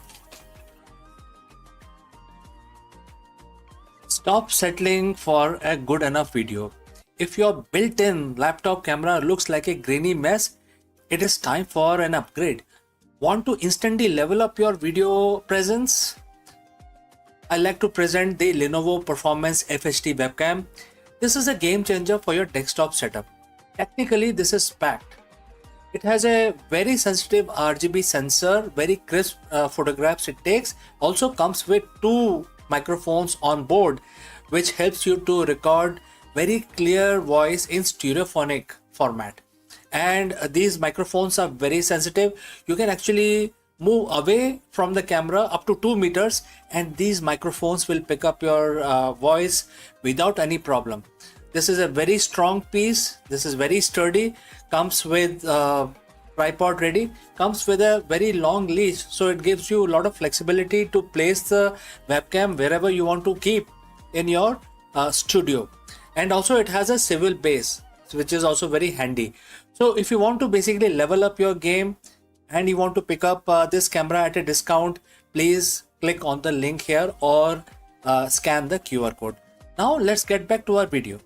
Stop settling for a good enough video. If your built-in laptop camera looks like a grainy mess, it is time for an upgrade. Want to instantly level up your video presence? I like to present the Lenovo Performance FHD webcam. This is a game changer for your desktop setup. Technically, this is packed. It has a very sensitive RGB sensor, very crisp photographs it takes. Also comes with 2 microphones on board, which helps you to record very clear voice in stereophonic format. And these microphones are very sensitive. You can actually move away from the camera up to 2 meters, and these microphones will pick up your voice without any problem. This is a very strong piece. This is very sturdy. Comes with tripod ready. Comes with a very long leash, so it gives you a lot of flexibility to place the webcam wherever you want to keep in your studio. And also it has a swivel base, which is also very handy. So if you want to basically level up your game and you want to pick up this camera at a discount, please click on the link here or scan the QR code. Now let's get back to our video.